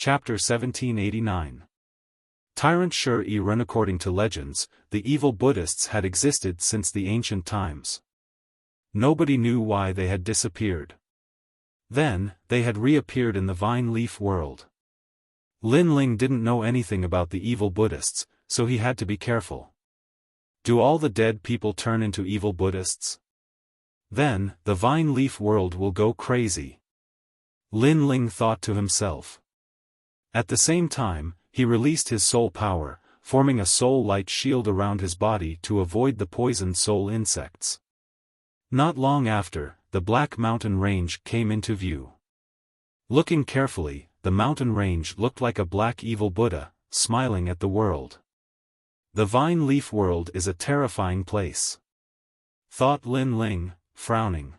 Chapter 1789. Tyrant Shi Ren. According to legends, the evil Buddhists had existed since the ancient times. Nobody knew why they had disappeared. Then, they had reappeared in the vine leaf world. Lin Ling didn't know anything about the evil Buddhists, so he had to be careful. Do all the dead people turn into evil Buddhists? Then, the vine leaf world will go crazy. Lin Ling thought to himself. At the same time, he released his soul power, forming a soul light shield around his body to avoid the poisoned soul insects. Not long after, the Black Mountain Range came into view. Looking carefully, the mountain range looked like a black evil Buddha, smiling at the world. The vine leaf world is a terrifying place, thought Lin Ling, frowning.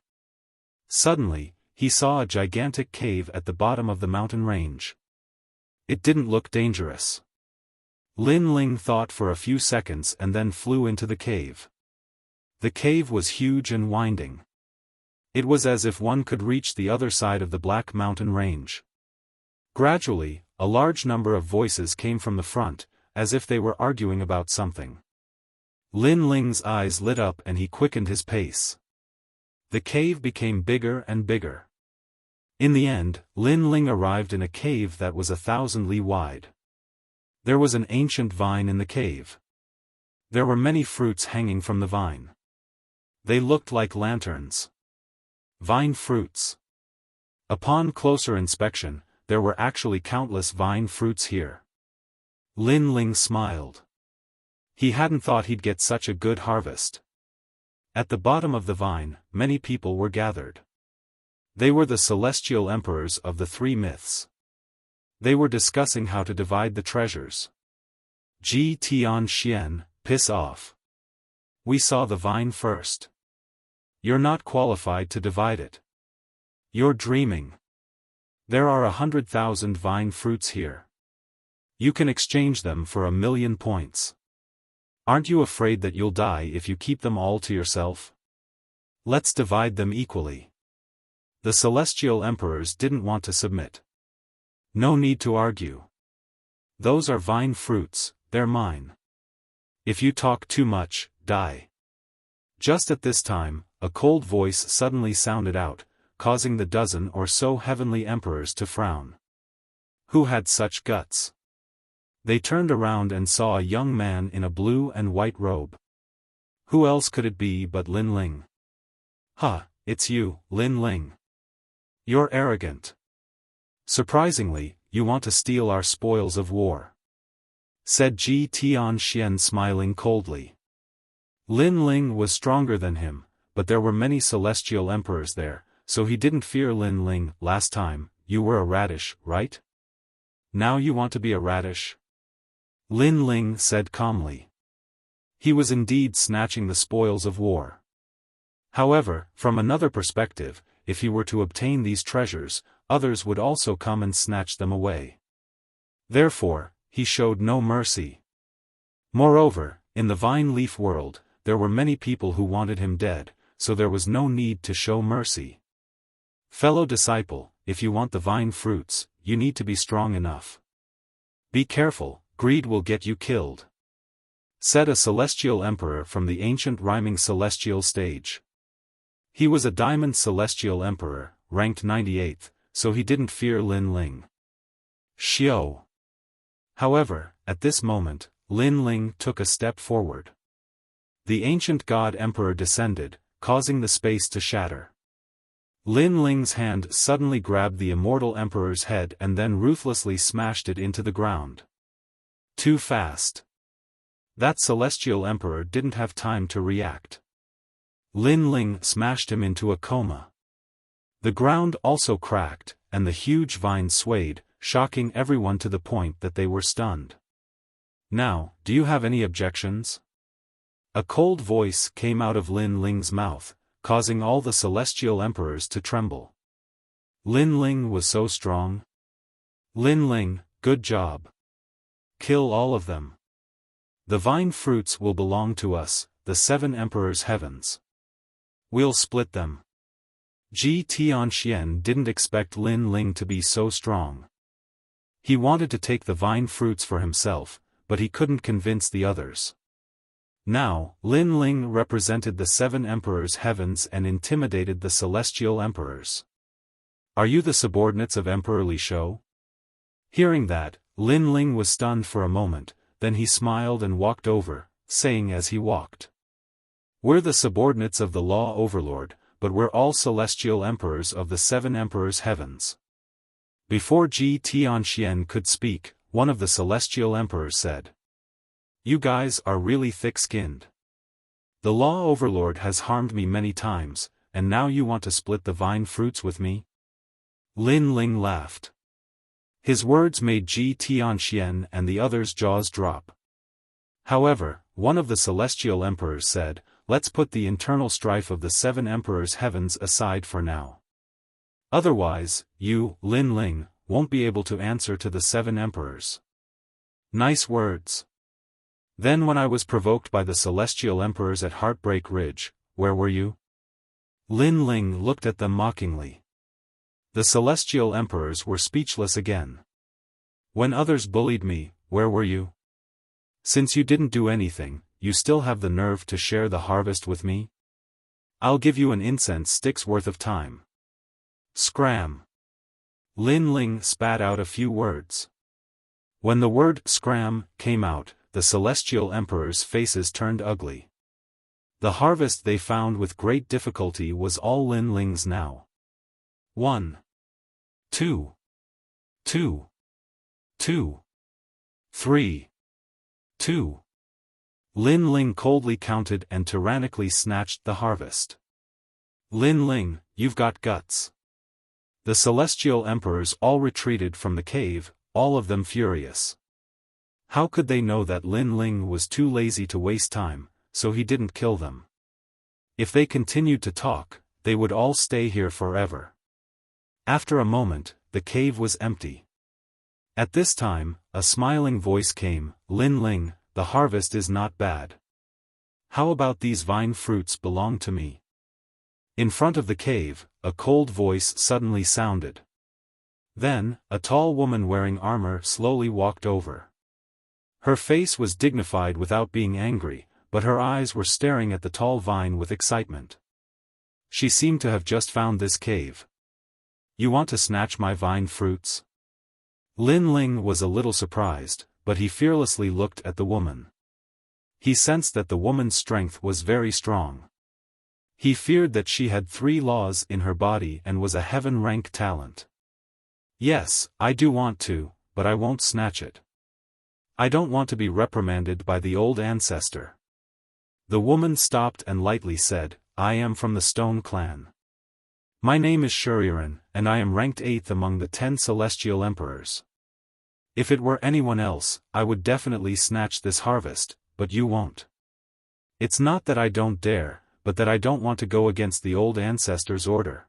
Suddenly, he saw a gigantic cave at the bottom of the mountain range. It didn't look dangerous. Lin Ling thought for a few seconds and then flew into the cave. The cave was huge and winding. It was as if one could reach the other side of the Black Mountain Range. Gradually, a large number of voices came from the front, as if they were arguing about something. Lin Ling's eyes lit up and he quickened his pace. The cave became bigger and bigger. In the end, Lin Ling arrived in a cave that was 1,000 li wide. There was an ancient vine in the cave. There were many fruits hanging from the vine. They looked like lanterns. Vine fruits. Upon closer inspection, there were actually countless vine fruits here. Lin Ling smiled. He hadn't thought he'd get such a good harvest. At the bottom of the vine, many people were gathered. They were the celestial emperors of the three myths. They were discussing how to divide the treasures. Ji Tian Xian, piss off. We saw the vine first. You're not qualified to divide it. You're dreaming. There are 100,000 vine fruits here. You can exchange them for 1,000,000 points. Aren't you afraid that you'll die if you keep them all to yourself? Let's divide them equally. The celestial emperors didn't want to submit. No need to argue. Those are vine fruits, they're mine. If you talk too much, die. Just at this time, a cold voice suddenly sounded out, causing the dozen or so heavenly emperors to frown. Who had such guts? They turned around and saw a young man in a blue and white robe. Who else could it be but Lin Ling? Ha, it's you, Lin Ling. You're arrogant. Surprisingly, you want to steal our spoils of war, said Ji Tian Xian, smiling coldly. Lin Ling was stronger than him, but there were many celestial emperors there, so he didn't fear Lin Ling. Last time, you were a radish, right? Now you want to be a radish? Lin Ling said calmly. He was indeed snatching the spoils of war. However, from another perspective, if he were to obtain these treasures, others would also come and snatch them away. Therefore, he showed no mercy. Moreover, in the vine leaf world, there were many people who wanted him dead, so there was no need to show mercy. Fellow disciple, if you want the vine fruits, you need to be strong enough. Be careful, greed will get you killed, said a celestial emperor from the ancient rhyming celestial stage. He was a diamond celestial emperor, ranked 98th, so he didn't fear Lin Ling. Xiao. However, at this moment, Lin Ling took a step forward. The ancient god emperor descended, causing the space to shatter. Lin Ling's hand suddenly grabbed the immortal emperor's head and then ruthlessly smashed it into the ground. Too fast. That celestial emperor didn't have time to react. Lin Ling smashed him into a coma. The ground also cracked, and the huge vine swayed, shocking everyone to the point that they were stunned. Now, do you have any objections? A cold voice came out of Lin Ling's mouth, causing all the celestial emperors to tremble. Lin Ling was so strong. Lin Ling, good job. Kill all of them. The vine fruits will belong to us, the 7 emperors' heavens. We'll split them. Ji Tianxian didn't expect Lin Ling to be so strong. He wanted to take the vine fruits for himself, but he couldn't convince the others. Now, Lin Ling represented the 7 emperors' heavens and intimidated the celestial emperors. Are you the subordinates of Emperor Li Shou? Hearing that, Lin Ling was stunned for a moment, then he smiled and walked over, saying as he walked. We're the subordinates of the Law Overlord, but we're all celestial emperors of the 7 emperors' heavens. Before Ji Tianxian could speak, one of the celestial emperors said. You guys are really thick-skinned. The Law Overlord has harmed me many times, and now you want to split the vine fruits with me? Lin Ling laughed. His words made Ji Tianxian and the others' jaws drop. However, one of the celestial emperors said, let's put the internal strife of the 7 emperors' heavens aside for now. Otherwise, you, Lin Ling, won't be able to answer to the 7 emperors. Nice words. Then when I was provoked by the celestial emperors at Heartbreak Ridge, where were you? Lin Ling looked at them mockingly. The celestial emperors were speechless again. When others bullied me, where were you? Since you didn't do anything, you still have the nerve to share the harvest with me? I'll give you an incense stick's worth of time. Scram. Lin Ling spat out a few words. When the word scram came out, the celestial emperors' faces turned ugly. The harvest they found with great difficulty was all Lin Ling's now. 1, 2, 2, 2, 3, 2. Lin Ling coldly counted and tyrannically snatched the harvest. Lin Ling, you've got guts. The celestial emperors all retreated from the cave, all of them furious. How could they know that Lin Ling was too lazy to waste time, so he didn't kill them? If they continued to talk, they would all stay here forever. After a moment, the cave was empty. At this time, a smiling voice came, Lin Ling, the harvest is not bad. How about these vine fruits belong to me? In front of the cave, a cold voice suddenly sounded. Then, a tall woman wearing armor slowly walked over. Her face was dignified without being angry, but her eyes were staring at the tall vine with excitement. She seemed to have just found this cave. You want to snatch my vine fruits? Lin Ling was a little surprised, but he fearlessly looked at the woman. He sensed that the woman's strength was very strong. He feared that she had 3 laws in her body and was a heaven-rank talent. Yes, I do want to, but I won't snatch it. I don't want to be reprimanded by the old ancestor. The woman stopped and lightly said, I am from the Stone Clan. My name is Shuriren, and I am ranked 8th among the 10 celestial emperors. If it were anyone else, I would definitely snatch this harvest, but you won't. It's not that I don't dare, but that I don't want to go against the old ancestor's order.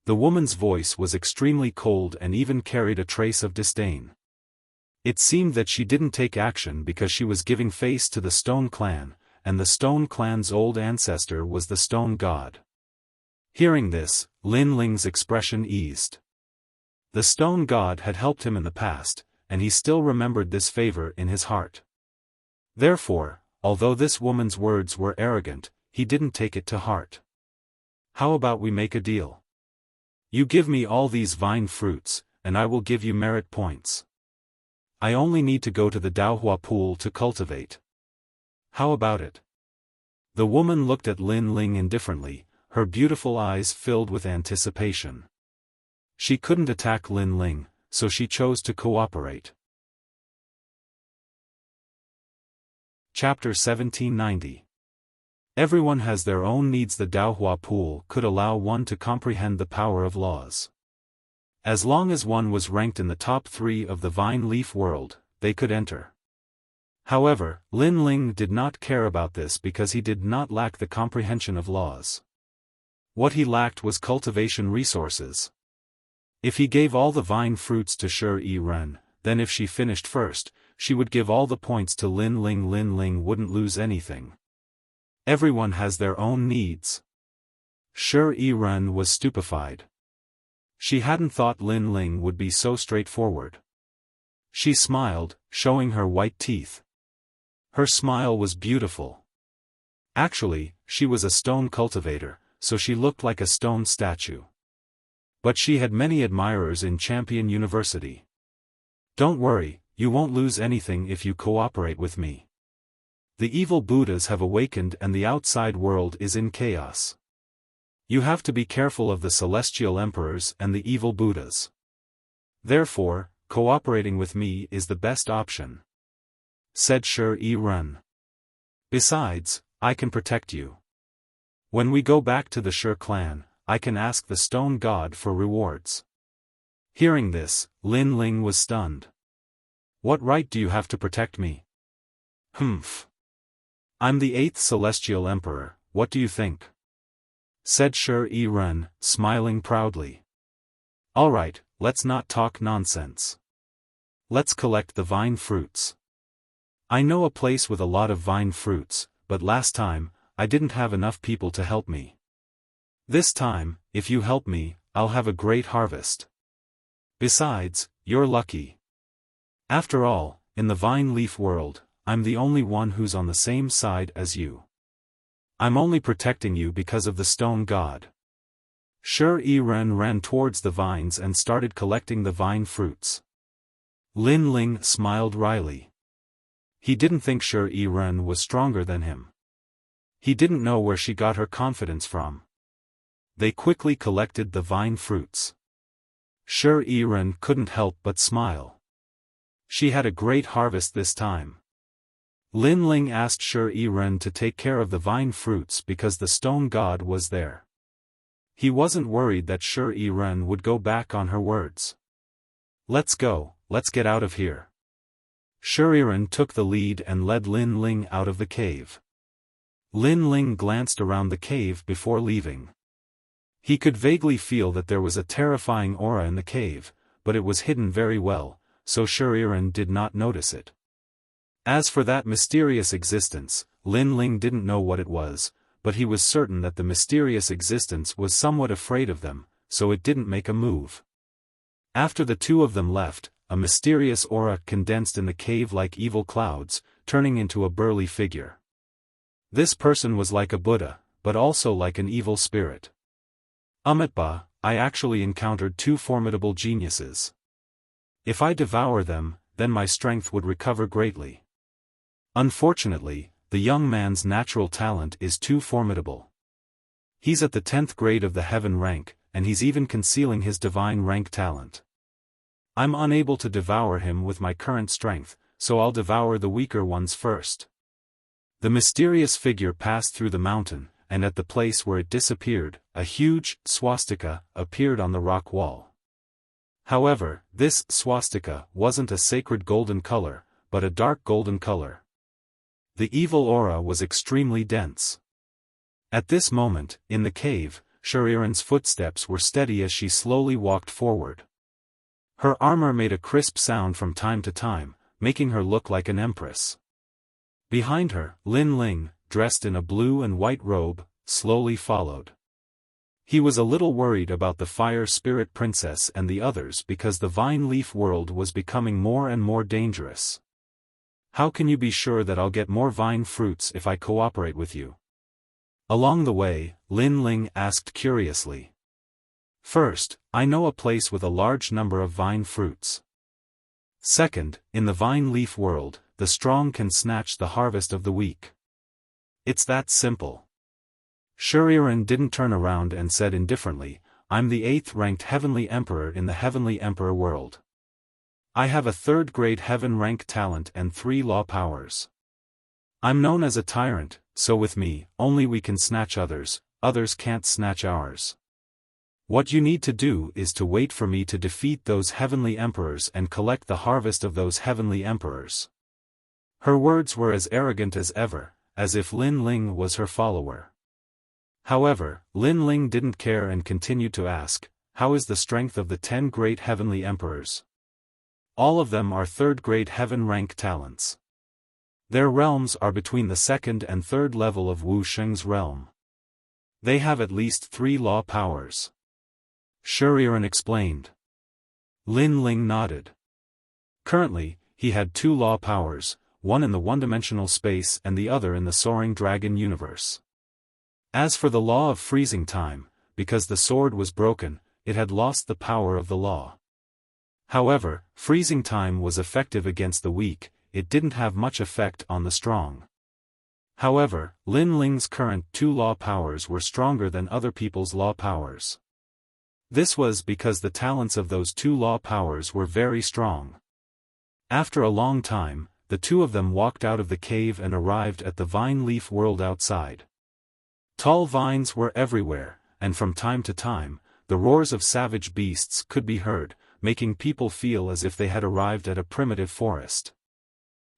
The woman's voice was extremely cold and even carried a trace of disdain. It seemed that she didn't take action because she was giving face to the Stone Clan, and the Stone Clan's old ancestor was the Stone God. Hearing this, Lin Ling's expression eased. The Stone God had helped him in the past, and he still remembered this favor in his heart. Therefore, although this woman's words were arrogant, he didn't take it to heart. How about we make a deal? You give me all these vine fruits, and I will give you merit points. I only need to go to the Daohua pool to cultivate. How about it? The woman looked at Lin Ling indifferently, her beautiful eyes filled with anticipation. She couldn't attack Lin Ling, so she chose to cooperate. Chapter 1790. Everyone has their own needs. The Daohua pool could allow one to comprehend the power of laws. As long as one was ranked in the top 3 of the vine leaf world, they could enter. However, Lin Ling did not care about this because he did not lack the comprehension of laws. What he lacked was cultivation resources. If he gave all the vine fruits to Shuriren, then if she finished first, she would give all the points to Lin Ling. Lin Ling wouldn't lose anything. Everyone has their own needs. Shuriren was stupefied. She hadn't thought Lin Ling would be so straightforward. She smiled, showing her white teeth. Her smile was beautiful. Actually, she was a stone cultivator, so she looked like a stone statue. But she had many admirers in Champion University. Don't worry, you won't lose anything if you cooperate with me. The evil Buddhas have awakened and the outside world is in chaos. You have to be careful of the celestial emperors and the evil Buddhas. Therefore, cooperating with me is the best option," said Shi-Ren. "Besides, I can protect you. When we go back to the Shi clan, I can ask the stone god for rewards." Hearing this, Lin Ling was stunned. "What right do you have to protect me?" "Humph. I'm the 8th celestial emperor, what do you think?" said Shi-Ren, smiling proudly. "Alright, let's not talk nonsense. Let's collect the vine fruits. I know a place with a lot of vine fruits, but last time, I didn't have enough people to help me. This time, if you help me, I'll have a great harvest. Besides, you're lucky. After all, in the vine leaf world, I'm the only one who's on the same side as you. I'm only protecting you because of the stone god." Shi-Ren ran towards the vines and started collecting the vine fruits. Lin Ling smiled wryly. He didn't think Shi-Ren was stronger than him. He didn't know where she got her confidence from. They quickly collected the vine fruits. Shi-Ren couldn't help but smile. She had a great harvest this time. Lin Ling asked Shi-Ren to take care of the vine fruits because the stone god was there. He wasn't worried that Shi-Ren would go back on her words. "Let's go, let's get out of here." Shi-Ren took the lead and led Lin Ling out of the cave. Lin Ling glanced around the cave before leaving. He could vaguely feel that there was a terrifying aura in the cave, but it was hidden very well, so Shi-Ren did not notice it. As for that mysterious existence, Lin Ling didn't know what it was, but he was certain that the mysterious existence was somewhat afraid of them, so it didn't make a move. After the two of them left, a mysterious aura condensed in the cave like evil clouds, turning into a burly figure. This person was like a Buddha, but also like an evil spirit. "Umitba, I actually encountered two formidable geniuses. If I devour them, then my strength would recover greatly. Unfortunately, the young man's natural talent is too formidable. He's at the 10th grade of the heaven rank, and he's even concealing his divine rank talent. I'm unable to devour him with my current strength, so I'll devour the weaker ones first." The mysterious figure passed through the mountain, and at the place where it disappeared, a huge swastika appeared on the rock wall. However, this swastika wasn't a sacred golden color, but a dark golden color. The evil aura was extremely dense. At this moment, in the cave, Shi-Ren's footsteps were steady as she slowly walked forward. Her armor made a crisp sound from time to time, making her look like an empress. Behind her, Lin Ling, dressed in a blue and white robe, slowly followed. He was a little worried about the Fire Spirit Princess and the others because the vine leaf world was becoming more and more dangerous. "How can you be sure that I'll get more vine fruits if I cooperate with you?" Along the way, Lin Ling asked curiously. "First, I know a place with a large number of vine fruits. Second, in the vine leaf world, the strong can snatch the harvest of the weak. It's that simple." Shi-Ren didn't turn around and said indifferently, "I'm the 8th ranked heavenly emperor in the heavenly emperor world. I have a 3rd grade heaven rank talent and 3 law powers. I'm known as a tyrant, so with me, only we can snatch others, others can't snatch ours. What you need to do is to wait for me to defeat those heavenly emperors and collect the harvest of those heavenly emperors." Her words were as arrogant as ever, as if Lin Ling was her follower. However, Lin Ling didn't care and continued to ask, "How is the strength of the 10 great heavenly emperors?" "All of them are 3rd grade heaven rank talents. Their realms are between the 2nd and 3rd level of Wu Sheng's realm. They have at least 3 law powers," Shi-Ren explained. Lin Ling nodded. Currently, he had two law powers, one in the one-dimensional space and the other in the soaring dragon universe. As for the law of freezing time, because the sword was broken, it had lost the power of the law. However, freezing time was effective against the weak, it didn't have much effect on the strong. However, Lin Ling's current two law powers were stronger than other people's law powers. This was because the talents of those two law powers were very strong. After a long time, the two of them walked out of the cave and arrived at the vine leaf world outside. Tall vines were everywhere, and from time to time, the roars of savage beasts could be heard, making people feel as if they had arrived at a primitive forest.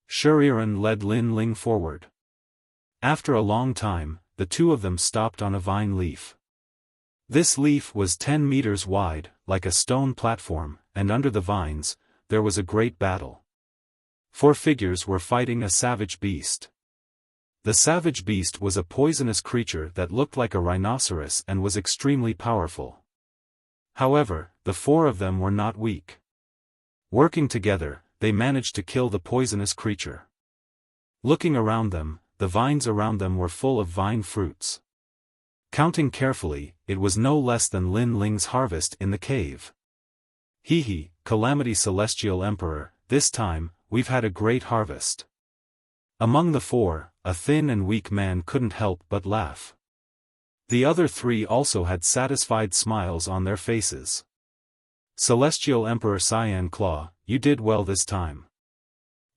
Shuriren led Lin Ling forward. After a long time, the two of them stopped on a vine leaf. This leaf was 10 meters wide, like a stone platform, and under the vines, there was a great battle. 4 figures were fighting a savage beast. The savage beast was a poisonous creature that looked like a rhinoceros and was extremely powerful. However, the 4 of them were not weak. Working together, they managed to kill the poisonous creature. Looking around them, the vines around them were full of vine fruits. Counting carefully, it was no less than Lin Ling's harvest in the cave. Hee, Calamity Celestial Emperor, this time, we've had a great harvest. Among the 4, a thin and weak man couldn't help but laugh. The other 3 also had satisfied smiles on their faces. Celestial Emperor Cyan Claw, you did well this time.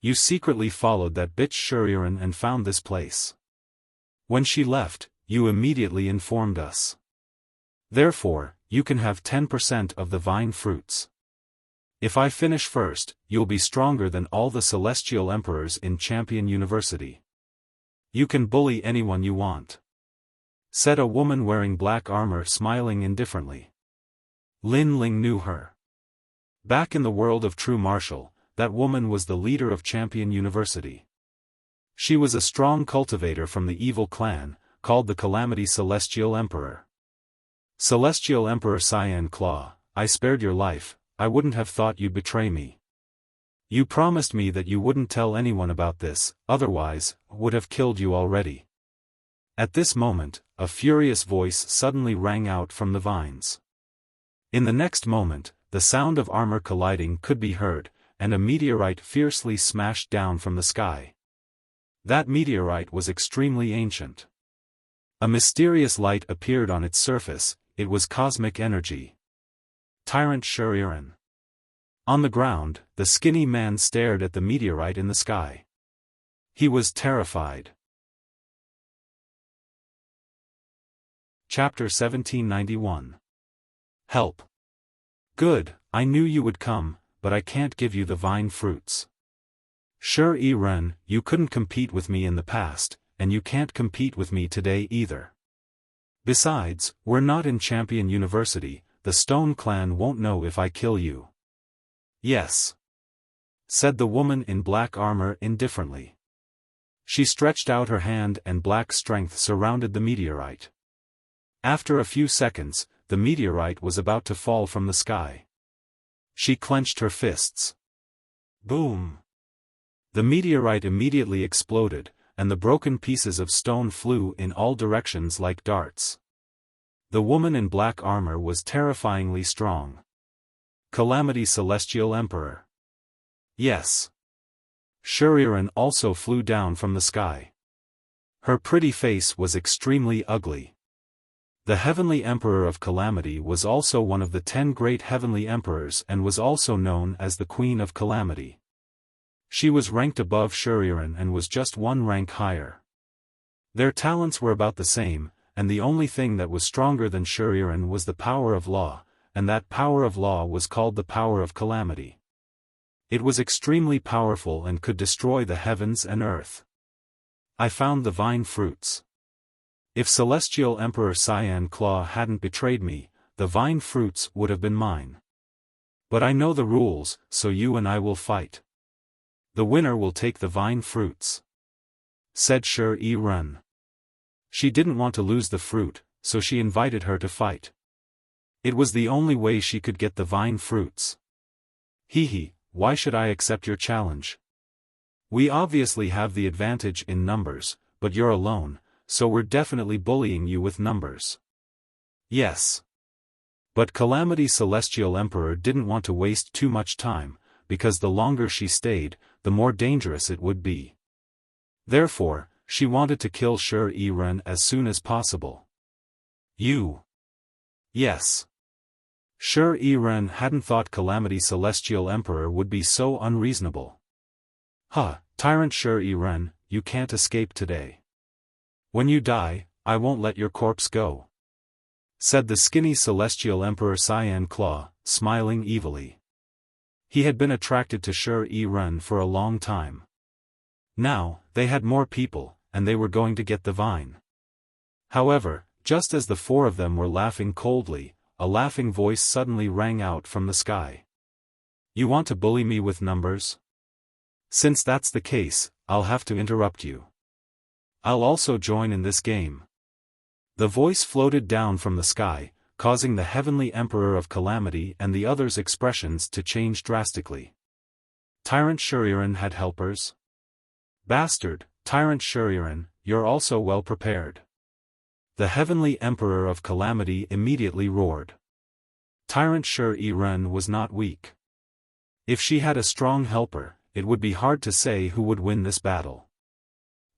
You secretly followed that bitch Shuriren and found this place. When she left, you immediately informed us. Therefore, you can have 10% of the vine fruits. If I finish first, you'll be stronger than all the Celestial Emperors in Champion University. You can bully anyone you want. Said a woman wearing black armor, smiling indifferently. Lin Ling knew her. Back in the world of True Martial, that woman was the leader of Champion University. She was a strong cultivator from the evil clan, called the Calamity Celestial Emperor. Celestial Emperor Cyan Claw, I spared your life, I wouldn't have thought you'd betray me. You promised me that you wouldn't tell anyone about this, otherwise, would have killed you already. At this moment, a furious voice suddenly rang out from the vines. In the next moment, the sound of armor colliding could be heard, and a meteorite fiercely smashed down from the sky. That meteorite was extremely ancient. A mysterious light appeared on its surface, it was cosmic energy. Tyrant Shuriren. On the ground, the skinny man stared at the meteorite in the sky. He was terrified. Chapter 1791. Help. Good, I knew you would come, but I can't give you the vine fruits. Shuriren, you couldn't compete with me in the past, and you can't compete with me today either. Besides, we're not in Champion University, the Stone Clan won't know if I kill you. Yes. Said the woman in black armor indifferently. She stretched out her hand and black strength surrounded the meteorite. After a few seconds, the meteorite was about to fall from the sky. She clenched her fists. Boom! The meteorite immediately exploded, and the broken pieces of stone flew in all directions like darts. The woman in black armor was terrifyingly strong. Calamity Celestial Emperor. Yes. Shuriren also flew down from the sky. Her pretty face was extremely ugly. The Heavenly Emperor of Calamity was also one of the 10 great Heavenly Emperors and was also known as the Queen of Calamity. She was ranked above Shuriren and was just 1 rank higher. Their talents were about the same, and the only thing that was stronger than Shuriren was the power of law, and that power of law was called the power of Calamity. It was extremely powerful and could destroy the heavens and earth. I found the vine fruits. If Celestial Emperor Cyan Claw hadn't betrayed me, the vine fruits would have been mine. But I know the rules, so you and I will fight. The winner will take the vine fruits. Said Shuriren. She didn't want to lose the fruit, so she invited her to fight. It was the only way she could get the vine fruits. Hee, why should I accept your challenge? We obviously have the advantage in numbers, but you're alone, so we're definitely bullying you with numbers. Yes. But Calamity Celestial Emperor didn't want to waste too much time, because the longer she stayed, the more dangerous it would be. Therefore, she wanted to kill Shi-Ren as soon as possible. You. Yes. Shi-Ren hadn't thought Calamity Celestial Emperor would be so unreasonable. Huh, Tyrant Shi-Ren, you can't escape today. When you die, I won't let your corpse go, said the skinny Celestial Emperor Cyan Claw, smiling evilly. He had been attracted to Shi-Ren for a long time. Now, they had more people, and they were going to get the vine. However, just as the four of them were laughing coldly, a laughing voice suddenly rang out from the sky. You want to bully me with numbers? Since that's the case, I'll have to interrupt you. I'll also join in this game. The voice floated down from the sky, causing the Heavenly Emperor of Calamity and the others' expressions to change drastically. Tyrant Shi-Ren had helpers? Bastard, Tyrant Shi-Ren, you're also well prepared. The Heavenly Emperor of Calamity immediately roared. Tyrant Shi-Ren was not weak. If she had a strong helper, it would be hard to say who would win this battle.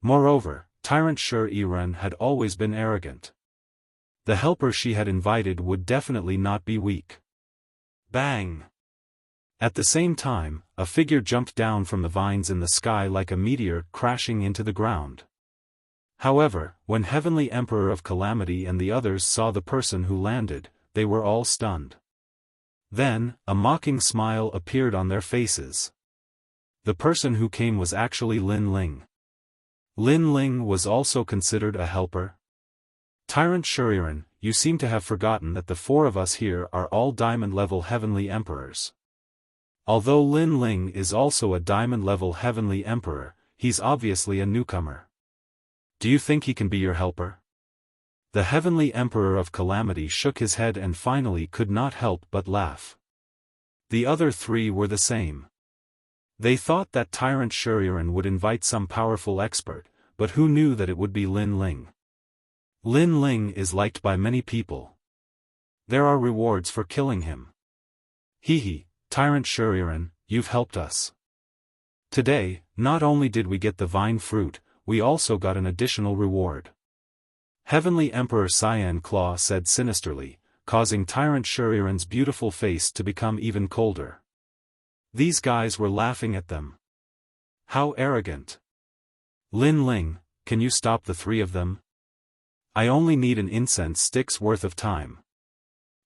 Moreover, Tyrant Shi-Ren had always been arrogant. The helper she had invited would definitely not be weak. Bang! At the same time, a figure jumped down from the vines in the sky like a meteor crashing into the ground. However, when Heavenly Emperor of Calamity and the others saw the person who landed, they were all stunned. Then, a mocking smile appeared on their faces. The person who came was actually Lin Ling. Lin Ling was also considered a helper. Tyrant Shi-Ren, you seem to have forgotten that the four of us here are all diamond-level Heavenly Emperors. Although Lin Ling is also a diamond-level Heavenly Emperor, he's obviously a newcomer. Do you think he can be your helper? The Heavenly Emperor of Calamity shook his head and finally could not help but laugh. The other three were the same. They thought that Tyrant Shi-Ren would invite some powerful expert, but who knew that it would be Lin Ling? Lin Ling is liked by many people. There are rewards for killing him. Hee, Tyrant Shi-Ren, you've helped us. Today, not only did we get the vine fruit, we also got an additional reward. Heavenly Emperor Cyan Claw said sinisterly, causing Tyrant Shi-Ren's beautiful face to become even colder. These guys were laughing at them. How arrogant. Lin Ling, can you stop the three of them? I only need an incense stick's worth of time.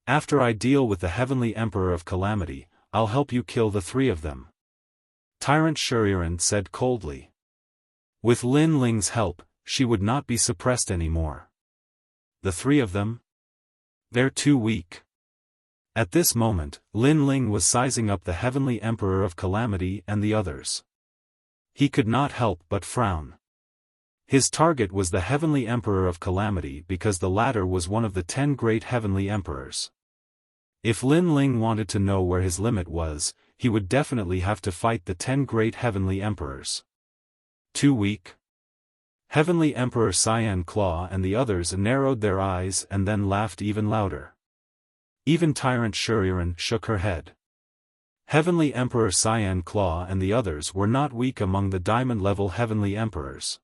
After I deal with the Heavenly Emperor of Calamity, I'll help you kill the three of them. Tyrant Shi-Ren said coldly. With Lin Ling's help, she would not be suppressed anymore. The three of them? They're too weak. At this moment, Lin Ling was sizing up the Heavenly Emperor of Calamity and the others. He could not help but frown. His target was the Heavenly Emperor of Calamity because the latter was one of the 10 great Heavenly Emperors. If Lin Ling wanted to know where his limit was, he would definitely have to fight the 10 great Heavenly Emperors. Too weak? Heavenly Emperor Cyan Claw and the others narrowed their eyes and then laughed even louder. Even Tyrant Shi-Ren shook her head. Heavenly Emperor Cyan Claw and the others were not weak among the diamond-level Heavenly Emperors.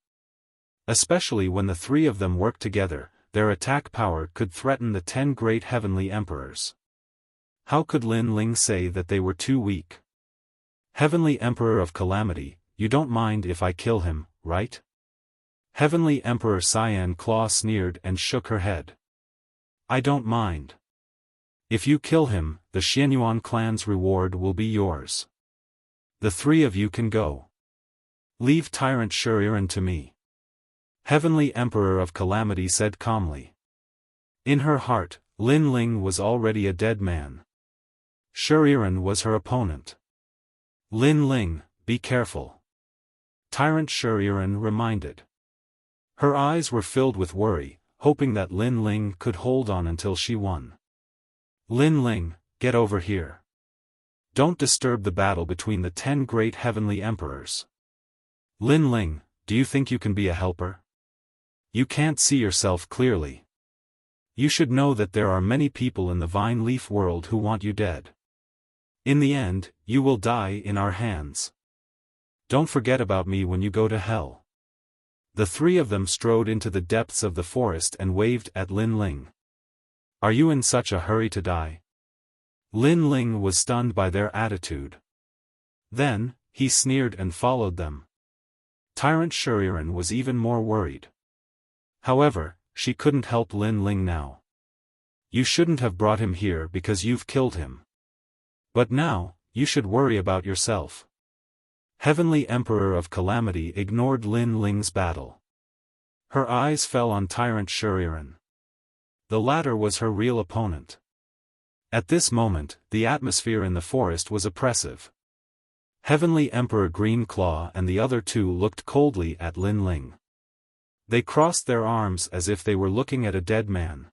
Especially when the three of them worked together, their attack power could threaten the 10 great Heavenly Emperors. How could Lin Ling say that they were too weak? Heavenly Emperor of Calamity, you don't mind if I kill him, right? Heavenly Emperor Cyan Claw sneered and shook her head. I don't mind. If you kill him, the Xianyuan clan's reward will be yours. The three of you can go. Leave Tyrant Shi-Ren to me. Heavenly Emperor of Calamity said calmly. In her heart, Lin Ling was already a dead man. Shi-Ren was her opponent. Lin Ling, be careful. Tyrant Shi-Ren reminded. Her eyes were filled with worry, hoping that Lin Ling could hold on until she won. Lin Ling, get over here. Don't disturb the battle between the 10 great heavenly emperors. Lin Ling, do you think you can be a helper? You can't see yourself clearly. You should know that there are many people in the vine leaf world who want you dead. In the end, you will die in our hands. Don't forget about me when you go to hell. The three of them strode into the depths of the forest and waved at Lin Ling. Are you in such a hurry to die? Lin Ling was stunned by their attitude. Then, he sneered and followed them. Tyrant Shuriren was even more worried. However, she couldn't help Lin Ling now. You shouldn't have brought him here because you've killed him. But now, you should worry about yourself. Heavenly Emperor of Calamity ignored Lin Ling's battle. Her eyes fell on Tyrant Shuriren. The latter was her real opponent. At this moment, the atmosphere in the forest was oppressive. Heavenly Emperor Green Claw and the other two looked coldly at Lin Ling. They crossed their arms as if they were looking at a dead man.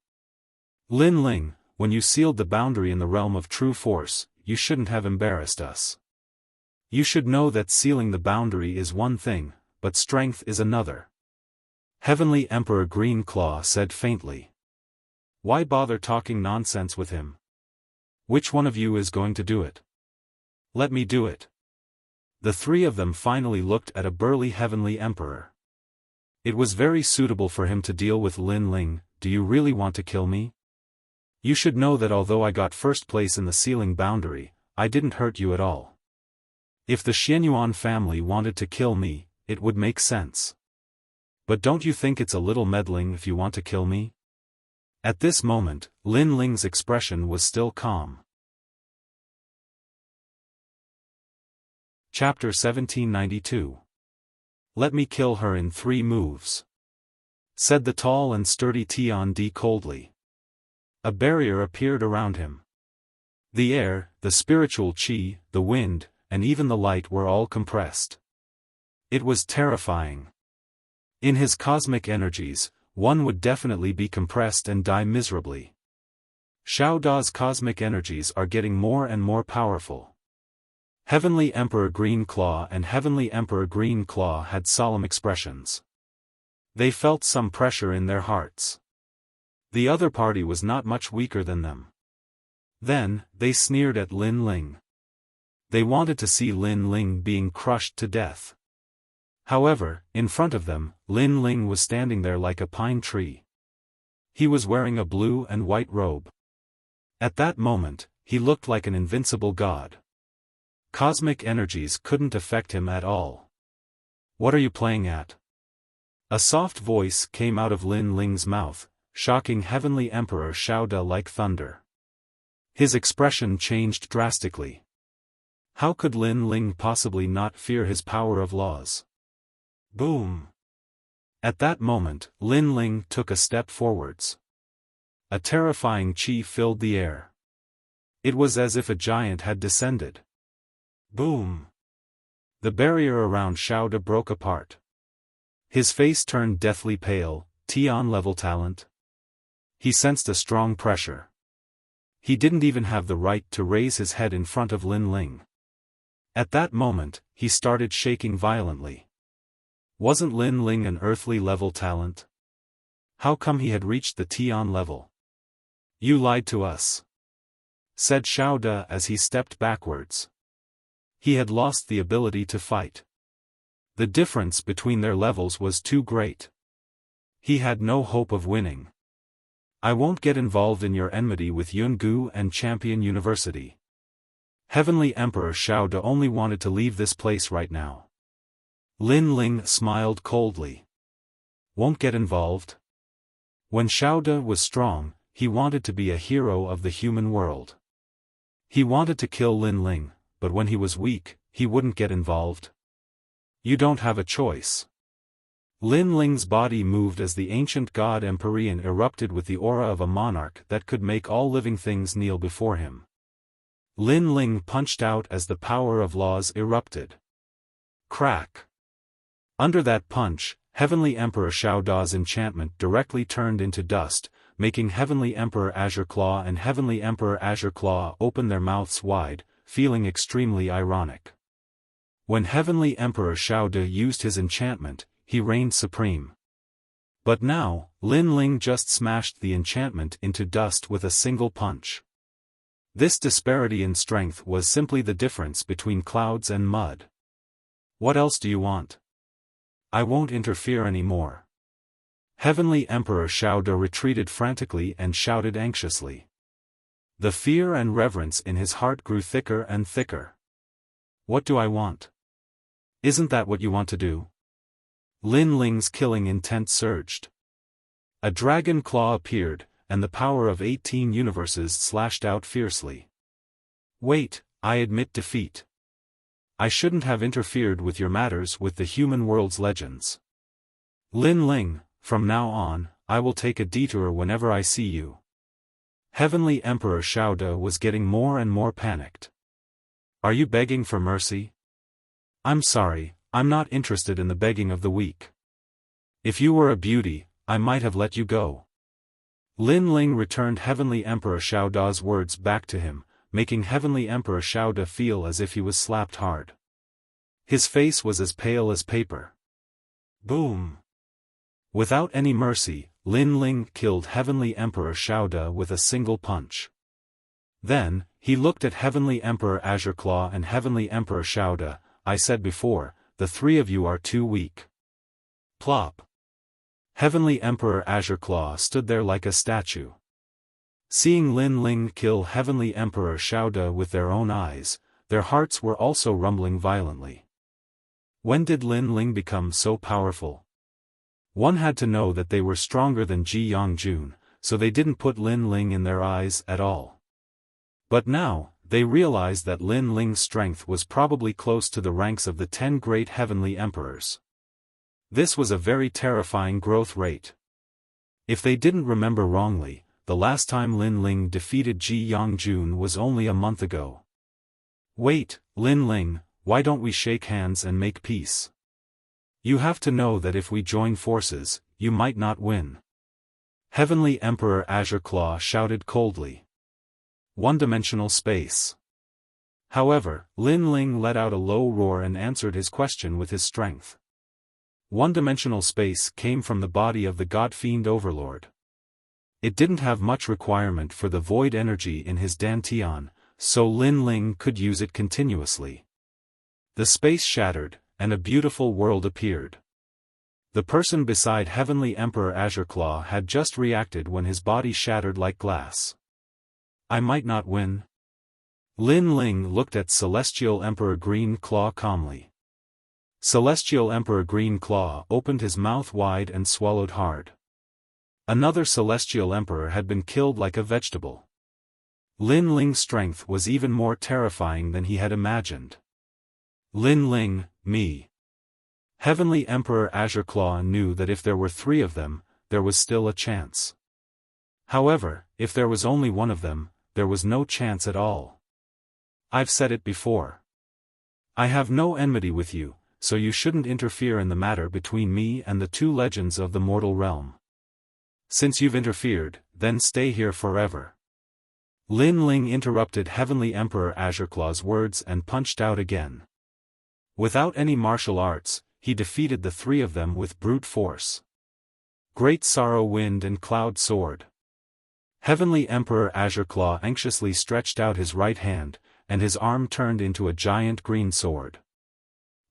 Lin Ling, when you sealed the boundary in the realm of true force, you shouldn't have embarrassed us. You should know that sealing the boundary is one thing, but strength is another. Heavenly Emperor Green Claw said faintly. Why bother talking nonsense with him? Which one of you is going to do it? Let me do it. The three of them finally looked at a burly Heavenly Emperor. It was very suitable for him to deal with Lin Ling. Do you really want to kill me? You should know that although I got first place in the sealing boundary, I didn't hurt you at all. If the Xianyuan family wanted to kill me, it would make sense. But don't you think it's a little meddling if you want to kill me? At this moment, Lin Ling's expression was still calm. Chapter 1792. Let me kill her in 3 moves, said the tall and sturdy Tian Di coldly. A barrier appeared around him. The air, the spiritual qi, the wind, and even the light were all compressed. It was terrifying. In his cosmic energies, one would definitely be compressed and die miserably. Xiao Da's cosmic energies are getting more and more powerful. Heavenly Emperor Green Claw and Heavenly Emperor Green Claw had solemn expressions. They felt some pressure in their hearts. The other party was not much weaker than them. Then, they sneered at Lin Ling. They wanted to see Lin Ling being crushed to death. However, in front of them, Lin Ling was standing there like a pine tree. He was wearing a blue and white robe. At that moment, he looked like an invincible god. Cosmic energies couldn't affect him at all. What are you playing at? A soft voice came out of Lin Ling's mouth, shocking Heavenly Emperor Xiao Da like thunder. His expression changed drastically. How could Lin Ling possibly not fear his power of laws? Boom! At that moment, Lin Ling took a step forwards. A terrifying qi filled the air. It was as if a giant had descended. Boom! The barrier around Xiao Da broke apart. His face turned deathly pale. Tian-level talent. He sensed a strong pressure. He didn't even have the right to raise his head in front of Lin Ling. At that moment, he started shaking violently. Wasn't Lin Ling an earthly level talent? How come he had reached the Tian level? You lied to us, said Xiao Da as he stepped backwards. He had lost the ability to fight. The difference between their levels was too great. He had no hope of winning. I won't get involved in your enmity with Yungu and Champion University. Heavenly Emperor Xiao Da only wanted to leave this place right now. Lin Ling smiled coldly. Won't get involved? When Xiao Da was strong, he wanted to be a hero of the human world. He wanted to kill Lin Ling, but when he was weak, he wouldn't get involved. You don't have a choice. Lin Ling's body moved as the ancient god Empyrean erupted with the aura of a monarch that could make all living things kneel before him. Lin Ling punched out as the power of laws erupted. Crack! Under that punch, Heavenly Emperor Xiao Da's enchantment directly turned into dust, making Heavenly Emperor Azure Claw and Heavenly Emperor Azure Claw open their mouths wide, feeling extremely ironic. When Heavenly Emperor Xiaode used his enchantment, he reigned supreme. But now, Lin Ling just smashed the enchantment into dust with a single punch. This disparity in strength was simply the difference between clouds and mud. What else do you want? I won't interfere anymore. Heavenly Emperor Xiaode retreated frantically and shouted anxiously. The fear and reverence in his heart grew thicker and thicker. What do I want? Isn't that what you want to do? Lin Ling's killing intent surged. A dragon claw appeared, and the power of 18 universes slashed out fiercely. Wait, I admit defeat. I shouldn't have interfered with your matters with the human world's legends. Lin Ling, from now on, I will take a detour whenever I see you. Heavenly Emperor Xiaode was getting more and more panicked. Are you begging for mercy? I'm sorry, I'm not interested in the begging of the weak. If you were a beauty, I might have let you go. Lin Ling returned Heavenly Emperor Xiaoda's words back to him, making Heavenly Emperor Xiaode feel as if he was slapped hard. His face was as pale as paper. Boom! Without any mercy, Lin Ling killed Heavenly Emperor Xiaode with a single punch. Then, he looked at Heavenly Emperor Azure Claw and Heavenly Emperor Xiaode. I said before, the three of you are too weak. Plop! Heavenly Emperor Azure Claw stood there like a statue. Seeing Lin Ling kill Heavenly Emperor Xiaode with their own eyes, their hearts were also rumbling violently. When did Lin Ling become so powerful? One had to know that they were stronger than Ji Yongjun, so they didn't put Lin Ling in their eyes at all. But now, they realized that Lin Ling's strength was probably close to the ranks of the 10 great heavenly emperors. This was a very terrifying growth rate. If they didn't remember wrongly, the last time Lin Ling defeated Ji Yongjun was only a month ago. Wait, Lin Ling, why don't we shake hands and make peace? You have to know that if we join forces, you might not win. Heavenly Emperor Azure Claw shouted coldly. One-dimensional space. However, Lin Ling let out a low roar and answered his question with his strength. One-dimensional space came from the body of the God-fiend Overlord. It didn't have much requirement for the void energy in his Dantian, so Lin Ling could use it continuously. The space shattered, and a beautiful world appeared. The person beside Heavenly Emperor Azure Claw had just reacted when his body shattered like glass. I might not win. Lin Ling looked at Celestial Emperor Green Claw calmly. Celestial Emperor Green Claw opened his mouth wide and swallowed hard. Another Celestial Emperor had been killed like a vegetable. Lin Ling's strength was even more terrifying than he had imagined. Lin Ling, me. Heavenly Emperor Azure Claw knew that if there were 3 of them, there was still a chance. However, if there was only one of them, there was no chance at all. I've said it before. I have no enmity with you, so you shouldn't interfere in the matter between me and the 2 legends of the mortal realm. Since you've interfered, then stay here forever. Lin Ling interrupted Heavenly Emperor Azure Claw's words and punched out again. Without any martial arts, he defeated the 3 of them with brute force. Great Sorrow Wind and Cloud Sword. Heavenly Emperor Azure Claw anxiously stretched out his right hand, and his arm turned into a giant green sword.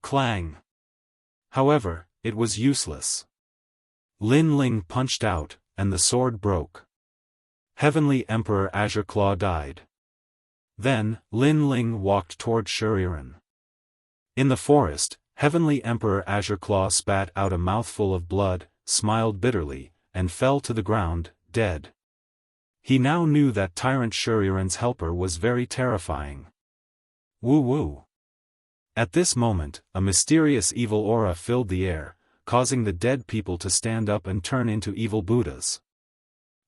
Clang! However, it was useless. Lin Ling punched out, and the sword broke. Heavenly Emperor Azure Claw died. Then, Lin Ling walked toward Shuriren. In the forest, Heavenly Emperor Azure Claw spat out a mouthful of blood, smiled bitterly, and fell to the ground, dead. He now knew that Tyrant Shuriren's helper was very terrifying. Woo-woo. At this moment, a mysterious evil aura filled the air, causing the dead people to stand up and turn into evil Buddhas.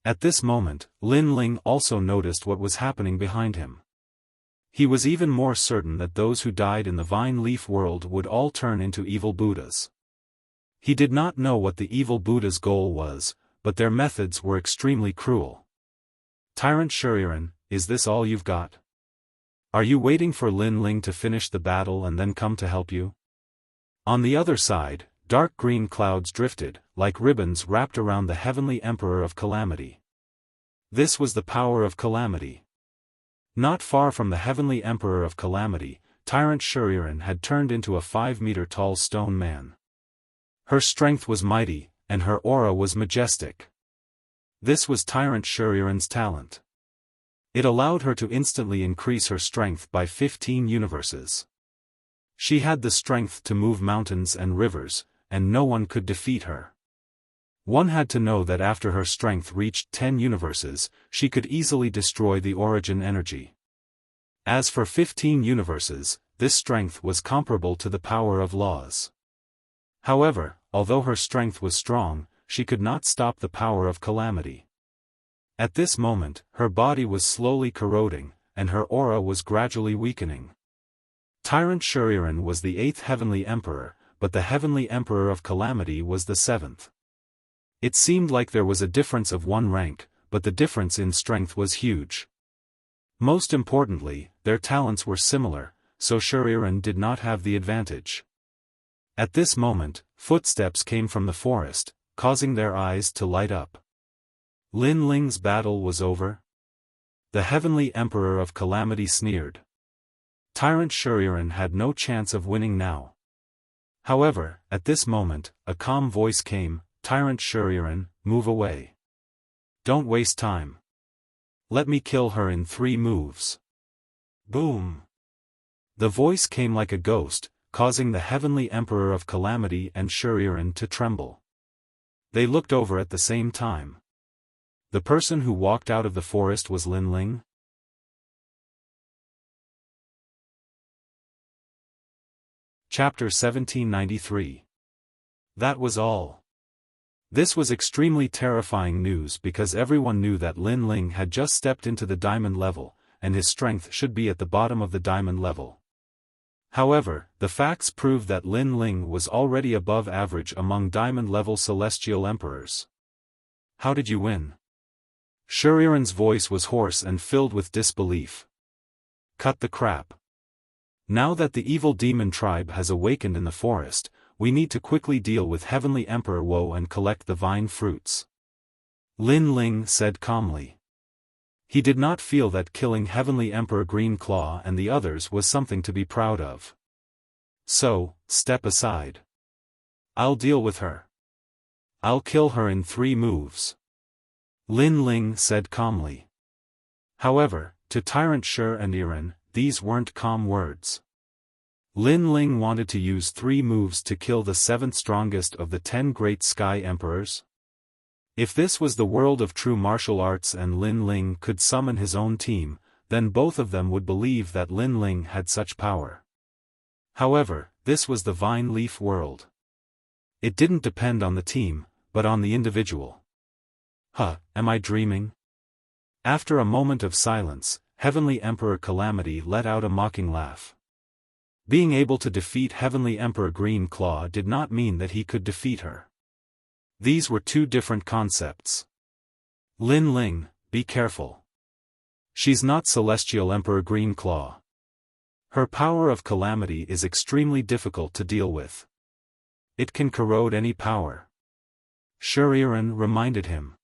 At this moment, Lin Ling also noticed what was happening behind him. He was even more certain that those who died in the Vine Leaf world would all turn into evil Buddhas. He did not know what the evil Buddha's goal was, but their methods were extremely cruel. Tyrant Shuriren, is this all you've got? Are you waiting for Lin Ling to finish the battle and then come to help you? On the other side, dark green clouds drifted, like ribbons wrapped around the heavenly Emperor of Calamity. This was the power of Calamity. Not far from the heavenly Emperor of Calamity, Tyrant Shuriren had turned into a 5-meter-tall stone man. Her strength was mighty, and her aura was majestic. This was Tyrant Shuriren's talent. It allowed her to instantly increase her strength by 15 universes. She had the strength to move mountains and rivers, and no one could defeat her. One had to know that after her strength reached 10 universes, she could easily destroy the origin energy. As for 15 universes, this strength was comparable to the power of laws. However, although her strength was strong, she could not stop the power of Calamity. At this moment, her body was slowly corroding, and her aura was gradually weakening. Tyrant Shuriren was the 8th Heavenly Emperor, but the Heavenly Emperor of Calamity was the 7th. It seemed like there was a difference of 1 rank, but the difference in strength was huge. Most importantly, their talents were similar, so Shuriren did not have the advantage. At this moment, footsteps came from the forest, causing their eyes to light up. Lin Ling's battle was over? The Heavenly Emperor of Calamity sneered. Tyrant Shuriren had no chance of winning now. However, at this moment, a calm voice came, "Tyrant Shuriren, move away. Don't waste time. Let me kill her in 3 moves." Boom! The voice came like a ghost, causing the Heavenly Emperor of Calamity and Shuriren to tremble. They looked over at the same time. The person who walked out of the forest was Lin Ling. Chapter 1793. That was all. This was extremely terrifying news because everyone knew that Lin Ling had just stepped into the diamond level, and his strength should be at the bottom of the diamond level. However, the facts proved that Lin Ling was already above average among diamond-level celestial emperors. How did you win? Shuriren's voice was hoarse and filled with disbelief. Cut the crap. Now that the evil demon tribe has awakened in the forest, we need to quickly deal with Heavenly Emperor Wo and collect the vine fruits. Lin Ling said calmly. He did not feel that killing Heavenly Emperor Green Claw and the others was something to be proud of. So, step aside. I'll deal with her. I'll kill her in 3 moves. Lin Ling said calmly. However, to Tyrant Shuriren, these weren't calm words. Lin Ling wanted to use 3 moves to kill the 7th strongest of the 10 great sky emperors. If this was the world of true martial arts and Lin Ling could summon his own team, then both of them would believe that Lin Ling had such power. However, this was the vine leaf world. It didn't depend on the team, but on the individual. Am I dreaming? After a moment of silence, Heavenly Emperor Calamity let out a mocking laugh. Being able to defeat Heavenly Emperor Green Claw did not mean that he could defeat her. These were 2 different concepts. Lin Ling, be careful. She's not Celestial Emperor Green Claw. Her power of calamity is extremely difficult to deal with. It can corrode any power. Shuriren reminded him.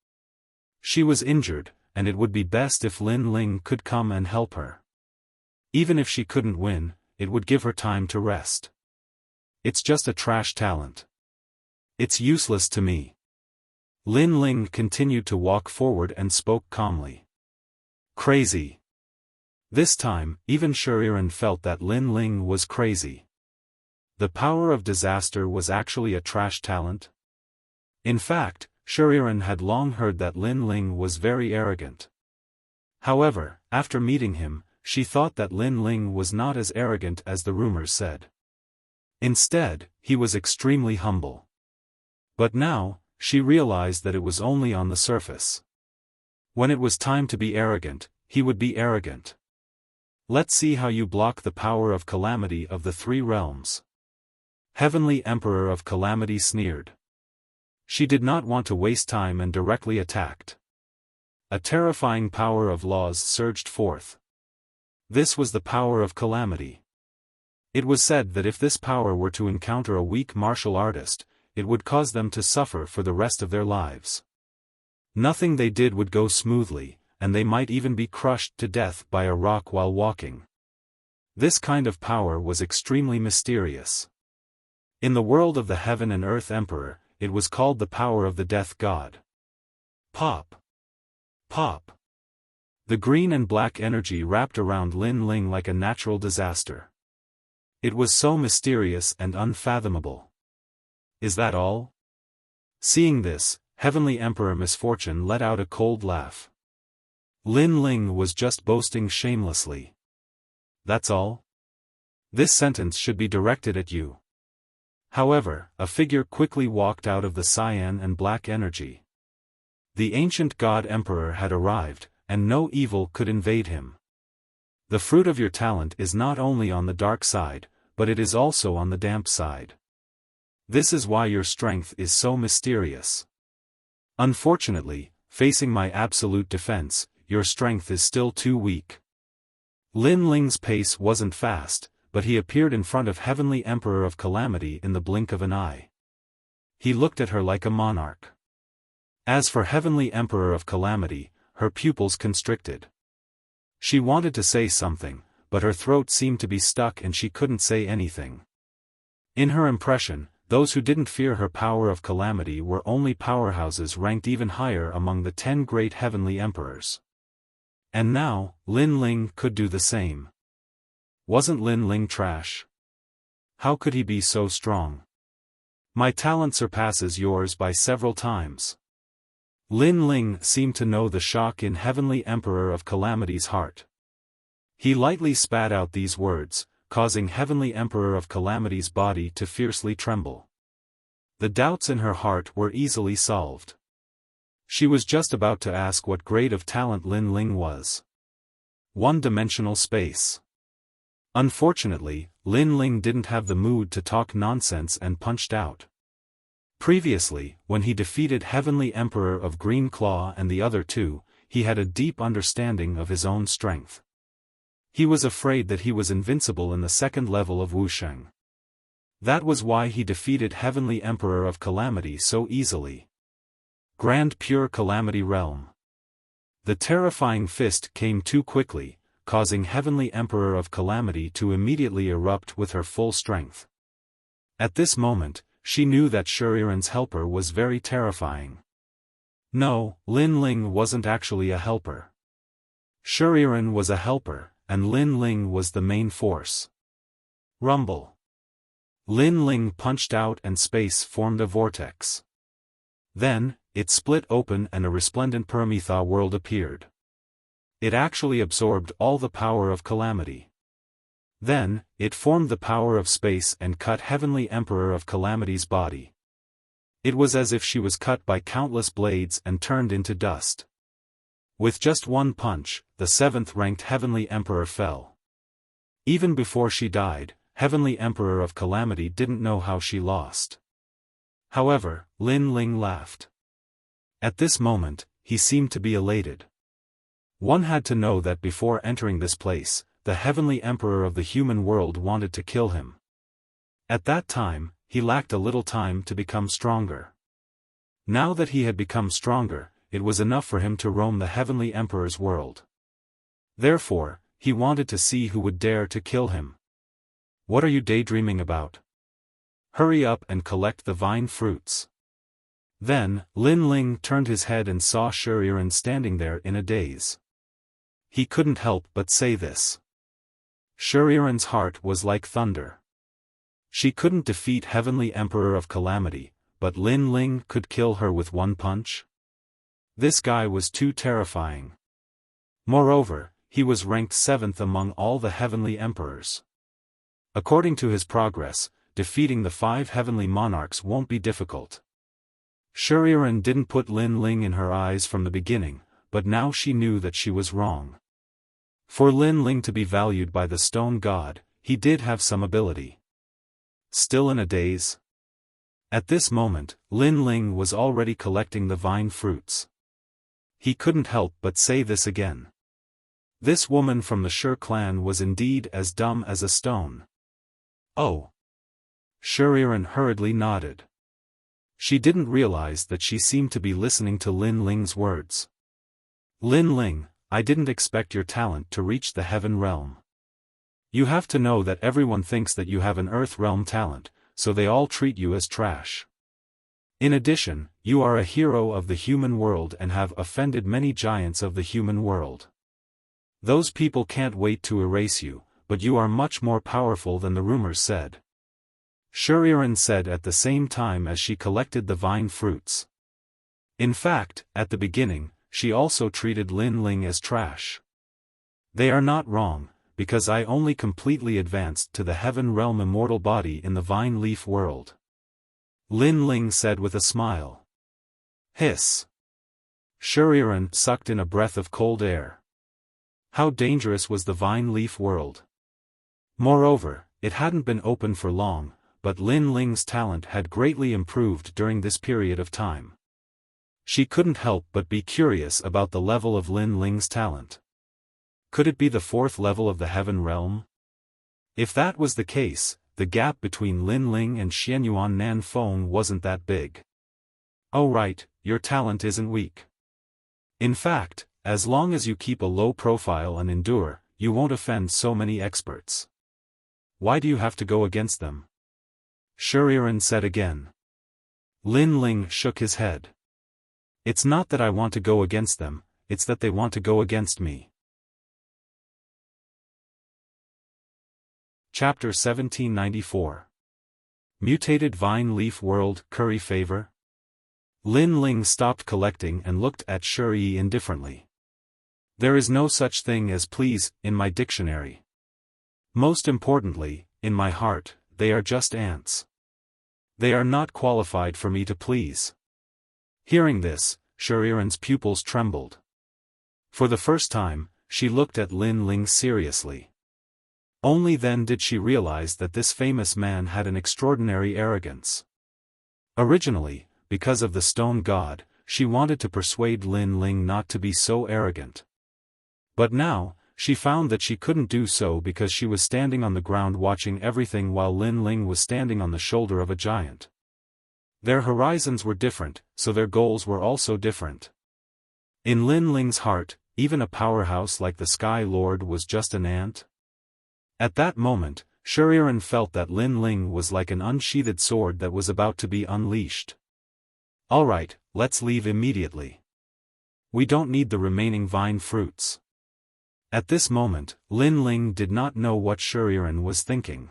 She was injured, and it would be best if Lin Ling could come and help her. Even if she couldn't win, it would give her time to rest. It's just a trash talent. It's useless to me. Lin Ling continued to walk forward and spoke calmly. Crazy. This time, even Shuriren felt that Lin Ling was crazy. The power of disaster was actually a trash talent? In fact, Shuriren had long heard that Lin Ling was very arrogant. However, after meeting him, she thought that Lin Ling was not as arrogant as the rumors said. Instead, he was extremely humble. But now, she realized that it was only on the surface. When it was time to be arrogant, he would be arrogant. Let's see how you block the power of calamity of the 3 realms. Heavenly Emperor of Calamity sneered. She did not want to waste time and directly attacked. A terrifying power of laws surged forth. This was the power of calamity. It was said that if this power were to encounter a weak martial artist, it would cause them to suffer for the rest of their lives. Nothing they did would go smoothly, and they might even be crushed to death by a rock while walking. This kind of power was extremely mysterious. In the world of the Heaven and Earth Emperor, it was called the power of the Death God. Pop! Pop! The green and black energy wrapped around Lin Ling like a natural disaster. It was so mysterious and unfathomable. Is that all? Seeing this, Heavenly Emperor Misfortune let out a cold laugh. Lin Ling was just boasting shamelessly. That's all? This sentence should be directed at you. However, a figure quickly walked out of the cyan and black energy. The ancient God Emperor had arrived, and no evil could invade him. The fruit of your talent is not only on the dark side, but it is also on the damp side. This is why your strength is so mysterious. Unfortunately, facing my absolute defense, your strength is still too weak. Lin Ling's pace wasn't fast, but he appeared in front of Heavenly Emperor of Calamity in the blink of an eye. He looked at her like a monarch. As for Heavenly Emperor of Calamity, her pupils constricted. She wanted to say something, but her throat seemed to be stuck and she couldn't say anything. In her impression, those who didn't fear her power of calamity were only powerhouses ranked even higher among the 10 great heavenly emperors. And now, Lin Ling could do the same. Wasn't Lin Ling trash? How could he be so strong? My talent surpasses yours by several times. Lin Ling seemed to know the shock in Heavenly Emperor of Calamity's heart. He lightly spat out these words, causing Heavenly Emperor of Calamity's body to fiercely tremble. The doubts in her heart were easily solved. She was just about to ask what grade of talent Lin Ling was. One-dimensional space. Unfortunately, Lin Ling didn't have the mood to talk nonsense and punched out. Previously, when he defeated Heavenly Emperor of Green Claw and the other two, he had a deep understanding of his own strength. He was afraid that he was invincible in the second level of Wuxia. That was why he defeated Heavenly Emperor of Calamity so easily. Grand Pure Calamity Realm. The terrifying fist came too quickly, causing Heavenly Emperor of Calamity to immediately erupt with her full strength. At this moment, she knew that Shuriren's helper was very terrifying. No, Lin Ling wasn't actually a helper. Shuriren was a helper, and Lin Ling was the main force. Rumble. Lin Ling punched out and space formed a vortex. Then, it split open and a resplendent Paramitha world appeared. It actually absorbed all the power of calamity. Then, it formed the power of space and cut Heavenly Emperor of Calamity's body. It was as if she was cut by countless blades and turned into dust. With just one punch, the 7th-ranked Heavenly Emperor fell. Even before she died, Heavenly Emperor of Calamity didn't know how she lost. However, Lin Ling laughed. At this moment, he seemed to be elated. One had to know that before entering this place, the Heavenly Emperor of the human world wanted to kill him. At that time, he lacked a little time to become stronger. Now that he had become stronger, it was enough for him to roam the Heavenly Emperor's world. Therefore, he wanted to see who would dare to kill him. What are you daydreaming about? Hurry up and collect the vine fruits. Then, Lin Ling turned his head and saw Shuriren standing there in a daze. He couldn't help but say this. Shuriren's heart was like thunder. She couldn't defeat Heavenly Emperor of Calamity, but Lin Ling could kill her with one punch? This guy was too terrifying. Moreover, he was ranked 7th among all the heavenly emperors. According to his progress, defeating the 5 heavenly monarchs won't be difficult. Shuriren didn't put Lin Ling in her eyes from the beginning, but now she knew that she was wrong. For Lin Ling to be valued by the stone god, he did have some ability. Still in a daze? At this moment, Lin Ling was already collecting the vine fruits. He couldn't help but say this again. This woman from the Shi clan was indeed as dumb as a stone. Oh. Shuriren hurriedly nodded. She didn't realize that she seemed to be listening to Lin Ling's words. Lin Ling, I didn't expect your talent to reach the heaven realm. You have to know that everyone thinks that you have an earth realm talent, so they all treat you as trash. In addition, you are a hero of the human world and have offended many giants of the human world. Those people can't wait to erase you, but you are much more powerful than the rumors said. Shuriren said at the same time as she collected the vine fruits. In fact, at the beginning, she also treated Lin Ling as trash. They are not wrong, because I only completely advanced to the heaven realm immortal body in the vine leaf world. Lin Ling said with a smile. Hiss. Shuriren sucked in a breath of cold air. How dangerous was the vine leaf world? Moreover, it hadn't been open for long, but Lin Ling's talent had greatly improved during this period of time. She couldn't help but be curious about the level of Lin Ling's talent. Could it be the 4th level of the heaven realm? If that was the case, the gap between Lin Ling and Xianyuan Nanfeng wasn't that big. Oh right, your talent isn't weak. In fact, as long as you keep a low profile and endure, you won't offend so many experts. Why do you have to go against them? Shuriren said again. Lin Ling shook his head. It's not that I want to go against them, it's that they want to go against me. Chapter 1794. Mutated Vine Leaf World, Curry Favor? Lin Ling stopped collecting and looked at Shuri indifferently. There is no such thing as please, in my dictionary. Most importantly, in my heart, they are just ants. They are not qualified for me to please. Hearing this, Shuriren's pupils trembled. For the first time, she looked at Lin Ling seriously. Only then did she realize that this famous man had an extraordinary arrogance. Originally, because of the stone god, she wanted to persuade Lin Ling not to be so arrogant. But now, she found that she couldn't do so because she was standing on the ground watching everything while Lin Ling was standing on the shoulder of a giant. Their horizons were different, so their goals were also different. In Lin Ling's heart, even a powerhouse like the Sky Lord was just an ant. At that moment, Shuriren felt that Lin Ling was like an unsheathed sword that was about to be unleashed. Alright, let's leave immediately. We don't need the remaining vine fruits. At this moment, Lin Ling did not know what Shuriren was thinking.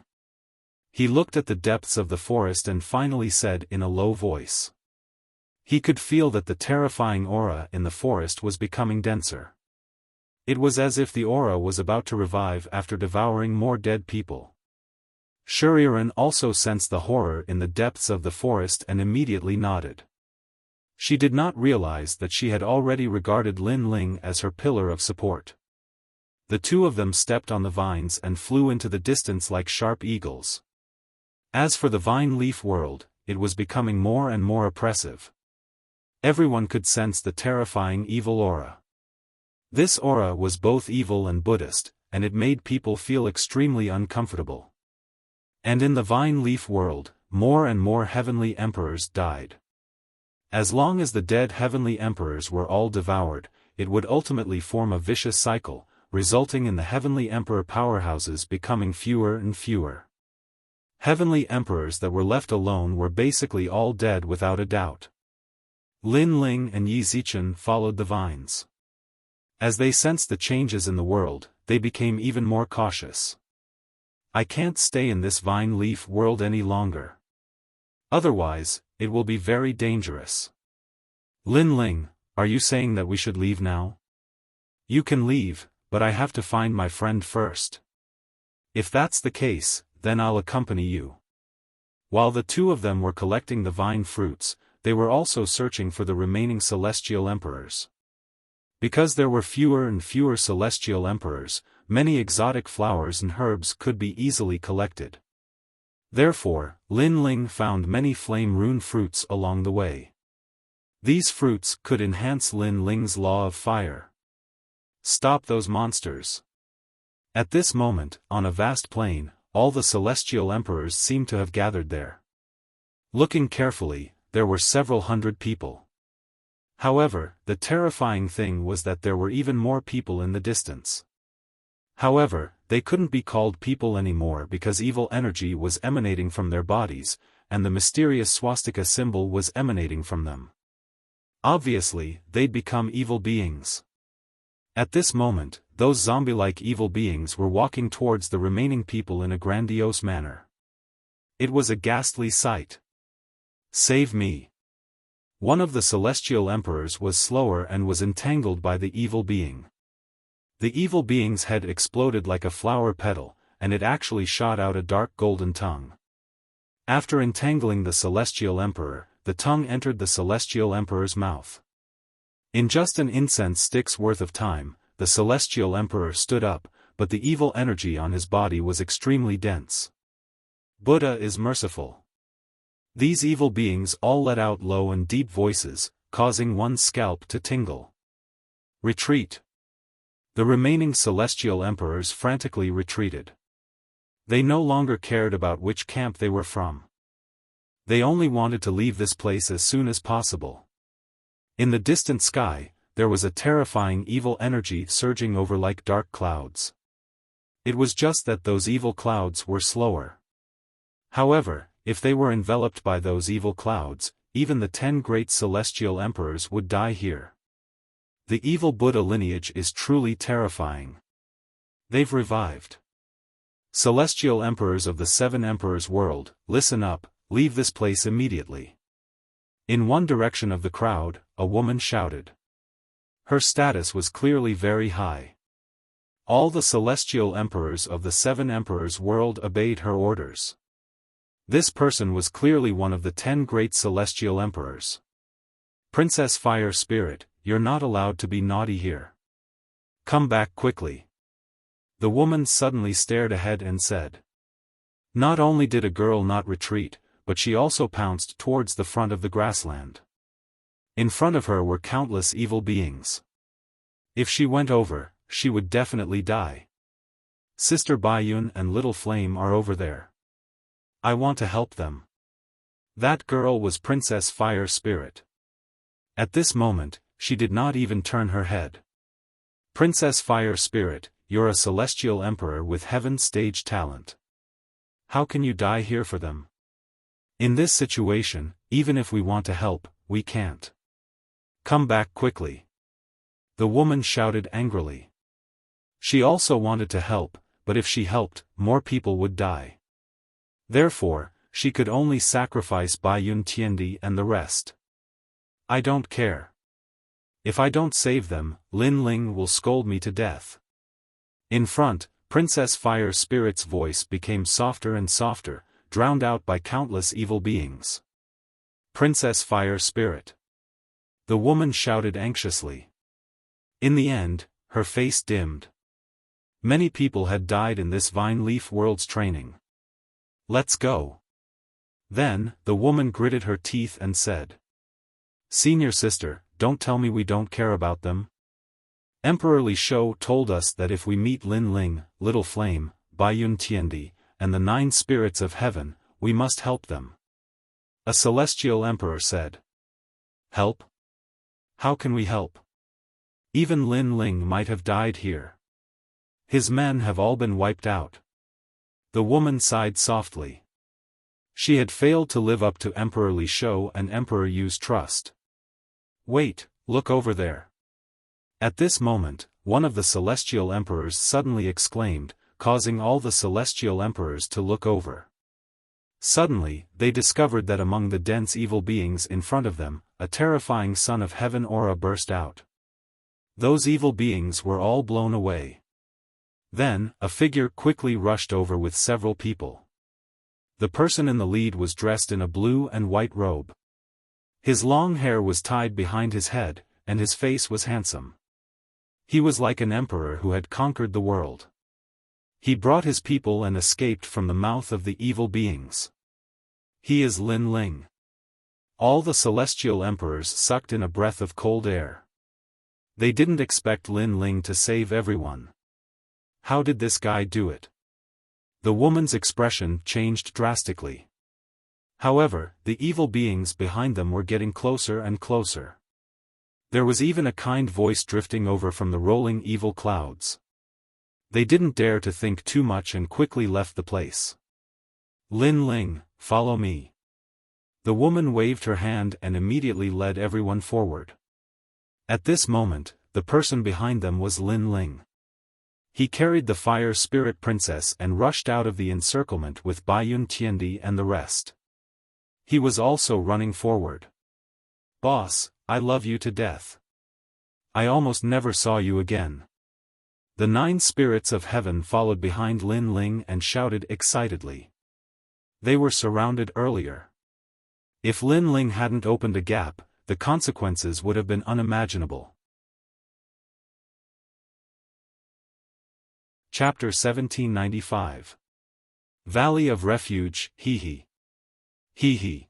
He looked at the depths of the forest and finally said in a low voice. He could feel that the terrifying aura in the forest was becoming denser. It was as if the aura was about to revive after devouring more dead people. Shuriren also sensed the horror in the depths of the forest and immediately nodded. She did not realize that she had already regarded Lin Ling as her pillar of support. The two of them stepped on the vines and flew into the distance like sharp eagles. As for the vine leaf world, it was becoming more and more oppressive. Everyone could sense the terrifying evil aura. This aura was both evil and Buddhist, and it made people feel extremely uncomfortable. And in the vine leaf world, more and more heavenly emperors died. As long as the dead heavenly emperors were all devoured, it would ultimately form a vicious cycle, resulting in the heavenly emperor powerhouses becoming fewer and fewer. Heavenly emperors that were left alone were basically all dead without a doubt. Lin Ling and Yi Zichen followed the vines. As they sensed the changes in the world, they became even more cautious. I can't stay in this vine leaf world any longer. Otherwise, it will be very dangerous. Lin Ling, are you saying that we should leave now? You can leave, but I have to find my friend first. If that's the case, then I'll accompany you. While the two of them were collecting the vine fruits, they were also searching for the remaining celestial emperors. Because there were fewer and fewer celestial emperors, many exotic flowers and herbs could be easily collected. Therefore, Lin Ling found many flame rune fruits along the way. These fruits could enhance Lin Ling's law of fire. Stop those monsters. At this moment, on a vast plain, all the celestial emperors seemed to have gathered there. Looking carefully, there were several hundred people. However, the terrifying thing was that there were even more people in the distance. However, they couldn't be called people anymore because evil energy was emanating from their bodies, and the mysterious swastika symbol was emanating from them. Obviously, they'd become evil beings. At this moment, those zombie-like evil beings were walking towards the remaining people in a grandiose manner. It was a ghastly sight. Save me. One of the celestial emperors was slower and was entangled by the evil being. The evil being's head exploded like a flower petal, and it actually shot out a dark golden tongue. After entangling the celestial emperor, the tongue entered the celestial emperor's mouth. In just an incense stick's worth of time, the celestial emperor stood up, but the evil energy on his body was extremely dense. Buddha is merciful. These evil beings all let out low and deep voices, causing one's scalp to tingle. Retreat. The remaining celestial emperors frantically retreated. They no longer cared about which camp they were from. They only wanted to leave this place as soon as possible. In the distant sky, there was a terrifying evil energy surging over like dark clouds. It was just that those evil clouds were slower. However, if they were enveloped by those evil clouds, even the 10 great celestial emperors would die here. The evil Buddha lineage is truly terrifying. They've revived. Celestial emperors of the 7 emperors world, listen up, leave this place immediately. In one direction of the crowd, a woman shouted. Her status was clearly very high. All the celestial emperors of the 7 emperors world obeyed her orders. This person was clearly one of the 10 great celestial emperors. Princess Fire Spirit, you're not allowed to be naughty here. Come back quickly. The woman suddenly stared ahead and said. Not only did a girl not retreat, but she also pounced towards the front of the grassland. In front of her were countless evil beings. If she went over, she would definitely die. Sister Baiyun and Little Flame are over there. I want to help them. That girl was Princess Fire Spirit. At this moment, she did not even turn her head. Princess Fire Spirit, you're a celestial emperor with heaven's stage talent. How can you die here for them? In this situation, even if we want to help, we can't. Come back quickly. The woman shouted angrily. She also wanted to help, but if she helped, more people would die. Therefore, she could only sacrifice Baiyun Tiandi and the rest. I don't care. If I don't save them, Lin Ling will scold me to death. In front, Princess Fire Spirit's voice became softer and softer, drowned out by countless evil beings. Princess Fire Spirit. The woman shouted anxiously. In the end, her face dimmed. Many people had died in this Vine Leaf World's training. Let's go. Then, the woman gritted her teeth and said. Senior sister, don't tell me we don't care about them. Emperor Li Shou told us that if we meet Lin Ling, Little Flame, Baiyun Tiandi, and the 9 spirits of heaven, we must help them. A celestial emperor said. Help? How can we help? Even Lin Ling might have died here. His men have all been wiped out. The woman sighed softly. She had failed to live up to Emperor Li Shou and Emperor Yu's trust. Wait, look over there. At this moment, one of the celestial emperors suddenly exclaimed, causing all the celestial emperors to look over. Suddenly, they discovered that among the dense evil beings in front of them, a terrifying Son of Heaven aura burst out. Those evil beings were all blown away. Then, a figure quickly rushed over with several people. The person in the lead was dressed in a blue and white robe. His long hair was tied behind his head, and his face was handsome. He was like an emperor who had conquered the world. He brought his people and escaped from the mouth of the evil beings. He is Lin Ling. All the celestial emperors sucked in a breath of cold air. They didn't expect Lin Ling to save everyone. How did this guy do it? The woman's expression changed drastically. However, the evil beings behind them were getting closer and closer. There was even a kind voice drifting over from the rolling evil clouds. They didn't dare to think too much and quickly left the place. Lin Ling, follow me. The woman waved her hand and immediately led everyone forward. At this moment, the person behind them was Lin Ling. He carried the fire spirit princess and rushed out of the encirclement with Baiyun Tiandi and the rest. He was also running forward. Boss, I love you to death. I almost never saw you again. The 9 spirits of heaven followed behind Lin Ling and shouted excitedly. They were surrounded earlier. If Lin Ling hadn't opened a gap, the consequences would have been unimaginable. Chapter 1795. Valley of Refuge, hee. Hee.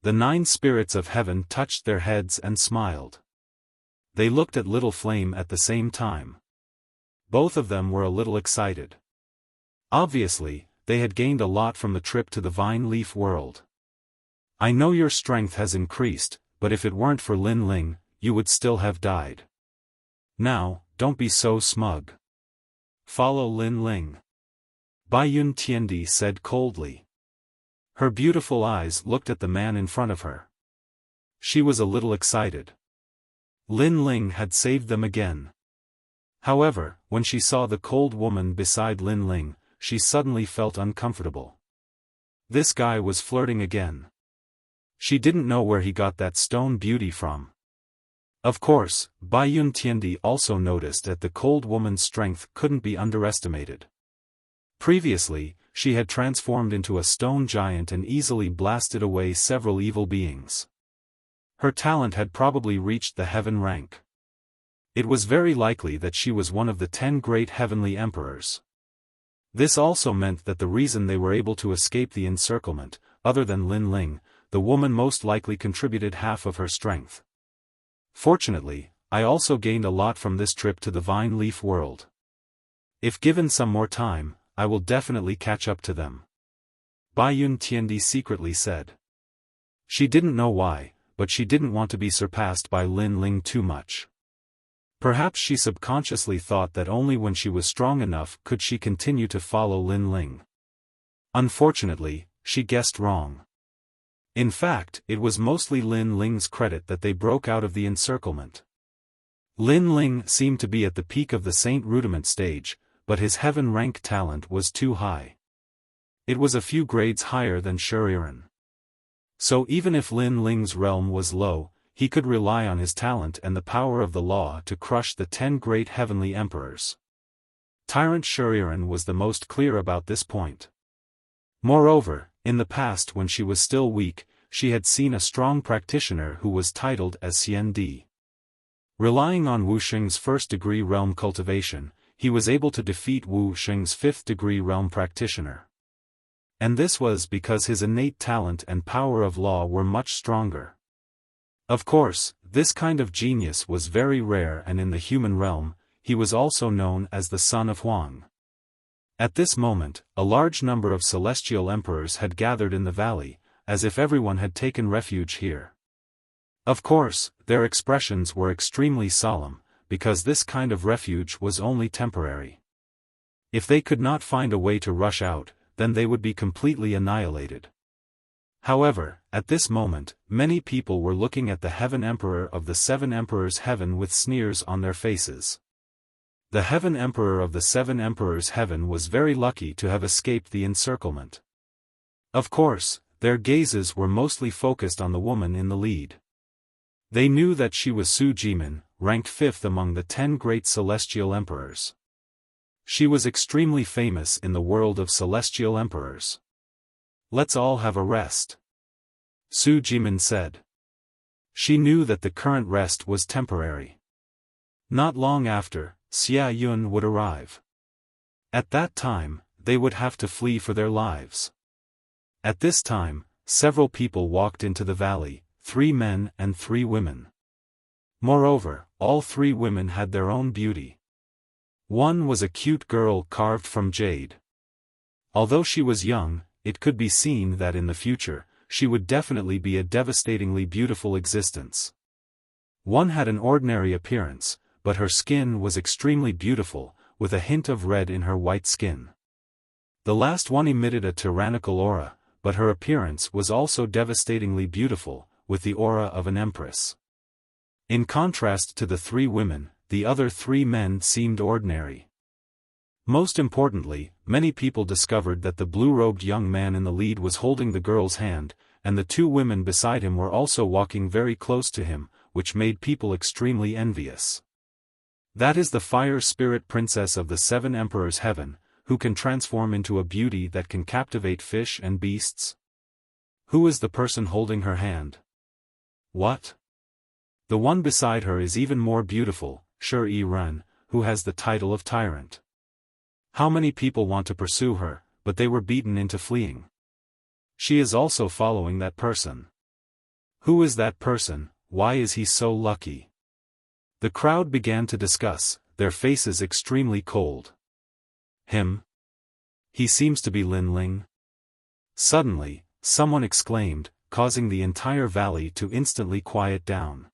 The 9 spirits of heaven touched their heads and smiled. They looked at Little Flame at the same time. Both of them were a little excited. Obviously, they had gained a lot from the trip to the Vine Leaf world. I know your strength has increased, but if it weren't for Lin Ling, you would still have died. Now, don't be so smug. Follow Lin Ling. Baiyun Tiandi said coldly. Her beautiful eyes looked at the man in front of her. She was a little excited. Lin Ling had saved them again. However, when she saw the cold woman beside Lin Ling, she suddenly felt uncomfortable. This guy was flirting again. She didn't know where he got that stone beauty from. Of course, Baiyun Tiandi also noticed that the cold woman's strength couldn't be underestimated. Previously, she had transformed into a stone giant and easily blasted away several evil beings. Her talent had probably reached the heaven rank. It was very likely that she was one of the 10 great heavenly emperors. This also meant that the reason they were able to escape the encirclement, other than Lin Ling, the woman most likely contributed half of her strength. Fortunately, I also gained a lot from this trip to the Vine Leaf world. If given some more time, I will definitely catch up to them. Baiyun Tiandi secretly said. She didn't know why, but she didn't want to be surpassed by Lin Ling too much. Perhaps she subconsciously thought that only when she was strong enough could she continue to follow Lin Ling. Unfortunately, she guessed wrong. In fact, it was mostly Lin Ling's credit that they broke out of the encirclement. Lin Ling seemed to be at the peak of the Saint Rudiment stage, but his heaven rank talent was too high. It was a few grades higher than Shuriren. So even if Lin Ling's realm was low, he could rely on his talent and the power of the law to crush the 10 great heavenly emperors. Tyrant Shuriren was the most clear about this point. Moreover, in the past when she was still weak, she had seen a strong practitioner who was titled as Xian Di. Relying on Wu Xing's first-degree realm cultivation, he was able to defeat Wu Xing's 5th-degree realm practitioner. And this was because his innate talent and power of law were much stronger. Of course, this kind of genius was very rare, and in the human realm, he was also known as the Son of Huang. At this moment, a large number of celestial emperors had gathered in the valley, as if everyone had taken refuge here. Of course, their expressions were extremely solemn, because this kind of refuge was only temporary. If they could not find a way to rush out, then they would be completely annihilated. However, at this moment, many people were looking at the Heaven Emperor of the 7 Emperors' Heaven with sneers on their faces. The Heaven Emperor of the 7 Emperors' Heaven was very lucky to have escaped the encirclement. Of course, their gazes were mostly focused on the woman in the lead. They knew that she was Su Jimin, ranked 5th among the 10 great celestial emperors. She was extremely famous in the world of celestial emperors. Let's all have a rest. Su Jimin said. She knew that the current rest was temporary. Not long after, Xia Yun would arrive. At that time, they would have to flee for their lives. At this time, several people walked into the valley, 3 men and 3 women. Moreover, all three women had their own beauty. One was a cute girl carved from jade. Although she was young, it could be seen that in the future, she would definitely be a devastatingly beautiful existence. One had an ordinary appearance, but her skin was extremely beautiful, with a hint of red in her white skin. The last one emitted a tyrannical aura, but her appearance was also devastatingly beautiful, with the aura of an empress. In contrast to the three women, the other three men seemed ordinary. Most importantly, many people discovered that the blue-robed young man in the lead was holding the girl's hand, and the two women beside him were also walking very close to him, which made people extremely envious. That is the fire spirit princess of the seven emperors' heaven, who can transform into a beauty that can captivate fish and beasts. Who is the person holding her hand? What? The one beside her is even more beautiful, Shi-Ren, who has the title of tyrant. How many people want to pursue her, but they were beaten into fleeing. She is also following that person. Who is that person? Why is he so lucky? The crowd began to discuss, their faces extremely cold. Him? He seems to be Lin Ling. Suddenly, someone exclaimed, causing the entire valley to instantly quiet down.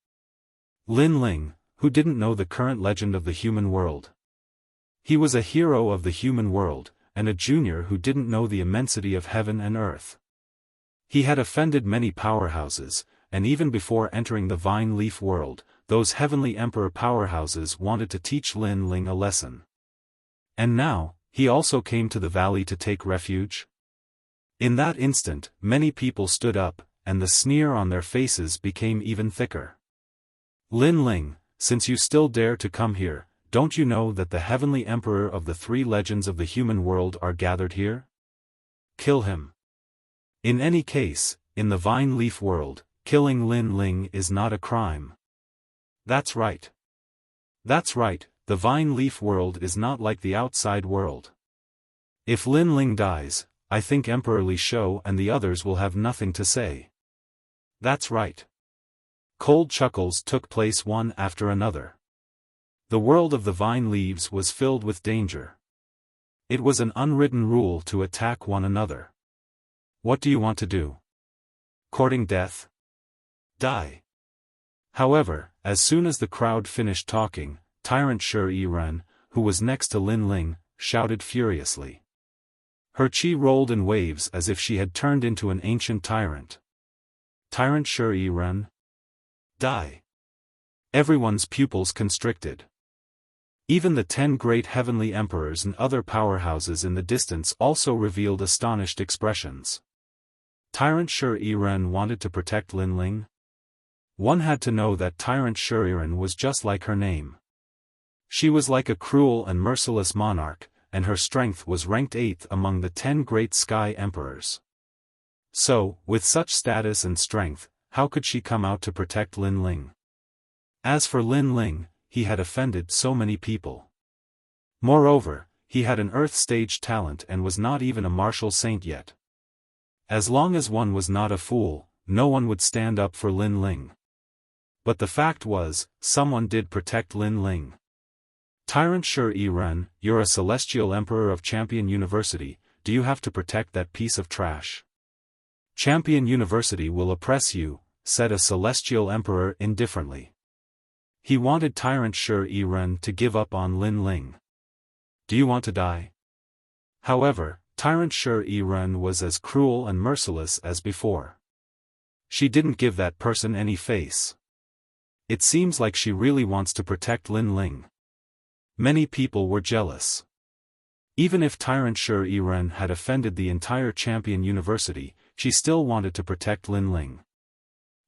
Lin Ling, who didn't know the current legend of the human world. He was a hero of the human world, and a junior who didn't know the immensity of heaven and earth. He had offended many powerhouses, and even before entering the Vine Leaf world, those heavenly emperor powerhouses wanted to teach Lin Ling a lesson. And now, he also came to the valley to take refuge? In that instant, many people stood up, and the sneer on their faces became even thicker. Lin Ling, since you still dare to come here, don't you know that the heavenly emperor of the three legends of the human world are gathered here? Kill him. In any case, in the Vine Leaf world, killing Lin Ling is not a crime. That's right. That's right, the Vine Leaf world is not like the outside world. If Lin Ling dies, I think Emperor Li Shou and the others will have nothing to say. That's right. Cold chuckles took place one after another. The world of the vine leaves was filled with danger. It was an unwritten rule to attack one another. What do you want to do? Courting death? Die. However, as soon as the crowd finished talking, Tyrant Shi-Ren, who was next to Lin Ling, shouted furiously. Her chi rolled in waves as if she had turned into an ancient tyrant. Tyrant Shi-Ren? Die. Everyone's pupils constricted. Even the 10 great heavenly emperors and other powerhouses in the distance also revealed astonished expressions. Tyrant Shi-Ren wanted to protect Lin Ling? One had to know that Tyrant Shi-Ren was just like her name. She was like a cruel and merciless monarch, and her strength was ranked 8th among the 10 great sky emperors. So, with such status and strength, how could she come out to protect Lin Ling? As for Lin Ling, he had offended so many people. Moreover, he had an Earth stage talent and was not even a martial saint yet. As long as one was not a fool, no one would stand up for Lin Ling. But the fact was, someone did protect Lin Ling. Tyrant Shi-Ren, you're a celestial emperor of Champion University, do you have to protect that piece of trash? Champion University will oppress you, said a celestial emperor indifferently. He wanted Tyrant Shi-Ren to give up on Lin Ling. Do you want to die? However, Tyrant Shi-Ren was as cruel and merciless as before. She didn't give that person any face. It seems like she really wants to protect Lin Ling. Many people were jealous. Even if Tyrant Shi-Ren had offended the entire Champion University, she still wanted to protect Lin Ling.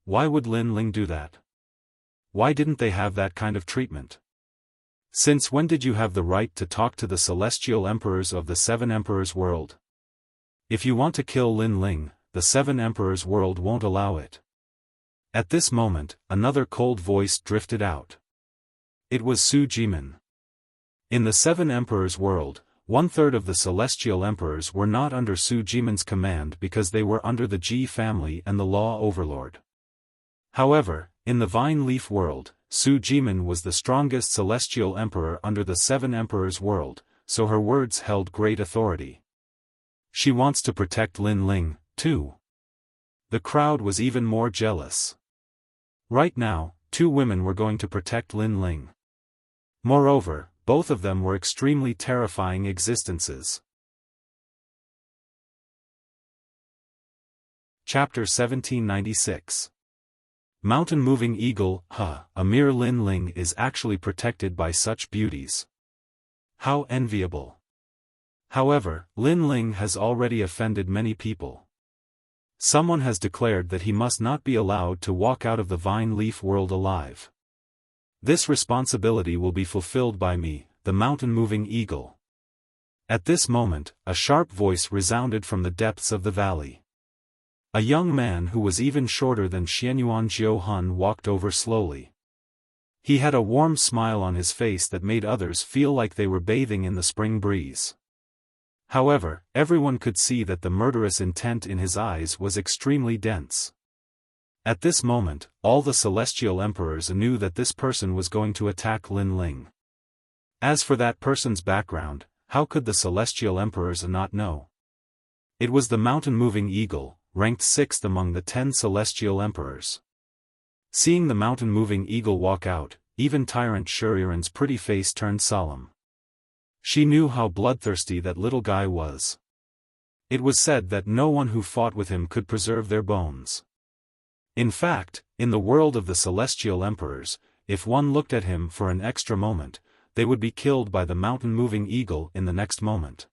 Why would Lin Ling do that? Why didn't they have that kind of treatment? Since when did you have the right to talk to the celestial emperors of the 7 emperors world? If you want to kill Lin Ling, the 7 emperors world won't allow it. At this moment, another cold voice drifted out. It was Su Jimin. In the 7 emperors world, 1/3 of the celestial emperors were not under Su Jimin's command because they were under the Ji family and the law overlord. However, in the Vine Leaf world, Su Jimin was the strongest celestial emperor under the Seven Emperors world, so her words held great authority. She wants to protect Lin Ling, too. The crowd was even more jealous. Right now, two women were going to protect Lin Ling. Moreover, both of them were extremely terrifying existences. Chapter 1796. Mountain-moving eagle, a mere Lin Ling is actually protected by such beauties. How enviable. However, Lin Ling has already offended many people. Someone has declared that he must not be allowed to walk out of the vine leaf world alive. This responsibility will be fulfilled by me, the mountain-moving eagle. At this moment, a sharp voice resounded from the depths of the valley. A young man who was even shorter than Xianyuan Jiuhun walked over slowly. He had a warm smile on his face that made others feel like they were bathing in the spring breeze. However, everyone could see that the murderous intent in his eyes was extremely dense. At this moment, all the celestial emperors knew that this person was going to attack Lin Ling. As for that person's background, how could the celestial emperors not know? It was the mountain-moving eagle, ranked 6th among the 10 celestial emperors. Seeing the mountain-moving eagle walk out, even Tyrant Shuriren's pretty face turned solemn. She knew how bloodthirsty that little guy was. It was said that no one who fought with him could preserve their bones. In fact, in the world of the celestial emperors, if one looked at him for an extra moment, they would be killed by the mountain-moving eagle in the next moment.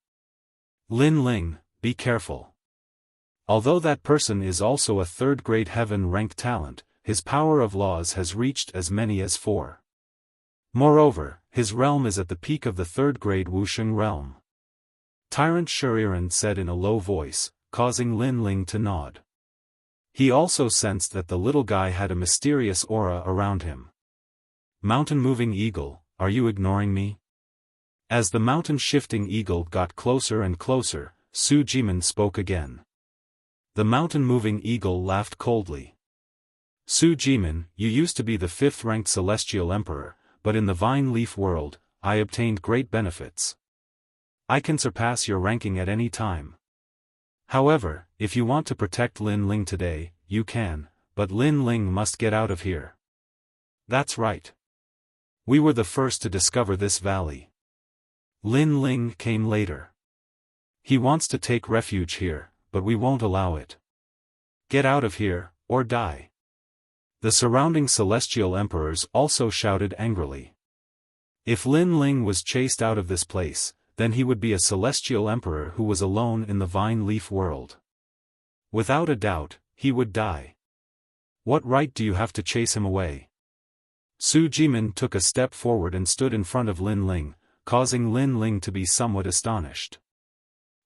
Lin Ling, be careful. Although that person is also a third-grade heaven-ranked talent, his power of laws has reached as many as 4. Moreover, his realm is at the peak of the third-grade Wuxia realm. Tyrant Shuriren said in a low voice, causing Lin Ling to nod. He also sensed that the little guy had a mysterious aura around him. Mountain-moving eagle, are you ignoring me? As the mountain-shifting eagle got closer and closer, Su Jimin spoke again. The mountain-moving eagle laughed coldly. Su Jimin, you used to be the 5th-ranked celestial emperor, but in the vine leaf world, I obtained great benefits. I can surpass your ranking at any time. However, if you want to protect Lin Ling today, you can, but Lin Ling must get out of here. That's right. We were the first to discover this valley. Lin Ling came later. He wants to take refuge here, but we won't allow it. Get out of here, or die. The surrounding celestial emperors also shouted angrily. If Lin Ling was chased out of this place, then he would be a celestial emperor who was alone in the vine leaf world. Without a doubt, he would die. What right do you have to chase him away? Su Jimin took a step forward and stood in front of Lin Ling, causing Lin Ling to be somewhat astonished.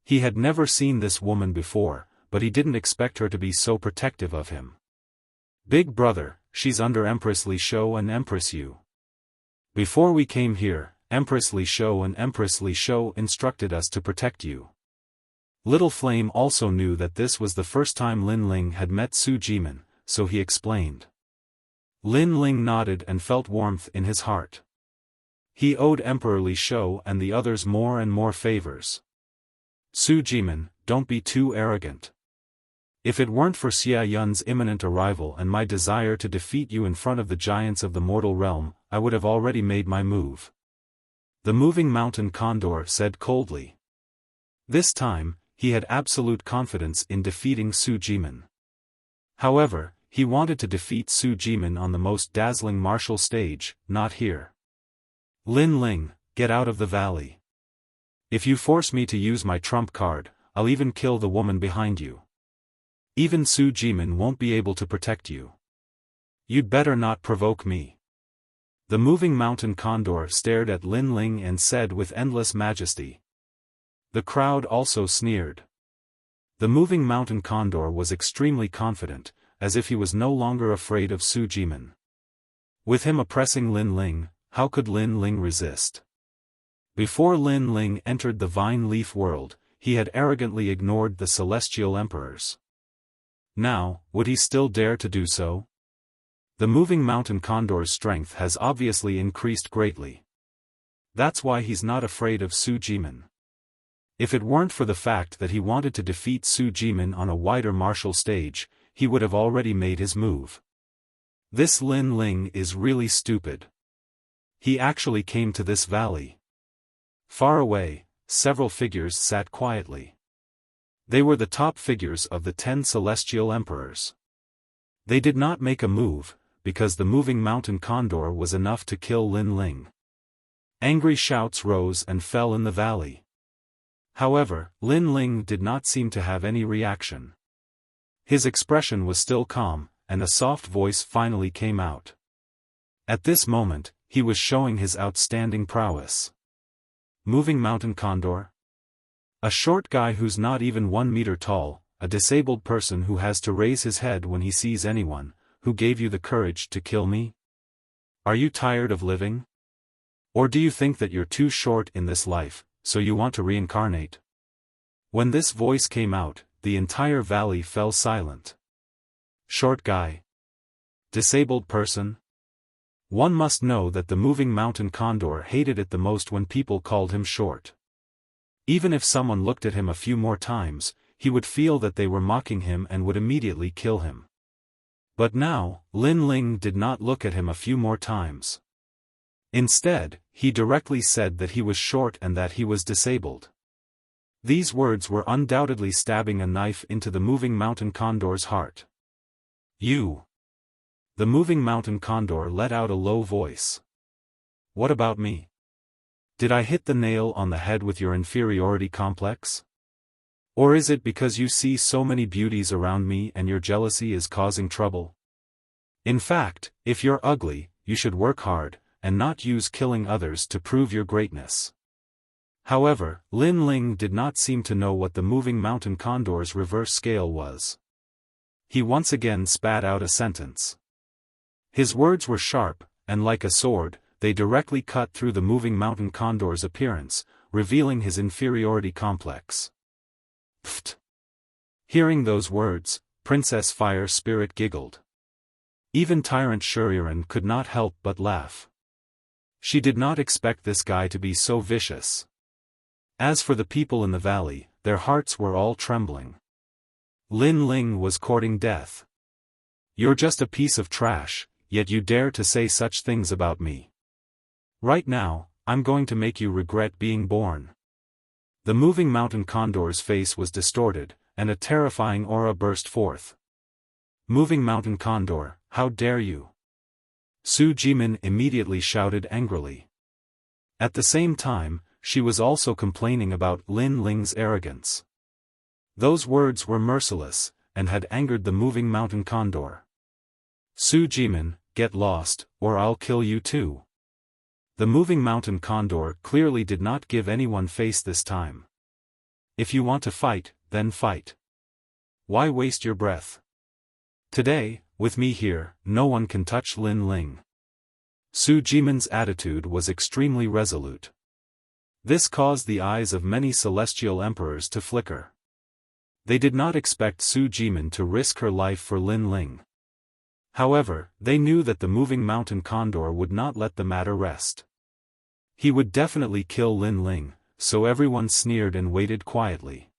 He had never seen this woman before, but he didn't expect her to be so protective of him. Big brother, she's under Empress Li Shou and Empress Yu. Before we came here, Empress Li Shou and Empress Li Shou instructed us to protect you. Little Flame also knew that this was the first time Lin Ling had met Su Jimin, so he explained. Lin Ling nodded and felt warmth in his heart. He owed Emperor Li Shou and the others more and more favors. Su Jimin, don't be too arrogant. If it weren't for Xia Yun's imminent arrival and my desire to defeat you in front of the giants of the mortal realm, I would have already made my move. The moving mountain condor said coldly. This time, he had absolute confidence in defeating Su Jimin. However, he wanted to defeat Su Jimin on the most dazzling martial stage, not here. Lin Ling, get out of the valley. If you force me to use my trump card, I'll even kill the woman behind you. Even Su Jimin won't be able to protect you. You'd better not provoke me. The moving mountain condor stared at Lin Ling and said with endless majesty. The crowd also sneered. The moving mountain condor was extremely confident, as if he was no longer afraid of Su Jimin. With him oppressing Lin Ling, how could Lin Ling resist? Before Lin Ling entered the vine leaf world, he had arrogantly ignored the celestial emperors. Now, would he still dare to do so? The moving mountain condor's strength has obviously increased greatly. That's why he's not afraid of Su Jimin. If it weren't for the fact that he wanted to defeat Su Jimin on a wider martial stage, he would have already made his move. This Lin Ling is really stupid. He actually came to this valley. Far away, several figures sat quietly. They were the top figures of the 10 celestial emperors. They did not make a move, because the moving mountain condor was enough to kill Lin Ling. Angry shouts rose and fell in the valley. However, Lin Ling did not seem to have any reaction. His expression was still calm, and a soft voice finally came out. At this moment, he was showing his outstanding prowess. Moving mountain condor? A short guy who's not even 1 meter tall, a disabled person who has to raise his head when he sees anyone, who gave you the courage to kill me? Are you tired of living? Or do you think that you're too short in this life, so you want to reincarnate? When this voice came out, the entire valley fell silent. Short guy? Disabled person? One must know that the moving mountain condor hated it the most when people called him short. Even if someone looked at him a few more times, he would feel that they were mocking him and would immediately kill him. But now, Lin Ling did not look at him a few more times. Instead, he directly said that he was short and that he was disabled. These words were undoubtedly stabbing a knife into the moving mountain condor's heart. You. The moving mountain condor let out a low voice. What about me? Did I hit the nail on the head with your inferiority complex? Or is it because you see so many beauties around me and your jealousy is causing trouble? In fact, if you're ugly, you should work hard, and not use killing others to prove your greatness. However, Lin Ling did not seem to know what the moving mountain condor's reverse scale was. He once again spat out a sentence. His words were sharp, and like a sword, they directly cut through the moving mountain condor's appearance, revealing his inferiority complex. Pfft! Hearing those words, Princess Fire Spirit giggled. Even Tyrant Shuriren could not help but laugh. She did not expect this guy to be so vicious. As for the people in the valley, their hearts were all trembling. Lin Ling was courting death. You're just a piece of trash, yet you dare to say such things about me. Right now, I'm going to make you regret being born. The moving mountain condor's face was distorted, and a terrifying aura burst forth. Moving mountain condor, how dare you? Su Jimin immediately shouted angrily. At the same time, she was also complaining about Lin Ling's arrogance. Those words were merciless, and had angered the moving mountain condor. Su Jimin, get lost, or I'll kill you too. The moving mountain condor clearly did not give anyone face this time. If you want to fight, then fight. Why waste your breath? Today, with me here, no one can touch Lin Ling. Su Jimin's attitude was extremely resolute. This caused the eyes of many celestial emperors to flicker. They did not expect Su Jimin to risk her life for Lin Ling. However, they knew that the moving mountain condor would not let the matter rest. He would definitely kill Lin Ling, so everyone sneered and waited quietly.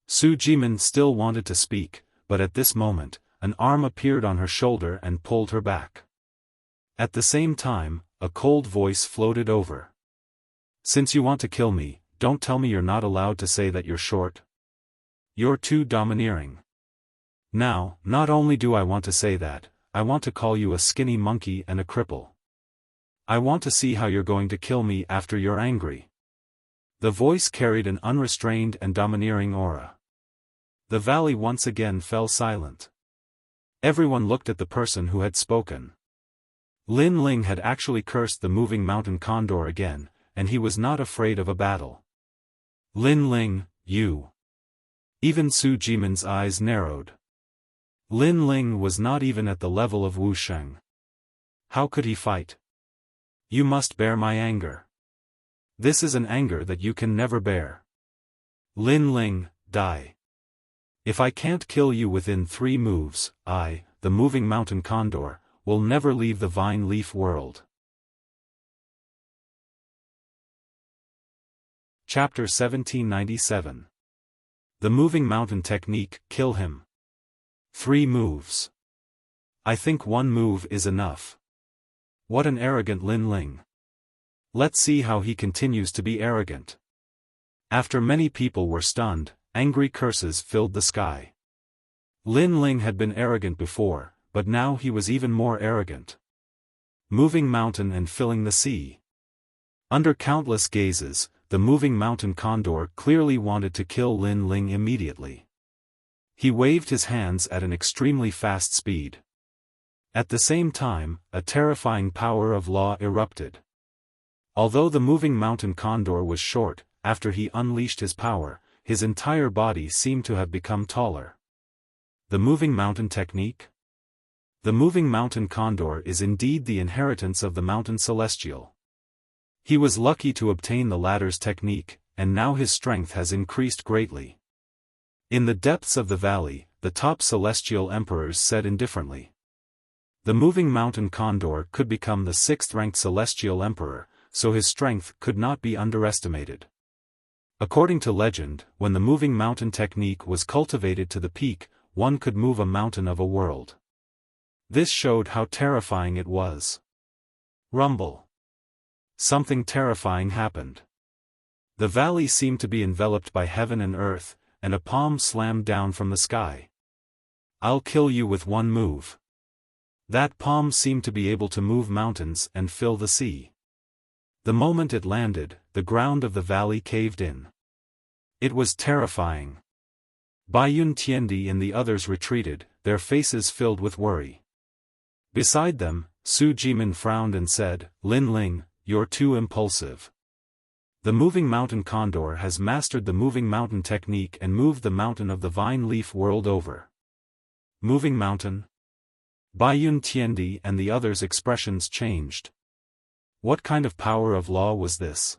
Su Jimin still wanted to speak, but at this moment, an arm appeared on her shoulder and pulled her back. At the same time, a cold voice floated over. Since you want to kill me, don't tell me you're not allowed to say that you're short. You're too domineering. Now, not only do I want to say that, I want to call you a skinny monkey and a cripple. I want to see how you're going to kill me after you're angry. The voice carried an unrestrained and domineering aura. The valley once again fell silent. Everyone looked at the person who had spoken. Lin Ling had actually cursed the moving mountain condor again, and he was not afraid of a battle. Lin Ling, you. Even Su Jimin's eyes narrowed. Lin Ling was not even at the level of Wuxia. How could he fight? You must bear my anger. This is an anger that you can never bear. Lin Ling, die. If I can't kill you within 3 moves, I, the moving mountain condor, will never leave the vine leaf world. Chapter 1797. The Moving Mountain Technique. Kill him. 3 moves. I think 1 move is enough. What an arrogant Lin Ling. Let's see how he continues to be arrogant. After many people were stunned, angry curses filled the sky. Lin Ling had been arrogant before, but now he was even more arrogant. Moving mountain and filling the sea. Under countless gazes, the moving mountain condor clearly wanted to kill Lin Ling immediately. He waved his hands at an extremely fast speed. At the same time, a terrifying power of law erupted. Although the moving mountain condor was short, after he unleashed his power, his entire body seemed to have become taller. The moving mountain technique? The moving mountain condor is indeed the inheritance of the mountain celestial. He was lucky to obtain the latter's technique, and now his strength has increased greatly. In the depths of the valley, the top celestial emperors said indifferently. The moving mountain condor could become the 6th-ranked celestial emperor, so his strength could not be underestimated. According to legend, when the moving mountain technique was cultivated to the peak, one could move a mountain of a world. This showed how terrifying it was. Rumble. Something terrifying happened. The valley seemed to be enveloped by heaven and earth, and a palm slammed down from the sky. I'll kill you with 1 move. That palm seemed to be able to move mountains and fill the sea. The moment it landed, the ground of the valley caved in. It was terrifying. Baiyun Tiandi and the others retreated, their faces filled with worry. Beside them, Su Jimin frowned and said, "Lin Ling, you're too impulsive. The moving mountain condor has mastered the moving mountain technique and moved the mountain of the vine leaf world over." Moving mountain? Baiyun Tiandi and the others' expressions changed. What kind of power of law was this?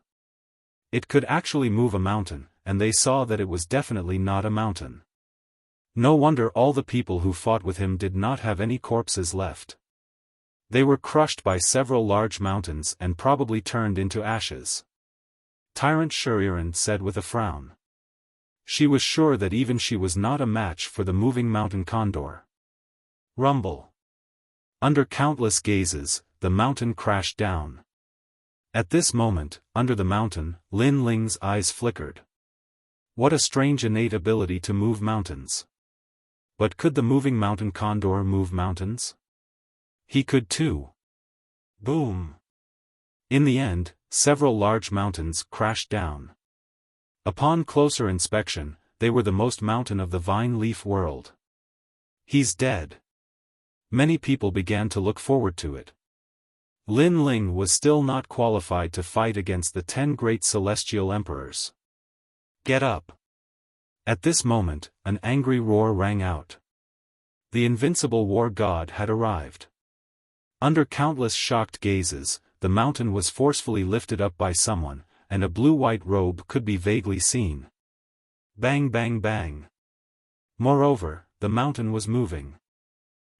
It could actually move a mountain, and they saw that it was definitely not a mountain. No wonder all the people who fought with him did not have any corpses left. They were crushed by several large mountains and probably turned into ashes. Tyrant Shuriren said with a frown. She was sure that even she was not a match for the moving mountain condor. Rumble. Under countless gazes, the mountain crashed down. At this moment, under the mountain, Lin Ling's eyes flickered. What a strange innate ability to move mountains. But could the moving mountain condor move mountains? He could too. Boom. In the end, several large mountains crashed down. Upon closer inspection, they were the most mountain of the vine leaf world. He's dead. Many people began to look forward to it. Lin Ling was still not qualified to fight against the 10 great celestial emperors. Get up. At this moment, an angry roar rang out. The invincible war god had arrived. Under countless shocked gazes, the mountain was forcefully lifted up by someone, and a blue-white robe could be vaguely seen. Bang bang bang. Moreover, the mountain was moving.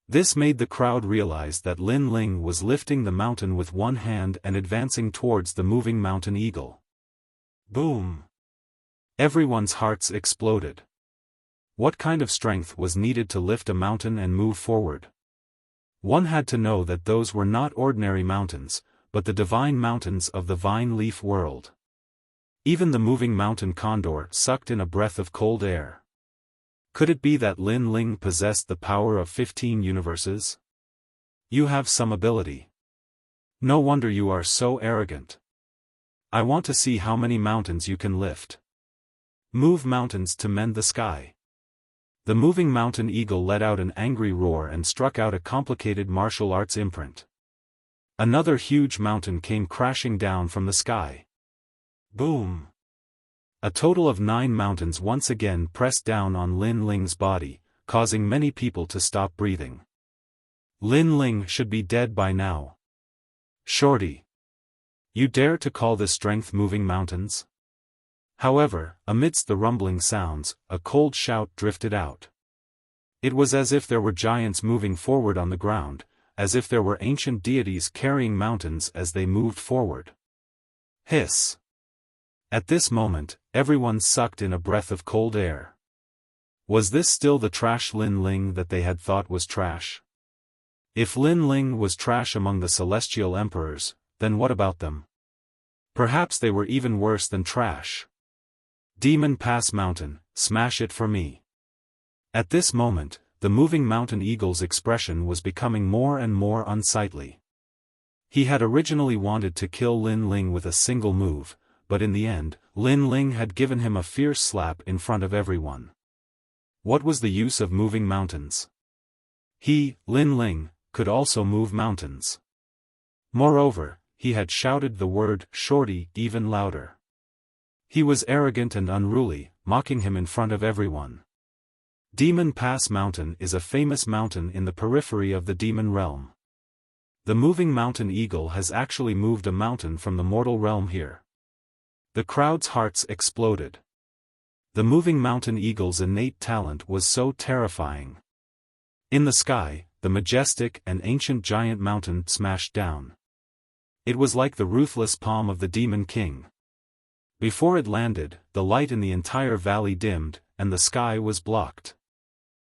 This made the crowd realize that Lin Ling was lifting the mountain with one hand and advancing towards the moving mountain eagle. Boom! Everyone's hearts exploded. What kind of strength was needed to lift a mountain and move forward? One had to know that those were not ordinary mountains, but the divine mountains of the vine leaf world. Even the moving mountain condor sucked in a breath of cold air. Could it be that Lin Ling possessed the power of 15 universes? You have some ability. No wonder you are so arrogant. I want to see how many mountains you can lift. Move mountains to mend the sky. The moving mountain eagle let out an angry roar and struck out a complicated martial arts imprint. Another huge mountain came crashing down from the sky. Boom! A total of 9 mountains once again pressed down on Lin Ling's body, causing many people to stop breathing. Lin Ling should be dead by now. Shorty. You dare to call this strength moving mountains? However, amidst the rumbling sounds, a cold shout drifted out. It was as if there were giants moving forward on the ground, as if there were ancient deities carrying mountains as they moved forward. Hiss! At this moment, everyone sucked in a breath of cold air. Was this still the trash Lin Ling that they had thought was trash? If Lin Ling was trash among the celestial emperors, then what about them? Perhaps they were even worse than trash. Demon Pass Mountain, smash it for me. At this moment, the moving mountain eagle's expression was becoming more and more unsightly. He had originally wanted to kill Lin Ling with a single move, but in the end, Lin Ling had given him a fierce slap in front of everyone. What was the use of moving mountains? He, Lin Ling, could also move mountains. Moreover, he had shouted the word "shorty" even louder. He was arrogant and unruly, mocking him in front of everyone. Demon Pass Mountain is a famous mountain in the periphery of the demon realm. The moving mountain eagle has actually moved a mountain from the mortal realm here. The crowd's hearts exploded. The moving mountain eagle's innate talent was so terrifying. In the sky, the majestic and ancient giant mountain smashed down. It was like the ruthless palm of the Demon King. Before it landed, the light in the entire valley dimmed, and the sky was blocked.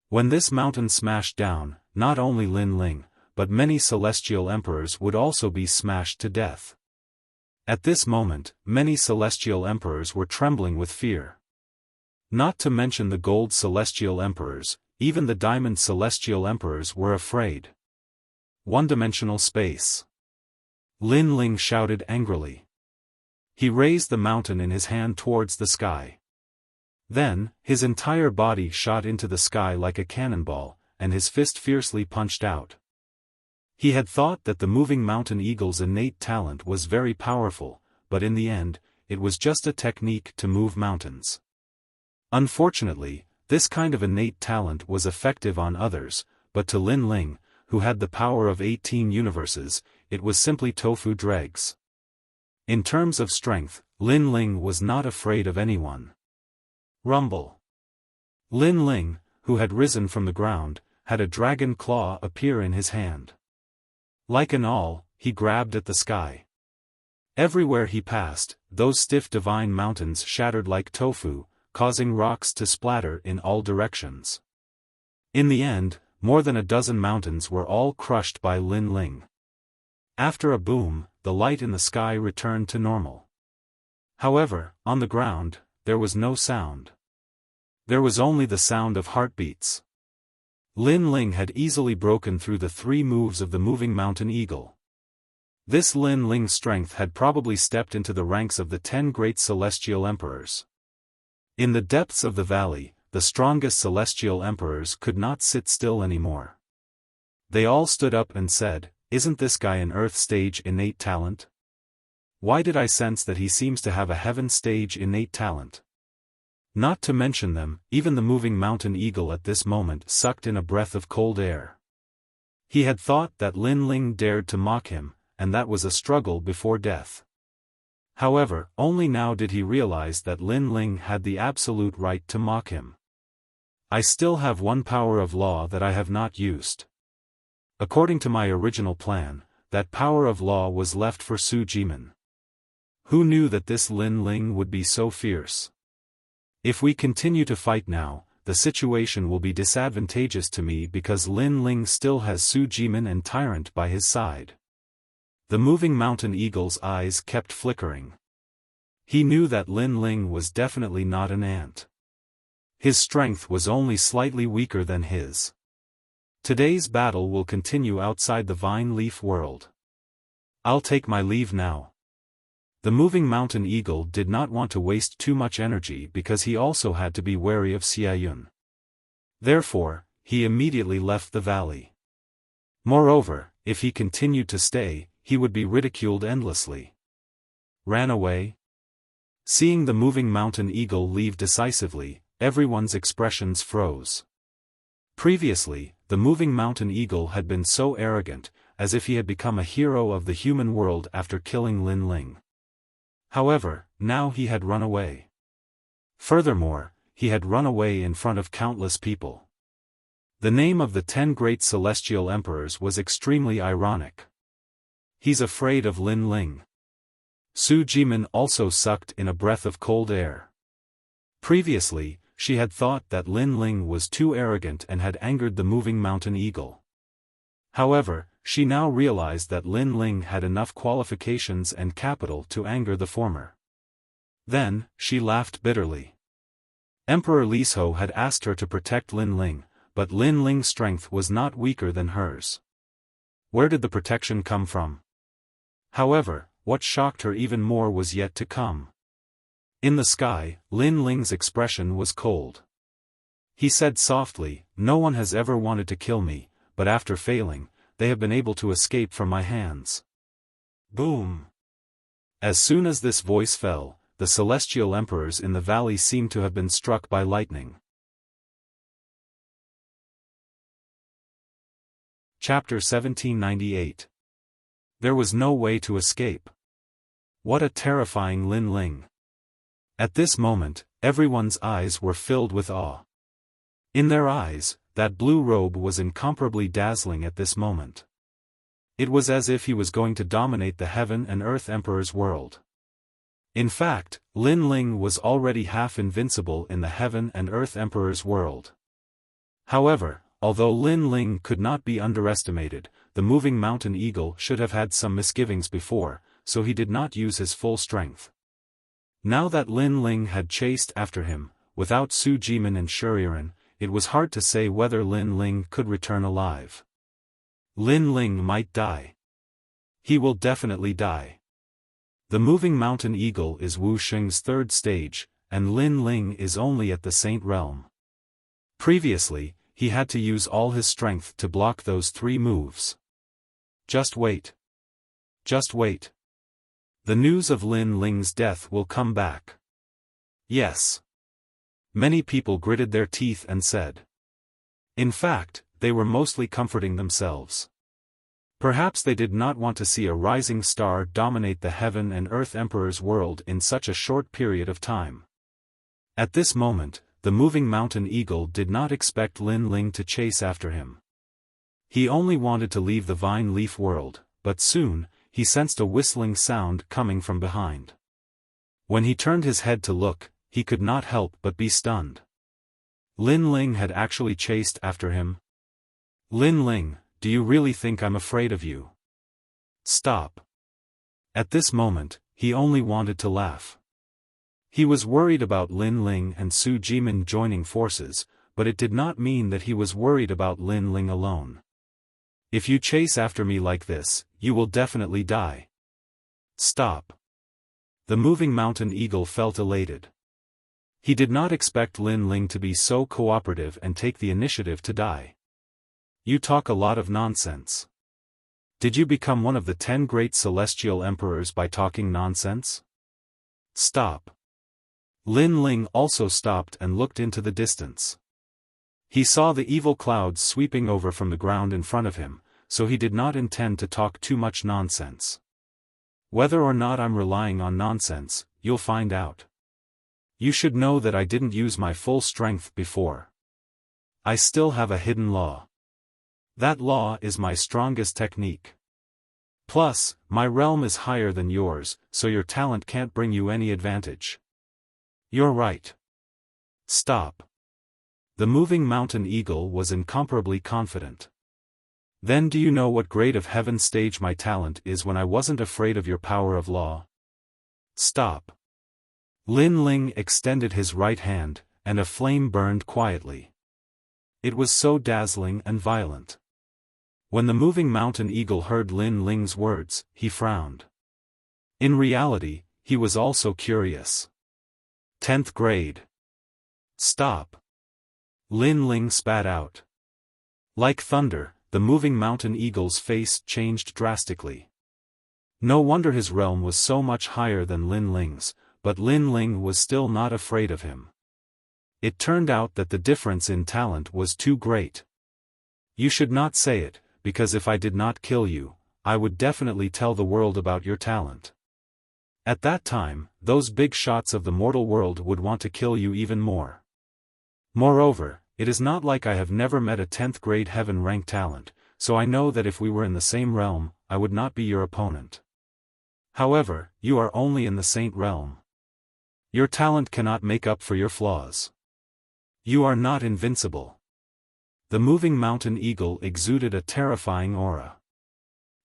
When this mountain smashed down, not only Lin Ling, but many celestial emperors would also be smashed to death. At this moment, many celestial emperors were trembling with fear. Not to mention the gold celestial emperors, even the diamond celestial emperors were afraid. One-dimensional space. Lin Ling shouted angrily. He raised the mountain in his hand towards the sky. Then, his entire body shot into the sky like a cannonball, and his fist fiercely punched out. He had thought that the moving mountain eagle's innate talent was very powerful, but in the end, it was just a technique to move mountains. Unfortunately, this kind of innate talent was effective on others, but to Lin Ling, who had the power of 18 universes, it was simply tofu dregs. In terms of strength, Lin Ling was not afraid of anyone. Rumble. Lin Ling, who had risen from the ground, had a dragon claw appear in his hand. Like an awl, he grabbed at the sky. Everywhere he passed, those stiff divine mountains shattered like tofu, causing rocks to splatter in all directions. In the end, more than a dozen mountains were all crushed by Lin Ling. After a boom, the light in the sky returned to normal. However, on the ground, there was no sound. There was only the sound of heartbeats. Lin Ling had easily broken through the 3 moves of the moving mountain eagle. This Lin Ling's strength had probably stepped into the ranks of the 10 great celestial emperors. In the depths of the valley, the strongest celestial emperors could not sit still anymore. They all stood up and said, "Isn't this guy an Earth stage innate talent? Why did I sense that he seems to have a Heaven stage innate talent?" Not to mention them, even the moving mountain eagle at this moment sucked in a breath of cold air. He had thought that Lin Ling dared to mock him, and that was a struggle before death. However, only now did he realize that Lin Ling had the absolute right to mock him. "I still have one power of law that I have not used. According to my original plan, that power of law was left for Su Jimin. Who knew that this Lin Ling would be so fierce? If we continue to fight now, the situation will be disadvantageous to me because Lin Ling still has Su Jimin and Tyrant by his side." The moving mountain eagle's eyes kept flickering. He knew that Lin Ling was definitely not an ant. His strength was only slightly weaker than his. Today's battle will continue outside the Vine Leaf world. I'll take my leave now. The moving mountain eagle did not want to waste too much energy because he also had to be wary of Xiaofan. Therefore, he immediately left the valley. Moreover, if he continued to stay, he would be ridiculed endlessly. Ran away? Seeing the moving mountain eagle leave decisively, everyone's expressions froze. Previously, the moving mountain eagle had been so arrogant, as if he had become a hero of the human world after killing Lin Ling. However, now he had run away. Furthermore, he had run away in front of countless people. The name of the 10 great celestial emperors was extremely ironic. He's afraid of Lin Ling. Su Jimin also sucked in a breath of cold air. Previously, she had thought that Lin Ling was too arrogant and had angered the moving mountain eagle. However, she now realized that Lin Ling had enough qualifications and capital to anger the former. Then, she laughed bitterly. Emperor Liso had asked her to protect Lin Ling, but Lin Ling's strength was not weaker than hers. Where did the protection come from? However, what shocked her even more was yet to come. In the sky, Lin Ling's expression was cold. He said softly, "No one has ever wanted to kill me, but after failing, they have been able to escape from my hands." Boom! As soon as this voice fell, the celestial emperors in the valley seemed to have been struck by lightning. Chapter 1798. There was no way to escape. What a terrifying Lin Ling! At this moment, everyone's eyes were filled with awe. In their eyes, that blue robe was incomparably dazzling at this moment. It was as if he was going to dominate the heaven and earth emperor's world. In fact, Lin Ling was already half invincible in the heaven and earth emperor's world. However, although Lin Ling could not be underestimated, the moving mountain eagle should have had some misgivings before, so he did not use his full strength. Now that Lin Ling had chased after him, without Su Jimin and Shuriren, it was hard to say whether Lin Ling could return alive. Lin Ling might die. He will definitely die. The moving mountain eagle is Wu Xing's third stage, and Lin Ling is only at the Saint realm. Previously, he had to use all his strength to block those 3 moves. Just wait. Just wait. The news of Lin Ling's death will come back. Yes. Many people gritted their teeth and said. In fact, they were mostly comforting themselves. Perhaps they did not want to see a rising star dominate the heaven and earth emperor's world in such a short period of time. At this moment, the moving mountain eagle did not expect Lin Ling to chase after him. He only wanted to leave the vine leaf world, but soon, he sensed a whistling sound coming from behind. When he turned his head to look, he could not help but be stunned. Lin Ling had actually chased after him. Lin Ling, do you really think I'm afraid of you? Stop. At this moment, he only wanted to laugh. He was worried about Lin Ling and Su Jimin joining forces, but it did not mean that he was worried about Lin Ling alone. If you chase after me like this, you will definitely die. Stop. The moving mountain eagle felt elated. He did not expect Lin Ling to be so cooperative and take the initiative to die. You talk a lot of nonsense. Did you become one of the 10 great celestial emperors by talking nonsense? Stop. Lin Ling also stopped and looked into the distance. He saw the evil clouds sweeping over from the ground in front of him, so he did not intend to talk too much nonsense. Whether or not I'm relying on nonsense, you'll find out. You should know that I didn't use my full strength before. I still have a hidden law. That law is my strongest technique. Plus, my realm is higher than yours, so your talent can't bring you any advantage. You're right. Stop. The moving mountain eagle was incomparably confident. Then do you know what grade of heaven stage my talent is when I wasn't afraid of your power of law? Stop. Lin Ling extended his right hand, and a flame burned quietly. It was so dazzling and violent. When the moving mountain eagle heard Lin Ling's words, he frowned. In reality, he was also curious. 10th grade. Stop. Lin Ling spat out. Like thunder, the moving mountain eagle's face changed drastically. No wonder his realm was so much higher than Lin Ling's, but Lin Ling was still not afraid of him. It turned out that the difference in talent was too great. You should not say it, because if I did not kill you, I would definitely tell the world about your talent. At that time, those big shots of the mortal world would want to kill you even more. Moreover, it is not like I have never met a 10th grade heaven rank talent, so I know that if we were in the same realm, I would not be your opponent. However, you are only in the saint realm. Your talent cannot make up for your flaws. You are not invincible. The moving mountain eagle exuded a terrifying aura.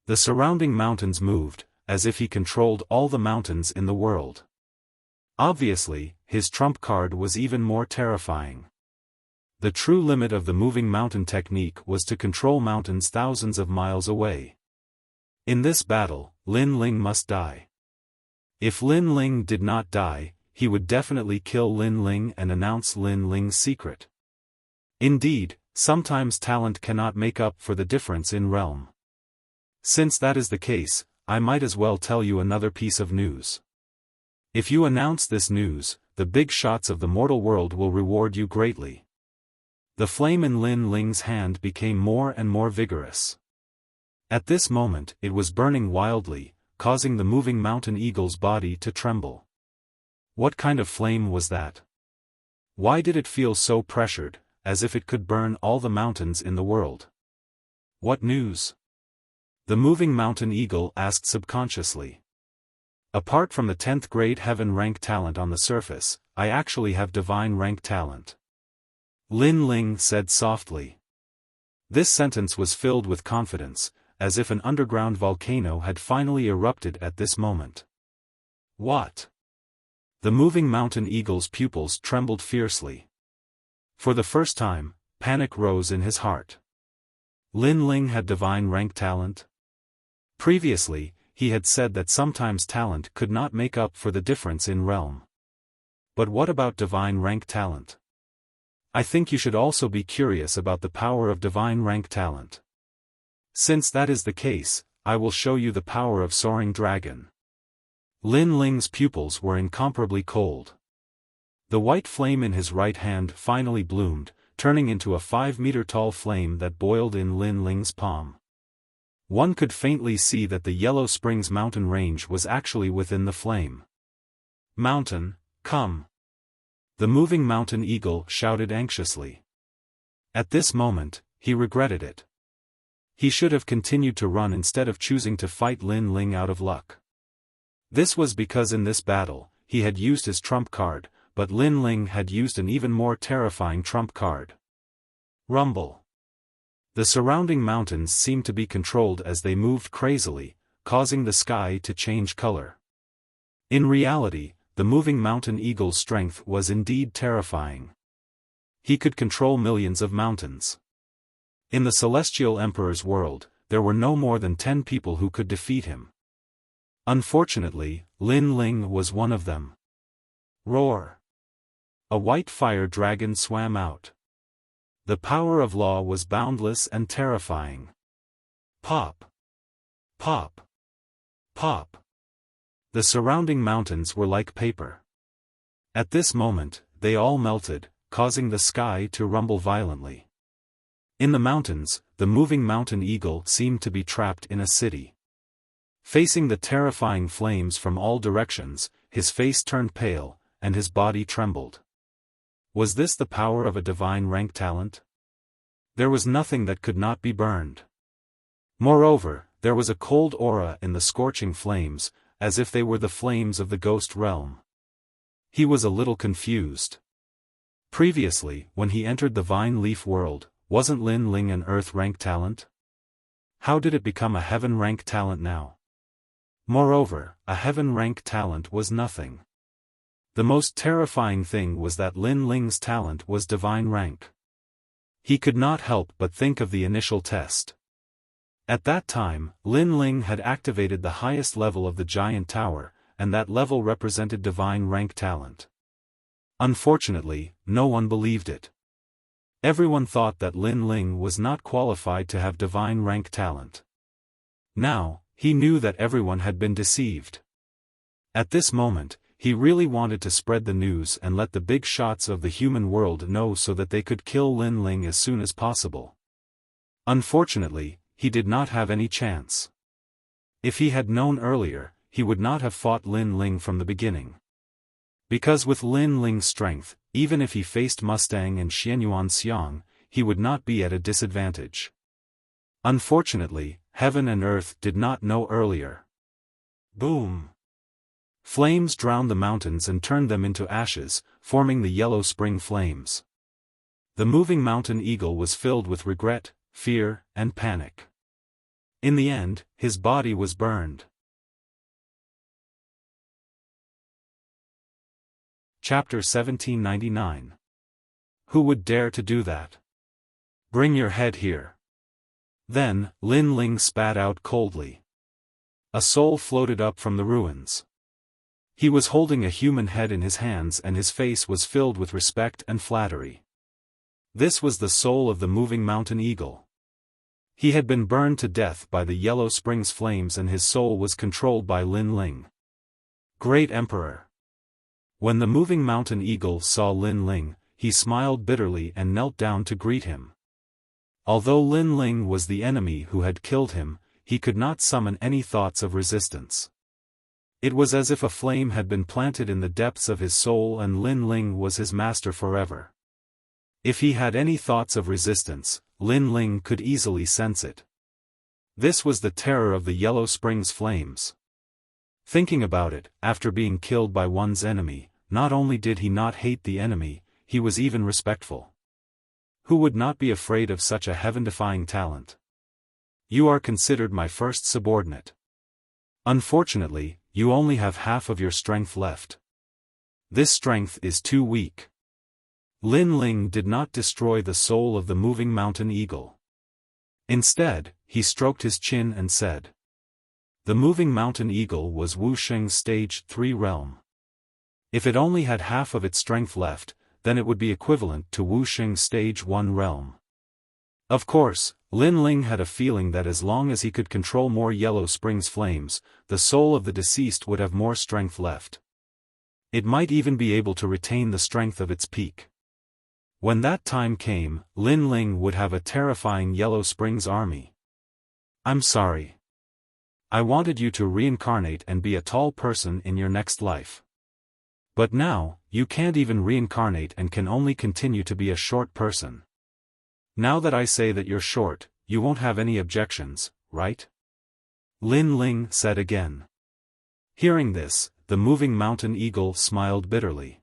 The surrounding mountains moved, as if he controlled all the mountains in the world. Obviously, his trump card was even more terrifying. The true limit of the moving mountain technique was to control mountains thousands of miles away. In this battle, Lin Ling must die. If Lin Ling did not die, he would definitely kill Lin Ling and announce Lin Ling's secret. Indeed, sometimes talent cannot make up for the difference in realm. Since that is the case, I might as well tell you another piece of news. If you announce this news, the big shots of the mortal world will reward you greatly. The flame in Lin Ling's hand became more and more vigorous. At this moment, it was burning wildly, causing the moving mountain eagle's body to tremble. What kind of flame was that? Why did it feel so pressured, as if it could burn all the mountains in the world? What news? The moving mountain eagle asked subconsciously. Apart from the 10th grade heaven rank talent on the surface, I actually have divine rank talent. Lin Ling said softly. This sentence was filled with confidence, as if an underground volcano had finally erupted at this moment. What? The moving mountain eagle's pupils trembled fiercely. For the first time, panic rose in his heart. Lin Ling had divine rank talent? Previously, he had said that sometimes talent could not make up for the difference in realm. But what about divine rank talent? I think you should also be curious about the power of divine rank talent. Since that is the case, I will show you the power of Soaring Dragon. Lin Ling's pupils were incomparably cold. The white flame in his right hand finally bloomed, turning into a 5-meter-tall flame that boiled in Lin Ling's palm. One could faintly see that the Yellow Springs mountain range was actually within the flame. Mountain, come! The moving mountain eagle shouted anxiously. At this moment, he regretted it. He should have continued to run instead of choosing to fight Lin Ling out of luck. This was because in this battle, he had used his trump card, but Lin Ling had used an even more terrifying trump card. Rumble. The surrounding mountains seemed to be controlled as they moved crazily, causing the sky to change color. In reality, the moving mountain eagle's strength was indeed terrifying. He could control millions of mountains. In the Celestial Emperor's world, there were no more than 10 people who could defeat him. Unfortunately, Lin Ling was one of them. Roar! A white fire dragon swam out. The power of law was boundless and terrifying. Pop! Pop! Pop! The surrounding mountains were like paper. At this moment, they all melted, causing the sky to rumble violently. In the mountains, the moving mountain eagle seemed to be trapped in a city. Facing the terrifying flames from all directions, his face turned pale, and his body trembled. Was this the power of a divine rank talent? There was nothing that could not be burned. Moreover, there was a cold aura in the scorching flames, as if they were the flames of the ghost realm. He was a little confused. Previously, when he entered the Vine Leaf world, wasn't Lin Ling an Earth rank talent? How did it become a Heaven rank talent now? Moreover, a Heaven rank talent was nothing. The most terrifying thing was that Lin Ling's talent was divine rank. He could not help but think of the initial test. At that time, Lin Ling had activated the highest level of the giant tower, and that level represented divine rank talent. Unfortunately, no one believed it. Everyone thought that Lin Ling was not qualified to have divine rank talent. Now, he knew that everyone had been deceived. At this moment, he really wanted to spread the news and let the big shots of the human world know so that they could kill Lin Ling as soon as possible. Unfortunately, he did not have any chance. If he had known earlier, he would not have fought Lin Ling from the beginning. Because with Lin Ling's strength, even if he faced Mustang and Xianyuan, he would not be at a disadvantage. Unfortunately, heaven and earth did not know earlier. Boom! Flames drowned the mountains and turned them into ashes, forming the yellow spring flames. The moving mountain eagle was filled with regret, fear, and panic. In the end, his body was burned. Chapter 1799. Who would dare to do that? Bring your head here. Then, Lin Ling spat out coldly. A soul floated up from the ruins. He was holding a human head in his hands and his face was filled with respect and flattery. This was the soul of the moving mountain eagle. He had been burned to death by the Yellow Springs flames and his soul was controlled by Lin Ling. Great Emperor! When the moving mountain eagle saw Lin Ling, he smiled bitterly and knelt down to greet him. Although Lin Ling was the enemy who had killed him, he could not summon any thoughts of resistance. It was as if a flame had been planted in the depths of his soul and Lin Ling was his master forever. If he had any thoughts of resistance, Lin Ling could easily sense it. This was the terror of the Yellow Springs flames. Thinking about it, after being killed by one's enemy, not only did he not hate the enemy, he was even respectful. Who would not be afraid of such a heaven-defying talent? You are considered my first subordinate. Unfortunately, you only have half of your strength left. This strength is too weak. Lin Ling did not destroy the soul of the moving mountain eagle. Instead, he stroked his chin and said. The moving mountain eagle was Wuxia's stage 3 realm. If it only had half of its strength left, then it would be equivalent to Wuxia's stage 1 realm. Of course, Lin Ling had a feeling that as long as he could control more Yellow Springs flames, the soul of the deceased would have more strength left. It might even be able to retain the strength of its peak. When that time came, Lin Ling would have a terrifying Yellow Springs army. I'm sorry. I wanted you to reincarnate and be a tall person in your next life. But now, you can't even reincarnate and can only continue to be a short person. Now that I say that you're short, you won't have any objections, right? Lin Ling said again. Hearing this, the moving mountain eagle smiled bitterly.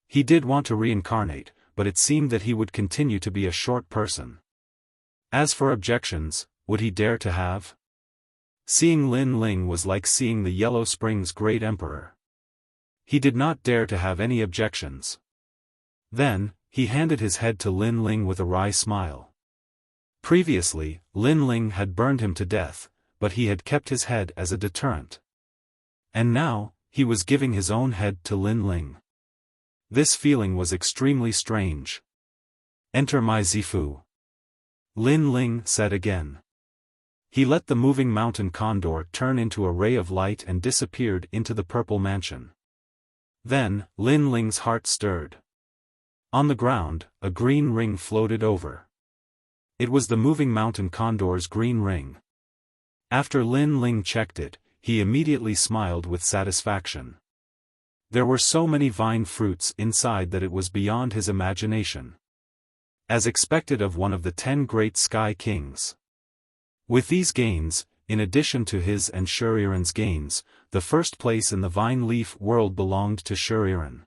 He did want to reincarnate, but it seemed that he would continue to be a short person. As for objections, would he dare to have? Seeing Lin Ling was like seeing the Yellow Springs great emperor. He did not dare to have any objections. Then, he handed his head to Lin Ling with a wry smile. Previously, Lin Ling had burned him to death, but he had kept his head as a deterrent. And now, he was giving his own head to Lin Ling. This feeling was extremely strange. Enter my Zifu. Lin Ling said again. He let the moving mountain condor turn into a ray of light and disappeared into the purple mansion. Then, Lin Ling's heart stirred. On the ground, a green ring floated over. It was the moving mountain condor's green ring. After Lin Ling checked it, he immediately smiled with satisfaction. There were so many vine fruits inside that it was beyond his imagination. As expected of one of the 10 great sky kings. With these gains, in addition to his and Shuriran's gains, the first place in the vine leaf world belonged to Shuriran.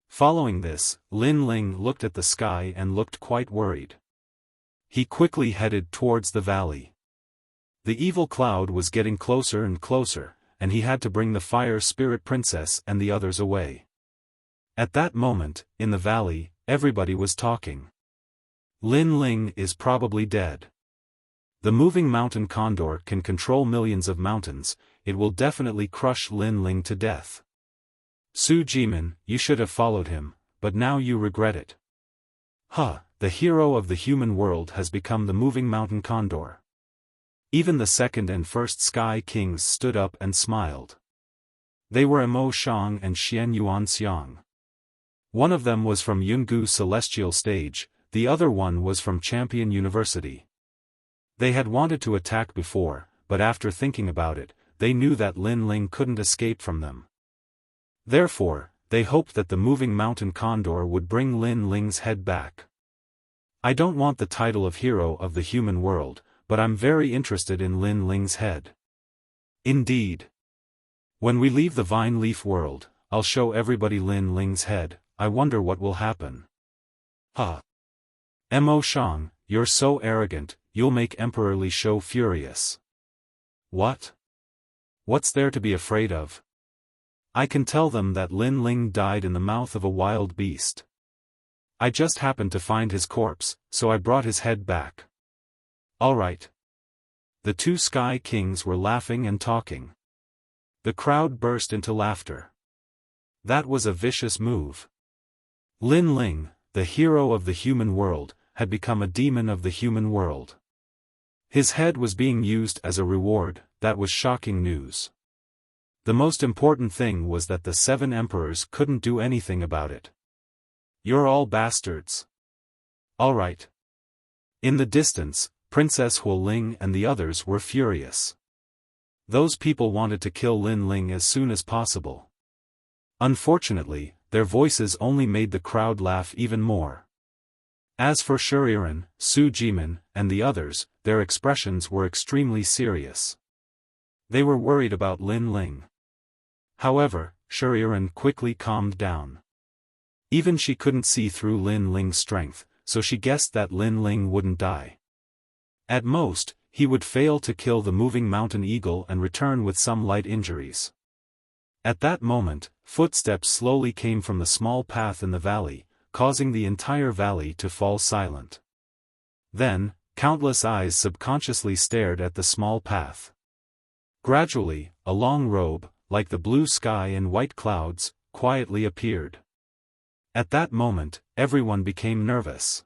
Following this, Lin Ling looked at the sky and looked quite worried. He quickly headed towards the valley. The evil cloud was getting closer and closer, and he had to bring the fire spirit princess and the others away. At that moment, in the valley, everybody was talking. Lin Ling is probably dead. The moving mountain condor can control millions of mountains, it will definitely crush Lin Ling to death. Su Jimin, you should have followed him, but now you regret it. The hero of the human world has become the moving mountain condor. Even the second and first sky kings stood up and smiled. They were Mo Shang and Xianyuan. One of them was from Yungu Celestial Stage, the other one was from Champion University. They had wanted to attack before, but after thinking about it, they knew that Lin Ling couldn't escape from them. Therefore, they hoped that the moving mountain condor would bring Lin Ling's head back. I don't want the title of hero of the human world, but I'm very interested in Lin Ling's head. Indeed. When we leave the vine leaf world, I'll show everybody Lin Ling's head. I wonder what will happen. Mo Shang, you're so arrogant, you'll make Emperor Li Shou furious. What? What's there to be afraid of? I can tell them that Lin Ling died in the mouth of a wild beast. I just happened to find his corpse, so I brought his head back. All right. The two Sky Kings were laughing and talking. The crowd burst into laughter. That was a vicious move. Lin Ling, the hero of the human world, had become a demon of the human world. His head was being used as a reward. That was shocking news. The most important thing was that the 7 emperors couldn't do anything about it. You're all bastards. All right. In the distance, Princess Huoling and the others were furious. Those people wanted to kill Lin Ling as soon as possible. Unfortunately, their voices only made the crowd laugh even more. As for Shuriren, Su Jimin, and the others, their expressions were extremely serious. They were worried about Lin Ling. However, Shuriren quickly calmed down. Even she couldn't see through Lin Ling's strength, so she guessed that Lin Ling wouldn't die. At most, he would fail to kill the moving mountain eagle and return with some light injuries. At that moment, footsteps slowly came from the small path in the valley, causing the entire valley to fall silent. Then, countless eyes subconsciously stared at the small path. Gradually, a long robe, like the blue sky and white clouds, quietly appeared. At that moment, everyone became nervous.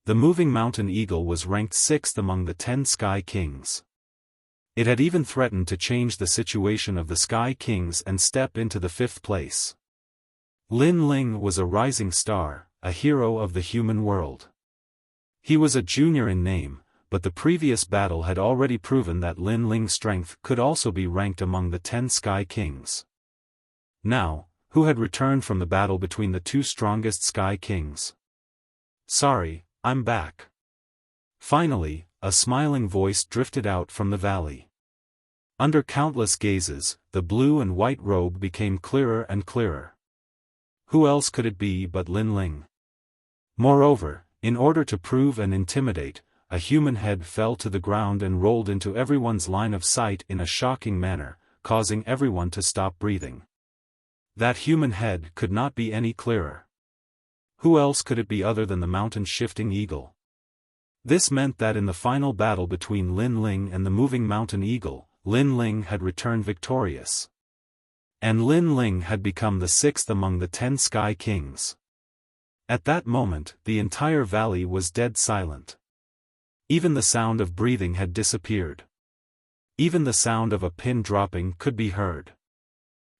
The moving mountain eagle was ranked 6th among the 10 Sky Kings. It had even threatened to change the situation of the Sky Kings and step into the 5th place. Lin Ling was a rising star, a hero of the human world. He was a junior in name, but the previous battle had already proven that Lin Ling's strength could also be ranked among the 10 Sky Kings. Now, who had returned from the battle between the 2 strongest Sky Kings? Sorry, I'm back. Finally, a smiling voice drifted out from the valley. Under countless gazes, the blue and white robe became clearer and clearer. Who else could it be but Lin Ling? Moreover, in order to prove and intimidate, a human head fell to the ground and rolled into everyone's line of sight in a shocking manner, causing everyone to stop breathing. That human head could not be any clearer. Who else could it be other than the mountain-shifting eagle? This meant that in the final battle between Lin Ling and the moving mountain eagle, Lin Ling had returned victorious. And Lin Ling had become the 6th among the 10 Sky Kings. At that moment, the entire valley was dead silent. Even the sound of breathing had disappeared. Even the sound of a pin dropping could be heard.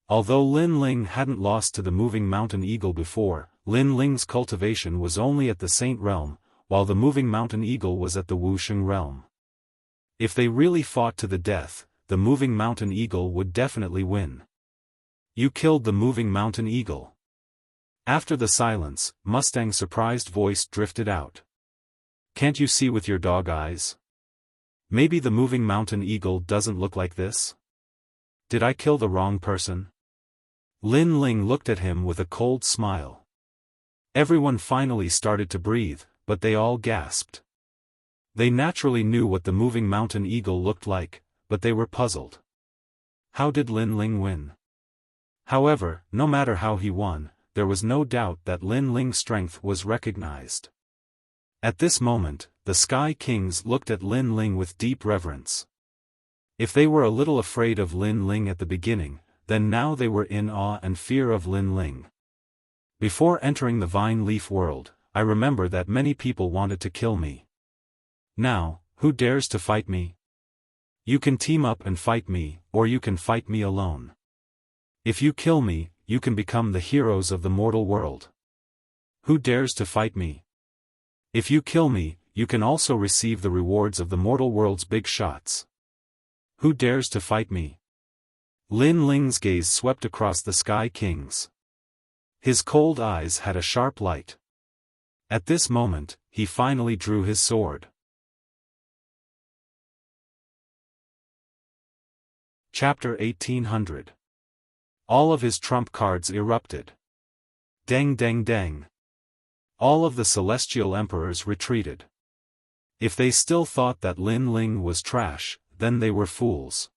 Although Lin Ling hadn't lost to the moving mountain eagle before, Lin Ling's cultivation was only at the Saint realm, while the moving mountain eagle was at the Wuxia realm. If they really fought to the death, the moving mountain eagle would definitely win. You killed the moving mountain eagle. After the silence, Mustang's surprised voice drifted out. Can't you see with your dog eyes? Maybe the moving mountain eagle doesn't look like this? Did I kill the wrong person? Lin Ling looked at him with a cold smile. Everyone finally started to breathe, but they all gasped. They naturally knew what the moving mountain eagle looked like, but they were puzzled. How did Lin Ling win? However, no matter how he won, there was no doubt that Lin Ling's strength was recognized. At this moment, the Sky Kings looked at Lin Ling with deep reverence. If they were a little afraid of Lin Ling at the beginning, then now they were in awe and fear of Lin Ling. Before entering the vine leaf world, I remember that many people wanted to kill me. Now, who dares to fight me? You can team up and fight me, or you can fight me alone. If you kill me, you can become the heroes of the mortal world. Who dares to fight me? If you kill me, you can also receive the rewards of the mortal world's big shots. Who dares to fight me? Lin Ling's gaze swept across the Sky Kings. His cold eyes had a sharp light. At this moment, he finally drew his sword. Chapter 1800. All of his trump cards erupted. Deng deng deng. All of the celestial emperors retreated. If they still thought that Lin Ling was trash, then they were fools.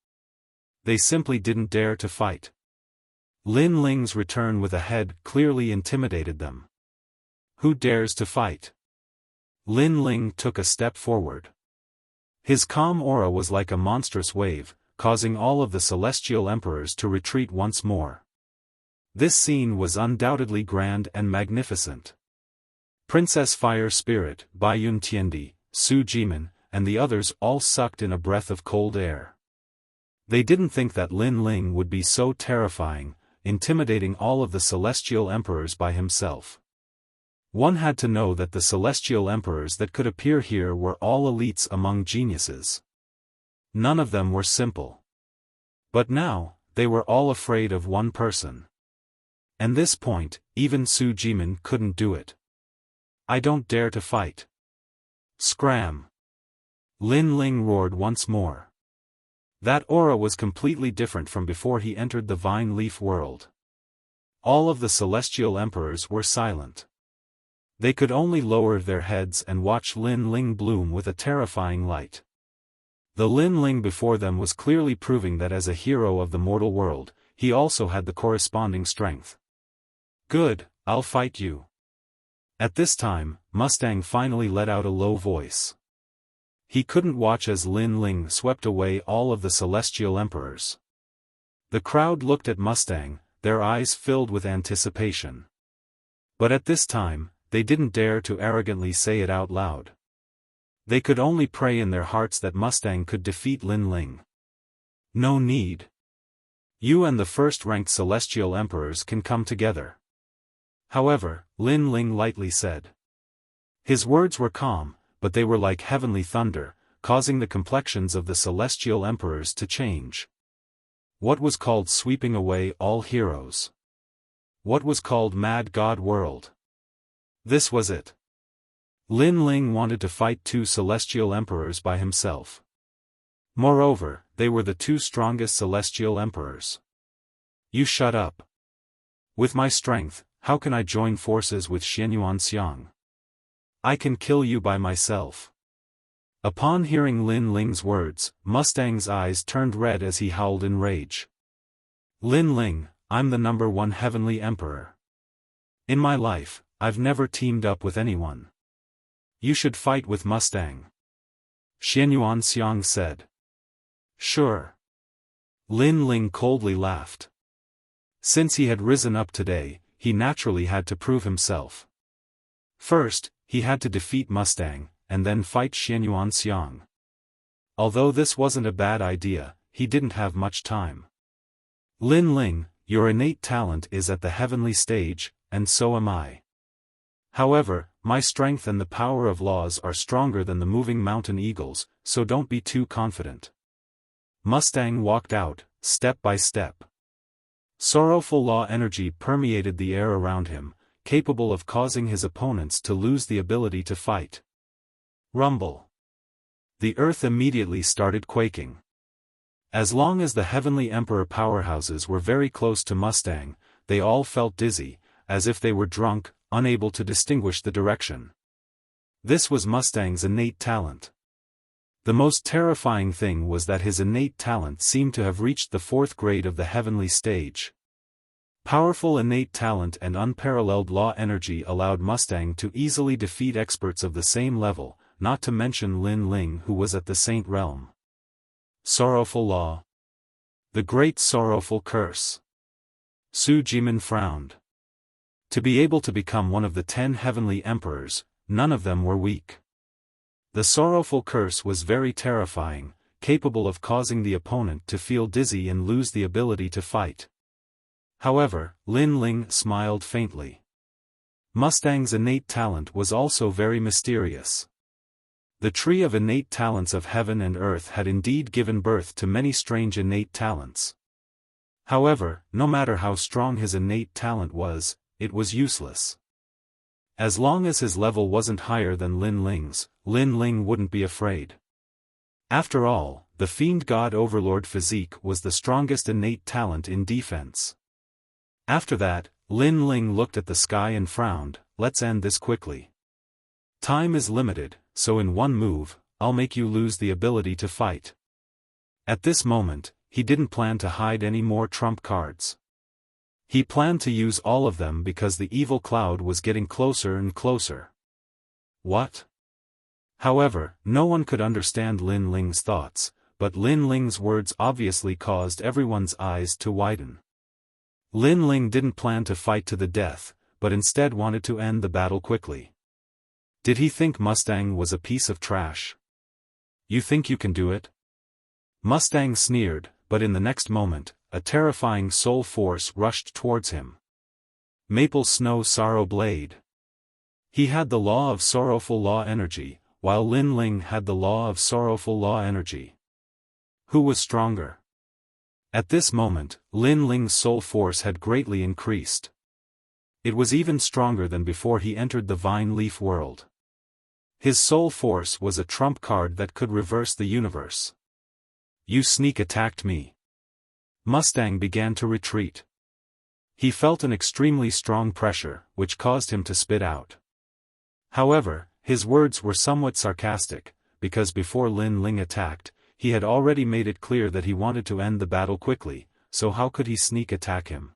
They simply didn't dare to fight. Lin Ling's return with a head clearly intimidated them. Who dares to fight? Lin Ling took a step forward. His calm aura was like a monstrous wave, causing all of the celestial emperors to retreat once more. This scene was undoubtedly grand and magnificent. Princess Fire Spirit, Baiyun Tiandi, Su Jimin, and the others all sucked in a breath of cold air. They didn't think that Lin Ling would be so terrifying, intimidating all of the celestial emperors by himself. One had to know that the celestial emperors that could appear here were all elites among geniuses. None of them were simple. But now, they were all afraid of one person. And this point, even Su Jimin couldn't do it. I don't dare to fight. Scram! Lin Ling roared once more. That aura was completely different from before he entered the vine leaf world. All of the celestial emperors were silent. They could only lower their heads and watch Lin Ling bloom with a terrifying light. The Lin Ling before them was clearly proving that as a hero of the mortal world, he also had the corresponding strength. Good, I'll fight you. At this time, Mustang finally let out a low voice. He couldn't watch as Lin Ling swept away all of the celestial emperors. The crowd looked at Mustang, their eyes filled with anticipation. But at this time, they didn't dare to arrogantly say it out loud. They could only pray in their hearts that Mustang could defeat Lin Ling. No need. You and the first-ranked celestial emperors can come together. However, Lin Ling lightly said. His words were calm, but they were like heavenly thunder, causing the complexions of the celestial emperors to change. What was called sweeping away all heroes? What was called Mad God World? This was it. Lin Ling wanted to fight two celestial emperors by himself. Moreover, they were the two strongest celestial emperors. You shut up. With my strength, how can I join forces with Xianyuan Xiang? I can kill you by myself. Upon hearing Lin Ling's words, Mustang's eyes turned red as he howled in rage. Lin Ling, I'm the #1 heavenly emperor. In my life, I've never teamed up with anyone. You should fight with Mustang. Xianyuan Xiang said. Sure. Lin Ling coldly laughed. Since he had risen up today, he naturally had to prove himself. First, he had to defeat Mustang, and then fight Xianyuan Xiang. Although this wasn't a bad idea, he didn't have much time. Lin Ling, your innate talent is at the heavenly stage, and so am I. However, my strength and the power of laws are stronger than the moving mountain eagles, so don't be too confident. Mustang walked out, step by step. Sorrowful law energy permeated the air around him, capable of causing his opponents to lose the ability to fight. Rumble. The earth immediately started quaking. As long as the heavenly emperor powerhouses were very close to Mustang, they all felt dizzy, as if they were drunk, unable to distinguish the direction. This was Mustang's innate talent. The most terrifying thing was that his innate talent seemed to have reached the 4th grade of the heavenly stage. Powerful innate talent and unparalleled law energy allowed Mustang to easily defeat experts of the same level, not to mention Lin Ling who was at the Saint Realm. Sorrowful law. The Great Sorrowful Curse. Su Jimin frowned. To be able to become one of the 10 heavenly emperors, none of them were weak. The sorrowful curse was very terrifying, capable of causing the opponent to feel dizzy and lose the ability to fight. However, Lin Ling smiled faintly. Mustang's innate talent was also very mysterious. The tree of innate talents of heaven and earth had indeed given birth to many strange innate talents. However, no matter how strong his innate talent was, it was useless. As long as his level wasn't higher than Lin Ling's, Lin Ling wouldn't be afraid. After all, the Fiend God Overlord physique was the strongest innate talent in defense. After that, Lin Ling looked at the sky and frowned. Let's end this quickly. Time is limited, so in one move, I'll make you lose the ability to fight. At this moment, he didn't plan to hide any more trump cards. He planned to use all of them because the evil cloud was getting closer and closer. What? However, no one could understand Lin Ling's thoughts, but Lin Ling's words obviously caused everyone's eyes to widen. Lin Ling didn't plan to fight to the death, but instead wanted to end the battle quickly. Did he think Mustang was a piece of trash? You think you can do it? Mustang sneered, but in the next moment, a terrifying soul force rushed towards him. Maple Snow Sorrow Blade. He had the Law of Sorrowful Law energy, while Lin Ling had the Law of Sorrowful Law energy. Who was stronger? At this moment, Lin Ling's soul force had greatly increased. It was even stronger than before he entered the Vine Leaf world. His soul force was a trump card that could reverse the universe. You sneak attacked me. Mustang began to retreat. He felt an extremely strong pressure, which caused him to spit out. However, his words were somewhat sarcastic, because before Lin Ling attacked, he had already made it clear that he wanted to end the battle quickly, so how could he sneak attack him?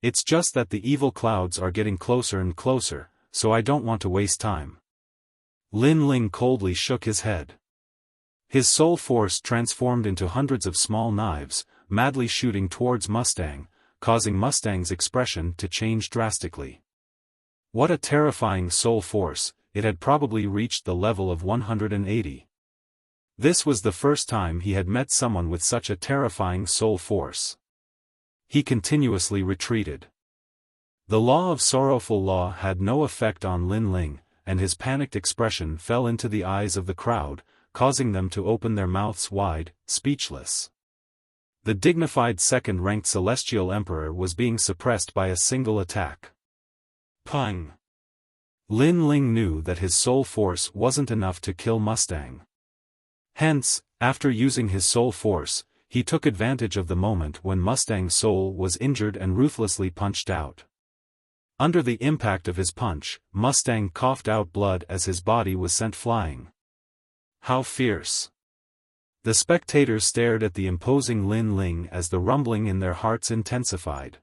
It's just that the evil clouds are getting closer and closer, so I don't want to waste time. Lin Ling coldly shook his head. His soul force transformed into hundreds of small knives, madly shooting towards Mustang, causing Mustang's expression to change drastically. What a terrifying soul force, it had probably reached the level of 180. This was the first time he had met someone with such a terrifying soul force. He continuously retreated. The Law of Sorrowful Law had no effect on Lin Ling, and his panicked expression fell into the eyes of the crowd, causing them to open their mouths wide, speechless. The dignified second-ranked Celestial Emperor was being suppressed by a single attack. Pang! Lin Ling knew that his soul force wasn't enough to kill Mustang. Hence, after using his soul force, he took advantage of the moment when Mustang's soul was injured and ruthlessly punched out. Under the impact of his punch, Mustang coughed out blood as his body was sent flying. How fierce! The spectators stared at the imposing Lin Ling as the rumbling in their hearts intensified.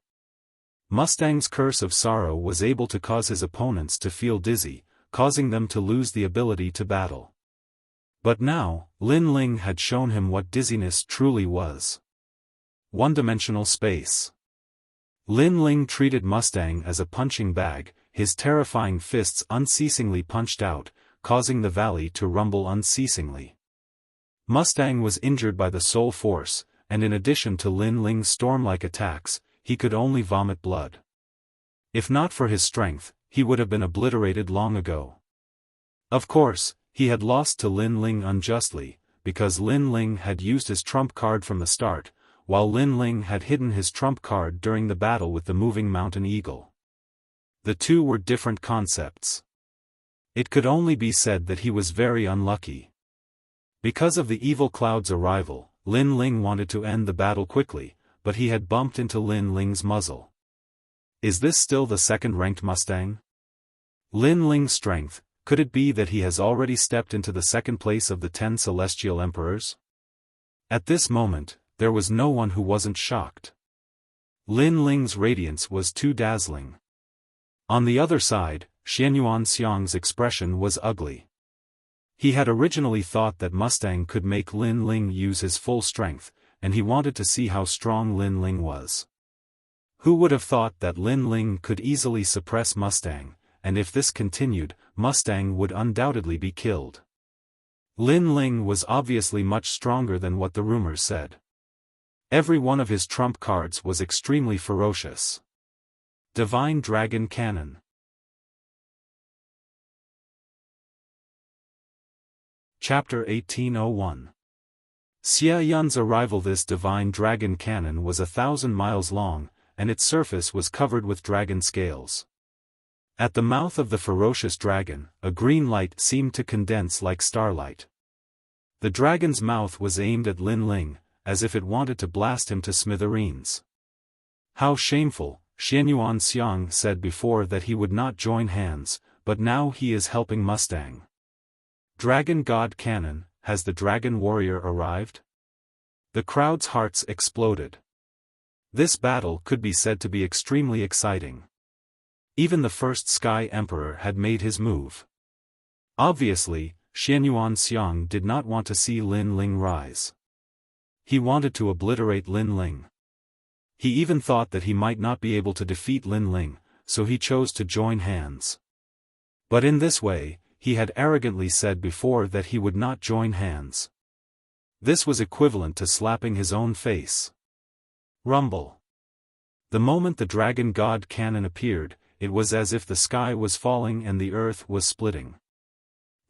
Mustang's curse of sorrow was able to cause his opponents to feel dizzy, causing them to lose the ability to battle. But now, Lin Ling had shown him what dizziness truly was. One-dimensional space. Lin Ling treated Mustang as a punching bag, his terrifying fists unceasingly punched out, causing the valley to rumble unceasingly. Mustang was injured by the soul force, and in addition to Lin Ling's storm-like attacks, he could only vomit blood. If not for his strength, he would have been obliterated long ago. Of course, he had lost to Lin Ling unjustly, because Lin Ling had used his trump card from the start, while Lin Ling had hidden his trump card during the battle with the moving mountain eagle. The two were different concepts. It could only be said that he was very unlucky. Because of the evil cloud's arrival, Lin Ling wanted to end the battle quickly, but he had bumped into Lin Ling's muzzle. Is this still the second-ranked Mustang? Lin Ling's strength, could it be that he has already stepped into the second place of the 10 Celestial Emperors? At this moment, there was no one who wasn't shocked. Lin Ling's radiance was too dazzling. On the other side, Xianyuan Xiang's expression was ugly. He had originally thought that Mustang could make Lin Ling use his full strength, and he wanted to see how strong Lin Ling was. Who would have thought that Lin Ling could easily suppress Mustang, and if this continued, Mustang would undoubtedly be killed. Lin Ling was obviously much stronger than what the rumors said. Every one of his trump cards was extremely ferocious. Divine Dragon Cannon. Chapter 1801. Xia Yun's arrival. This divine dragon cannon was 1,000 miles long, and its surface was covered with dragon scales. At the mouth of the ferocious dragon, a green light seemed to condense like starlight. The dragon's mouth was aimed at Lin Ling, as if it wanted to blast him to smithereens. How shameful, Xianyuan Xiang said before that he would not join hands, but now he is helping Mustang. Dragon God Cannon, has the dragon warrior arrived? The crowd's hearts exploded. This battle could be said to be extremely exciting. Even the first Sky Emperor had made his move. Obviously, Xianyuan Xiang did not want to see Lin Ling rise. He wanted to obliterate Lin Ling. He even thought that he might not be able to defeat Lin Ling, so he chose to join hands. But in this way, he had arrogantly said before that he would not join hands. This was equivalent to slapping his own face. Rumble. The moment the Dragon God Cannon appeared, it was as if the sky was falling and the earth was splitting.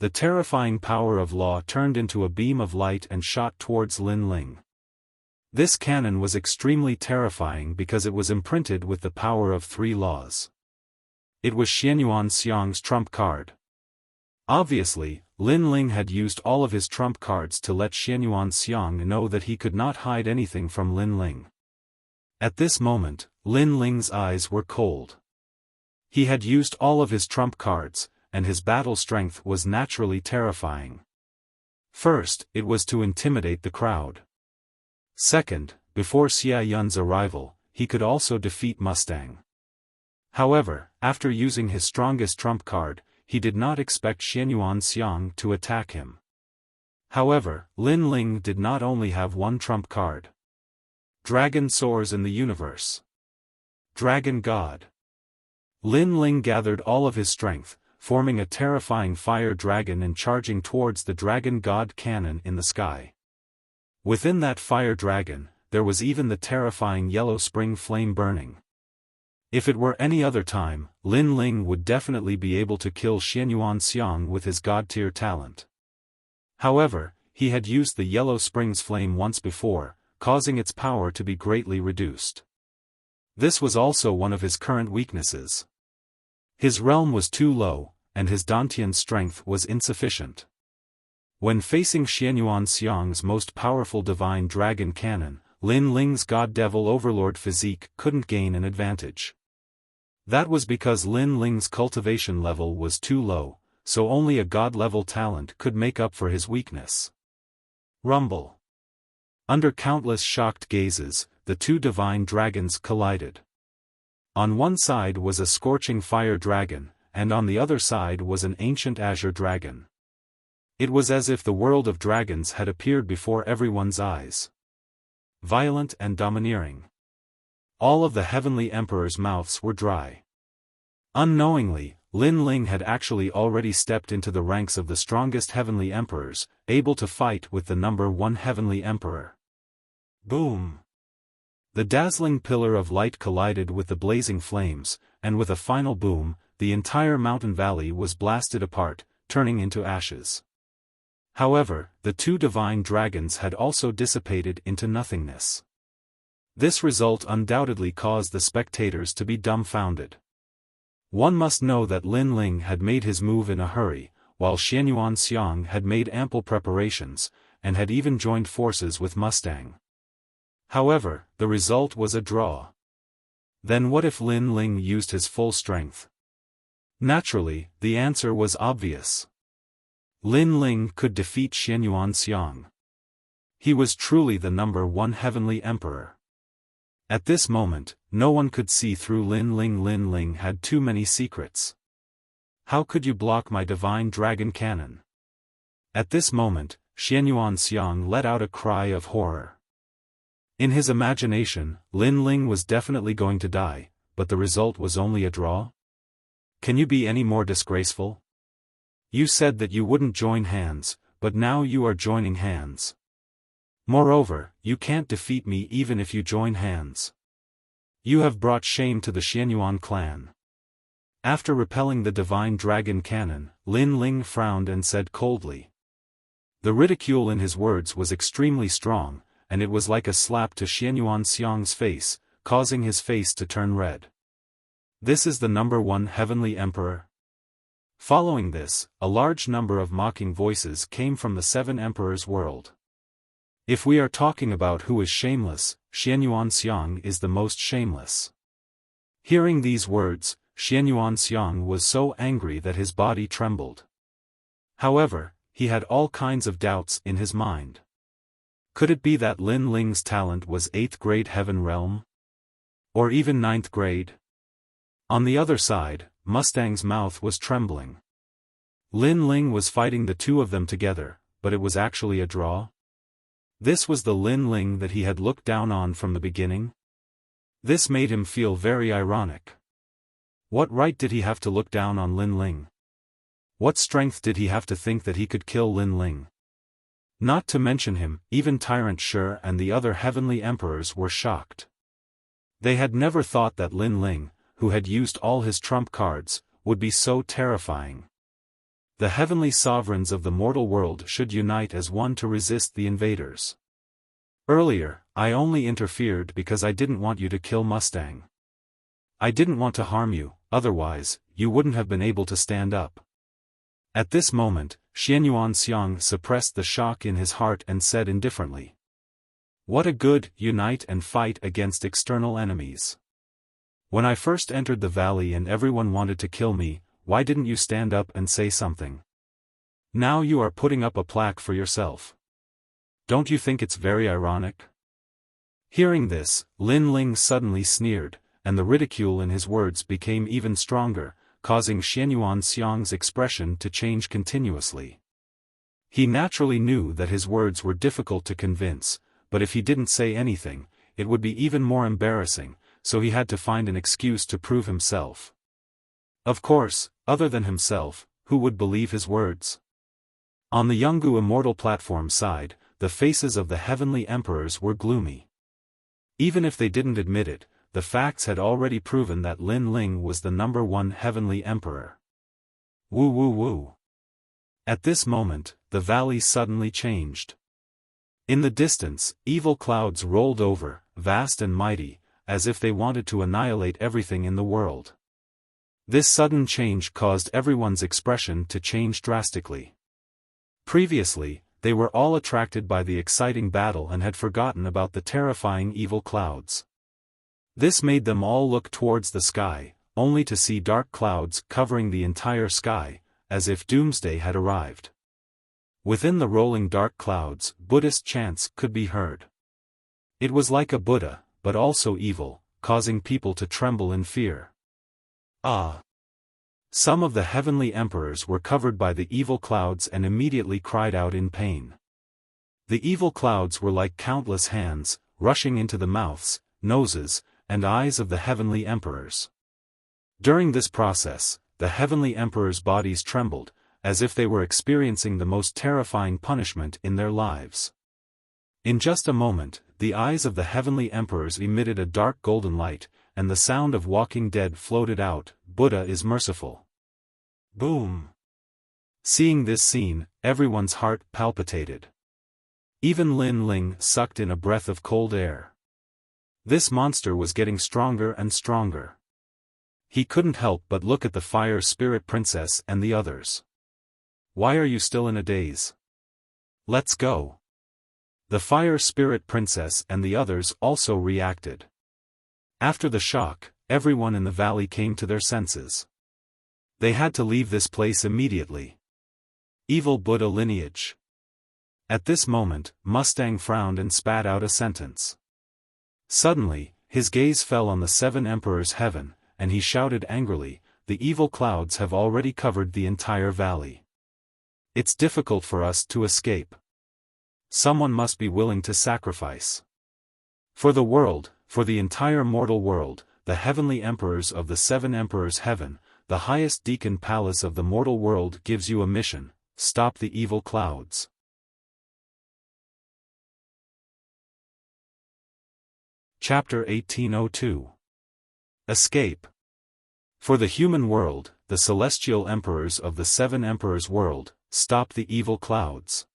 The terrifying power of law turned into a beam of light and shot towards Lin Ling. This cannon was extremely terrifying because it was imprinted with the power of 3 laws. It was Xianyuan Xiang's trump card. Obviously, Lin Ling had used all of his trump cards to let Xianyuan Xiang know that he could not hide anything from Lin Ling. At this moment, Lin Ling's eyes were cold. He had used all of his trump cards, and his battle strength was naturally terrifying. First, it was to intimidate the crowd. Second, before Xia Yun's arrival, he could also defeat Mustang. However, after using his strongest trump card, he did not expect Xianyuan Xiang to attack him. However, Lin Ling did not only have one trump card. Dragon soars in the universe. Dragon God. Lin Ling gathered all of his strength, forming a terrifying fire dragon and charging towards the Dragon God Cannon in the sky. Within that fire dragon, there was even the terrifying yellow spring flame burning. If it were any other time, Lin Ling would definitely be able to kill Xianyuan Xiang with his god-tier talent. However, he had used the yellow spring's flame once before, causing its power to be greatly reduced. This was also one of his current weaknesses. His realm was too low, and his Dantian strength was insufficient. When facing Xianyuan Xiang's most powerful divine dragon cannon, Lin Ling's god-devil overlord physique couldn't gain an advantage. That was because Lin Ling's cultivation level was too low, so only a god-level talent could make up for his weakness. Rumble. Under countless shocked gazes, the 2 divine dragons collided. On one side was a scorching fire dragon, and on the other side was an ancient azure dragon. It was as if the world of dragons had appeared before everyone's eyes. Violent and domineering. All of the heavenly emperors' mouths were dry. Unknowingly, Lin Ling had actually already stepped into the ranks of the strongest heavenly emperors, able to fight with the number 1 heavenly emperor. Boom! The dazzling pillar of light collided with the blazing flames, and with a final boom, the entire mountain valley was blasted apart, turning into ashes. However, the 2 divine dragons had also dissipated into nothingness. This result undoubtedly caused the spectators to be dumbfounded. One must know that Lin Ling had made his move in a hurry, while Xianyuan Xiang had made ample preparations, and had even joined forces with Mustang. However, the result was a draw. Then what if Lin Ling used his full strength? Naturally, the answer was obvious. Lin Ling could defeat Xianyuan Xiang. He was truly the number 1 heavenly emperor. At this moment, no one could see through Lin Ling. Lin Ling had too many secrets. How could you block my divine dragon cannon? At this moment, Xianyuan Xiang let out a cry of horror. In his imagination, Lin Ling was definitely going to die, but the result was only a draw? Can you be any more disgraceful? You said that you wouldn't join hands, but now you are joining hands. Moreover, you can't defeat me even if you join hands. You have brought shame to the Xianyuan clan. After repelling the divine dragon cannon, Lin Ling frowned and said coldly. The ridicule in his words was extremely strong, and it was like a slap to Xianyuan Xiang's face, causing his face to turn red. This is the number one heavenly emperor? Following this, a large number of mocking voices came from the seven emperors' world. If we are talking about who is shameless, Xianyuan Xiang is the most shameless. Hearing these words, Xianyuan Xiang was so angry that his body trembled. However, he had all kinds of doubts in his mind. Could it be that Lin Ling's talent was 8th grade heaven realm? Or even 9th grade? On the other side, Mustang's mouth was trembling. Lin Ling was fighting the two of them together, but it was actually a draw? This was the Lin Ling that he had looked down on from the beginning? This made him feel very ironic. What right did he have to look down on Lin Ling? What strength did he have to think that he could kill Lin Ling? Not to mention him, even Tyrant Shi and the other heavenly emperors were shocked. They had never thought that Lin Ling, who had used all his trump cards, would be so terrifying. The heavenly sovereigns of the mortal world should unite as one to resist the invaders. Earlier, I only interfered because I didn't want you to kill Mustang. I didn't want to harm you, otherwise, you wouldn't have been able to stand up. At this moment, Xianyuan Xiang suppressed the shock in his heart and said indifferently. What a good, unite and fight against external enemies. When I first entered the valley and everyone wanted to kill me, why didn't you stand up and say something? Now you are putting up a plaque for yourself. Don't you think it's very ironic? Hearing this, Lin Ling suddenly sneered, and the ridicule in his words became even stronger, causing Xianyuan Xiang's expression to change continuously. He naturally knew that his words were difficult to convince, but if he didn't say anything, it would be even more embarrassing, so he had to find an excuse to prove himself. Of course, other than himself, who would believe his words? On the Yungu Immortal platform side, the faces of the heavenly emperors were gloomy. Even if they didn't admit it, the facts had already proven that Lin Ling was the number one heavenly emperor. Woo woo woo. At this moment, the valley suddenly changed. In the distance, evil clouds rolled over, vast and mighty, as if they wanted to annihilate everything in the world. This sudden change caused everyone's expression to change drastically. Previously, they were all attracted by the exciting battle and had forgotten about the terrifying evil clouds. This made them all look towards the sky, only to see dark clouds covering the entire sky, as if doomsday had arrived. Within the rolling dark clouds, Buddhist chants could be heard. It was like a Buddha, but also evil, causing people to tremble in fear. Ah! Some of the heavenly emperors were covered by the evil clouds and immediately cried out in pain. The evil clouds were like countless hands, rushing into the mouths, noses, and eyes of the heavenly emperors. During this process, the heavenly emperors' bodies trembled, as if they were experiencing the most terrifying punishment in their lives. In just a moment, the eyes of the heavenly emperors emitted a dark golden light, and the sound of Walking Dead floated out, Buddha is merciful. Boom! Seeing this scene, everyone's heart palpitated. Even Lin Ling sucked in a breath of cold air. This monster was getting stronger and stronger. He couldn't help but look at the Fire Spirit Princess and the others. Why are you still in a daze? Let's go. The Fire Spirit Princess and the others also reacted. After the shock, everyone in the valley came to their senses. They had to leave this place immediately. Evil Buddha lineage. At this moment, Mustang frowned and spat out a sentence. Suddenly, his gaze fell on the seven emperors' heaven, and he shouted angrily, "The evil clouds have already covered the entire valley. It's difficult for us to escape. Someone must be willing to sacrifice. For the world, for the entire mortal world, the heavenly emperors of the seven emperors' heaven, the highest deacon palace of the mortal world gives you a mission: stop the evil clouds." Chapter 1802. Escape. For the human world, the celestial emperors of the seven emperors' world, stop the evil clouds.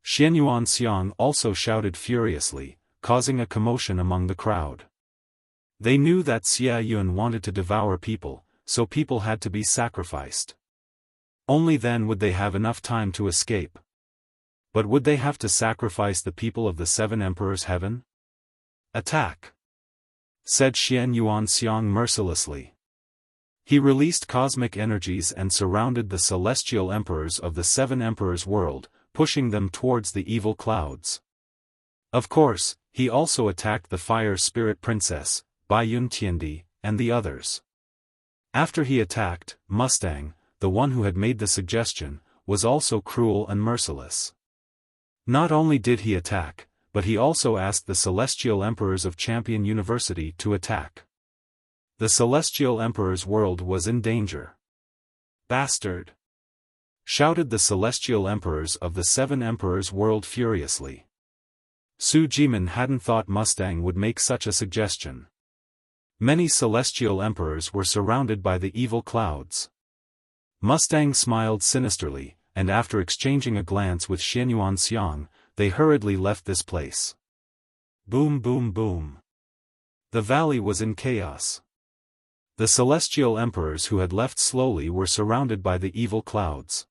Xianyuan Xiang also shouted furiously, causing a commotion among the crowd. They knew that Xia Yun wanted to devour people, so people had to be sacrificed. Only then would they have enough time to escape. But would they have to sacrifice the people of the Seven Emperors' Heaven? Attack! Said Xian Yuanxiang mercilessly. He released cosmic energies and surrounded the celestial emperors of the Seven Emperors' world, pushing them towards the evil clouds. Of course, he also attacked the Fire Spirit Princess, Baiyun Tiandi, and the others. After he attacked, Mustang, the one who had made the suggestion, was also cruel and merciless. Not only did he attack, but he also asked the Celestial Emperors of Champion University to attack. The Celestial Emperor's world was in danger. Bastard! Shouted the Celestial Emperors of the Seven Emperors' world furiously. Su Jimin hadn't thought Mustang would make such a suggestion. Many Celestial Emperors were surrounded by the evil clouds. Mustang smiled sinisterly, and after exchanging a glance with Xian Yuanxiang, they hurriedly left this place. Boom boom boom. The valley was in chaos. The Celestial Emperors who had left slowly were surrounded by the evil clouds.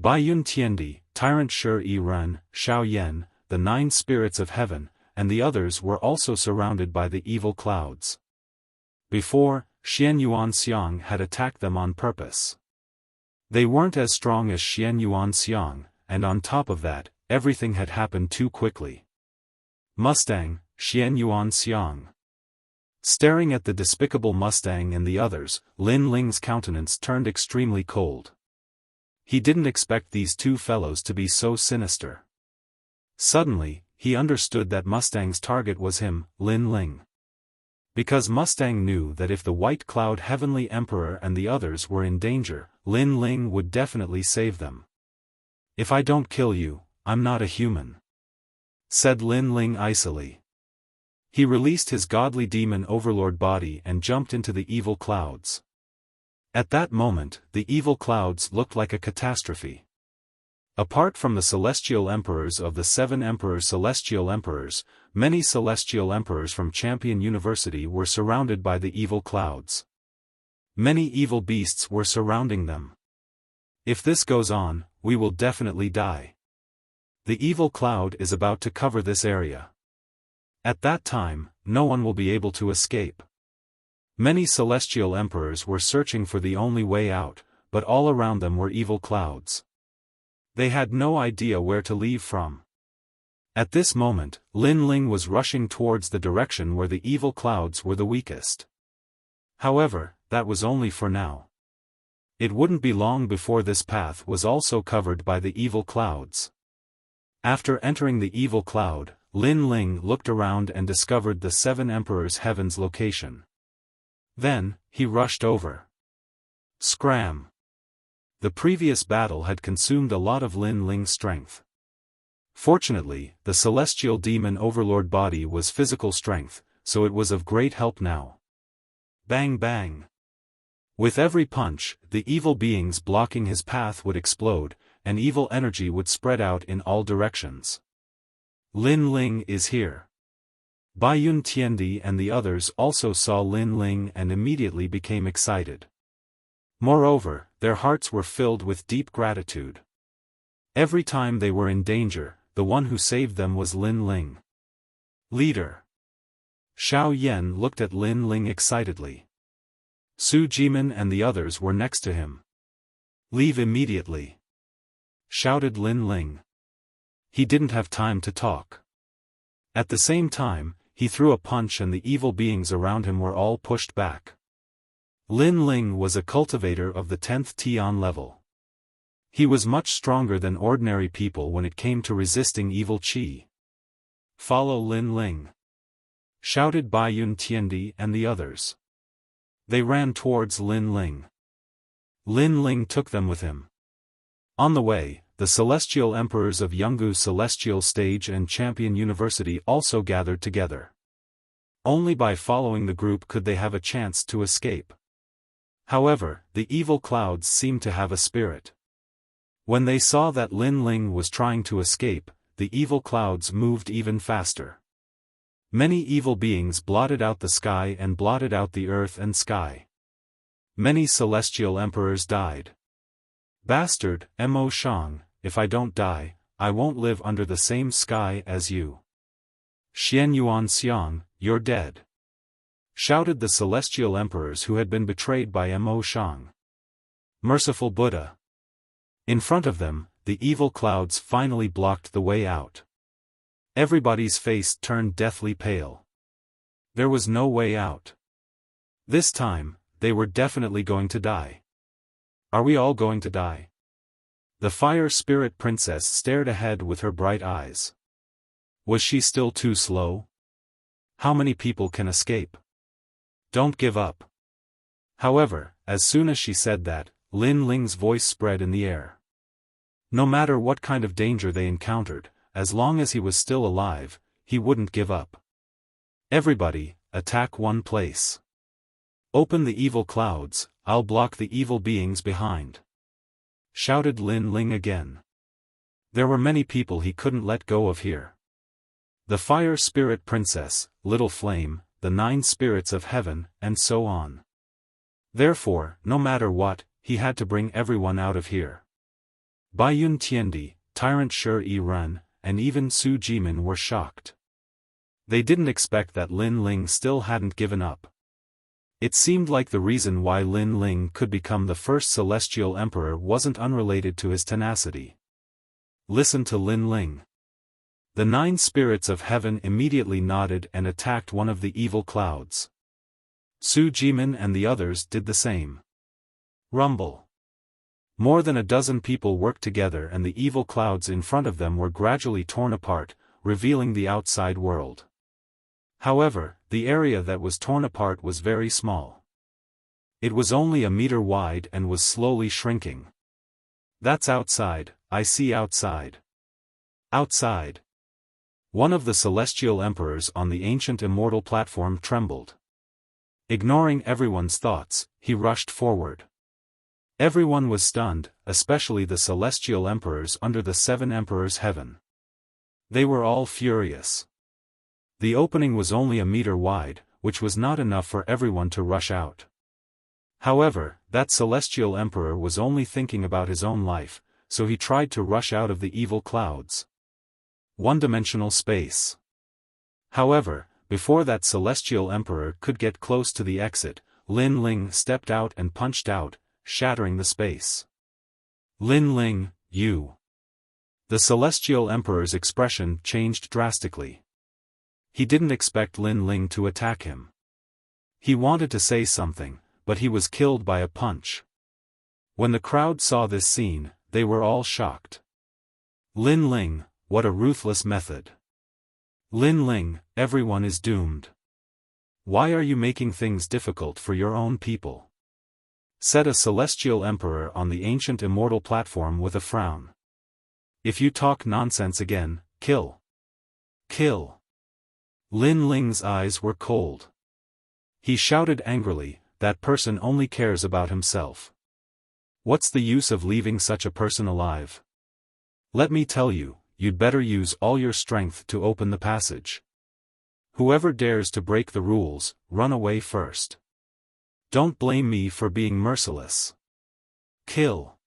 Baiyun Tiandi, Tyrant Shi Ren, Xiao Yan, the 9 spirits of heaven, and the others were also surrounded by the evil clouds. Before, Xian Yuanxiang had attacked them on purpose. They weren't as strong as Xian Yuanxiang, and on top of that, everything had happened too quickly. Mustang, Xian Yuanxiang. Staring at the despicable Mustang and the others, Lin Ling's countenance turned extremely cold. He didn't expect these two fellows to be so sinister. Suddenly, he understood that Mustang's target was him, Lin Ling. Because Mustang knew that if the White Cloud Heavenly Emperor and the others were in danger, Lin Ling would definitely save them. "If I don't kill you, I'm not a human," said Lin Ling icily. He released his godly demon overlord body and jumped into the evil clouds. At that moment, the evil clouds looked like a catastrophe. Apart from the Celestial Emperors of the Seven Emperors Celestial Emperors, many Celestial Emperors from Champion University were surrounded by the evil clouds. Many evil beasts were surrounding them. "If this goes on, we will definitely die. The evil cloud is about to cover this area. At that time, no one will be able to escape." Many Celestial Emperors were searching for the only way out, but all around them were evil clouds. They had no idea where to leave from. At this moment, Lin Ling was rushing towards the direction where the evil clouds were the weakest. However, that was only for now. It wouldn't be long before this path was also covered by the evil clouds. After entering the evil cloud, Lin Ling looked around and discovered the Seven Emperors' Heaven's location. Then, he rushed over. Scram! The previous battle had consumed a lot of Lin Ling's strength. Fortunately, the celestial demon overlord body was physical strength, so it was of great help now. Bang bang! With every punch, the evil beings blocking his path would explode, and evil energy would spread out in all directions. Lin Ling is here. Baiyun Tiandi and the others also saw Lin Ling and immediately became excited. Moreover, their hearts were filled with deep gratitude. Every time they were in danger, the one who saved them was Lin Ling. Leader. Xiao Yan looked at Lin Ling excitedly. Su Jimin and the others were next to him. "Leave immediately," shouted Lin Ling. He didn't have time to talk. At the same time, he threw a punch and the evil beings around him were all pushed back. Lin Ling was a cultivator of the 10th Tian level. He was much stronger than ordinary people when it came to resisting evil qi. "Follow Lin Ling," shouted Baiyun Tiandi and the others. They ran towards Lin Ling. Lin Ling took them with him. On the way, the Celestial Emperors of Yungu Celestial Stage and Champion University also gathered together. Only by following the group could they have a chance to escape. However, the evil clouds seemed to have a spirit. When they saw that Lin Ling was trying to escape, the evil clouds moved even faster. Many evil beings blotted out the sky and blotted out the earth and sky. Many celestial emperors died. Bastard, Mo Shang, if I don't die, I won't live under the same sky as you. Xian Yuan Xiang, you're dead. Shouted the celestial emperors who had been betrayed by Mo Shang. Merciful Buddha. In front of them, the evil clouds finally blocked the way out. Everybody's face turned deathly pale. There was no way out. This time, they were definitely going to die. Are we all going to die? The fire spirit princess stared ahead with her bright eyes. Was she still too slow? How many people can escape? Don't give up. However, as soon as she said that, Lin Ling's voice spread in the air. No matter what kind of danger they encountered, as long as he was still alive, he wouldn't give up. Everybody, attack one place. Open the evil clouds, I'll block the evil beings behind. Shouted Lin Ling again. There were many people he couldn't let go of here. The fire spirit princess, Little Flame, the 9 spirits of heaven, and so on. Therefore, no matter what, he had to bring everyone out of here. Baiyun Tiandi, Tyrant Shi Ren, and even Su Jimin were shocked. They didn't expect that Lin Ling still hadn't given up. It seemed like the reason why Lin Ling could become the first celestial emperor wasn't unrelated to his tenacity. Listen to Lin Ling. The 9 spirits of heaven immediately nodded and attacked one of the evil clouds. Su Jimin and the others did the same. Rumble. More than a dozen people worked together and the evil clouds in front of them were gradually torn apart, revealing the outside world. However, the area that was torn apart was very small. It was only a meter wide and was slowly shrinking. That's outside, I see outside. Outside. One of the celestial emperors on the ancient immortal platform trembled. Ignoring everyone's thoughts, he rushed forward. Everyone was stunned, especially the celestial emperors under the 7 emperors' heaven. They were all furious. The opening was only a meter wide, which was not enough for everyone to rush out. However, that celestial emperor was only thinking about his own life, so he tried to rush out of the evil clouds. One-dimensional space. However, before that celestial emperor could get close to the exit, Lin Ling stepped out and punched out, shattering the space. Lin Ling, you. The celestial emperor's expression changed drastically. He didn't expect Lin Ling to attack him. He wanted to say something, but he was killed by a punch. When the crowd saw this scene, they were all shocked. Lin Ling, what a ruthless method. Lin Ling, everyone is doomed. Why are you making things difficult for your own people? Said a celestial emperor on the ancient immortal platform with a frown. If you talk nonsense again, kill. Kill. Lin Ling's eyes were cold. He shouted angrily, that person only cares about himself. What's the use of leaving such a person alive? Let me tell you, you'd better use all your strength to open the passage. Whoever dares to break the rules, run away first. Don't blame me for being merciless. Kill.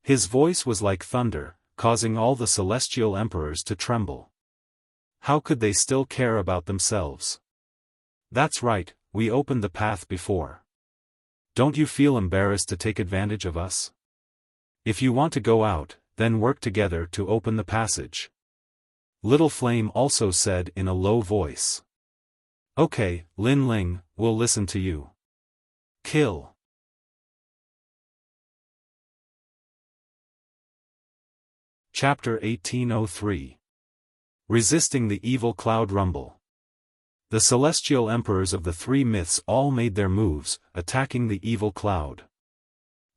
His voice was like thunder, causing all the celestial emperors to tremble. How could they still care about themselves? That's right, we opened the path before. Don't you feel embarrassed to take advantage of us? If you want to go out, then work together to open the passage. Little Flame also said in a low voice. Okay, Lin Ling, we'll listen to you. Kill. Chapter 1803. Resisting the Evil Cloud Rumble. The celestial emperors of the 3 myths all made their moves, attacking the evil cloud.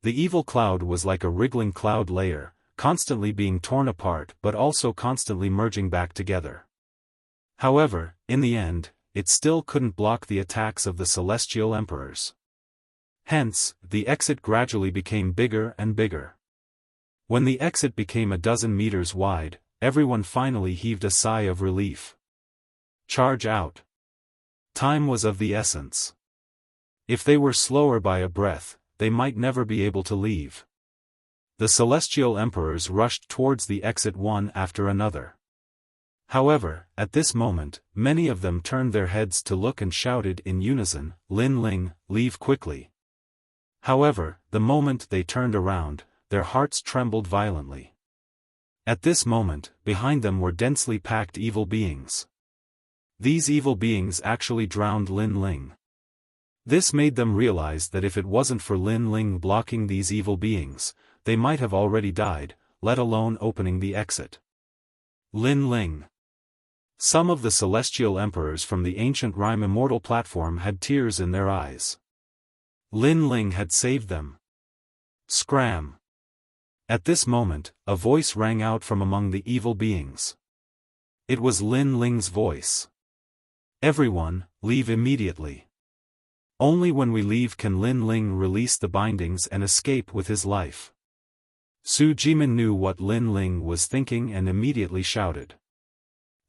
The evil cloud was like a wriggling cloud layer, constantly being torn apart but also constantly merging back together. However, in the end, it still couldn't block the attacks of the celestial emperors. Hence, the exit gradually became bigger and bigger. When the exit became a dozen meters wide, everyone finally heaved a sigh of relief. Charge out. Time was of the essence. If they were slower by a breath, they might never be able to leave. The celestial emperors rushed towards the exit one after another. However, at this moment, many of them turned their heads to look and shouted in unison, "Lin Ling, leave quickly." However, the moment they turned around, their hearts trembled violently. At this moment, behind them were densely packed evil beings. These evil beings actually drowned Lin Ling. This made them realize that if it wasn't for Lin Ling blocking these evil beings, they might have already died, let alone opening the exit. Lin Ling. Some of the celestial emperors from the ancient Rime Immortal platform had tears in their eyes. Lin Ling had saved them. Scram. At this moment, a voice rang out from among the evil beings. It was Lin Ling's voice. "Everyone, leave immediately. Only when we leave can Lin Ling release the bindings and escape with his life." Su Jimin knew what Lin Ling was thinking and immediately shouted.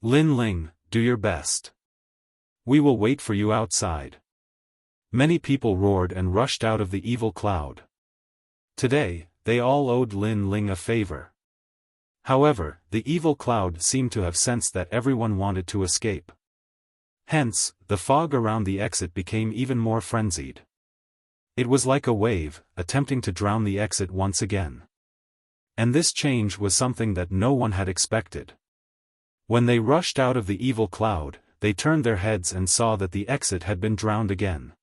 "Lin Ling, do your best. We will wait for you outside." Many people roared and rushed out of the evil cloud. Today, they all owed Lin Ling a favor. However, the evil cloud seemed to have sensed that everyone wanted to escape. Hence, the fog around the exit became even more frenzied. It was like a wave, attempting to drown the exit once again. And this change was something that no one had expected. When they rushed out of the evil cloud, they turned their heads and saw that the exit had been drowned again.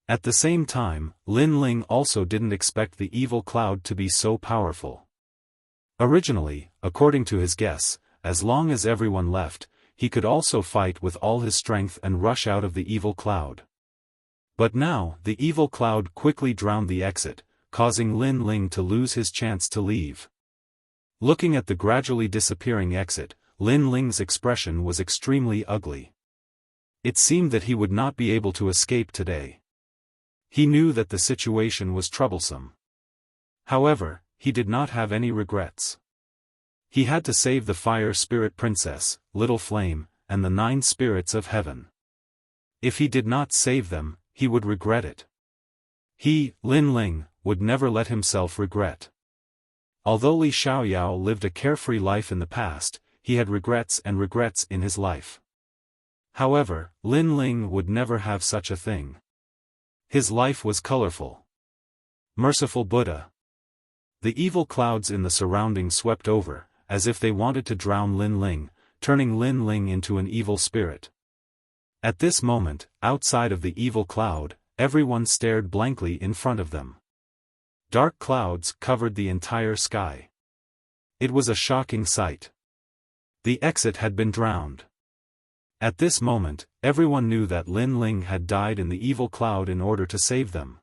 At the same time, Lin Ling also didn't expect the evil cloud to be so powerful. Originally, according to his guess, as long as everyone left, he could also fight with all his strength and rush out of the evil cloud. But now, the evil cloud quickly drowned the exit, causing Lin Ling to lose his chance to leave. Looking at the gradually disappearing exit, Lin Ling's expression was extremely ugly. It seemed that he would not be able to escape today. He knew that the situation was troublesome. However, he did not have any regrets. He had to save the Fire Spirit Princess, Little Flame, and the 9 spirits of heaven. If he did not save them, he would regret it. He, Lin Ling, would never let himself regret. Although Li Xiaoyao lived a carefree life in the past, he had regrets and regrets in his life. However, Lin Ling would never have such a thing. His life was colorful. Merciful Buddha. The evil clouds in the surroundings swept over, as if they wanted to drown Lin Ling, turning Lin Ling into an evil spirit. At this moment, outside of the evil cloud, everyone stared blankly in front of them. Dark clouds covered the entire sky. It was a shocking sight. The exit had been drowned. At this moment, everyone knew that Lin Ling had died in the evil cloud in order to save them.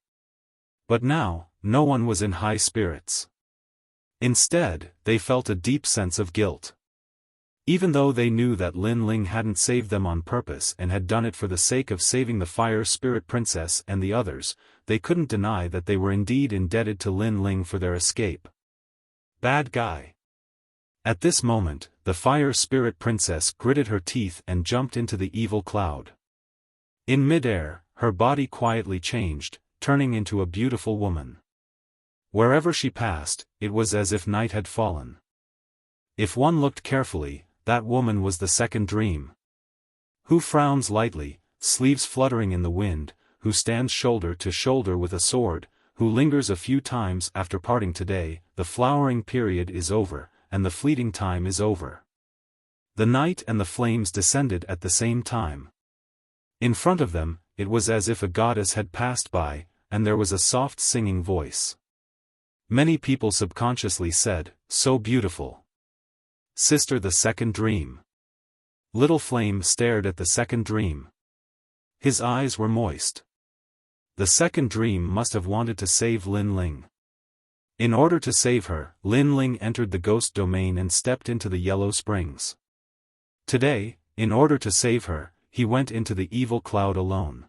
But now, no one was in high spirits. Instead, they felt a deep sense of guilt. Even though they knew that Lin Ling hadn't saved them on purpose and had done it for the sake of saving the Fire Spirit Princess and the others, they couldn't deny that they were indeed indebted to Lin Ling for their escape. Bad guy. At this moment, the Fire Spirit Princess gritted her teeth and jumped into the evil cloud. In midair, her body quietly changed, turning into a beautiful woman. Wherever she passed, it was as if night had fallen. If one looked carefully, that woman was the second dream. Who frowns lightly, sleeves fluttering in the wind, who stands shoulder to shoulder with a sword, who lingers a few times after parting today, the flowering period is over, and the fleeting time is over. The night and the flames descended at the same time. In front of them, it was as if a goddess had passed by, and there was a soft singing voice. Many people subconsciously said, "So beautiful. Sister, the second dream." Little Flame stared at the second dream. His eyes were moist. The second dream must have wanted to save Lin Ling. In order to save her, Lin Ling entered the ghost domain and stepped into the Yellow Springs. Today, in order to save her, he went into the evil cloud alone.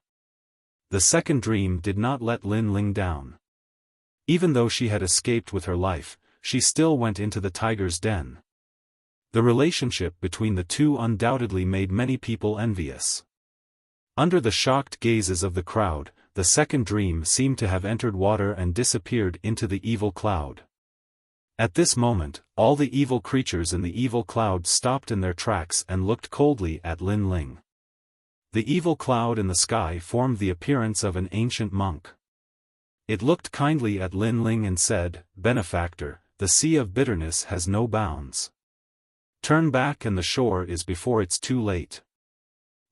The second dream did not let Lin Ling down. Even though she had escaped with her life, she still went into the tiger's den. The relationship between the two undoubtedly made many people envious. Under the shocked gazes of the crowd, the second dream seemed to have entered water and disappeared into the evil cloud. At this moment, all the evil creatures in the evil cloud stopped in their tracks and looked coldly at Lin Ling. The evil cloud in the sky formed the appearance of an ancient monk. It looked kindly at Lin Ling and said, "Benefactor, the sea of bitterness has no bounds. Turn back and the shore is before it's too late."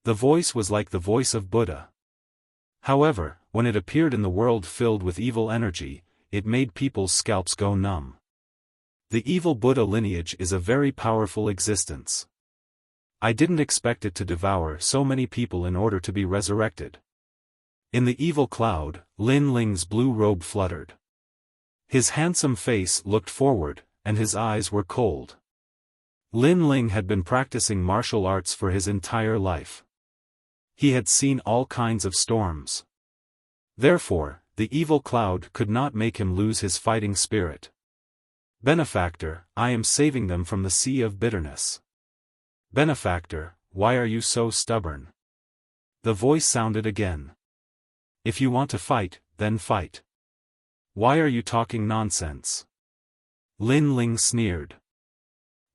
The voice was like the voice of Buddha. However, when it appeared in the world filled with evil energy, it made people's scalps go numb. The evil Buddha lineage is a very powerful existence. I didn't expect it to devour so many people in order to be resurrected. In the evil cloud, Lin Ling's blue robe fluttered. His handsome face looked forward, and his eyes were cold. Lin Ling had been practicing martial arts for his entire life. He had seen all kinds of storms. Therefore, the evil cloud could not make him lose his fighting spirit. "Benefactor, I am saving them from the sea of bitterness." "Benefactor, why are you so stubborn?" The voice sounded again. "If you want to fight, then fight. Why are you talking nonsense?" Lin Ling sneered.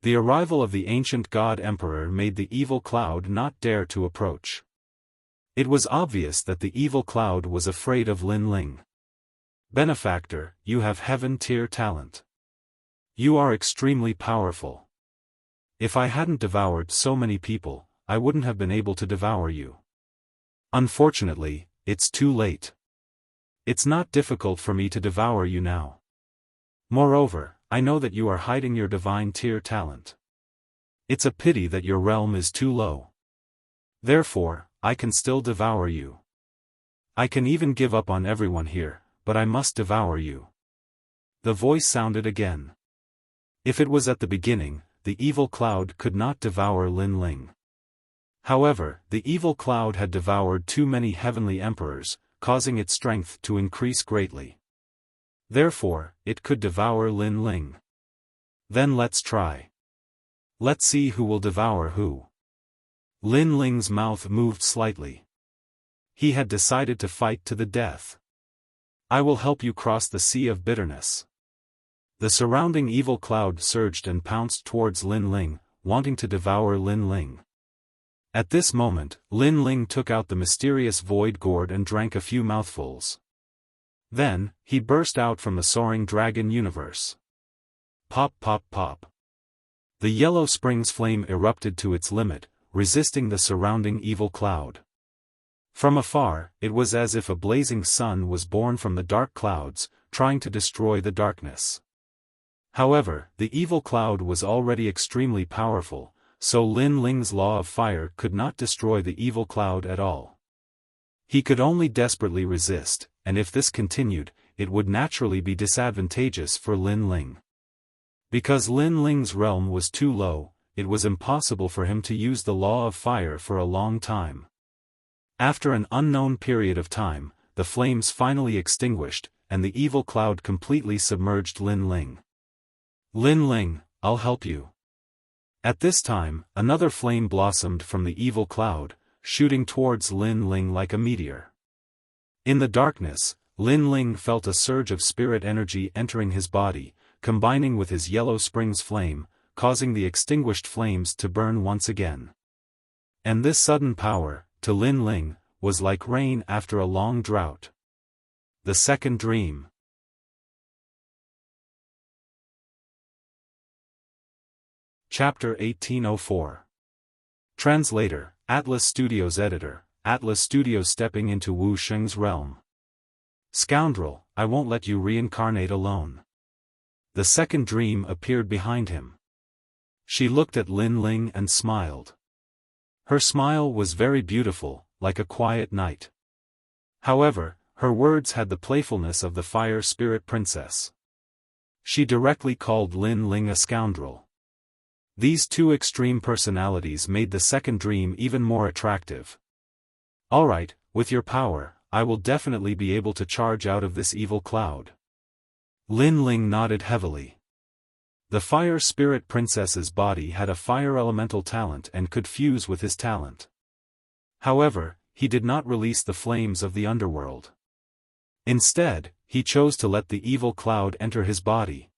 The arrival of the ancient god emperor made the evil cloud not dare to approach. It was obvious that the evil cloud was afraid of Lin Ling. "Benefactor, you have heaven-tier talent. You are extremely powerful. If I hadn't devoured so many people, I wouldn't have been able to devour you. Unfortunately, it's too late. It's not difficult for me to devour you now. Moreover, I know that you are hiding your divine tier talent. It's a pity that your realm is too low. Therefore, I can still devour you. I can even give up on everyone here, but I must devour you." The voice sounded again. If it was at the beginning, the evil cloud could not devour Lin Ling. However, the evil cloud had devoured too many heavenly emperors, causing its strength to increase greatly. Therefore, it could devour Lin Ling. Then let's try. Let's see who will devour who. Lin Ling's mouth moved slightly. He had decided to fight to the death. "I will help you cross the sea of bitterness." The surrounding evil cloud surged and pounced towards Lin Ling, wanting to devour Lin Ling. At this moment, Lin Ling took out the mysterious void gourd and drank a few mouthfuls. Then, he burst out from the soaring dragon universe. Pop pop pop. The yellow spring's flame erupted to its limit, resisting the surrounding evil cloud. From afar, it was as if a blazing sun was born from the dark clouds, trying to destroy the darkness. However, the evil cloud was already extremely powerful, so Lin Ling's law of fire could not destroy the evil cloud at all. He could only desperately resist, and if this continued, it would naturally be disadvantageous for Lin Ling. Because Lin Ling's realm was too low, it was impossible for him to use the law of fire for a long time. After an unknown period of time, the flames finally extinguished, and the evil cloud completely submerged Lin Ling. "Lin Ling, I'll help you." At this time, another flame blossomed from the evil cloud, shooting towards Lin Ling like a meteor. In the darkness, Lin Ling felt a surge of spirit energy entering his body, combining with his yellow spring's flame, causing the extinguished flames to burn once again. And this sudden power, to Lin Ling, was like rain after a long drought. The second dream. Chapter 1804. Translator, Atlas Studios Editor, Atlas Studios stepping into Wu Sheng's realm. "Scoundrel, I won't let you reincarnate alone." The second dream appeared behind him. She looked at Lin Ling and smiled. Her smile was very beautiful, like a quiet night. However, her words had the playfulness of the fire spirit princess. She directly called Lin Ling a scoundrel. These two extreme personalities made the second dream even more attractive. "Alright, with your power, I will definitely be able to charge out of this evil cloud." Lin Ling nodded heavily. The fire spirit princess's body had a fire elemental talent and could fuse with his talent. However, he did not release the flames of the underworld. Instead, he chose to let the evil cloud enter his body.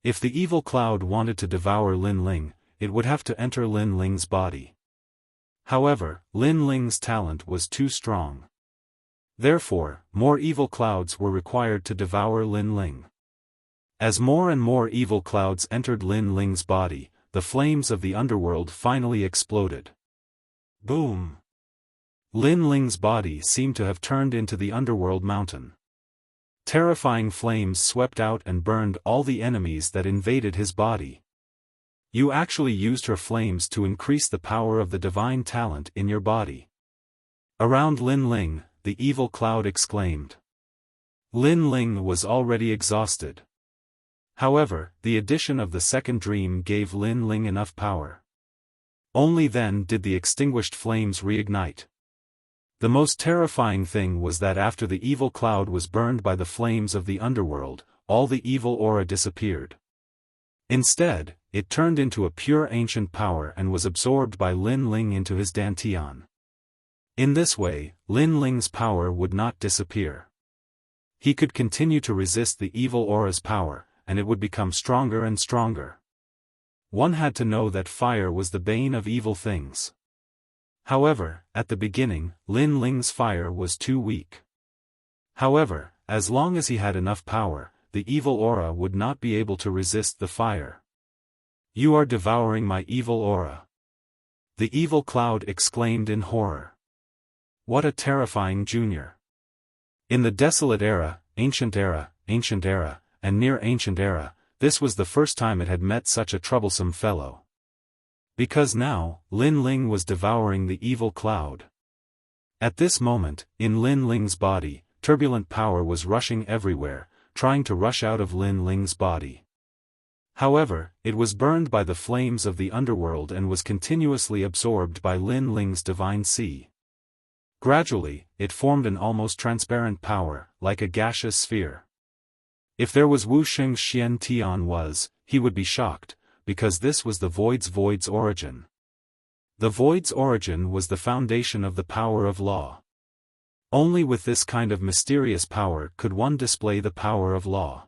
If the evil cloud wanted to devour Lin Ling, it would have to enter Lin Ling's body. However, Lin Ling's talent was too strong. Therefore, more evil clouds were required to devour Lin Ling. As more and more evil clouds entered Lin Ling's body, the flames of the underworld finally exploded. Boom! Lin Ling's body seemed to have turned into the underworld mountain. Terrifying flames swept out and burned all the enemies that invaded his body. You actually used her flames to increase the power of the divine talent in your body. Around Lin Ling, the evil cloud exclaimed. Lin Ling was already exhausted. However, the addition of the second dream gave Lin Ling enough power. Only then did the extinguished flames reignite. The most terrifying thing was that after the evil cloud was burned by the flames of the underworld, all the evil aura disappeared. Instead, it turned into a pure ancient power and was absorbed by Lin Ling into his dantian. In this way, Lin Ling's power would not disappear. He could continue to resist the evil aura's power, and it would become stronger and stronger. One had to know that fire was the bane of evil things. However, at the beginning, Lin Ling's fire was too weak. However, as long as he had enough power, the evil aura would not be able to resist the fire. You are devouring my evil aura. The evil cloud exclaimed in horror. What a terrifying junior. In the desolate era, ancient era, and near ancient era, this was the first time it had met such a troublesome fellow. Because now, Lin Ling was devouring the evil cloud. At this moment, in Lin Ling's body, turbulent power was rushing everywhere, trying to rush out of Lin Ling's body. However, it was burned by the flames of the underworld and was continuously absorbed by Lin Ling's divine sea. Gradually, it formed an almost transparent power, like a gaseous sphere. If there was Wuxia's Xian Tian was, he would be shocked, because this was the void's origin. The void's origin was the foundation of the power of law. Only with this kind of mysterious power could one display the power of law.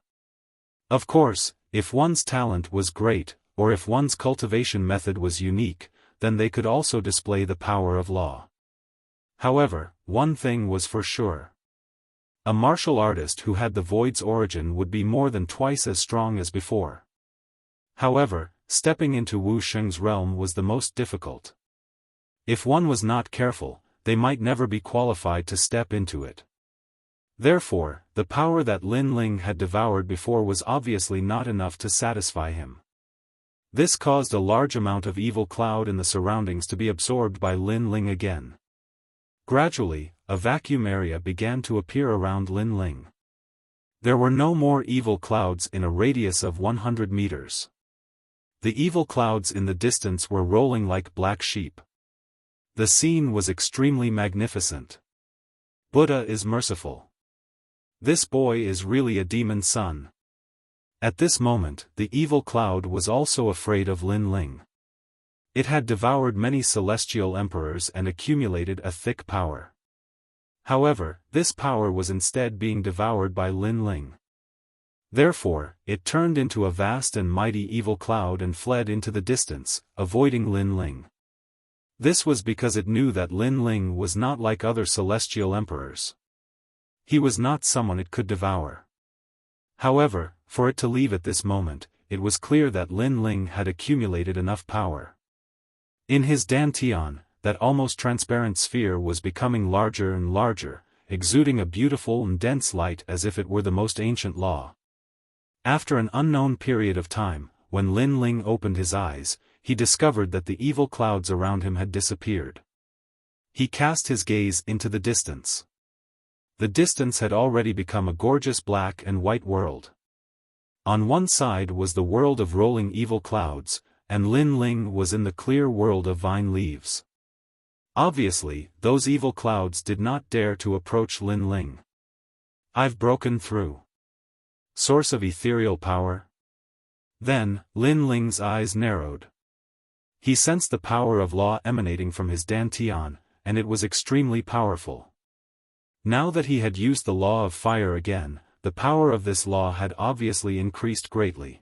Of course, if one's talent was great, or if one's cultivation method was unique, then they could also display the power of law. However, one thing was for sure. A martial artist who had the void's origin would be more than twice as strong as before. However, stepping into Wuxia's realm was the most difficult. If one was not careful, they might never be qualified to step into it. Therefore, the power that Lin Ling had devoured before was obviously not enough to satisfy him. This caused a large amount of evil cloud in the surroundings to be absorbed by Lin Ling again. Gradually, a vacuum area began to appear around Lin Ling. There were no more evil clouds in a radius of 100 meters. The evil clouds in the distance were rolling like black sheep. The scene was extremely magnificent. Buddha is merciful. This boy is really a demon son. At this moment, the evil cloud was also afraid of Lin Ling. It had devoured many celestial emperors and accumulated a thick power. However, this power was instead being devoured by Lin Ling. Therefore, it turned into a vast and mighty evil cloud and fled into the distance, avoiding Lin Ling. This was because it knew that Lin Ling was not like other celestial emperors. He was not someone it could devour. However, for it to leave at this moment, it was clear that Lin Ling had accumulated enough power. In his dantian, that almost transparent sphere was becoming larger and larger, exuding a beautiful and dense light as if it were the most ancient law. After an unknown period of time, when Lin Ling opened his eyes, he discovered that the evil clouds around him had disappeared. He cast his gaze into the distance. The distance had already become a gorgeous black and white world. On one side was the world of rolling evil clouds, and Lin Ling was in the clear world of vine leaves. Obviously, those evil clouds did not dare to approach Lin Ling. I've broken through. Source of ethereal power. Then, Lin Ling's eyes narrowed. He sensed the power of law emanating from his dantian, and it was extremely powerful. Now that he had used the law of fire again, the power of this law had obviously increased greatly.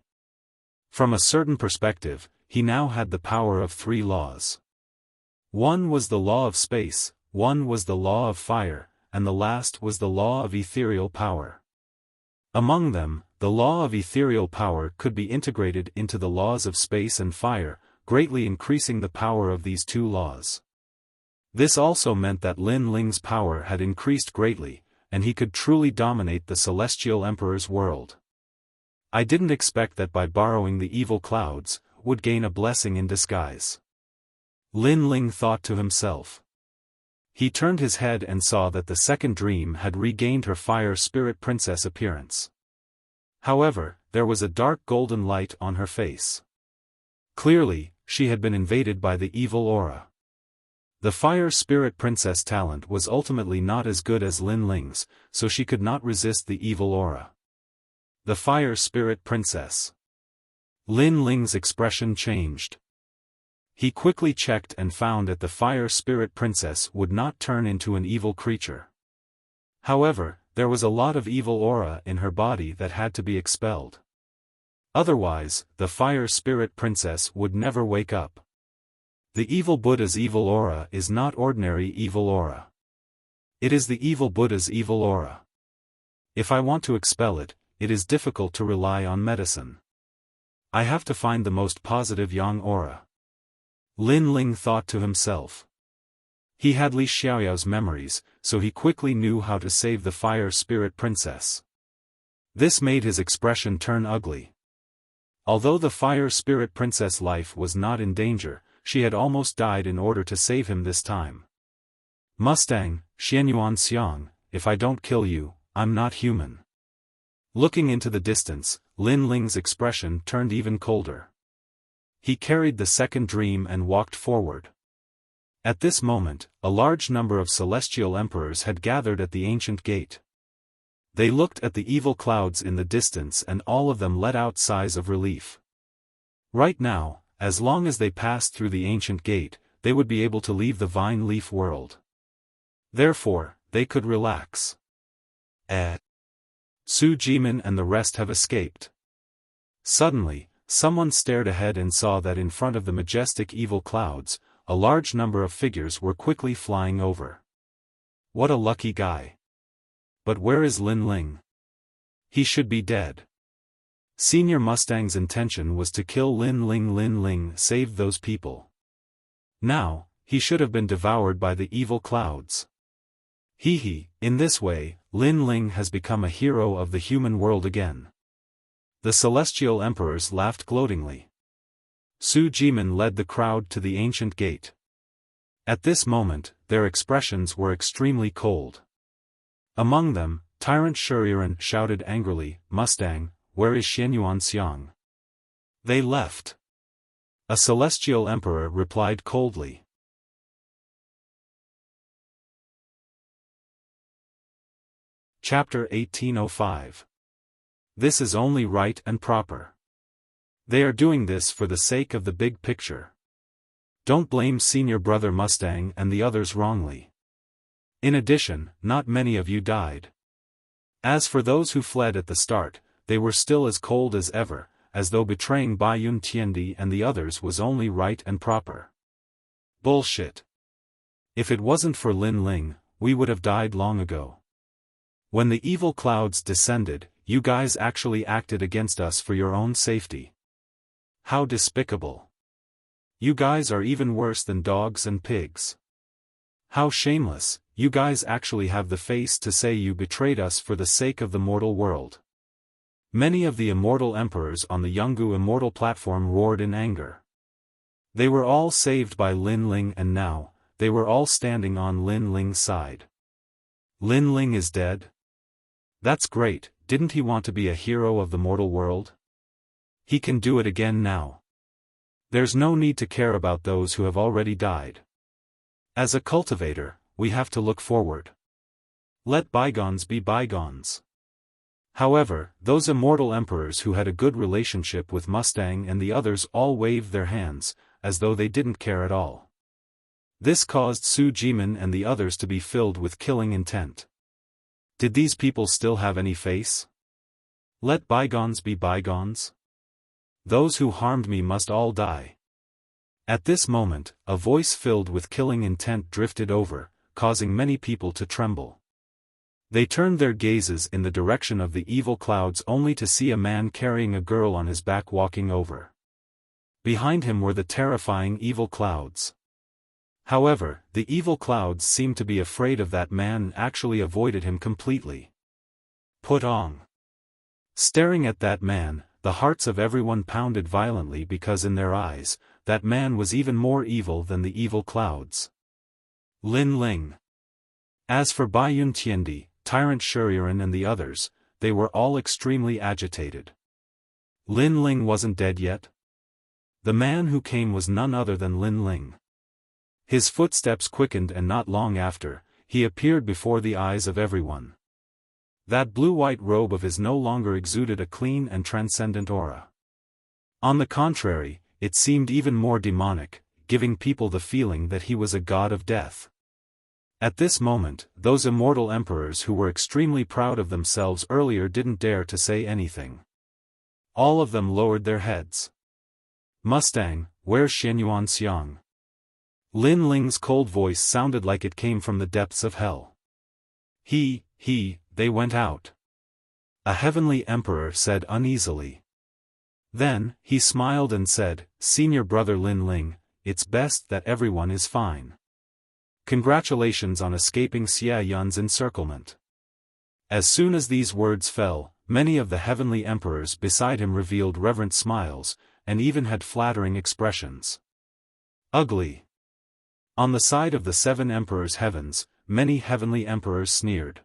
From a certain perspective, he now had the power of 3 laws. One was the law of space, one was the law of fire, and the last was the law of ethereal power. Among them, the law of ethereal power could be integrated into the laws of space and fire, greatly increasing the power of these 2 laws. This also meant that Lin Ling's power had increased greatly, and he could truly dominate the Celestial Emperor's world. I didn't expect that by borrowing the evil clouds, would gain a blessing in disguise. Lin Ling thought to himself. He turned his head and saw that the second dream had regained her fire spirit princess appearance. However, there was a dark golden light on her face. Clearly, she had been invaded by the evil aura. The fire spirit princess talent was ultimately not as good as Lin Ling's, so she could not resist the evil aura. The fire spirit princess. Lin Ling's expression changed. He quickly checked and found that the fire spirit princess would not turn into an evil creature. However, there was a lot of evil aura in her body that had to be expelled. Otherwise, the fire spirit princess would never wake up. The evil Buddha's evil aura is not ordinary evil aura. It is the evil Buddha's evil aura. If I want to expel it, it is difficult to rely on medicine. I have to find the most positive yang aura. Lin Ling thought to himself. He had Li Xiaoyao's memories, so he quickly knew how to save the fire spirit princess. This made his expression turn ugly. Although the fire spirit princess' life was not in danger, she had almost died in order to save him this time. Mustang, Xianyuan Xiang, if I don't kill you, I'm not human. Looking into the distance, Lin Ling's expression turned even colder. He carried the second dream and walked forward. At this moment, a large number of celestial emperors had gathered at the ancient gate. They looked at the evil clouds in the distance and all of them let out sighs of relief. Right now, as long as they passed through the ancient gate, they would be able to leave the vine leaf world. Therefore, they could relax. Su Jimin and the rest have escaped. Suddenly, someone stared ahead and saw that in front of the majestic evil clouds, a large number of figures were quickly flying over. What a lucky guy. But where is Lin Ling? He should be dead. Senior Mustang's intention was to kill Lin Ling. Lin Ling saved those people. Now, he should have been devoured by the evil clouds. In this way, Lin Ling has become a hero of the human world again. The celestial emperors laughed gloatingly. Su Jimin led the crowd to the ancient gate. At this moment, their expressions were extremely cold. Among them, Tyrant Shuriren shouted angrily, "Mustang, where is Xianyuan Xiang?" They left. A celestial emperor replied coldly. Chapter 1805. This is only right and proper. They are doing this for the sake of the big picture. Don't blame senior brother Mustang and the others wrongly. In addition, not many of you died. As for those who fled at the start, they were still as cold as ever, as though betraying Baiyun Tiandi and the others was only right and proper. Bullshit. If it wasn't for Lin Ling, we would have died long ago. When the evil clouds descended, you guys actually acted against us for your own safety. How despicable. You guys are even worse than dogs and pigs. How shameless, you guys actually have the face to say you betrayed us for the sake of the mortal world. Many of the immortal emperors on the Yungu immortal platform roared in anger. They were all saved by Lin Ling and now, they were all standing on Lin Ling's side. Lin Ling is dead? That's great, didn't he want to be a hero of the mortal world? He can do it again now. There's no need to care about those who have already died. As a cultivator, we have to look forward. Let bygones be bygones. However, those immortal emperors who had a good relationship with Mustang and the others all waved their hands, as though they didn't care at all. This caused Su Jimin and the others to be filled with killing intent. Did these people still have any face? Let bygones be bygones. Those who harmed me must all die. At this moment, a voice filled with killing intent drifted over, causing many people to tremble. They turned their gazes in the direction of the evil clouds only to see a man carrying a girl on his back walking over. Behind him were the terrifying evil clouds. However, the evil clouds seemed to be afraid of that man and actually avoided him completely. Put on. Staring at that man, the hearts of everyone pounded violently because in their eyes, that man was even more evil than the evil clouds. Lin Ling. As for Bai Yun Tiandi, Tyrant Shuriren and the others, they were all extremely agitated. Lin Ling wasn't dead yet? The man who came was none other than Lin Ling. His footsteps quickened and not long after, he appeared before the eyes of everyone. That blue-white robe of his no longer exuded a clean and transcendent aura. On the contrary, it seemed even more demonic, giving people the feeling that he was a god of death. At this moment, those immortal emperors who were extremely proud of themselves earlier didn't dare to say anything. All of them lowered their heads. Mustang, where's Xianyuan Xiang? Lin Ling's cold voice sounded like it came from the depths of hell. They went out. A heavenly emperor said uneasily. Then, he smiled and said, Senior brother Lin Ling, it's best that everyone is fine. Congratulations on escaping Xia Yun's encirclement. As soon as these words fell, many of the heavenly emperors beside him revealed reverent smiles, and even had flattering expressions. Ugly. On the side of the 7 emperors' heavens, many heavenly emperors sneered.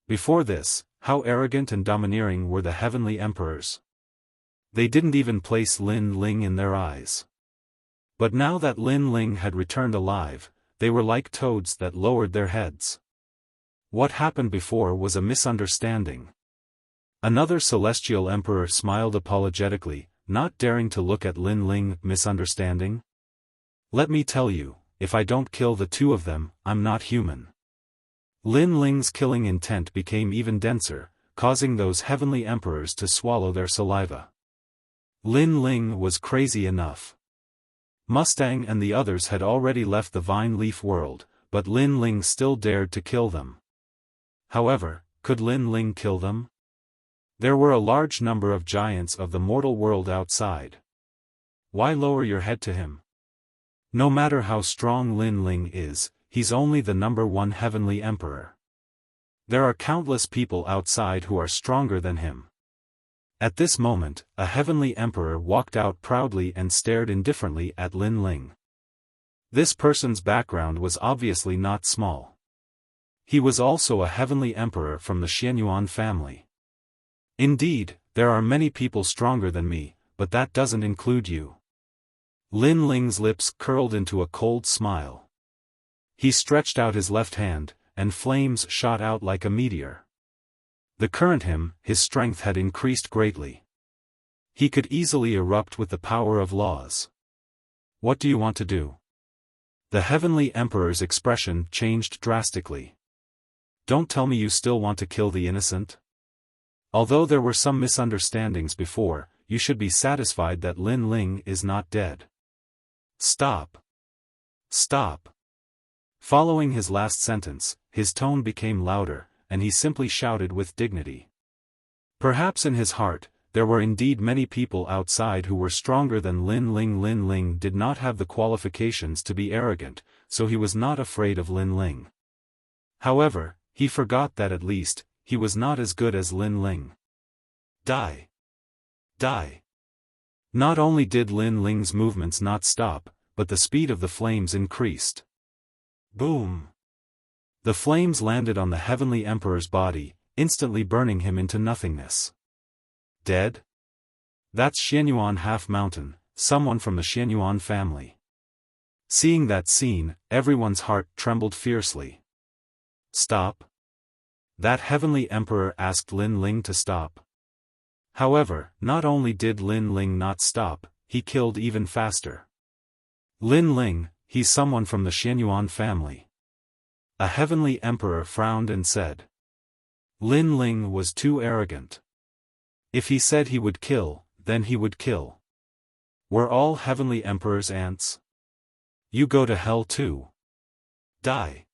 Before this, how arrogant and domineering were the heavenly emperors. They didn't even place Lin Ling in their eyes. But now that Lin Ling had returned alive, they were like toads that lowered their heads. What happened before was a misunderstanding. Another celestial emperor smiled apologetically, not daring to look at Lin Ling. Misunderstanding? Let me tell you, if I don't kill the 2 of them, I'm not human. Lin Ling's killing intent became even denser, causing those heavenly emperors to swallow their saliva. Lin Ling was crazy enough. Mustang and the others had already left the vine leaf world, but Lin Ling still dared to kill them. However, could Lin Ling kill them? There were a large number of giants of the mortal world outside. Why lower your head to him? No matter how strong Lin Ling is, he's only the number 1 heavenly emperor. There are countless people outside who are stronger than him. At this moment, a heavenly emperor walked out proudly and stared indifferently at Lin Ling. This person's background was obviously not small. He was also a heavenly emperor from the Xianyuan family. Indeed, there are many people stronger than me, but that doesn't include you. Lin Ling's lips curled into a cold smile. He stretched out his left hand, and flames shot out like a meteor. The current his strength had increased greatly. He could easily erupt with the power of laws. What do you want to do? The heavenly emperor's expression changed drastically. Don't tell me you still want to kill the innocent? Although there were some misunderstandings before, you should be satisfied that Lin Ling is not dead. Stop. Stop. Following his last sentence, his tone became louder, and he simply shouted with dignity. Perhaps in his heart, there were indeed many people outside who were stronger than Lin Ling. Lin Ling did not have the qualifications to be arrogant, so he was not afraid of Lin Ling. However, he forgot that at least, he was not as good as Lin Ling. Die. Die. Not only did Lin Ling's movements not stop, but the speed of the flames increased. Boom. The flames landed on the heavenly emperor's body, instantly burning him into nothingness. Dead? That's Xianyuan Half-Mountain, someone from the Xianyuan family. Seeing that scene, everyone's heart trembled fiercely. Stop. That heavenly emperor asked Lin Ling to stop. However, not only did Lin Ling not stop, he killed even faster. Lin Ling, he's someone from the Xianyuan family. A heavenly emperor frowned and said. Lin Ling was too arrogant. If he said he would kill, then he would kill. Were all heavenly emperors ants? You go to hell too. Die.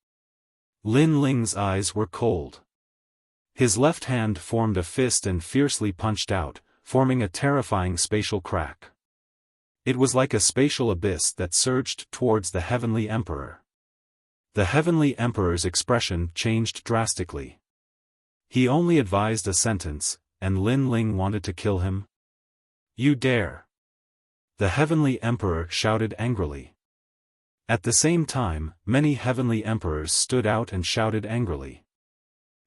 Lin Ling's eyes were cold. His left hand formed a fist and fiercely punched out, forming a terrifying spatial crack. It was like a spatial abyss that surged towards the heavenly emperor. The heavenly emperor's expression changed drastically. He only advised a sentence, and Lin Ling wanted to kill him. You dare! The heavenly emperor shouted angrily. At the same time, many heavenly emperors stood out and shouted angrily.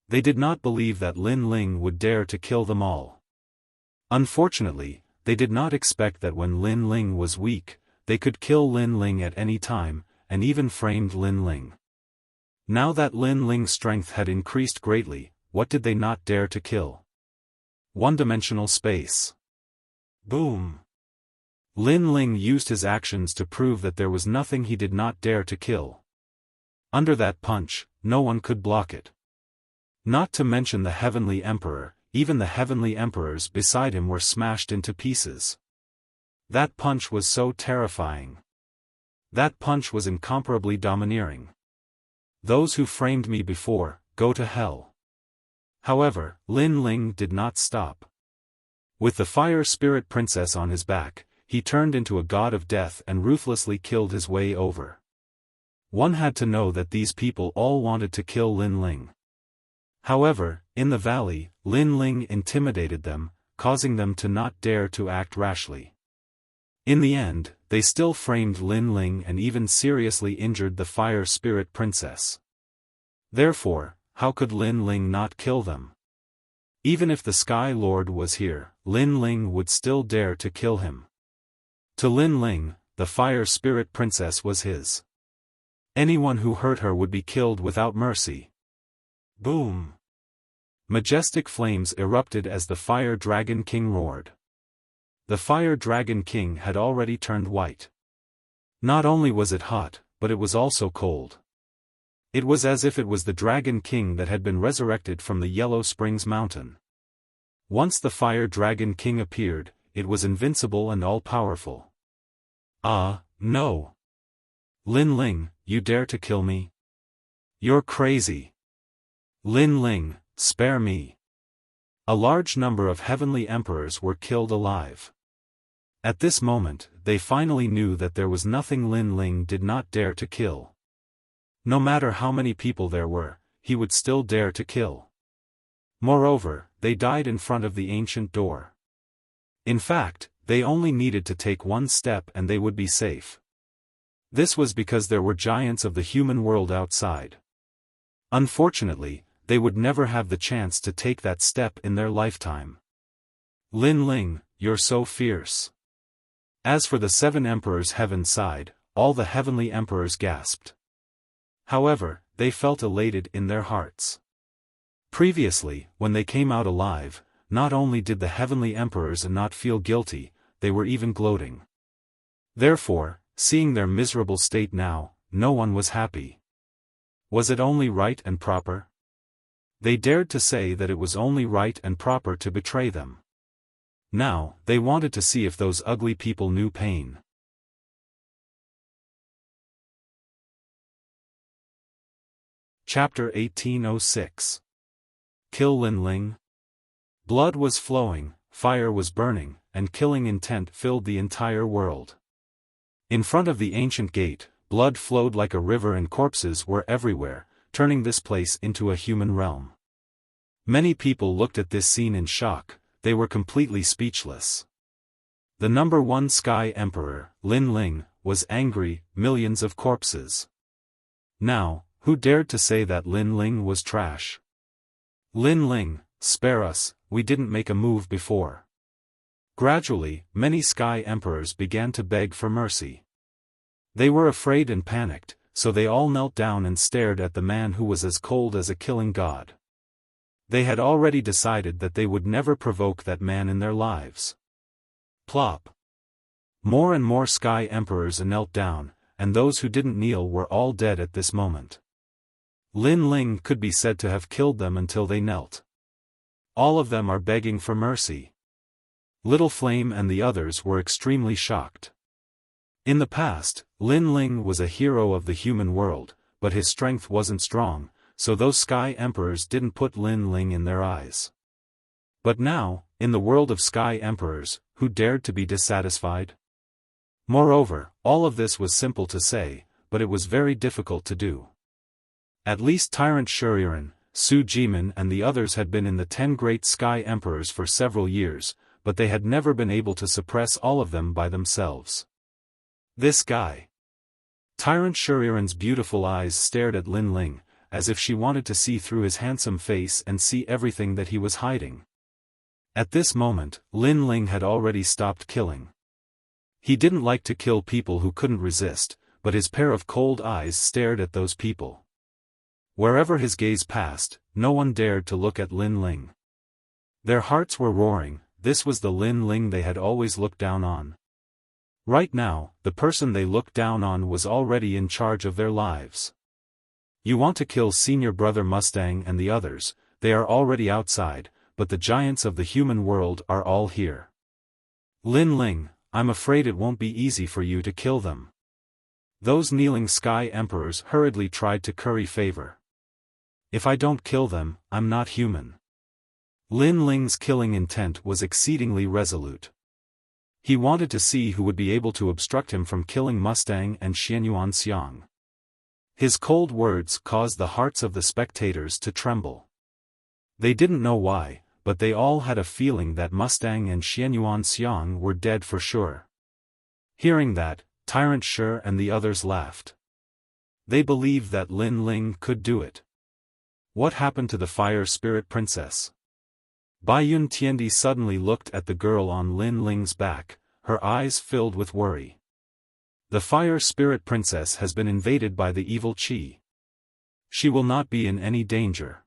They did not believe that Lin Ling would dare to kill them all. Unfortunately, they did not expect that when Lin Ling was weak, they could kill Lin Ling at any time, and even framed Lin Ling. Now that Lin Ling's strength had increased greatly, what did they not dare to kill? One-dimensional space. Boom! Lin Ling used his actions to prove that there was nothing he did not dare to kill. Under that punch, no one could block it. Not to mention the heavenly emperor, even the heavenly emperors beside him were smashed into pieces. That punch was so terrifying. That punch was incomparably domineering. Those who framed me before, go to hell. However, Lin Ling did not stop. With the fire spirit princess on his back, he turned into a god of death and ruthlessly killed his way over. One had to know that these people all wanted to kill Lin Ling. However, in the valley, Lin Ling intimidated them, causing them to not dare to act rashly. In the end, they still framed Lin Ling and even seriously injured the fire spirit princess. Therefore, how could Lin Ling not kill them? Even if the Sky Lord was here, Lin Ling would still dare to kill him. To Lin Ling, the fire spirit princess was his. Anyone who hurt her would be killed without mercy. Boom! Majestic flames erupted as the Fire Dragon King roared. The Fire Dragon King had already turned white. Not only was it hot, but it was also cold. It was as if it was the Dragon King that had been resurrected from the Yellow Springs mountain. Once the Fire Dragon King appeared, it was invincible and all-powerful. Ah, no! Lin Ling, you dare to kill me? You're crazy! Lin Ling, spare me! A large number of heavenly emperors were killed alive. At this moment, they finally knew that there was nothing Lin Ling did not dare to kill. No matter how many people there were, he would still dare to kill. Moreover, they died in front of the ancient door. In fact, they only needed to take one step and they would be safe. This was because there were giants of the human world outside. Unfortunately, they would never have the chance to take that step in their lifetime. Lin Ling, you're so fierce. As for the 7 emperors heaven side, all the heavenly emperors gasped. However, they felt elated in their hearts. Previously, when they came out alive, not only did the heavenly emperors not feel guilty, they were even gloating. Therefore, seeing their miserable state now, no one was happy. Was it only right and proper? They dared to say that it was only right and proper to betray them. Now, they wanted to see if those ugly people knew pain. Chapter 1806. Kill Lin Ling? Blood was flowing, fire was burning, and killing intent filled the entire world. In front of the ancient gate, blood flowed like a river and corpses were everywhere, turning this place into a human realm. Many people looked at this scene in shock, they were completely speechless. The number 1 Sky Emperor, Lin Ling, was angry, millions of corpses. Now, who dared to say that Lin Ling was trash? Lin Ling, spare us, we didn't make a move before. Gradually, many Sky Emperors began to beg for mercy. They were afraid and panicked, so they all knelt down and stared at the man who was as cold as a killing god. They had already decided that they would never provoke that man in their lives. Plop. More and more Sky Emperors knelt down, and those who didn't kneel were all dead at this moment. Lin Ling could be said to have killed them until they knelt. All of them are begging for mercy. Little Flame and the others were extremely shocked. In the past, Lin Ling was a hero of the human world, but his strength wasn't strong, so those Sky Emperors didn't put Lin Ling in their eyes. But now, in the world of Sky Emperors, who dared to be dissatisfied? Moreover, all of this was simple to say, but it was very difficult to do. At least Tyrant Shuriren, Su Jimin and the others had been in the 10 great Sky Emperors for several years, but they had never been able to suppress all of them by themselves. This guy. Tyrant Shuriren's beautiful eyes stared at Lin Ling, as if she wanted to see through his handsome face and see everything that he was hiding. At this moment, Lin Ling had already stopped killing. He didn't like to kill people who couldn't resist, but his pair of cold eyes stared at those people. Wherever his gaze passed, no one dared to look at Lin Ling. Their hearts were roaring. This was the Lin Ling they had always looked down on. Right now, the person they looked down on was already in charge of their lives. You want to kill Senior Brother Mustang and the others, they are already outside, but the giants of the human world are all here. Lin Ling, I'm afraid it won't be easy for you to kill them. Those kneeling Sky Emperors hurriedly tried to curry favor. If I don't kill them, I'm not human. Lin Ling's killing intent was exceedingly resolute. He wanted to see who would be able to obstruct him from killing Mustang and Xianyuan Xiang. His cold words caused the hearts of the spectators to tremble. They didn't know why, but they all had a feeling that Mustang and Xianyuan Xiang were dead for sure. Hearing that, Tyrant Shi and the others laughed. They believed that Lin Ling could do it. What happened to the Fire Spirit Princess? Baiyun Tiandi suddenly looked at the girl on Lin Ling's back, her eyes filled with worry. The Fire Spirit Princess has been invaded by the evil Qi. She will not be in any danger.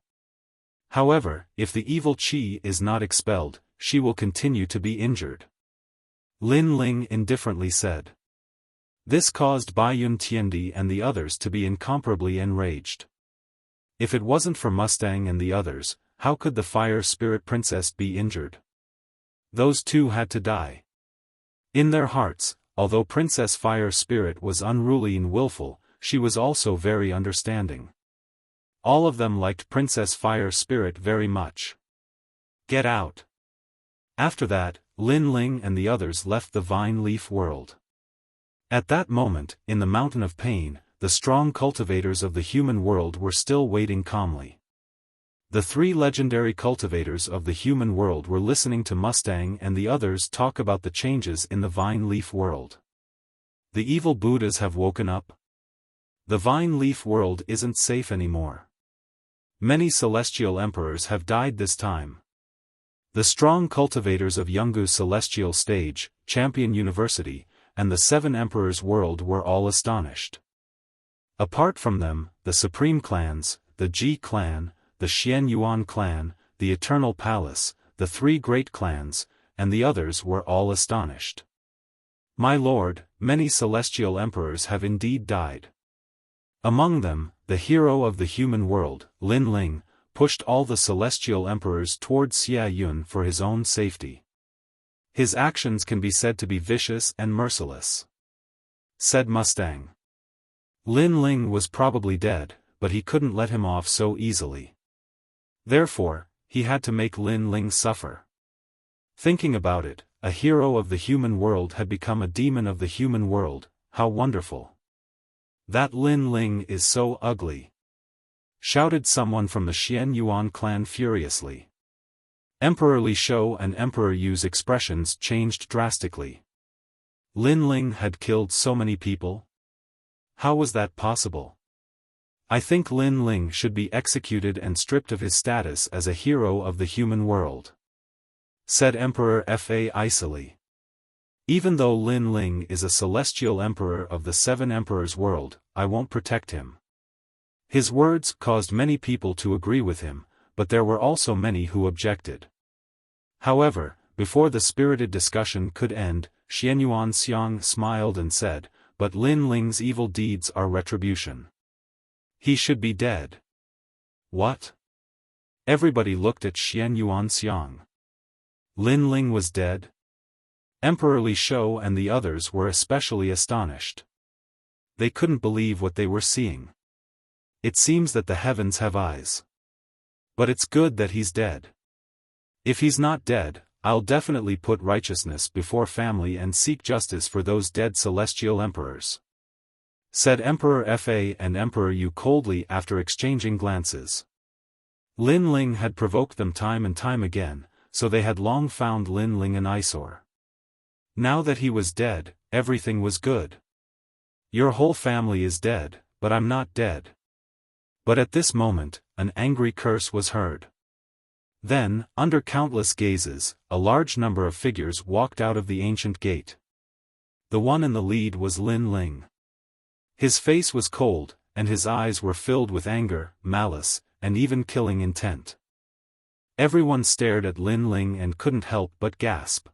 However, if the evil Qi is not expelled, she will continue to be injured. Lin Ling indifferently said. This caused Baiyun Tiandi and the others to be incomparably enraged. If it wasn't for Mustang and the others, how could the Fire Spirit Princess be injured? Those two had to die. In their hearts, although Princess Fire Spirit was unruly and willful, she was also very understanding. All of them liked Princess Fire Spirit very much. Get out. After that, Lin Ling and the others left the Vine Leaf world. At that moment, in the Mountain of Pain, the strong cultivators of the human world were still waiting calmly. The 3 legendary cultivators of the human world were listening to Mustang and the others talk about the changes in the Vine Leaf world. The evil Buddhas have woken up. The Vine Leaf world isn't safe anymore. Many celestial emperors have died this time. The strong cultivators of Yungu's celestial stage, Champion University, and the 7 emperors' world were all astonished. Apart from them, the Supreme Clans, the Ji Clan, the Xianyuan Clan, the Eternal Palace, the 3 great clans, and the others were all astonished. My lord, many celestial emperors have indeed died. Among them, the hero of the human world, Lin Ling, pushed all the celestial emperors toward Xia Yun for his own safety. His actions can be said to be vicious and merciless. Said Mustang. Lin Ling was probably dead, but he couldn't let him off so easily. Therefore, he had to make Lin Ling suffer. Thinking about it, a hero of the human world had become a demon of the human world, how wonderful. That Lin Ling is so ugly. Shouted someone from the Xianyuan clan furiously. Emperor Li Shou and Emperor Yu's expressions changed drastically. Lin Ling had killed so many people? How was that possible? I think Lin Ling should be executed and stripped of his status as a hero of the human world. Said Emperor Fa icily. Even though Lin Ling is a celestial emperor of the 7 emperors' world, I won't protect him. His words caused many people to agree with him, but there were also many who objected. However, before the spirited discussion could end, Xianyuan Xiang smiled and said, "But Lin Ling's evil deeds are retribution. He should be dead." What? Everybody looked at Xianyuan Xiang. Lin Ling was dead? Emperor Li Shou and the others were especially astonished. They couldn't believe what they were seeing. It seems that the heavens have eyes. But it's good that he's dead. If he's not dead, I'll definitely put righteousness before family and seek justice for those dead celestial emperors," said Emperor Fa and Emperor Yu coldly after exchanging glances. Lin Ling had provoked them time and time again, so they had long found Lin Ling an eyesore. Now that he was dead, everything was good. "Your whole family is dead, but I'm not dead." But at this moment, an angry curse was heard. Then, under countless gazes, a large number of figures walked out of the ancient gate. The one in the lead was Lin Ling. His face was cold, and his eyes were filled with anger, malice, and even killing intent. Everyone stared at Lin Ling and couldn't help but gasp.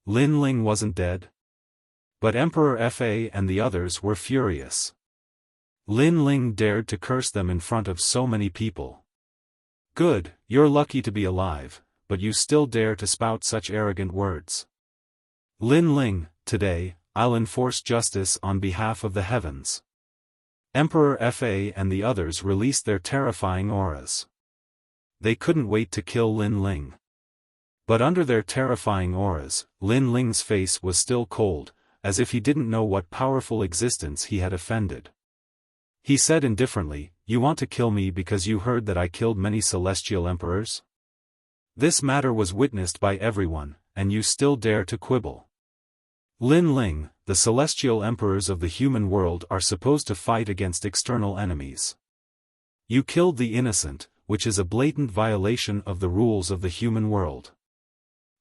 Lin Ling wasn't dead? But Emperor Fa and the others were furious. Lin Ling dared to curse them in front of so many people. "Good, you're lucky to be alive, but you still dare to spout such arrogant words. Lin Ling, today, I'll enforce justice on behalf of the heavens." Emperor Fa and the others released their terrifying auras. They couldn't wait to kill Lin Ling. But under their terrifying auras, Lin Ling's face was still cold, as if he didn't know what powerful existence he had offended. He said indifferently, "You want to kill me because you heard that I killed many celestial emperors? This matter was witnessed by everyone, and you still dare to quibble. Lin Ling, the celestial emperors of the human world are supposed to fight against external enemies. You killed the innocent, which is a blatant violation of the rules of the human world.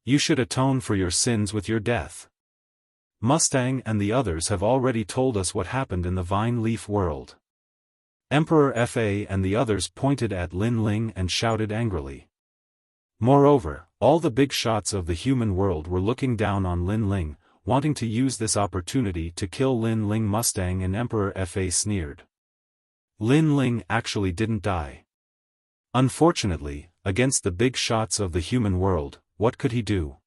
You should atone for your sins with your death. Mustang and the others have already told us what happened in the Vine Leaf world." Emperor Fa and the others pointed at Lin Ling and shouted angrily. Moreover, all the big shots of the human world were looking down on Lin Ling, wanting to use this opportunity to kill Lin Ling. Mustang and Emperor Fa sneered. Lin Ling actually didn't die. Unfortunately, against the big shots of the human world, what could he do?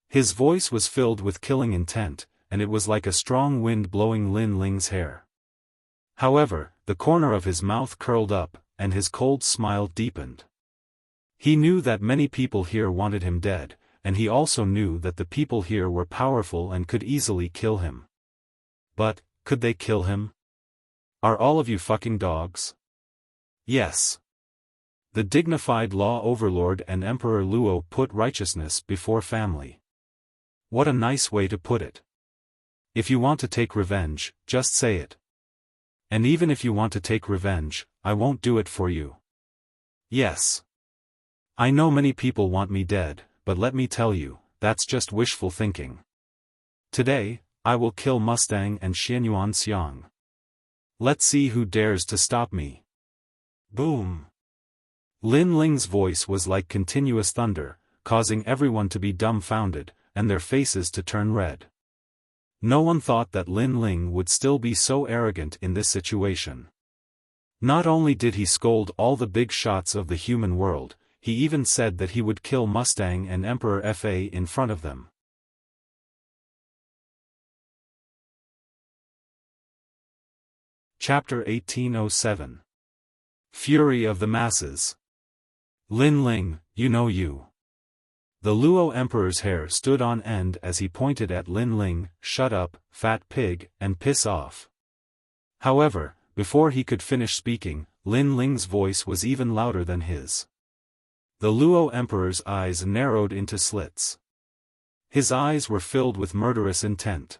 His voice was filled with killing intent, and it was like a strong wind blowing Lin Ling's hair. However, the corner of his mouth curled up, and his cold smile deepened. He knew that many people here wanted him dead, and he also knew that the people here were powerful and could easily kill him. But, could they kill him? Are all of you fucking dogs? Yes. The dignified law overlord and Emperor Luo put righteousness before family. What a nice way to put it. If you want to take revenge, just say it. And even if you want to take revenge, I won't do it for you. Yes. I know many people want me dead, but let me tell you, that's just wishful thinking. Today, I will kill Mustang and Xianyuan Xiang. Let's see who dares to stop me. Boom. Lin Ling's voice was like continuous thunder, causing everyone to be dumbfounded, and their faces to turn red. No one thought that Lin Ling would still be so arrogant in this situation. Not only did he scold all the big shots of the human world, he even said that he would kill Mustang and Emperor Fa in front of them. Chapter 1807. Fury of the Masses. Lin Ling, you know you. The Luo Emperor's hair stood on end as he pointed at Lin Ling, "Shut up, fat pig, and piss off." However, before he could finish speaking, Lin Ling's voice was even louder than his. The Luo Emperor's eyes narrowed into slits. His eyes were filled with murderous intent.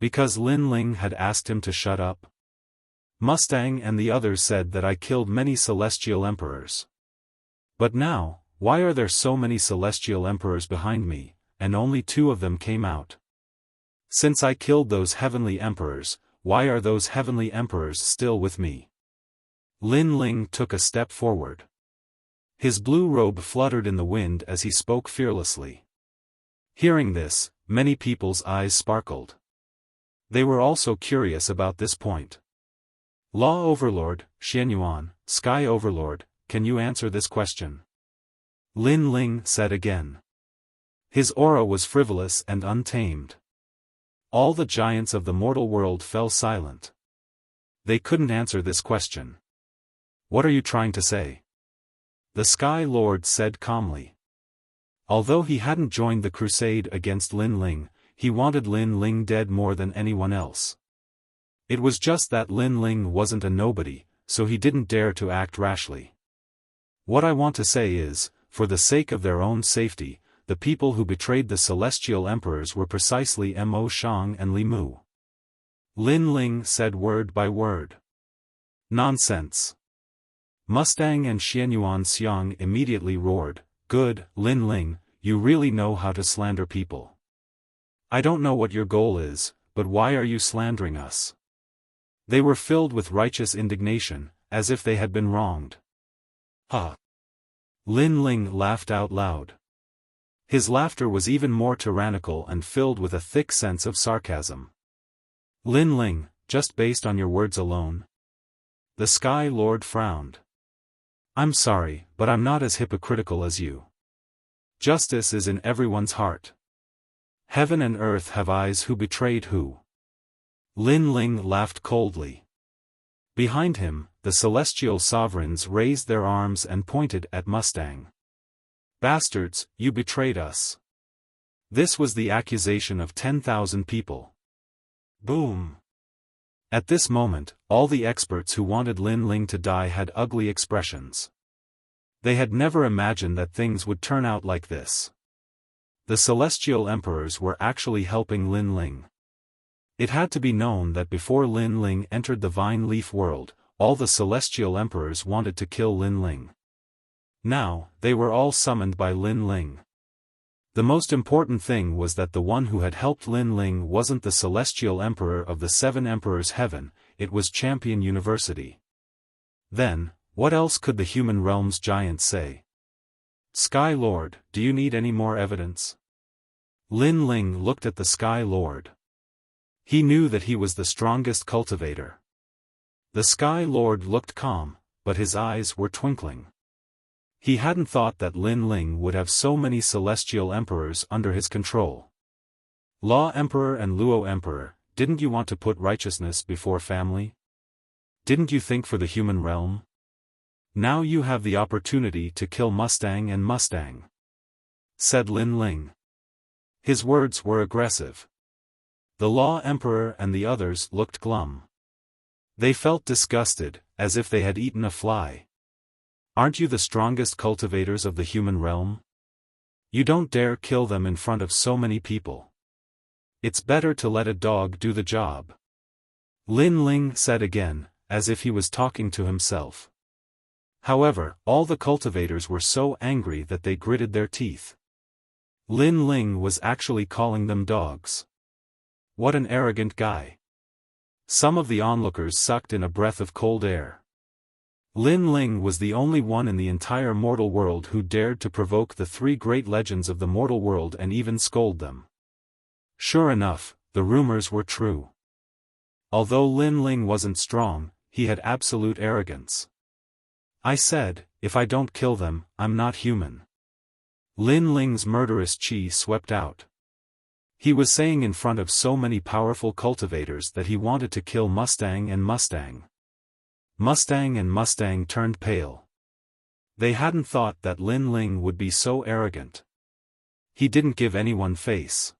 Because Lin Ling had asked him to shut up? Mustang and the others said that I killed many celestial emperors. But now, why are there so many celestial emperors behind me, and only 2 of them came out? Since I killed those heavenly emperors, why are those heavenly emperors still with me? Lin Ling took a step forward. His blue robe fluttered in the wind as he spoke fearlessly. Hearing this, many people's eyes sparkled. They were also curious about this point. Law Overlord, Xianyuan, Sky Overlord, can you answer this question? Lin Ling said again. His aura was frivolous and untamed. All the giants of the mortal world fell silent. They couldn't answer this question. What are you trying to say? The Sky Lord said calmly. Although he hadn't joined the crusade against Lin Ling, he wanted Lin Ling dead more than anyone else. It was just that Lin Ling wasn't a nobody, so he didn't dare to act rashly. What I want to say is, for the sake of their own safety, the people who betrayed the celestial emperors were precisely Mo Shang and Li Mu. Lin Ling said word by word. Nonsense. Mustang and Xianyuan Xiang immediately roared, Good, Lin Ling, you really know how to slander people. I don't know what your goal is, but why are you slandering us? They were filled with righteous indignation, as if they had been wronged. Ha! Lin Ling laughed out loud. His laughter was even more tyrannical and filled with a thick sense of sarcasm. Lin Ling, just based on your words alone? The Sky Lord frowned. I'm sorry, but I'm not as hypocritical as you. Justice is in everyone's heart. Heaven and earth have eyes. Who betrayed who? Lin Ling laughed coldly. Behind him, the celestial sovereigns raised their arms and pointed at Mustang. Bastards, you betrayed us. This was the accusation of 10,000 people. Boom. At this moment, all the experts who wanted Lin Ling to die had ugly expressions. They had never imagined that things would turn out like this. The celestial emperors were actually helping Lin Ling. It had to be known that before Lin Ling entered the Vine Leaf world, all the celestial emperors wanted to kill Lin Ling. Now, they were all summoned by Lin Ling. The most important thing was that the one who had helped Lin Ling wasn't the celestial emperor of the Seven Emperors' Heaven, it was Champion University. Then, what else could the human realm's giants say? Sky Lord, do you need any more evidence? Lin Ling looked at the Sky Lord. He knew that he was the strongest cultivator. The Sky Lord looked calm, but his eyes were twinkling. He hadn't thought that Lin Ling would have so many celestial emperors under his control. Law Emperor and Luo Emperor, didn't you want to put righteousness before family? Didn't you think for the human realm? Now you have the opportunity to kill Mustang and Mustang, said Lin Ling. His words were aggressive. The Law Emperor and the others looked glum. They felt disgusted, as if they had eaten a fly. Aren't you the strongest cultivators of the human realm? You don't dare kill them in front of so many people. It's better to let a dog do the job. Lin Ling said again, as if he was talking to himself. However, all the cultivators were so angry that they gritted their teeth. Lin Ling was actually calling them dogs. What an arrogant guy. Some of the onlookers sucked in a breath of cold air. Lin Ling was the only one in the entire mortal world who dared to provoke the three great legends of the mortal world and even scold them. Sure enough, the rumors were true. Although Lin Ling wasn't strong, he had absolute arrogance. I said, if I don't kill them, I'm not human. Lin Ling's murderous chi swept out. He was saying in front of so many powerful cultivators that he wanted to kill Mustang and Mustang. Mustang and Mustang turned pale. They hadn't thought that Lin Ling would be so arrogant. He didn't give anyone face.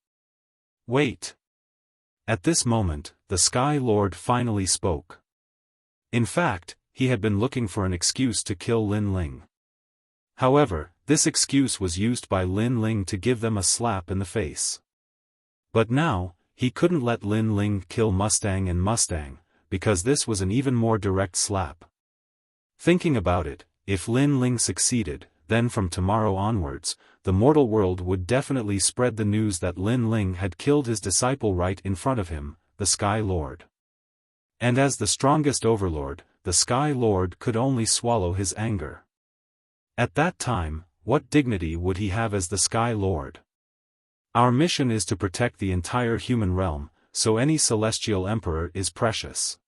Wait. At this moment, the Sky Lord finally spoke. In fact, he had been looking for an excuse to kill Lin Ling. However, this excuse was used by Lin Ling to give them a slap in the face. But now, he couldn't let Lin Ling kill Mustang and Mustang, because this was an even more direct slap. Thinking about it, if Lin Ling succeeded, then from tomorrow onwards, the mortal world would definitely spread the news that Lin Ling had killed his disciple right in front of him, the Sky Lord. And as the strongest overlord, the Sky Lord could only swallow his anger. At that time, what dignity would he have as the Sky Lord? Our mission is to protect the entire human realm, so any celestial emperor is precious.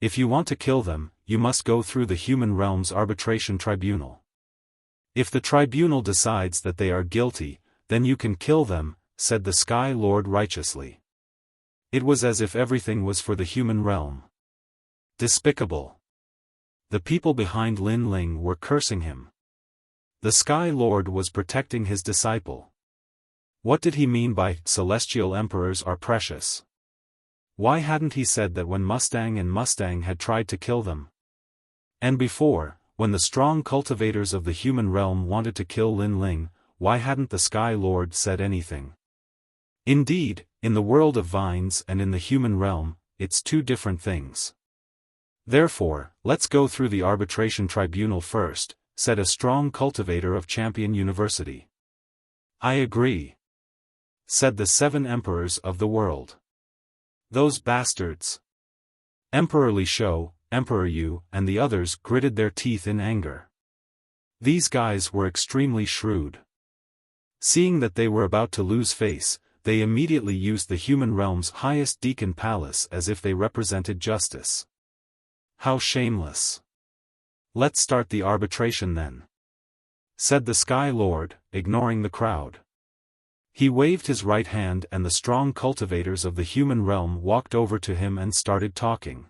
If you want to kill them, you must go through the human realm's arbitration tribunal. If the tribunal decides that they are guilty, then you can kill them, said the Sky Lord righteously. It was as if everything was for the human realm. Despicable. The people behind Lin Ling were cursing him. The Sky Lord was protecting his disciple. What did he mean by celestial emperors are precious? Why hadn't he said that when Mustang and Mustang had tried to kill them? And before, when the strong cultivators of the human realm wanted to kill Lin Ling, why hadn't the Sky Lord said anything? Indeed, in the world of vines and in the human realm, it's two different things. Therefore, let's go through the arbitration tribunal first, said a strong cultivator of Champion University. I agree, said the 7 emperors of the world. Those bastards. Emperor Li Shou, Emperor Yu, and the others gritted their teeth in anger. These guys were extremely shrewd. Seeing that they were about to lose face, they immediately used the human realm's highest deacon palace as if they represented justice. How shameless. Let's start the arbitration then, said the Sky Lord, ignoring the crowd. He waved his right hand and the strong cultivators of the human realm walked over to him and started talking.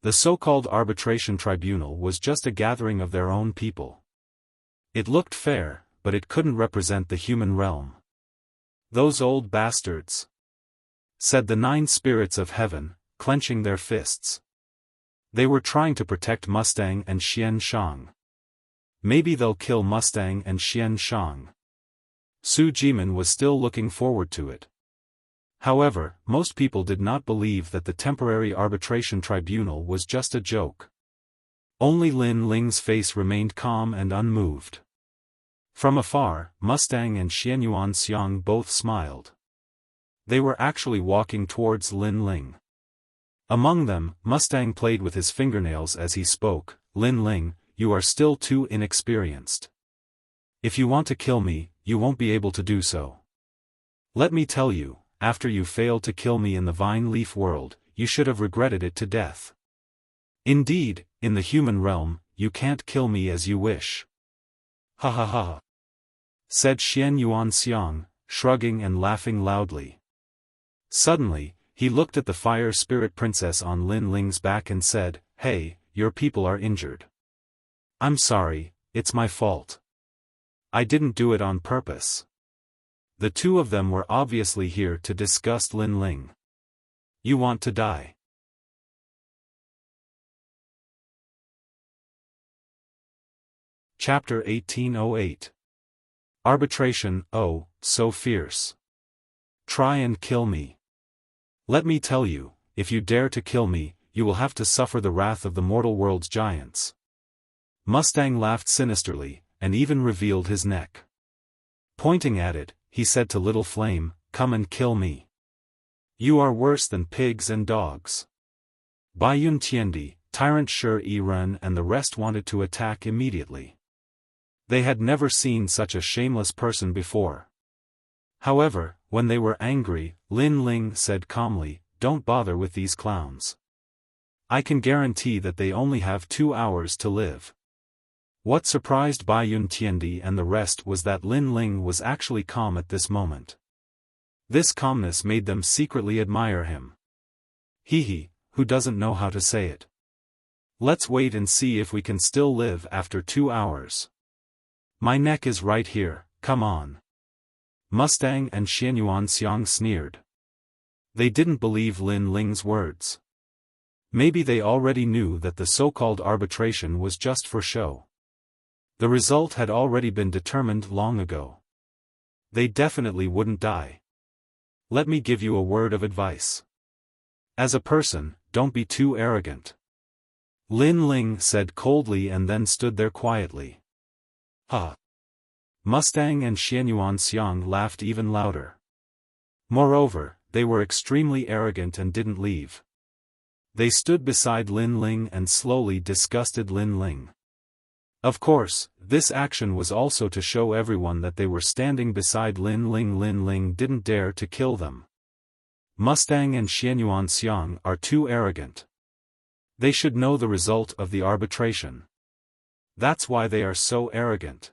The so-called arbitration tribunal was just a gathering of their own people. It looked fair, but it couldn't represent the human realm. Those old bastards, said the 9 spirits of heaven, clenching their fists. They were trying to protect Mustang and Xian Shang. Maybe they'll kill Mustang and Xian Shang. Su Jimin was still looking forward to it. However, most people did not believe that the temporary arbitration tribunal was just a joke. Only Lin Ling's face remained calm and unmoved. From afar, Mustang and Xian Yuanxiang both smiled. They were actually walking towards Lin Ling. Among them, Mustang played with his fingernails as he spoke. Lin Ling, you are still too inexperienced. If you want to kill me, you won't be able to do so. Let me tell you, after you failed to kill me in the vine leaf world, you should have regretted it to death. Indeed, in the human realm, you can't kill me as you wish. Ha ha ha, said Xian Yuanxiang, shrugging and laughing loudly. Suddenly, he looked at the fire spirit princess on Lin Ling's back and said, Hey, your people are injured. I'm sorry, it's my fault. I didn't do it on purpose. The two of them were obviously here to disgust Lin Ling. You want to die. Chapter 1808. Arbitration. Oh, so fierce. Try and kill me. Let me tell you, if you dare to kill me, you will have to suffer the wrath of the mortal world's giants. Mustang laughed sinisterly, and even revealed his neck. Pointing at it, he said to Little Flame, Come and kill me. You are worse than pigs and dogs. Baiyun Tiandi, Tyrant Shi Ren and the rest wanted to attack immediately. They had never seen such a shameless person before. However, when they were angry, Lin Ling said calmly, Don't bother with these clowns. I can guarantee that they only have 2 hours to live. What surprised Baiyun Tiandi and the rest was that Lin Ling was actually calm at this moment. This calmness made them secretly admire him. He, who doesn't know how to say it. Let's wait and see if we can still live after 2 hours. My neck is right here, come on. Mustang and Xian Yuanxiang sneered. They didn't believe Lin Ling's words. Maybe they already knew that the so-called arbitration was just for show. The result had already been determined long ago. They definitely wouldn't die. Let me give you a word of advice. As a person, don't be too arrogant. Lin Ling said coldly and then stood there quietly. Mustang and Xian Yuanxiang laughed even louder. Moreover, they were extremely arrogant and didn't leave. They stood beside Lin Ling and slowly disgusted Lin Ling. Of course, this action was also to show everyone that they were standing beside Lin Ling. Lin Ling didn't dare to kill them. Mustang and Xianyuan Xiang are too arrogant. They should know the result of the arbitration. That's why they are so arrogant.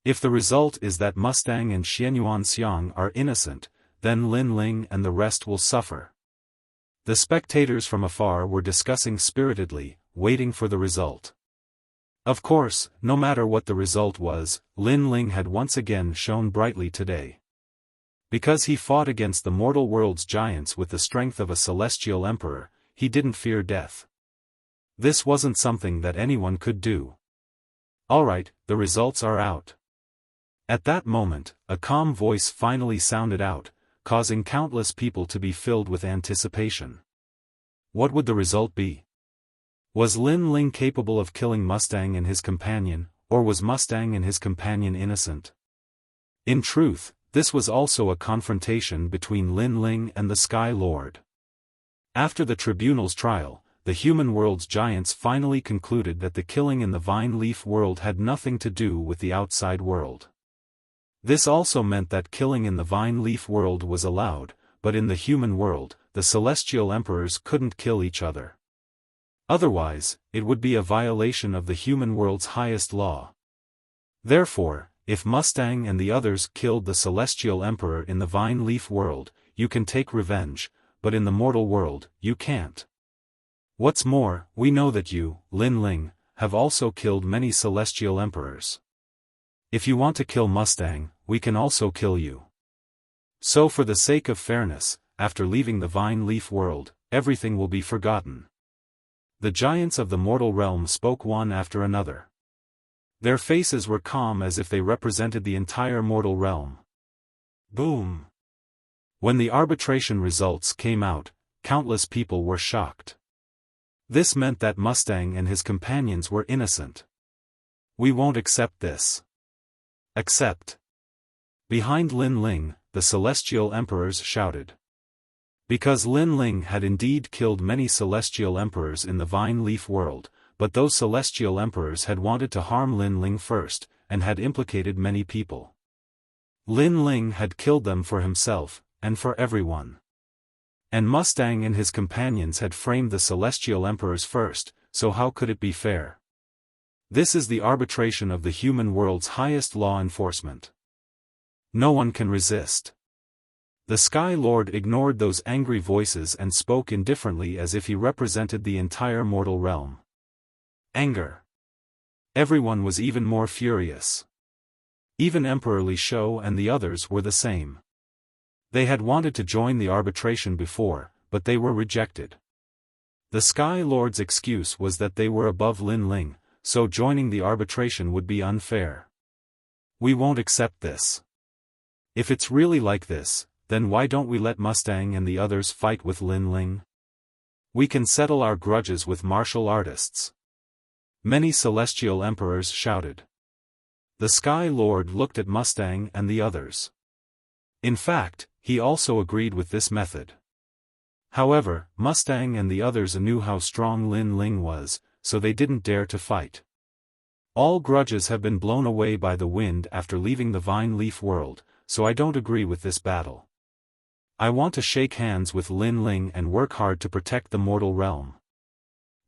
If the result is that Mustang and Xianyuan Xiang are innocent, then Lin Ling and the rest will suffer. The spectators from afar were discussing spiritedly, waiting for the result. Of course, no matter what the result was, Lin Ling had once again shone brightly today. Because he fought against the mortal world's giants with the strength of a celestial emperor, he didn't fear death. This wasn't something that anyone could do. Alright, the results are out. At that moment, a calm voice finally sounded out, causing countless people to be filled with anticipation. What would the result be? Was Lin Ling capable of killing Mustang and his companion, or was Mustang and his companion innocent? In truth, this was also a confrontation between Lin Ling and the Sky Lord. After the tribunal's trial, the human world's giants finally concluded that the killing in the Vine Leaf world had nothing to do with the outside world. This also meant that killing in the Vine Leaf world was allowed, but in the human world, the celestial emperors couldn't kill each other. Otherwise, it would be a violation of the human world's highest law. Therefore, if Mustang and the others killed the celestial emperor in the Vine Leaf world, you can take revenge, but in the mortal world, you can't. What's more, we know that you, Lin Ling, have also killed many celestial emperors. If you want to kill Mustang, we can also kill you. So for the sake of fairness, after leaving the Vine Leaf world, everything will be forgotten. The giants of the mortal realm spoke one after another. Their faces were calm as if they represented the entire mortal realm. Boom! When the arbitration results came out, countless people were shocked. This meant that Mustang and his companions were innocent. We won't accept this. Accept. Behind Lin Ling, the celestial emperors shouted. Because Lin Ling had indeed killed many celestial emperors in the Vine Leaf world, but those celestial emperors had wanted to harm Lin Ling first, and had implicated many people. Lin Ling had killed them for himself, and for everyone. And Mustang and his companions had framed the celestial emperors first, so how could it be fair? This is the arbitration of the human world's highest law enforcement. No one can resist. The Sky Lord ignored those angry voices and spoke indifferently as if he represented the entire mortal realm. Anger. Everyone was even more furious. Even Emperor Li Shou and the others were the same. They had wanted to join the arbitration before, but they were rejected. The Sky Lord's excuse was that they were above Lin Ling, so joining the arbitration would be unfair. We won't accept this. If it's really like this, then why don't we let Mustang and the others fight with Lin Ling? We can settle our grudges with martial artists. Many celestial emperors shouted. The Sky Lord looked at Mustang and the others. In fact, he also agreed with this method. However, Mustang and the others knew how strong Lin Ling was, so they didn't dare to fight. All grudges have been blown away by the wind after leaving the Vine Leaf world, so I don't agree with this battle. I want to shake hands with Lin Ling and work hard to protect the mortal realm.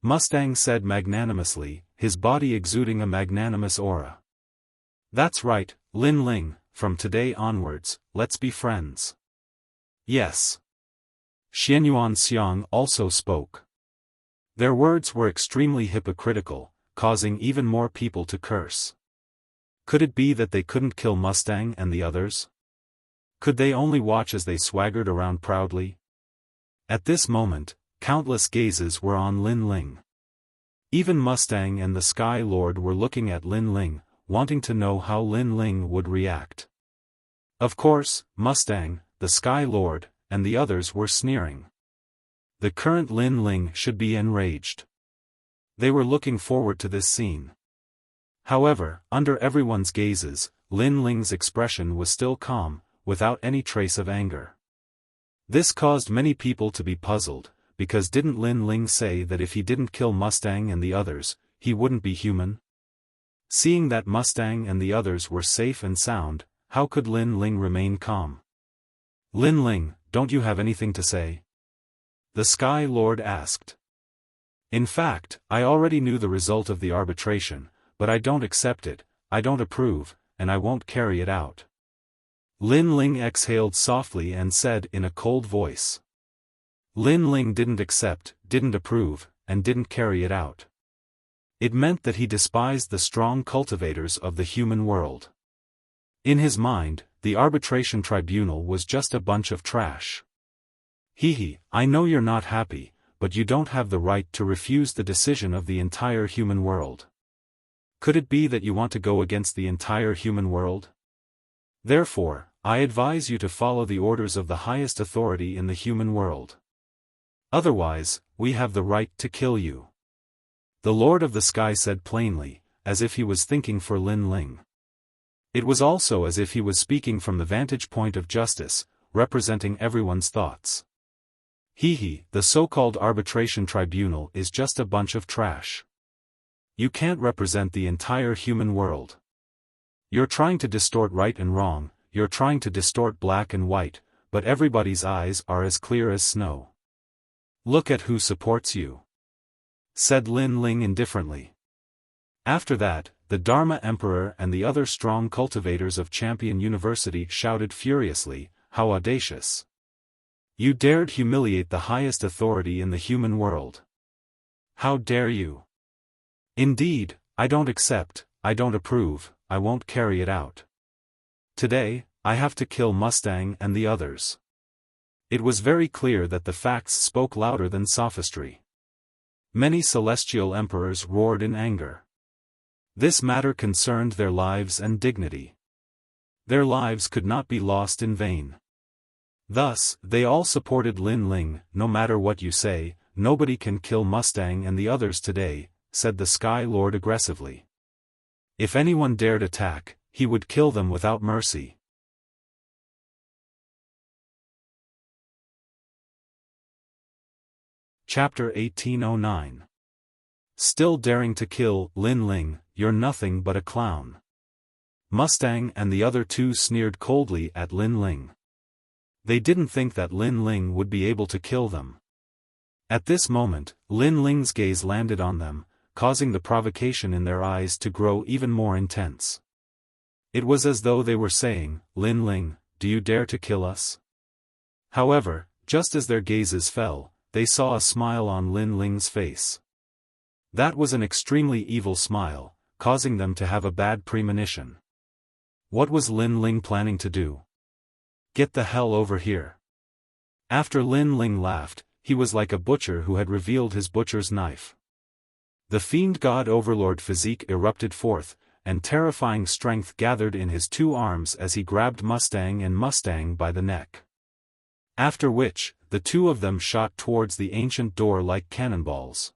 Mustang said magnanimously, his body exuding a magnanimous aura. That's right, Lin Ling, from today onwards, let's be friends. Yes. Xianyuan Xiang also spoke. Their words were extremely hypocritical, causing even more people to curse. Could it be that they couldn't kill Mustang and the others? Could they only watch as they swaggered around proudly? At this moment, countless gazes were on Lin Ling. Even Mustang and the Sky Lord were looking at Lin Ling, wanting to know how Lin Ling would react. Of course, Mustang, the Sky Lord, and the others were sneering. The current Lin Ling should be enraged. They were looking forward to this scene. However, under everyone's gazes, Lin Ling's expression was still calm, without any trace of anger. This caused many people to be puzzled, because didn't Lin Ling say that if he didn't kill Mustang and the others, he wouldn't be human? Seeing that Mustang and the others were safe and sound, how could Lin Ling remain calm? Lin Ling, don't you have anything to say? The Sky Lord asked. In fact, I already knew the result of the arbitration, but I don't accept it, I don't approve, and I won't carry it out. Lin Ling exhaled softly and said in a cold voice. Lin Ling didn't accept, didn't approve, and didn't carry it out. It meant that he despised the strong cultivators of the human world. In his mind, the arbitration tribunal was just a bunch of trash. I know you're not happy, but you don't have the right to refuse the decision of the entire human world. Could it be that you want to go against the entire human world? Therefore, I advise you to follow the orders of the highest authority in the human world. Otherwise, we have the right to kill you. The Lord of the Sky said plainly, as if he was thinking for Lin Ling. It was also as if he was speaking from the vantage point of justice, representing everyone's thoughts. The so-called arbitration tribunal is just a bunch of trash. You can't represent the entire human world. You're trying to distort right and wrong, you're trying to distort black and white, but everybody's eyes are as clear as snow. Look at who supports you, said Lin Ling indifferently. After that, the Dharma Emperor and the other strong cultivators of Champion University shouted furiously, "How audacious! You dared humiliate the highest authority in the human world. How dare you? Indeed, I don't accept, I don't approve, I won't carry it out. Today, I have to kill Mustang and the others." It was very clear that the facts spoke louder than sophistry. Many celestial emperors roared in anger. This matter concerned their lives and dignity. Their lives could not be lost in vain. Thus, they all supported Lin Ling. "No matter what you say, nobody can kill Mustang and the others today," said the Sky Lord aggressively. If anyone dared attack, he would kill them without mercy. Chapter 1809. Still daring to kill, Lin Ling, you're nothing but a clown. Mustang and the other two sneered coldly at Lin Ling. They didn't think that Lin Ling would be able to kill them. At this moment, Lin Ling's gaze landed on them, causing the provocation in their eyes to grow even more intense. It was as though they were saying, "Lin Ling, do you dare to kill us?" However, just as their gazes fell, they saw a smile on Lin Ling's face. That was an extremely evil smile, causing them to have a bad premonition. What was Lin Ling planning to do? Get the hell over here. After Lin Ling laughed, he was like a butcher who had revealed his butcher's knife. The fiend god overlord physique erupted forth, and terrifying strength gathered in his two arms as he grabbed Mustang by the neck. After which, the two of them shot towards the ancient door like cannonballs.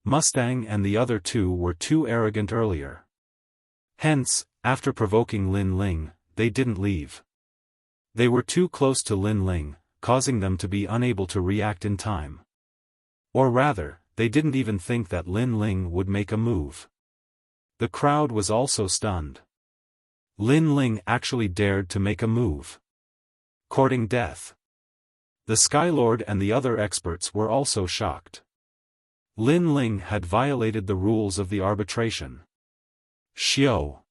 Mustang and the other two were too arrogant earlier. Hence, after provoking Lin Ling, they didn't leave. They were too close to Lin Ling, causing them to be unable to react in time. Or rather, they didn't even think that Lin Ling would make a move. The crowd was also stunned. Lin Ling actually dared to make a move. Courting death. The Skylord and the other experts were also shocked. Lin Ling had violated the rules of the arbitration. Xiao.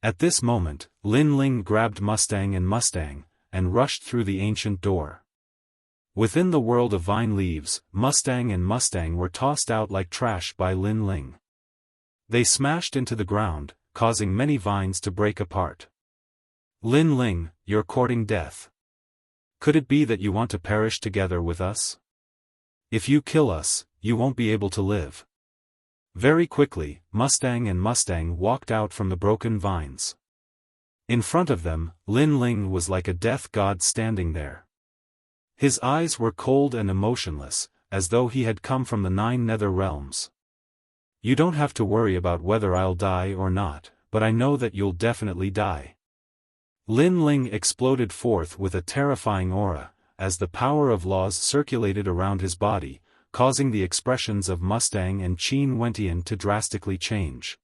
At this moment, Lin Ling grabbed Mustang and rushed through the ancient door. Within the world of vine leaves, Mustang were tossed out like trash by Lin Ling. They smashed into the ground, causing many vines to break apart. Lin Ling, you're courting death. Could it be that you want to perish together with us? If you kill us, you won't be able to live. Very quickly, Mustang walked out from the broken vines. In front of them, Lin Ling was like a death god standing there. His eyes were cold and emotionless, as though he had come from the 9 nether realms. You don't have to worry about whether I'll die or not, but I know that you'll definitely die. Lin Ling exploded forth with a terrifying aura, as the power of laws circulated around his body, causing the expressions of Mustang and Qin Wentian to drastically change.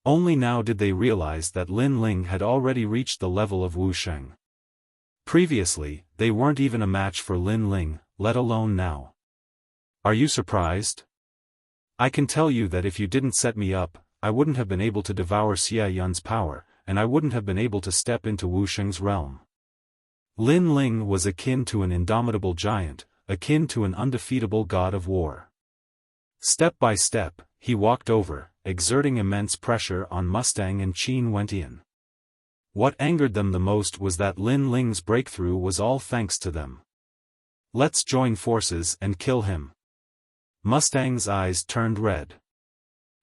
Only now did they realize that Lin Ling had already reached the level of Wuxia. Previously, they weren't even a match for Lin Ling, let alone now. Are you surprised? I can tell you that if you didn't set me up, I wouldn't have been able to devour Xia Yun's power, and I wouldn't have been able to step into Wuxia's realm. Lin Ling was akin to an indomitable giant, akin to an undefeatable god of war. Step by step, he walked over, exerting immense pressure on Mustang and Qin Wentian. What angered them the most was that Lin Ling's breakthrough was all thanks to them. Let's join forces and kill him. Mustang's eyes turned red.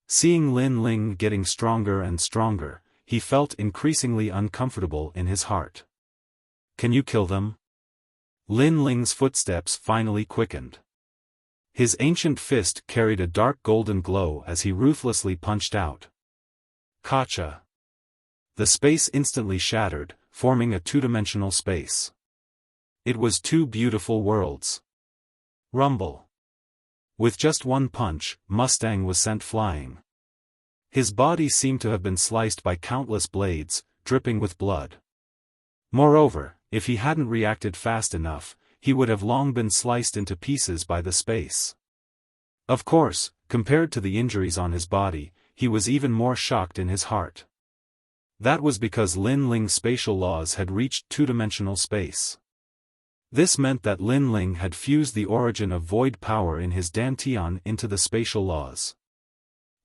Seeing Lin Ling getting stronger and stronger, he felt increasingly uncomfortable in his heart. Can you kill them? Lin Ling's footsteps finally quickened. His ancient fist carried a dark golden glow as he ruthlessly punched out. Kacha. The space instantly shattered, forming a two-dimensional space. It was two beautiful worlds. Rumble. With just one punch, Mustang was sent flying. His body seemed to have been sliced by countless blades, dripping with blood. Moreover, if he hadn't reacted fast enough, he would have long been sliced into pieces by the space. Of course, compared to the injuries on his body, he was even more shocked in his heart. That was because Lin Ling's spatial laws had reached two-dimensional space. This meant that Lin Ling had fused the origin of void power in his Dantian into the spatial laws.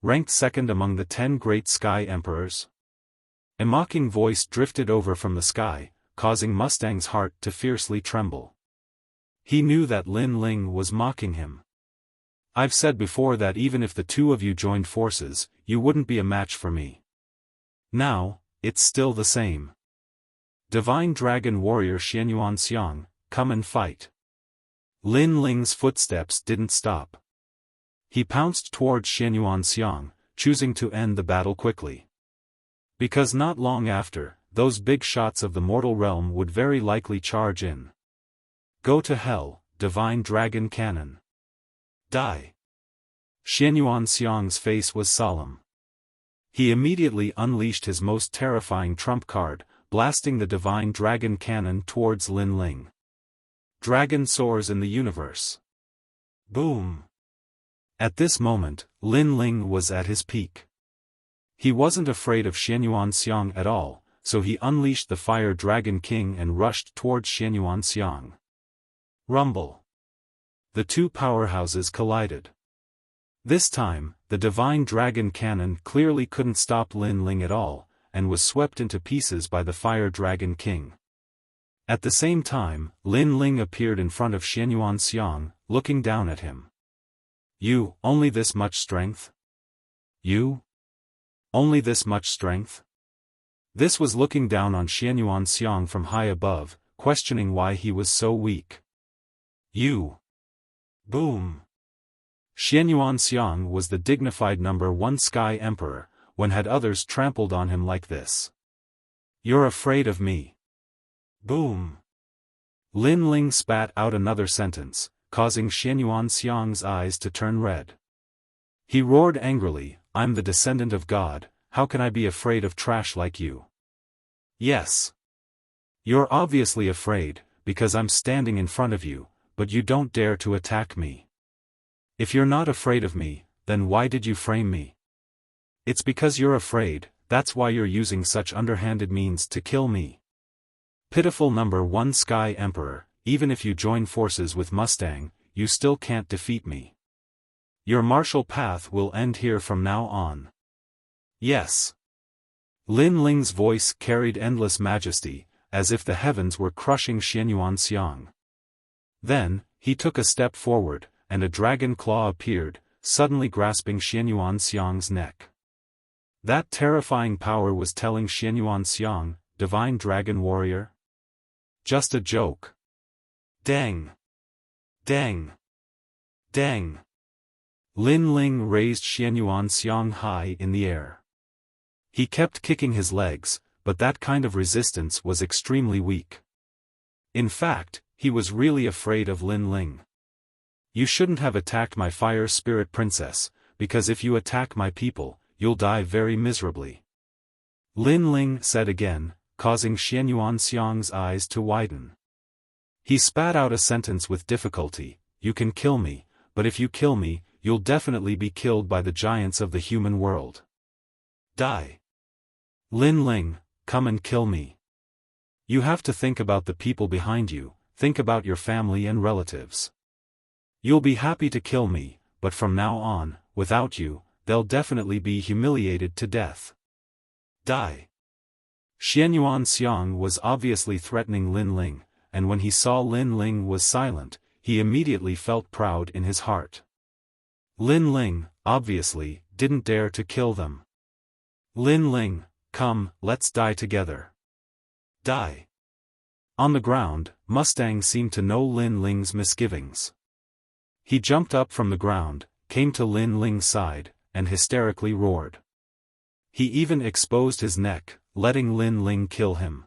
Ranked second among the 10 great sky emperors. A mocking voice drifted over from the sky, causing Mustang's heart to fiercely tremble. He knew that Lin Ling was mocking him. I've said before that even if the two of you joined forces, you wouldn't be a match for me. Now, it's still the same. Divine Dragon Warrior Xianyuan Xiang, come and fight. Lin Ling's footsteps didn't stop. He pounced towards Xianyuan Xiang, choosing to end the battle quickly. Because not long after, those big shots of the mortal realm would very likely charge in. Go to hell, Divine Dragon Cannon. Die. Xianyuan Xiang's face was solemn. He immediately unleashed his most terrifying trump card, blasting the Divine Dragon Cannon towards Lin Ling. Dragon soars in the universe. Boom. At this moment, Lin Ling was at his peak. He wasn't afraid of Xianyuan Xiang at all, so he unleashed the Fire Dragon King and rushed towards Xianyuan Xiang. Rumble. The two powerhouses collided. This time, the Divine Dragon Cannon clearly couldn't stop Lin Ling at all, and was swept into pieces by the Fire Dragon King. At the same time, Lin Ling appeared in front of Xianyuan Xiang, looking down at him. You, only this much strength? You? Only this much strength? This was looking down on Xianyuan Xiang from high above, questioning why he was so weak. You. Boom. Xianyuan Xiang was the dignified #1 Sky Emperor, when had others trampled on him like this? You're afraid of me. Boom. Lin Ling spat out another sentence, causing Xianyuan Xiang's eyes to turn red. He roared angrily, I'm the descendant of God, how can I be afraid of trash like you? Yes. You're obviously afraid, because I'm standing in front of you, but you don't dare to attack me. If you're not afraid of me, then why did you frame me? It's because you're afraid, that's why you're using such underhanded means to kill me. Pitiful #1 Sky Emperor, even if you join forces with Mustang, you still can't defeat me. Your martial path will end here from now on. Yes. Lin Ling's voice carried endless majesty, as if the heavens were crushing Xianyuan Xiang. Then, he took a step forward, and a dragon claw appeared, suddenly grasping Xianyuan Xiang's neck. That terrifying power was telling Xianyuan Xiang, Divine Dragon Warrior? Just a joke. Dang. Dang. Dang. Lin Ling raised Xianyuan Xiang high in the air. He kept kicking his legs, but that kind of resistance was extremely weak. In fact, he was really afraid of Lin Ling. You shouldn't have attacked my fire spirit princess, because if you attack my people, you'll die very miserably. Lin Ling said again, causing Xianyuan Xiang's eyes to widen. He spat out a sentence with difficulty, you can kill me, but if you kill me, you'll definitely be killed by the giants of the human world. Die. Lin Ling, come and kill me. You have to think about the people behind you, think about your family and relatives. You'll be happy to kill me, but from now on, without you, they'll definitely be humiliated to death. Die. Xianyuan Xiang was obviously threatening Lin Ling, and when he saw Lin Ling was silent, he immediately felt proud in his heart. Lin Ling, obviously, didn't dare to kill them. Lin Ling, come, let's die together. Die. On the ground, Mustang seemed to know Lin Ling's misgivings. He jumped up from the ground, came to Lin Ling's side, and hysterically roared. He even exposed his neck, letting Lin Ling kill him.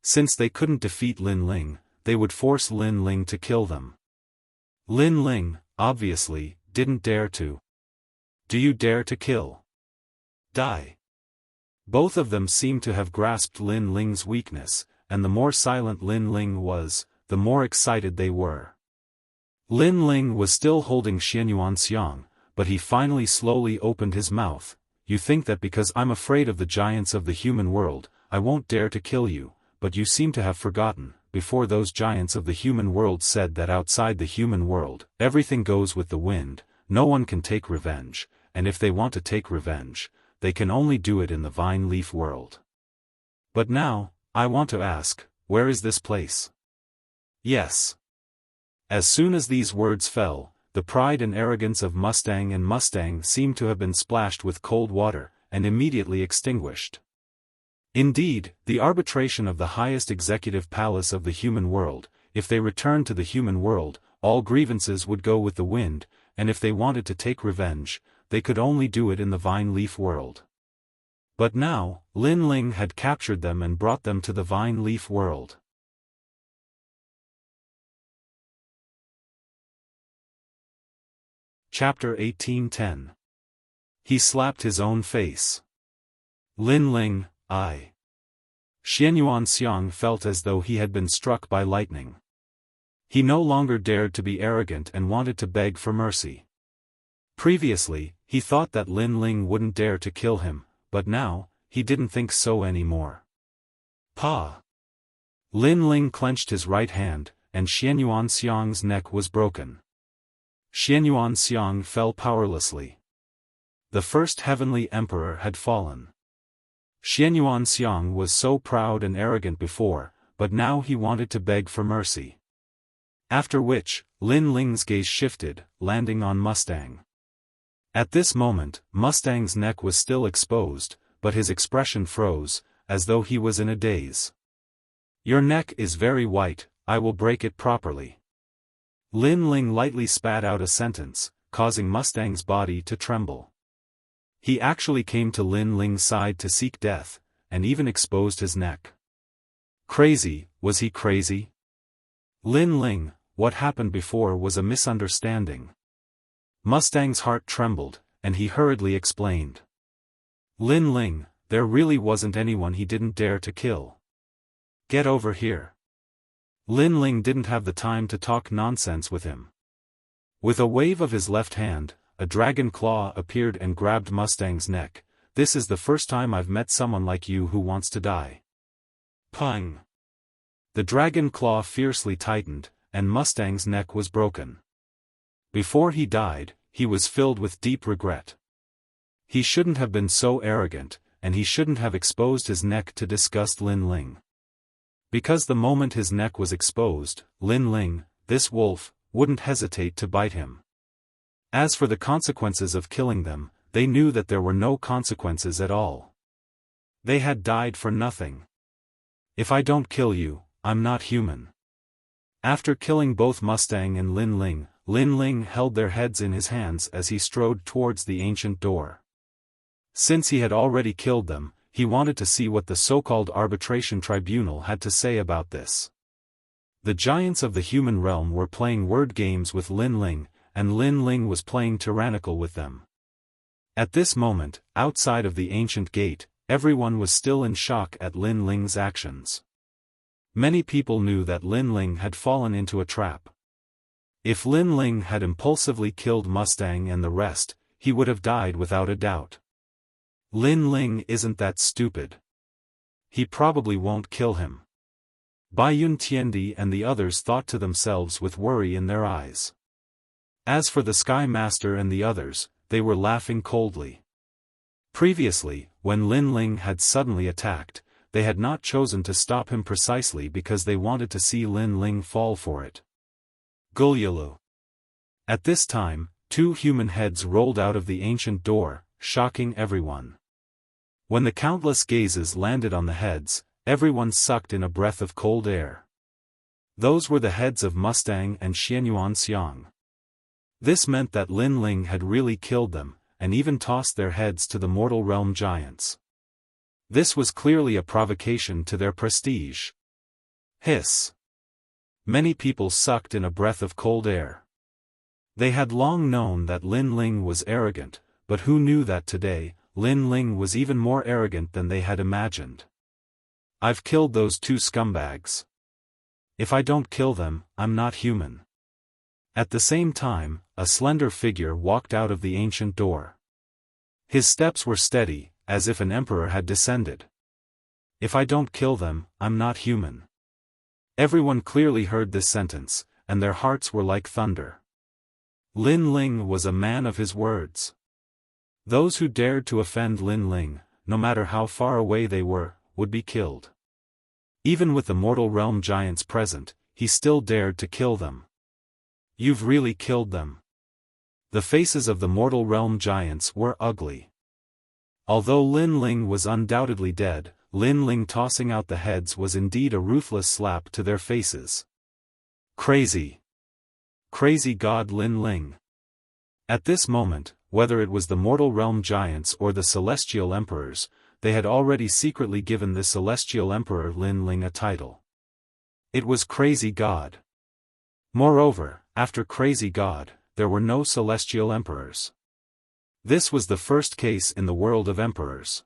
Since they couldn't defeat Lin Ling, they would force Lin Ling to kill them. Lin Ling, obviously, didn't dare to. Do you dare to kill? Die. Both of them seemed to have grasped Lin Ling's weakness, and the more silent Lin Ling was, the more excited they were. Lin Ling was still holding Xianyuan Xiang, but he finally slowly opened his mouth. You think that because I'm afraid of the giants of the human world, I won't dare to kill you, but you seem to have forgotten, before those giants of the human world said that outside the human world, everything goes with the wind, no one can take revenge, and if they want to take revenge, they can only do it in the vine leaf world. But now, I want to ask, where is this place? Yes. As soon as these words fell, the pride and arrogance of Mustang seemed to have been splashed with cold water, and immediately extinguished. Indeed, the arbitration of the highest executive palace of the human world, if they returned to the human world, all grievances would go with the wind, and if they wanted to take revenge, they could only do it in the vine leaf world. But now, Lin Ling had captured them and brought them to the vine leaf world. Chapter 18:10. He slapped his own face. Lin Ling, I. Xianyuan Xiang felt as though he had been struck by lightning. He no longer dared to be arrogant and wanted to beg for mercy. Previously, he thought that Lin Ling wouldn't dare to kill him, but now, he didn't think so anymore. Pa! Lin Ling clenched his right hand, and Xianyuan Xiang's neck was broken. Xianyuan Xiang fell powerlessly. The first heavenly emperor had fallen. Xianyuan Xiang was so proud and arrogant before, but now he wanted to beg for mercy. After which, Lin Ling's gaze shifted, landing on Mustang. At this moment, Mustang's neck was still exposed, but his expression froze, as though he was in a daze. Your neck is very white, I will break it properly. Lin Ling lightly spat out a sentence, causing Mustang's body to tremble. He actually came to Lin Ling's side to seek death, and even exposed his neck. Crazy, was he crazy? Lin Ling, what happened before was a misunderstanding. Mustang's heart trembled, and he hurriedly explained. Lin Ling, there really wasn't anyone he didn't dare to kill. Get over here. Lin Ling didn't have the time to talk nonsense with him. With a wave of his left hand, a dragon claw appeared and grabbed Mustang's neck. This is the first time I've met someone like you who wants to die. Pang! The dragon claw fiercely tightened, and Mustang's neck was broken. Before he died, he was filled with deep regret. He shouldn't have been so arrogant, and he shouldn't have exposed his neck to disgust Lin Ling. Because the moment his neck was exposed, Lin Ling, this wolf, wouldn't hesitate to bite him. As for the consequences of killing them, they knew that there were no consequences at all. They had died for nothing. If I don't kill you, I'm not human. After killing both Mustang and Lin Ling held their heads in his hands as he strode towards the ancient door. Since he had already killed them, he wanted to see what the so-called arbitration tribunal had to say about this. The giants of the human realm were playing word games with Lin Ling, and Lin Ling was playing tyrannical with them. At this moment, outside of the ancient gate, everyone was still in shock at Lin Ling's actions. Many people knew that Lin Ling had fallen into a trap. If Lin Ling had impulsively killed Mustang and the rest, he would have died without a doubt. Lin Ling isn't that stupid. He probably won't kill him. Bai Yun Tiandi and the others thought to themselves with worry in their eyes. As for the Sky Master and the others, they were laughing coldly. Previously, when Lin Ling had suddenly attacked, they had not chosen to stop him precisely because they wanted to see Lin Ling fall for it. Gulyalu. At this time, 2 human heads rolled out of the ancient door, shocking everyone. When the countless gazes landed on the heads, everyone sucked in a breath of cold air. Those were the heads of Mustang and Xianyuan Xiang. This meant that Lin Ling had really killed them, and even tossed their heads to the mortal realm giants. This was clearly a provocation to their prestige. Hiss. Many people sucked in a breath of cold air. They had long known that Lin Ling was arrogant, but who knew that today, Lin Ling was even more arrogant than they had imagined. I've killed those 2 scumbags. If I don't kill them, I'm not human. At the same time, a slender figure walked out of the ancient door. His steps were steady, as if an emperor had descended. If I don't kill them, I'm not human. Everyone clearly heard this sentence, and their hearts were like thunder. Lin Ling was a man of his words. Those who dared to offend Lin Ling, no matter how far away they were, would be killed. Even with the mortal realm giants present, he still dared to kill them. You've really killed them. The faces of the mortal realm giants were ugly. Although Lin Ling was undoubtedly dead, Lin Ling tossing out the heads was indeed a ruthless slap to their faces. Crazy. Crazy god Lin Ling. At this moment, whether it was the mortal realm giants or the celestial emperors, they had already secretly given the celestial emperor Lin Ling a title. It was Crazy God. Moreover, after Crazy God, there were no celestial emperors. This was the first case in the world of emperors.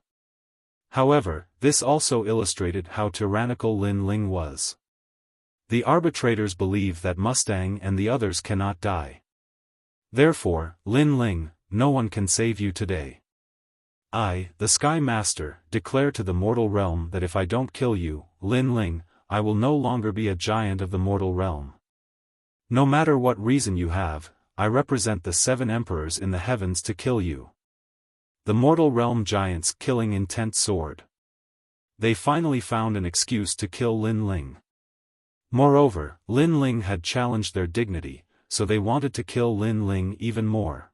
However, this also illustrated how tyrannical Lin Ling was. The arbitrators believe that Mustang and the others cannot die. Therefore, Lin Ling, no one can save you today. I, the Sky Master, declare to the mortal realm that if I don't kill you, Lin Ling, I will no longer be a giant of the mortal realm. No matter what reason you have, I represent the 7 emperors in the heavens to kill you. The mortal realm giants killing intent soared. They finally found an excuse to kill Lin Ling. Moreover, Lin Ling had challenged their dignity, so they wanted to kill Lin Ling even more.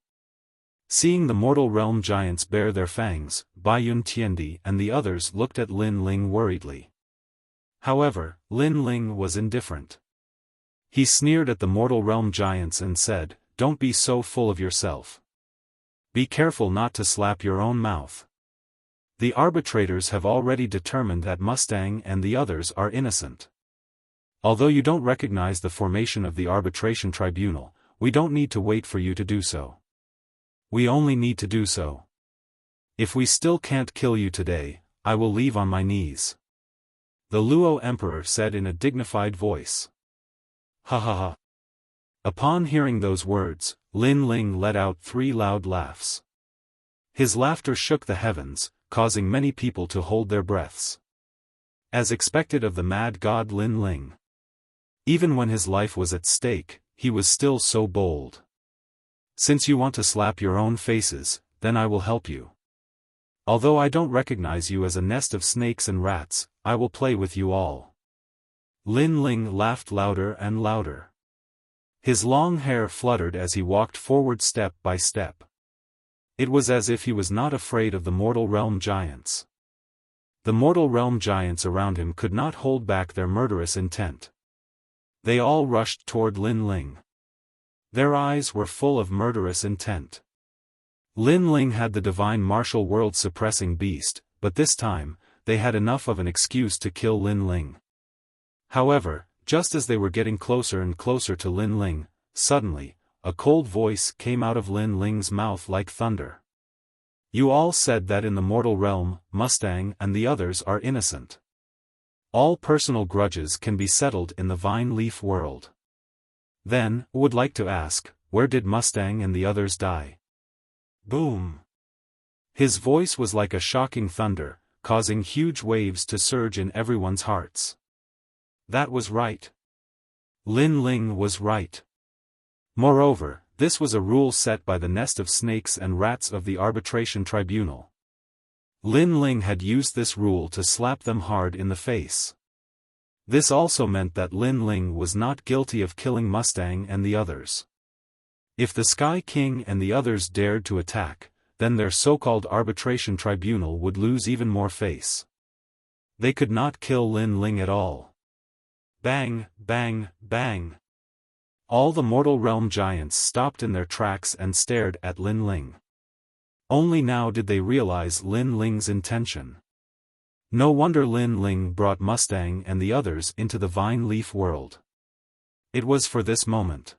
Seeing the mortal realm giants bare their fangs, Bai Yun Tiandi and the others looked at Lin Ling worriedly. However, Lin Ling was indifferent. He sneered at the mortal realm giants and said, "Don't be so full of yourself. Be careful not to slap your own mouth. The arbitrators have already determined that Mustang and the others are innocent. Although you don't recognize the formation of the arbitration tribunal, we don't need to wait for you to do so. We only need to do so. If we still can't kill you today, I will leave on my knees." The Luo Emperor said in a dignified voice. Ha ha ha. Upon hearing those words, Lin Ling let out 3 loud laughs. His laughter shook the heavens, causing many people to hold their breaths. As expected of the mad god Lin Ling. Even when his life was at stake, he was still so bold. Since you want to slap your own faces, then I will help you. Although I don't recognize you as a nest of snakes and rats, I will play with you all. Lin Ling laughed louder and louder. His long hair fluttered as he walked forward step by step. It was as if he was not afraid of the mortal realm giants. The mortal realm giants around him could not hold back their murderous intent. They all rushed toward Lin Ling. Their eyes were full of murderous intent. Lin Ling had the divine martial world-suppressing beast, but this time, they had enough of an excuse to kill Lin Ling. However, just as they were getting closer and closer to Lin Ling, suddenly, a cold voice came out of Lin Ling's mouth like thunder. You all said that in the mortal realm, Mustang and the others are innocent. All personal grudges can be settled in the vine leaf world. Then, would like to ask, where did Mustang and the others die? Boom! His voice was like a shocking thunder, causing huge waves to surge in everyone's hearts. That was right. Lin Ling was right. Moreover, this was a rule set by the nest of snakes and rats of the arbitration tribunal. Lin Ling had used this rule to slap them hard in the face. This also meant that Lin Ling was not guilty of killing Mustang and the others. If the Sky King and the others dared to attack, then their so-called arbitration tribunal would lose even more face. They could not kill Lin Ling at all. Bang, bang, bang. All the mortal realm giants stopped in their tracks and stared at Lin Ling. Only now did they realize Lin Ling's intention. No wonder Lin Ling brought Mustang and the others into the vine leaf world. It was for this moment.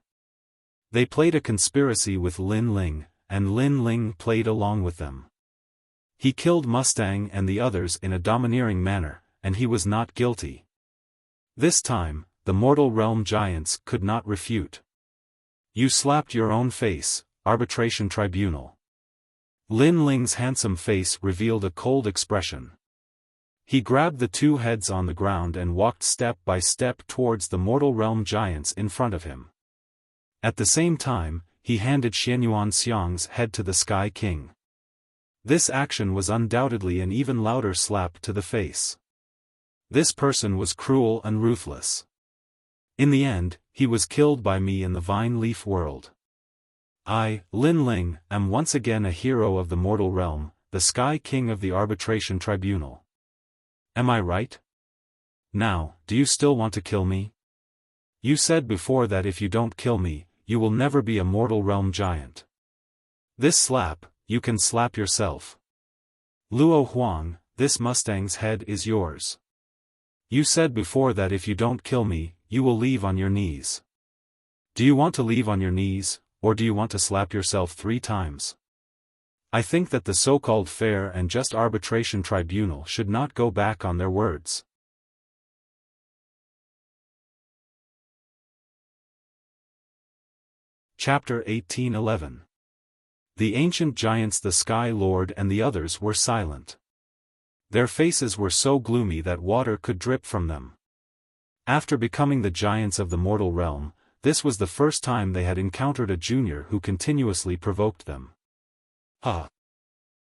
They played a conspiracy with Lin Ling, and Lin Ling played along with them. He killed Mustang and the others in a domineering manner, and he was not guilty. This time, the mortal realm giants could not refute. You slapped your own face, arbitration tribunal. Lin Ling's handsome face revealed a cold expression. He grabbed the two heads on the ground and walked step by step towards the mortal realm giants in front of him. At the same time, he handed Xianyuan Xiang's head to the Sky King. This action was undoubtedly an even louder slap to the face. This person was cruel and ruthless. In the end, he was killed by me in the vine leaf world. I, Lin Ling, am once again a hero of the mortal realm, the Sky King of the arbitration tribunal. Am I right? Now, do you still want to kill me? You said before that if you don't kill me, you will never be a mortal realm giant. This slap, you can slap yourself. Luo Huang, this Mustang's head is yours. You said before that if you don't kill me, you will leave on your knees. Do you want to leave on your knees, or do you want to slap yourself 3 times? I think that the so-called fair and just arbitration tribunal should not go back on their words. Chapter 1811. The ancient giants, the Sky Lord and the others were silent. Their faces were so gloomy that water could drip from them. After becoming the giants of the mortal realm, this was the first time they had encountered a junior who continuously provoked them. Ha!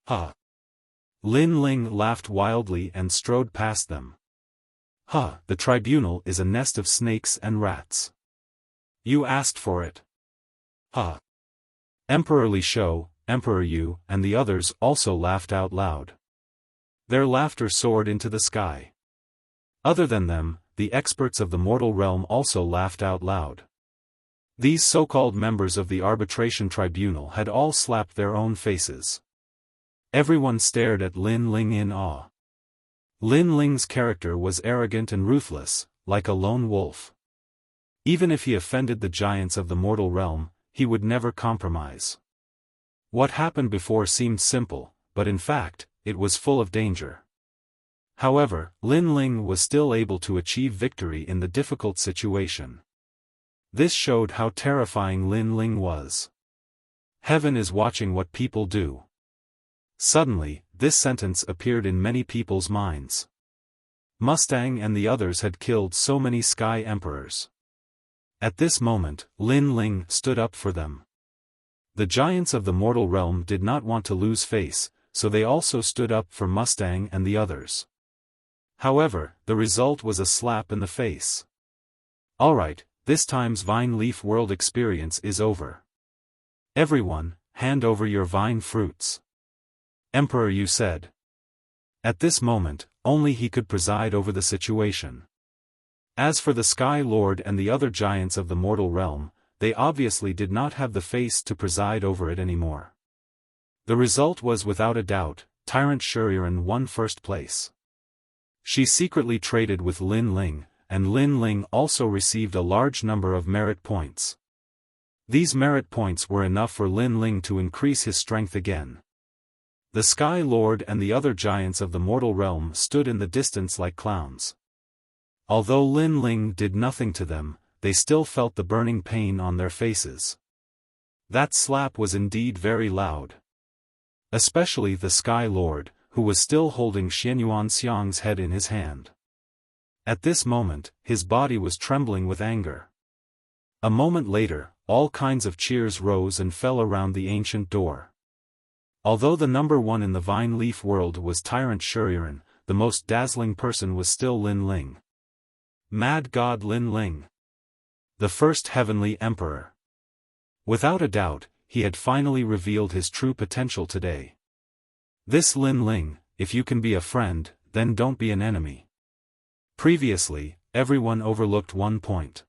Ha! Lin Ling laughed wildly and strode past them. Ha! The tribunal is a nest of snakes and rats. You asked for it. Ha! Emperor Li Shou, Emperor Yu, and the others also laughed out loud. Their laughter soared into the sky. Other than them, the experts of the mortal realm also laughed out loud. These so-called members of the arbitration tribunal had all slapped their own faces. Everyone stared at Lin Ling in awe. Lin Ling's character was arrogant and ruthless, like a lone wolf. Even if he offended the giants of the mortal realm, he would never compromise. What happened before seemed simple, but in fact, it was full of danger. However, Lin Ling was still able to achieve victory in the difficult situation. This showed how terrifying Lin Ling was. Heaven is watching what people do. Suddenly, this sentence appeared in many people's minds. Mustang and the others had killed so many Sky Emperors. At this moment, Lin Ling stood up for them. The giants of the mortal realm did not want to lose face, so they also stood up for Mustang and the others. However, the result was a slap in the face. Alright, this time's vine leaf world experience is over. Everyone, hand over your vine fruits. Emperor Yu said. At this moment, only he could preside over the situation. As for the Sky Lord and the other giants of the mortal realm, they obviously did not have the face to preside over it anymore. The result was without a doubt, Tyrant Shuriren won first place. She secretly traded with Lin Ling, and Lin Ling also received a large number of merit points. These merit points were enough for Lin Ling to increase his strength again. The Sky Lord and the other giants of the mortal realm stood in the distance like clowns. Although Lin Ling did nothing to them, they still felt the burning pain on their faces. That slap was indeed very loud. Especially the Sky Lord, who was still holding Xianyuan Xiang's head in his hand. At this moment, his body was trembling with anger. A moment later, all kinds of cheers rose and fell around the ancient door. Although the number one in the Vine Leaf world was Tyrant Shuriren, the most dazzling person was still Lin Ling. Mad God Lin Ling. The first heavenly emperor. Without a doubt, he had finally revealed his true potential today. This Lin Ling, if you can be a friend, then don't be an enemy. Previously, everyone overlooked one point.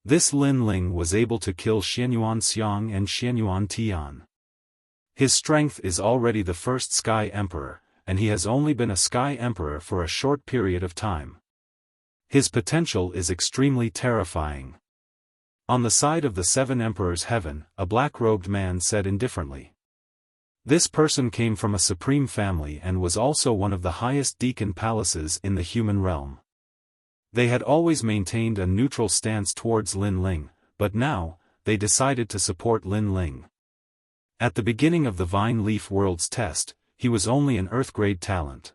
This Lin Ling was able to kill Xianyuan Xiang and Xianyuan Tian. His strength is already the first Sky Emperor, and he has only been a Sky Emperor for a short period of time. His potential is extremely terrifying. On the side of the Seven Emperors' Heaven, a black-robed man said indifferently. This person came from a supreme family and was also one of the highest deacon palaces in the human realm. They had always maintained a neutral stance towards Lin Ling, but now, they decided to support Lin Ling. At the beginning of the Vine Leaf World's test, he was only an Earth-grade talent.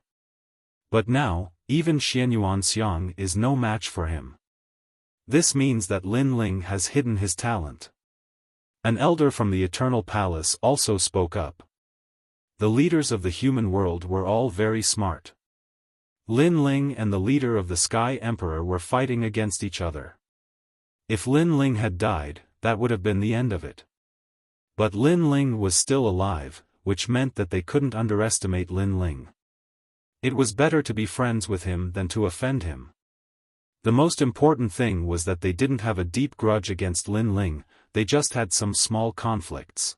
But now, even Xianyuan Xiang is no match for him. This means that Lin Ling has hidden his talent. An elder from the Eternal Palace also spoke up. The leaders of the human world were all very smart. Lin Ling and the leader of the Sky Emperor were fighting against each other. If Lin Ling had died, that would have been the end of it. But Lin Ling was still alive, which meant that they couldn't underestimate Lin Ling. It was better to be friends with him than to offend him. The most important thing was that they didn't have a deep grudge against Lin Ling, they just had some small conflicts.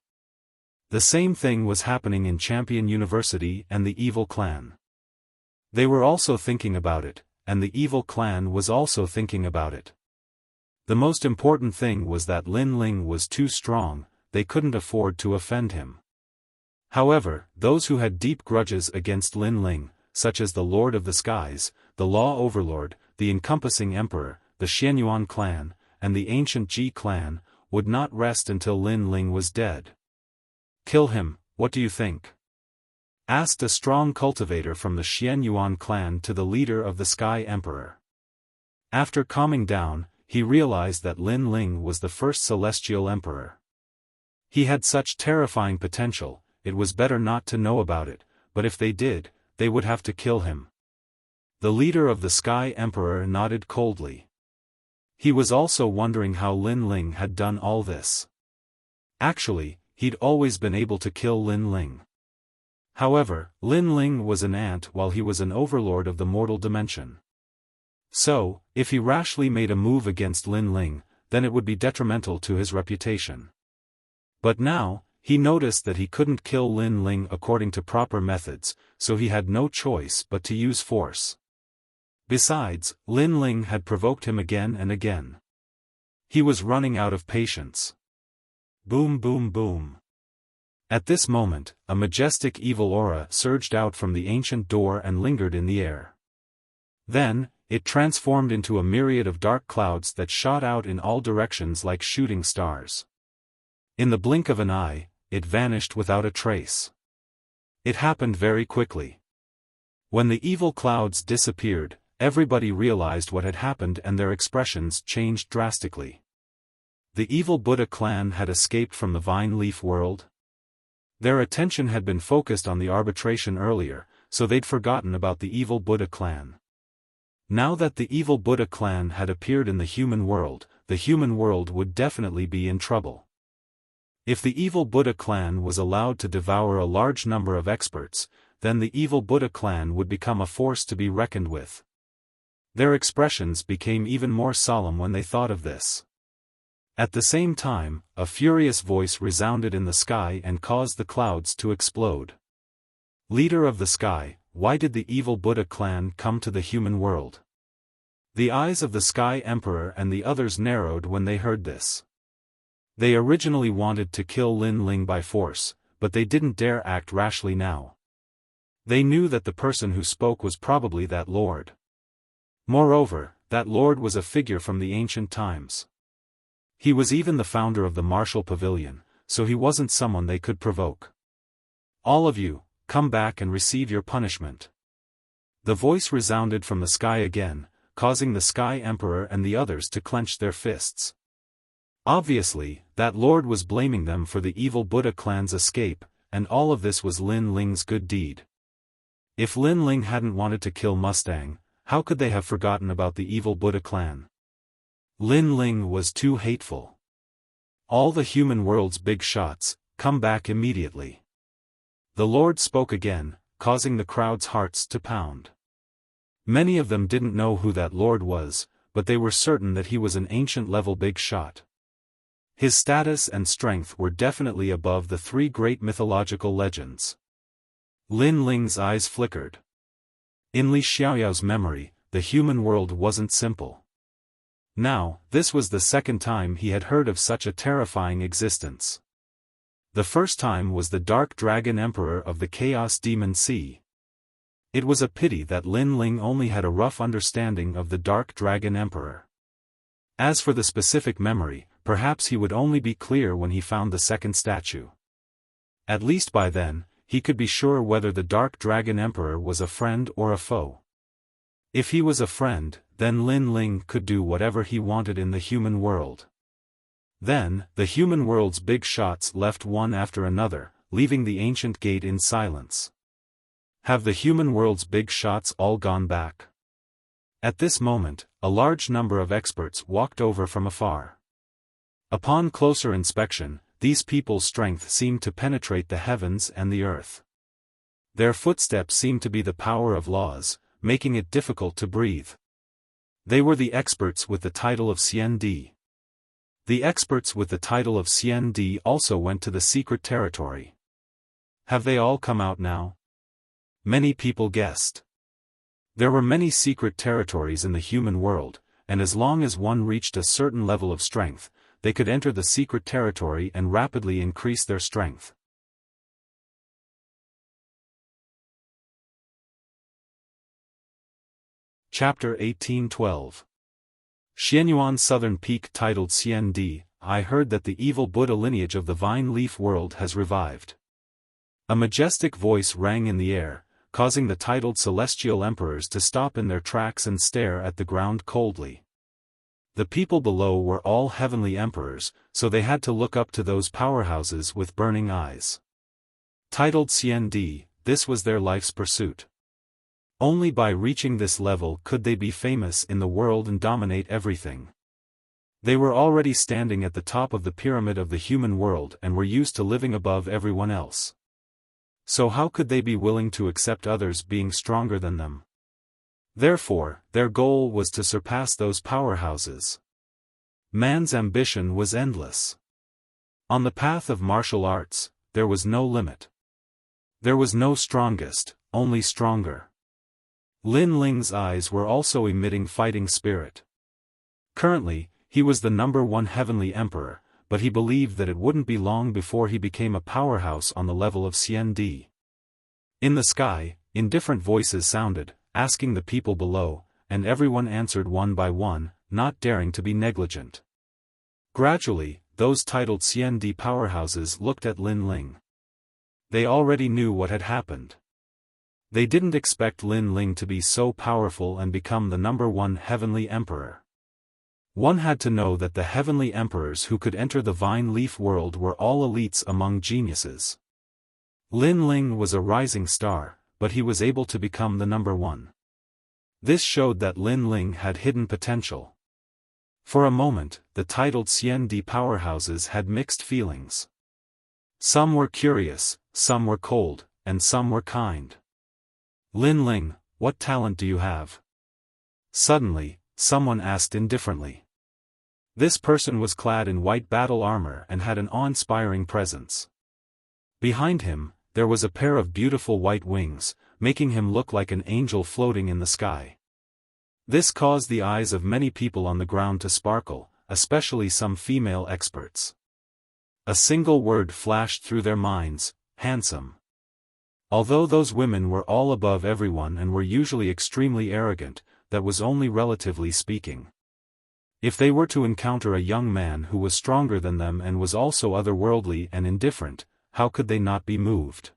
The same thing was happening in Champion University and the Evil Clan. They were also thinking about it, and the Evil Clan was also thinking about it. The most important thing was that Lin Ling was too strong, they couldn't afford to offend him. However, those who had deep grudges against Lin Ling, such as the Lord of the Skies, the Law Overlord, the Encompassing Emperor, the Xianyuan clan, and the Ancient Ji clan, would not rest until Lin Ling was dead. Kill him, what do you think? Asked a strong cultivator from the Xianyuan clan to the leader of the Sky Emperor. After calming down, he realized that Lin Ling was the first celestial emperor. He had such terrifying potential, it was better not to know about it, but if they did, they would have to kill him. The leader of the Sky Emperor nodded coldly. He was also wondering how Lin Ling had done all this. Actually, he'd always been able to kill Lin Ling. However, Lin Ling was an ant while he was an overlord of the mortal dimension. So, if he rashly made a move against Lin Ling, then it would be detrimental to his reputation. But now, he noticed that he couldn't kill Lin Ling according to proper methods, so he had no choice but to use force. Besides, Lin Ling had provoked him again and again. He was running out of patience. Boom boom boom. At this moment, a majestic evil aura surged out from the ancient door and lingered in the air. Then, it transformed into a myriad of dark clouds that shot out in all directions like shooting stars. In the blink of an eye, it vanished without a trace. It happened very quickly. When the evil clouds disappeared, everybody realized what had happened and their expressions changed drastically. The evil Buddha clan had escaped from the Vine Leaf world. Their attention had been focused on the arbitration earlier, so they'd forgotten about the evil Buddha clan. Now that the evil Buddha clan had appeared in the human world would definitely be in trouble. If the evil Buddha clan was allowed to devour a large number of experts, then the evil Buddha clan would become a force to be reckoned with. Their expressions became even more solemn when they thought of this. At the same time, a furious voice resounded in the sky and caused the clouds to explode. Leader of the sky, why did the evil Buddha clan come to the human world? The eyes of the Sky Emperor and the others narrowed when they heard this. They originally wanted to kill Lin Ling by force, but they didn't dare act rashly now. They knew that the person who spoke was probably that lord. Moreover, that lord was a figure from the ancient times. He was even the founder of the martial pavilion, so he wasn't someone they could provoke. "All of you, come back and receive your punishment." The voice resounded from the sky again, causing the Sky Emperor and the others to clench their fists. Obviously, that lord was blaming them for the evil Buddha clan's escape, and all of this was Lin Ling's good deed. If Lin Ling hadn't wanted to kill Mustang, how could they have forgotten about the evil Buddha clan? Lin Ling was too hateful. "All the human world's big shots, come back immediately." The Lord spoke again, causing the crowd's hearts to pound. Many of them didn't know who that Lord was, but they were certain that he was an ancient-level big shot. His status and strength were definitely above the three great mythological legends. Lin Ling's eyes flickered. In Li Xiaoyao's memory, the human world wasn't simple. Now, this was the second time he had heard of such a terrifying existence. The first time was the Dark Dragon Emperor of the Chaos Demon Sea. It was a pity that Lin Ling only had a rough understanding of the Dark Dragon Emperor. As for the specific memory, perhaps he would only be clear when he found the second statue. At least by then, he could be sure whether the Dark Dragon Emperor was a friend or a foe. If he was a friend, then Lin Ling could do whatever he wanted in the human world. Then, the human world's big shots left one after another, leaving the ancient gate in silence. Have the human world's big shots all gone back? At this moment, a large number of experts walked over from afar. Upon closer inspection, these people's strength seemed to penetrate the heavens and the earth. Their footsteps seemed to be the power of laws, making it difficult to breathe. They were the experts with the title of CND. The experts with the title of CND also went to the secret territory. Have they all come out now? Many people guessed. There were many secret territories in the human world, and as long as one reached a certain level of strength, they could enter the secret territory and rapidly increase their strength. Chapter 1812. Xianyuan Southern Peak titled CND, I heard that the evil Buddha lineage of the Vine Leaf world has revived. A majestic voice rang in the air, causing the titled celestial emperors to stop in their tracks and stare at the ground coldly. The people below were all heavenly emperors, so they had to look up to those powerhouses with burning eyes. Titled CND, this was their life's pursuit. Only by reaching this level could they be famous in the world and dominate everything. They were already standing at the top of the pyramid of the human world and were used to living above everyone else. So how could they be willing to accept others being stronger than them? Therefore, their goal was to surpass those powerhouses. Man's ambition was endless. On the path of martial arts, there was no limit. There was no strongest, only stronger. Lin Ling's eyes were also emitting fighting spirit. Currently, he was the #1 heavenly emperor, but he believed that it wouldn't be long before he became a powerhouse on the level of CND. In the sky, indifferent voices sounded, asking the people below, and everyone answered one by one, not daring to be negligent. Gradually, those titled CND powerhouses looked at Lin Ling. They already knew what had happened. They didn't expect Lin Ling to be so powerful and become the #1 heavenly emperor. One had to know that the heavenly emperors who could enter the Vine Leaf world were all elites among geniuses. Lin Ling was a rising star, but he was able to become the #1. This showed that Lin Ling had hidden potential. For a moment, the titled CND powerhouses had mixed feelings. Some were curious, some were cold, and some were kind. Lin Ling, what talent do you have? Suddenly, someone asked indifferently. This person was clad in white battle armor and had an awe-inspiring presence. Behind him, there was a pair of beautiful white wings, making him look like an angel floating in the sky. This caused the eyes of many people on the ground to sparkle, especially some female experts. A single word flashed through their minds: handsome. Although those women were all above everyone and were usually extremely arrogant, that was only relatively speaking. If they were to encounter a young man who was stronger than them and was also otherworldly and indifferent, how could they not be moved?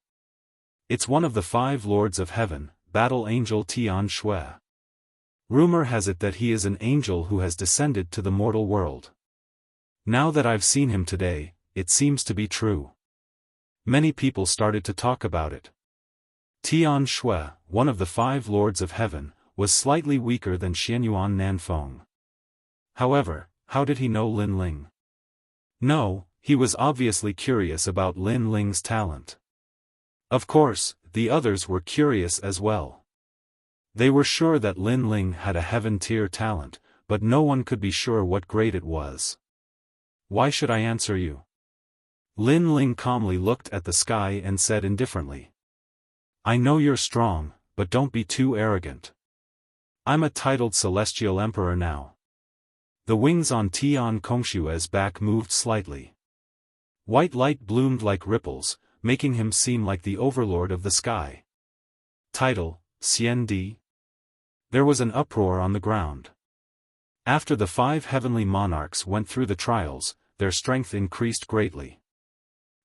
It's one of the 5 lords of heaven, Battle Angel Tian Shui. Rumor has it that he is an angel who has descended to the mortal world. Now that I've seen him today, it seems to be true. Many people started to talk about it. Tian Shui, one of the 5 lords of heaven, was slightly weaker than Xianyuan Nanfeng. However, how did he know Lin Ling? No, he was obviously curious about Lin Ling's talent. Of course, the others were curious as well. They were sure that Lin Ling had a heaven-tier talent, but no one could be sure what grade it was. Why should I answer you? Lin Ling calmly looked at the sky and said indifferently. I know you're strong, but don't be too arrogant. I'm a titled celestial emperor now. The wings on Tian Kongshue's back moved slightly. White light bloomed like ripples, making him seem like the overlord of the sky. Title, Xian Di. There was an uproar on the ground. After the 5 heavenly monarchs went through the trials, their strength increased greatly.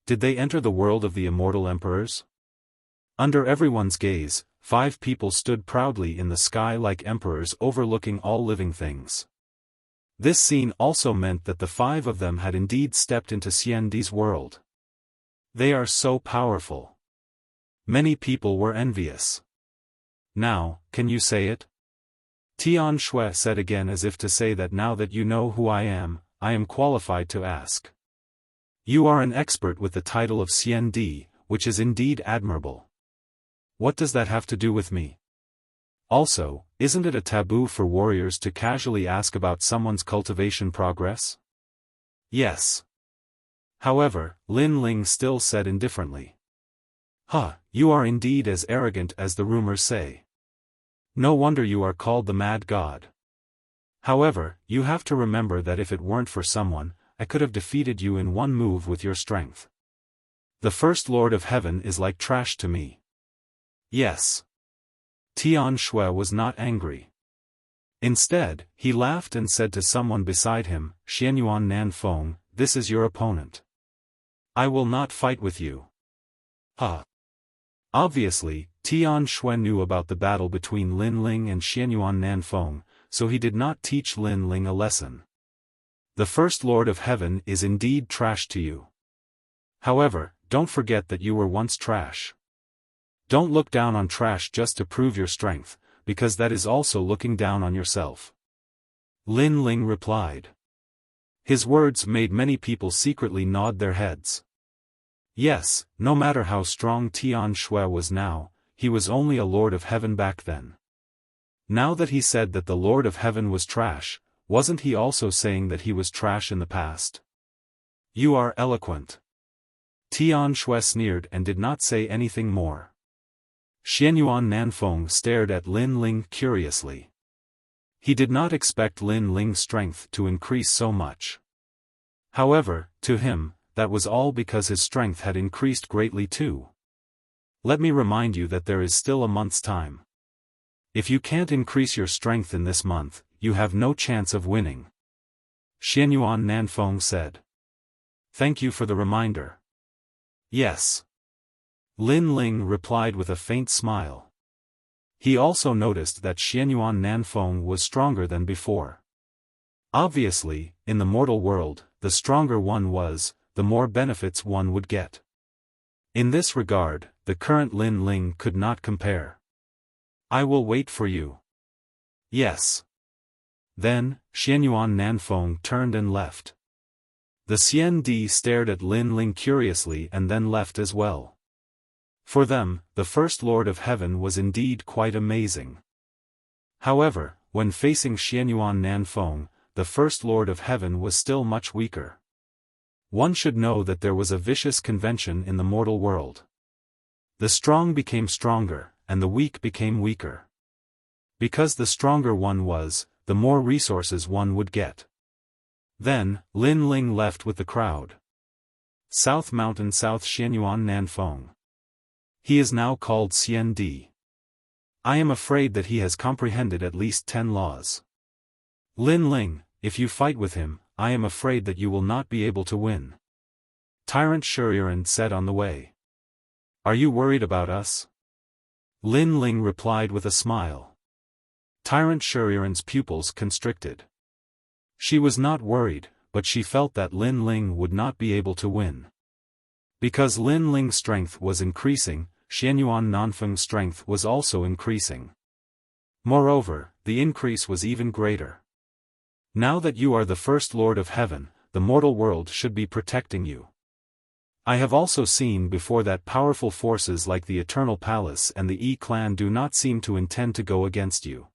Did they enter the world of the immortal emperors? Under everyone's gaze, 5 people stood proudly in the sky like emperors overlooking all living things. This scene also meant that the 5 of them had indeed stepped into Xian Di's world. They are so powerful. Many people were envious. Now, can you say it? Tian Shui said again as if to say that now that you know who I am qualified to ask. You are an expert with the title of Xian Di, which is indeed admirable. What does that have to do with me? Also, isn't it a taboo for warriors to casually ask about someone's cultivation progress? Yes. However, Lin Ling still said indifferently. You are indeed as arrogant as the rumors say. No wonder you are called the Mad God. However, you have to remember that if it weren't for someone, I could have defeated you in one move with your strength. The First Lord of Heaven is like trash to me. Yes. Tian Shui was not angry. Instead, he laughed and said to someone beside him, Xianyuan Nanfeng, this is your opponent. I will not fight with you. Obviously, Tian Shui knew about the battle between Lin Ling and Xianyuan Nanfeng, so he did not teach Lin Ling a lesson. The First Lord of Heaven is indeed trash to you. However, don't forget that you were once trash. Don't look down on trash just to prove your strength, because that is also looking down on yourself. Lin Ling replied. His words made many people secretly nod their heads. Yes, no matter how strong Tian Shui was now, he was only a Lord of Heaven back then. Now that he said that the Lord of Heaven was trash, wasn't he also saying that he was trash in the past? You are eloquent. Tian Shui sneered and did not say anything more. Xianyuan Nanfeng stared at Lin Ling curiously. He did not expect Lin Ling's strength to increase so much. However, to him, that was all because his strength had increased greatly too. Let me remind you that there is still a month's time. If you can't increase your strength in this month, you have no chance of winning. Xianyuan Nanfeng said. Thank you for the reminder. Yes. Lin Ling replied with a faint smile. He also noticed that Xianyuan Nanfeng was stronger than before. Obviously, in the mortal world, the stronger one was, the more benefits one would get. In this regard, the current Lin Ling could not compare. I will wait for you. Yes. Then, Xianyuan Nanfeng turned and left. The Xian Di stared at Lin Ling curiously and then left as well. For them, the First Lord of Heaven was indeed quite amazing. However, when facing Xianyuan Nanfeng, the First Lord of Heaven was still much weaker. One should know that there was a vicious convention in the mortal world. The strong became stronger, and the weak became weaker. Because the stronger one was, the more resources one would get. Then, Lin Ling left with the crowd. South Mountain South Xianyuan Nanfeng. He is now called Xian Di. I am afraid that he has comprehended at least 10 laws. Lin Ling, if you fight with him, I am afraid that you will not be able to win. Tyrant Shuriren said on the way. Are you worried about us? Lin Ling replied with a smile. Tyrant Shuriren's pupils constricted. She was not worried, but she felt that Lin Ling would not be able to win. Because Lin Ling's strength was increasing, Xianyuan Nanfeng's strength was also increasing. Moreover, the increase was even greater. Now that you are the first Lord of Heaven, the mortal world should be protecting you. I have also seen before that powerful forces like the Eternal Palace and the Yi clan do not seem to intend to go against you.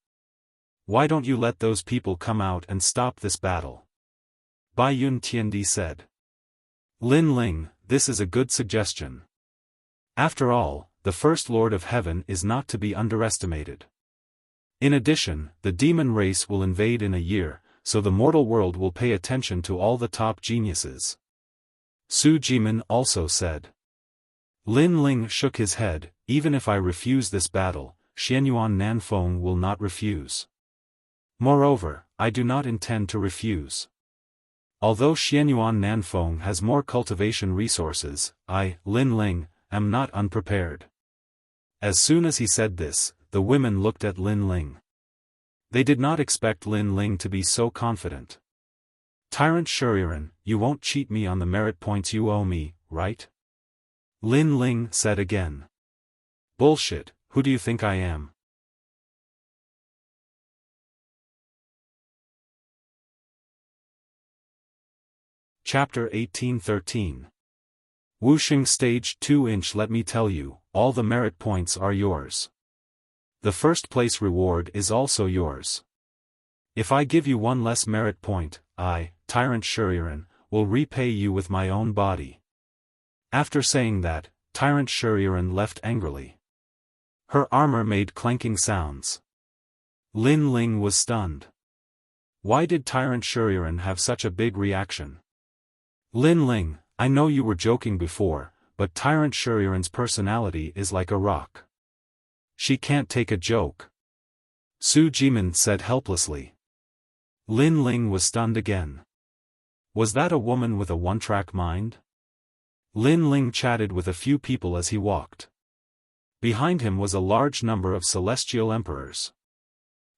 Why don't you let those people come out and stop this battle? Bai Yun Tiandi said. Lin Ling, this is a good suggestion. After all, the First Lord of Heaven is not to be underestimated. In addition, the demon race will invade in a year, so the mortal world will pay attention to all the top geniuses. Su Jimin also said. Lin Ling shook his head, even if I refuse this battle, Xianyuan Nanfeng will not refuse. Moreover, I do not intend to refuse. Although Xianyuan Nanfeng has more cultivation resources, I, Lin Ling, am not unprepared. As soon as he said this, the women looked at Lin Ling. They did not expect Lin Ling to be so confident. Tyrant Shuriren, you won't cheat me on the merit points you owe me, right? Lin Ling said again. Bullshit, who do you think I am? Chapter 1813. Wuxing Stage 2-inch. Let me tell you, all the merit points are yours. The first place reward is also yours. If I give you one less merit point, I, Tyrant Shuriren, will repay you with my own body. After saying that, Tyrant Shuriren left angrily. Her armor made clanking sounds. Lin Ling was stunned. Why did Tyrant Shuriren have such a big reaction? Lin Ling, I know you were joking before, but Tyrant Shuriren's personality is like a rock. She can't take a joke. Su Jimin said helplessly. Lin Ling was stunned again. Was that a woman with a one-track mind? Lin Ling chatted with a few people as he walked. Behind him was a large number of celestial emperors.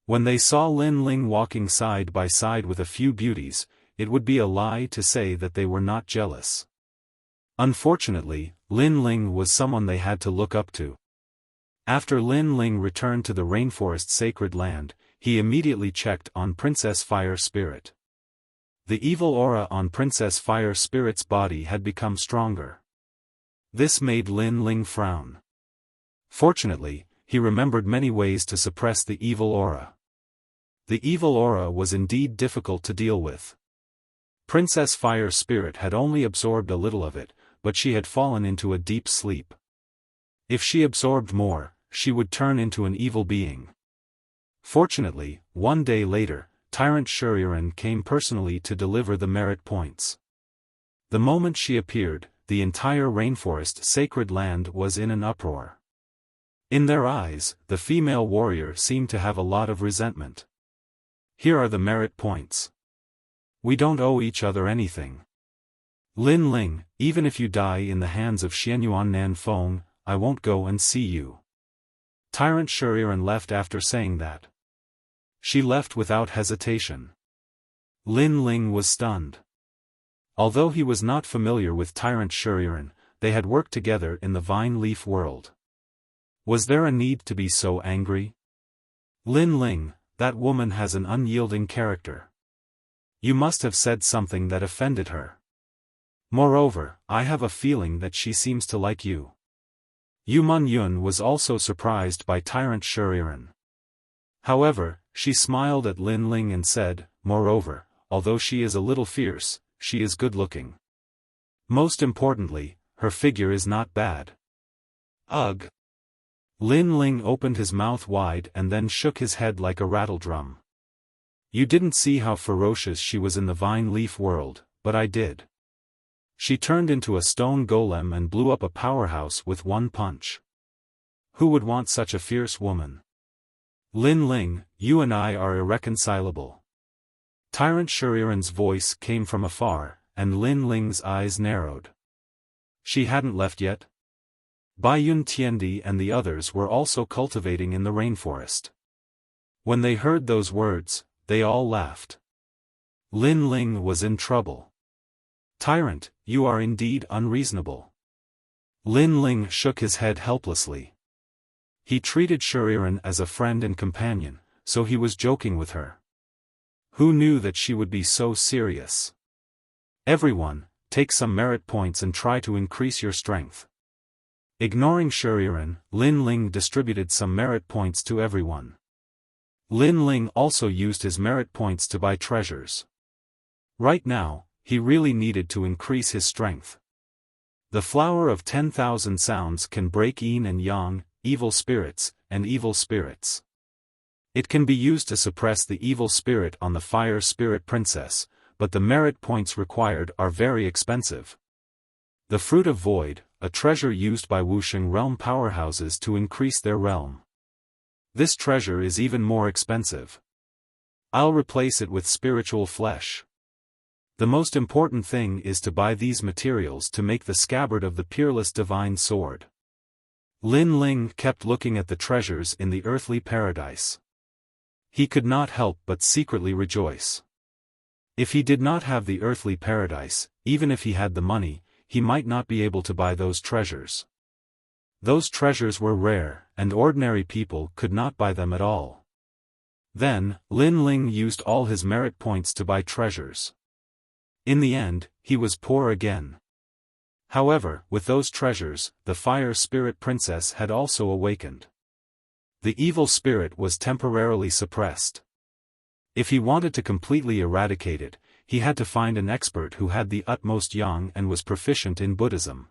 When they saw Lin Ling walking side by side with a few beauties, it would be a lie to say that they were not jealous. Unfortunately, Lin Ling was someone they had to look up to. After Lin Ling returned to the rainforest sacred land, he immediately checked on Princess Fire Spirit. The evil aura on Princess Fire Spirit's body had become stronger. This made Lin Ling frown. Fortunately, he remembered many ways to suppress the evil aura. The evil aura was indeed difficult to deal with. Princess Fire Spirit had only absorbed a little of it, but she had fallen into a deep sleep. If she absorbed more, she would turn into an evil being. Fortunately, one day later, Tyrant Shuriren came personally to deliver the merit points. The moment she appeared, the entire rainforest sacred land was in an uproar. In their eyes, the female warrior seemed to have a lot of resentment. Here are the merit points. We don't owe each other anything. Lin Ling, even if you die in the hands of Xianyuan Nanfeng, I won't go and see you. Tyrant Shuriren left after saying that. She left without hesitation. Lin Ling was stunned. Although he was not familiar with Tyrant Shuriren, they had worked together in the vine leaf world. Was there a need to be so angry? Lin Ling, that woman has an unyielding character. You must have said something that offended her. Moreover, I have a feeling that she seems to like you. Yu Mun Yun was also surprised by Tyrant Shuriren. However, she smiled at Lin Ling and said, moreover, although she is a little fierce, she is good-looking. Most importantly, her figure is not bad. Ugh! Lin Ling opened his mouth wide and then shook his head like a rattledrum. You didn't see how ferocious she was in the vine leaf world, but I did. She turned into a stone golem and blew up a powerhouse with one punch. Who would want such a fierce woman? Lin Ling, you and I are irreconcilable. Tyrant Shuriren's voice came from afar, and Lin Ling's eyes narrowed. She hadn't left yet? Bai Yun Tiandi and the others were also cultivating in the rainforest. When they heard those words, they all laughed. Lin Ling was in trouble. Tyrant, you are indeed unreasonable. Lin Ling shook his head helplessly. He treated Shuriren as a friend and companion, so he was joking with her. Who knew that she would be so serious? Everyone, take some merit points and try to increase your strength. Ignoring Shuriren, Lin Ling distributed some merit points to everyone. Lin Ling also used his merit points to buy treasures. Right now, he really needed to increase his strength. The flower of 10,000 sounds can break yin and yang, evil spirits, and evil spirits. It can be used to suppress the evil spirit on the fire spirit princess, but the merit points required are very expensive. The Fruit of Void, a treasure used by Wuxia realm powerhouses to increase their realm. This treasure is even more expensive. I'll replace it with spiritual flesh. The most important thing is to buy these materials to make the scabbard of the peerless divine sword. Lin Ling kept looking at the treasures in the earthly paradise. He could not help but secretly rejoice. If he did not have the earthly paradise, even if he had the money, he might not be able to buy those treasures. Those treasures were rare, and ordinary people could not buy them at all. Then, Lin Ling used all his merit points to buy treasures. In the end, he was poor again. However, with those treasures, the fire spirit princess had also awakened. The evil spirit was temporarily suppressed. If he wanted to completely eradicate it, he had to find an expert who had the utmost yang and was proficient in Buddhism.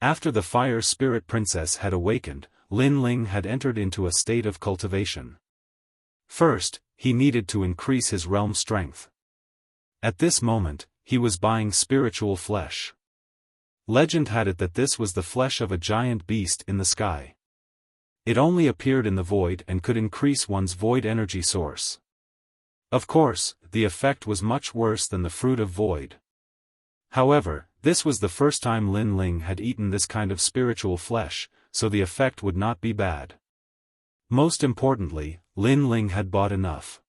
After the fire spirit princess had awakened, Lin Ling had entered into a state of cultivation. First, he needed to increase his realm strength. At this moment, he was buying spiritual flesh. Legend had it that this was the flesh of a giant beast in the sky. It only appeared in the void and could increase one's void energy source. Of course, the effect was much worse than the Fruit of Void. However, this was the first time Lin Ling had eaten this kind of spiritual flesh, so the effect would not be bad. Most importantly, Lin Ling had bought enough.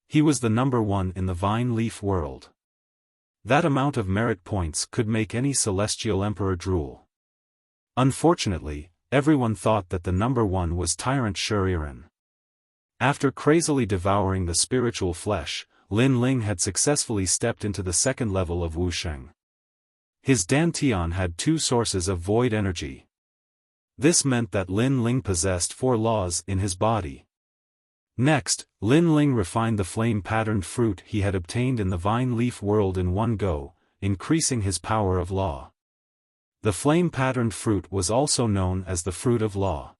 He was the number one in the vine leaf world. That amount of merit points could make any celestial emperor drool. Unfortunately, everyone thought that the number one was Tyrant Shuriren. After crazily devouring the spiritual flesh, Lin Ling had successfully stepped into the second level of Wuxia. His dantian had 2 sources of void energy. This meant that Lin Ling possessed 4 laws in his body. Next, Lin Ling refined the flame-patterned fruit he had obtained in the vine leaf world in one go, increasing his power of law. The flame-patterned fruit was also known as the Fruit of Law.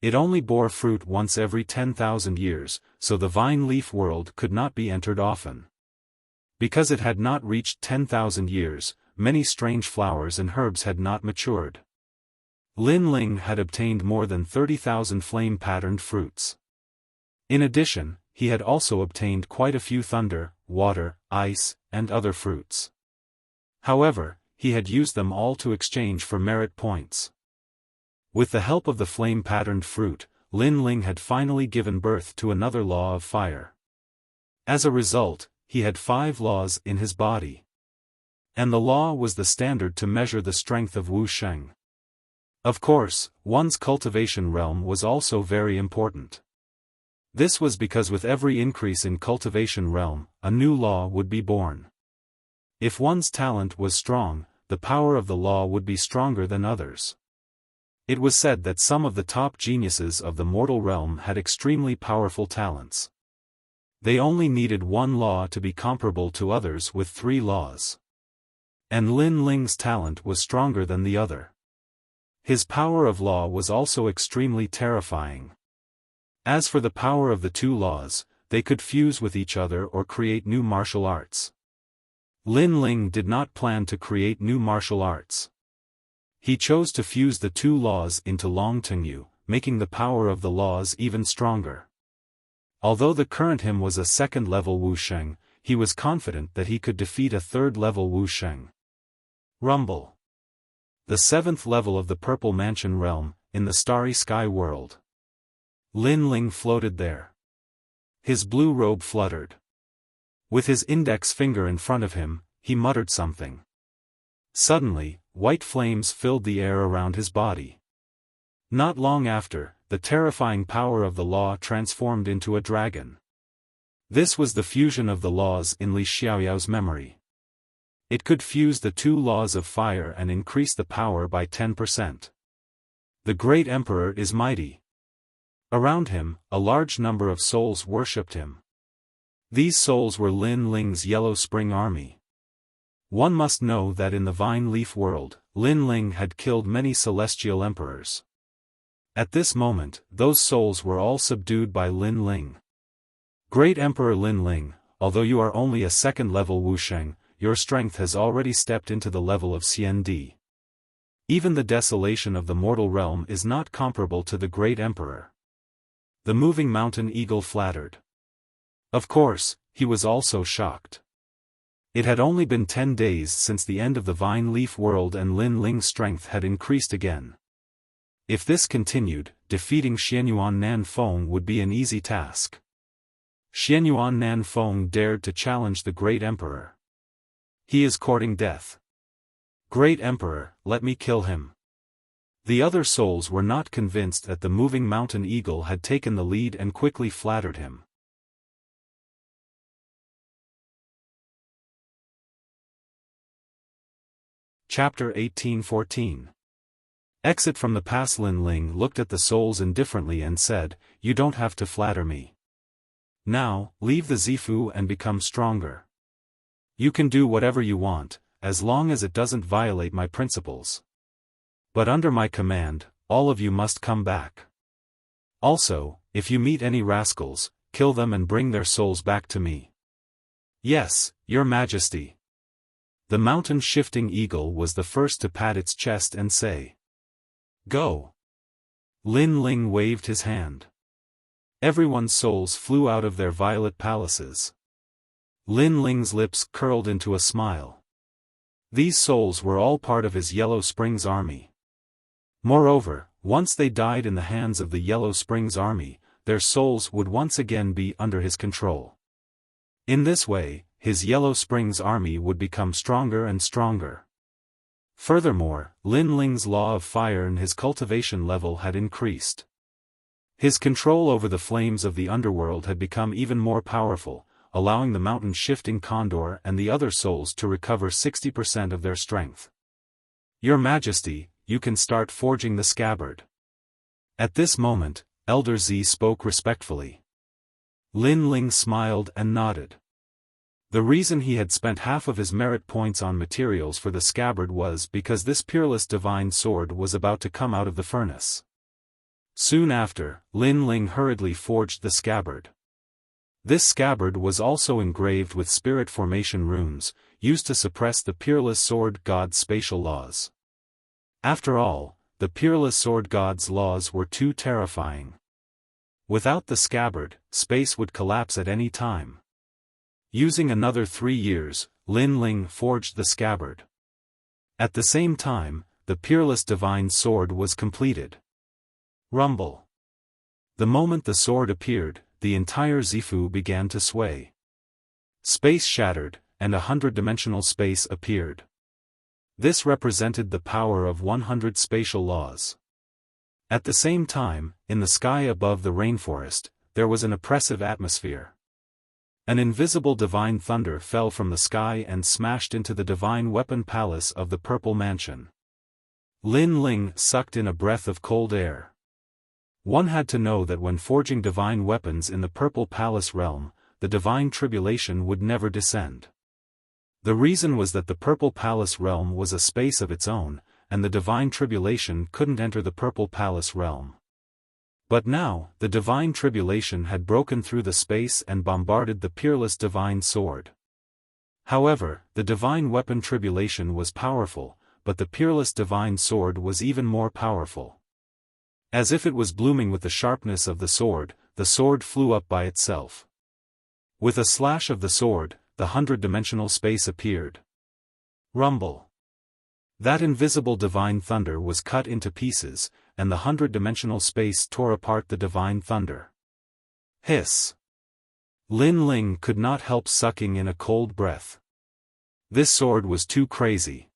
It only bore fruit once every 10,000 years, so the vine leaf world could not be entered often. Because it had not reached 10,000 years, many strange flowers and herbs had not matured. Lin Ling had obtained more than 30,000 flame-patterned fruits. In addition, he had also obtained quite a few thunder, water, ice, and other fruits. However, he had used them all to exchange for merit points. With the help of the flame-patterned fruit, Lin Ling had finally given birth to another law of fire. As a result, he had 5 laws in his body. And the law was the standard to measure the strength of Wuxia. Of course, one's cultivation realm was also very important. This was because with every increase in cultivation realm, a new law would be born. If one's talent was strong, the power of the law would be stronger than others. It was said that some of the top geniuses of the mortal realm had extremely powerful talents. They only needed 1 law to be comparable to others with 3 laws. And Lin Ling's talent was stronger than the other. His power of law was also extremely terrifying. As for the power of the 2 laws, they could fuse with each other or create new martial arts. Lin Ling did not plan to create new martial arts. He chose to fuse the two laws into Long Tengyu, making the power of the laws even stronger. Although the current him was a second-level Wusheng, he was confident that he could defeat a third-level Wusheng. Rumble. The seventh level of the Purple Mansion realm, in the Starry Sky world. Lin Ling floated there. His blue robe fluttered. With his index finger in front of him, he muttered something. Suddenly, white flames filled the air around his body. Not long after, the terrifying power of the law transformed into a dragon. This was the fusion of the laws in Li Xiaoyao's memory. It could fuse the two laws of fire and increase the power by 10%. The great emperor is mighty. Around him, a large number of souls worshipped him. These souls were Lin Ling's Yellow Spring Army. One must know that in the Vine Leaf world, Lin Ling had killed many celestial emperors. At this moment, those souls were all subdued by Lin Ling. Great Emperor Lin Ling, although you are only a second-level Wusheng, your strength has already stepped into the level of CND. Even the desolation of the mortal realm is not comparable to the Great Emperor. The moving mountain eagle flattered. Of course, he was also shocked. It had only been 10 days since the end of the Vine Leaf world and Lin Ling's strength had increased again. If this continued, defeating Xianyuan Nanfeng would be an easy task. Xianyuan Nanfeng dared to challenge the Great Emperor. He is courting death. Great Emperor, let me kill him. The other souls were not convinced that the moving mountain eagle had taken the lead and quickly flattered him. Chapter 1814. Exit from the past. Lin Ling looked at the souls indifferently and said, "You don't have to flatter me. Now, leave the Zifu and become stronger. You can do whatever you want, as long as it doesn't violate my principles. But under my command, all of you must come back. Also, if you meet any rascals, kill them and bring their souls back to me." "Yes, Your Majesty." The mountain-shifting eagle was the first to pat its chest and say, "Go." Lin Ling waved his hand. Everyone's souls flew out of their violet palaces. Lin Ling's lips curled into a smile. These souls were all part of his Yellow Springs army. Moreover, once they died in the hands of the Yellow Springs army, their souls would once again be under his control. In this way, his Yellow Springs army would become stronger and stronger. Furthermore, Lin Ling's law of fire and his cultivation level had increased. His control over the flames of the underworld had become even more powerful, allowing the mountain-shifting condor and the other souls to recover 60% of their strength. "Your Majesty, you can start forging the scabbard." At this moment, Elder Z spoke respectfully. Lin Ling smiled and nodded. The reason he had spent half of his merit points on materials for the scabbard was because this peerless divine sword was about to come out of the furnace. Soon after, Lin Ling hurriedly forged the scabbard. This scabbard was also engraved with spirit formation runes, used to suppress the peerless sword god's spatial laws. After all, the peerless sword god's laws were too terrifying. Without the scabbard, space would collapse at any time. Using another 3 years, Lin Ling forged the scabbard. At the same time, the peerless divine sword was completed. Rumble. The moment the sword appeared, the entire Zifu began to sway. Space shattered, and 100-dimensional space appeared. This represented the power of 100 spatial laws. At the same time, in the sky above the rainforest, there was an oppressive atmosphere. An invisible divine thunder fell from the sky and smashed into the divine weapon palace of the Purple Mansion. Lin Ling sucked in a breath of cold air. One had to know that when forging divine weapons in the Purple Palace realm, the divine tribulation would never descend. The reason was that the Purple Palace realm was a space of its own, and the divine tribulation couldn't enter the Purple Palace realm. But now, the divine tribulation had broken through the space and bombarded the peerless divine sword. However, the divine weapon tribulation was powerful, but the peerless divine sword was even more powerful. As if it was blooming with the sharpness of the sword flew up by itself. With a slash of the sword, the 100-dimensional space appeared. Rumble. That invisible divine thunder was cut into pieces, and the 100-dimensional space tore apart the divine thunder. Hiss. Lin Ling could not help sucking in a cold breath. This sword was too crazy.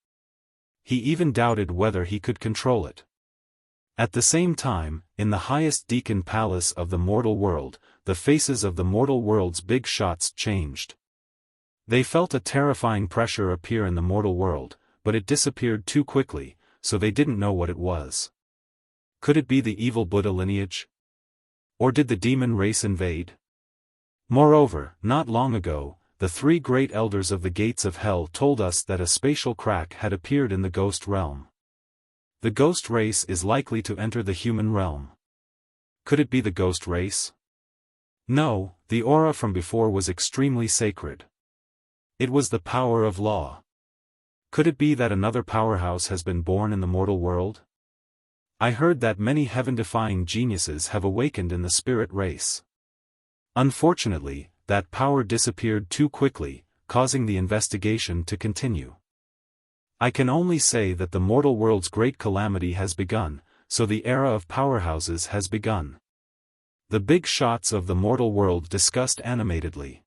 He even doubted whether he could control it. At the same time, in the highest Deacon Palace of the mortal world, the faces of the mortal world's big shots changed. They felt a terrifying pressure appear in the mortal world, but it disappeared too quickly, so they didn't know what it was. Could it be the evil Buddha lineage? Or did the demon race invade? Moreover, not long ago, the 3 great elders of the gates of hell told us that a spatial crack had appeared in the ghost realm. The ghost race is likely to enter the human realm. Could it be the ghost race? No, the aura from before was extremely sacred. It was the power of law. Could it be that another powerhouse has been born in the mortal world? I heard that many heaven-defying geniuses have awakened in the spirit race. Unfortunately, that power disappeared too quickly, causing the investigation to continue. I can only say that the mortal world's great calamity has begun, so the era of powerhouses has begun. The big shots of the mortal world discussed animatedly.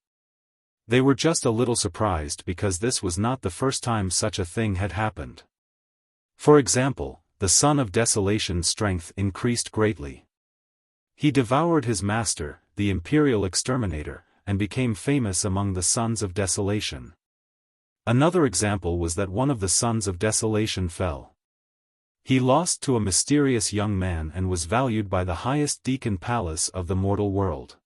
They were just a little surprised because this was not the first time such a thing had happened. For example, the Son of Desolation's strength increased greatly. He devoured his master, the Imperial Exterminator, and became famous among the Sons of Desolation. Another example was that one of the Sons of Desolation fell. He lost to a mysterious young man and was valued by the highest Deacon Palace of the mortal world.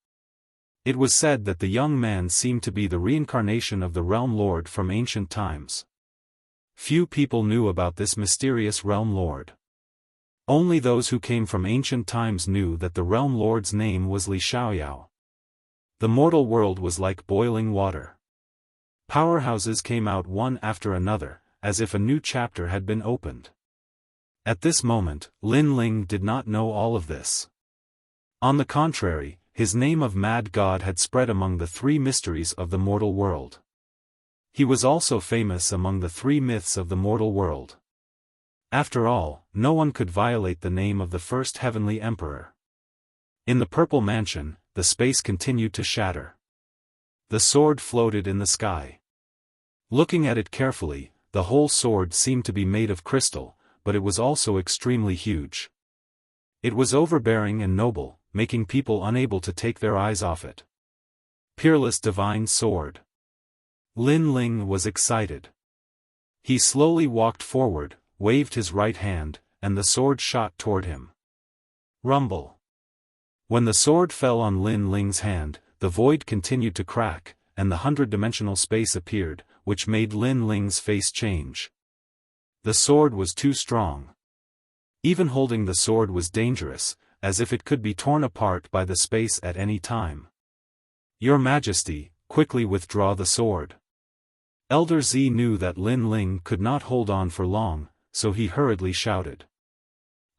It was said that the young man seemed to be the reincarnation of the Realm Lord from ancient times. Few people knew about this mysterious Realm Lord. Only those who came from ancient times knew that the Realm Lord's name was Li Xiaoyao. The mortal world was like boiling water. Powerhouses came out one after another, as if a new chapter had been opened. At this moment, Lin Ling did not know all of this. On the contrary, his name of Mad God had spread among the 3 mysteries of the mortal world. He was also famous among the 3 myths of the mortal world. After all, no one could violate the name of the first heavenly emperor. In the Purple Mansion, the space continued to shatter. The sword floated in the sky. Looking at it carefully, the whole sword seemed to be made of crystal, but it was also extremely huge. It was overbearing and noble, making people unable to take their eyes off it. Peerless divine sword. Lin Ling was excited. He slowly walked forward, waved his right hand, and the sword shot toward him. Rumble. When the sword fell on Lin Ling's hand, the void continued to crack, and the 100-dimensional space appeared, which made Lin Ling's face change. The sword was too strong. Even holding the sword was dangerous, as if it could be torn apart by the space at any time. Your Majesty, quickly withdraw the sword. Elder Z knew that Lin Ling could not hold on for long, so he hurriedly shouted.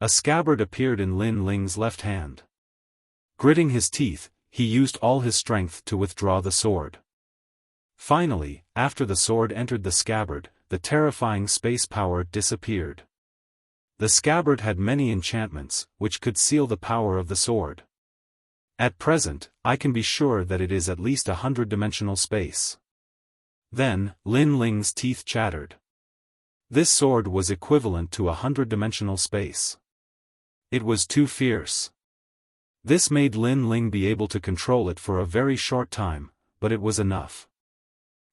A scabbard appeared in Lin Ling's left hand. Gritting his teeth, he used all his strength to withdraw the sword. Finally, after the sword entered the scabbard, the terrifying space power disappeared. The scabbard had many enchantments, which could seal the power of the sword. At present, I can be sure that it is at least 100-dimensional space. Then, Lin Ling's teeth chattered. This sword was equivalent to 100-dimensional space. It was too fierce. This made Lin Ling be able to control it for a very short time, but it was enough.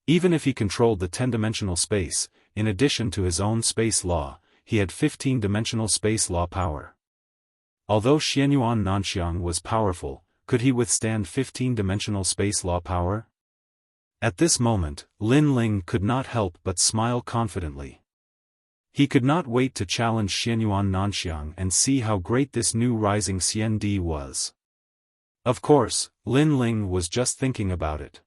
Even if he controlled the 10-dimensional space, in addition to his own space law, he had 15-dimensional space law power. Although Xianyuan Nanxiang was powerful, could he withstand 15-dimensional space law power? At this moment, Lin Ling could not help but smile confidently. He could not wait to challenge Xianyuan Nanxiang and see how great this new rising Xian Di was. Of course, Lin Ling was just thinking about it.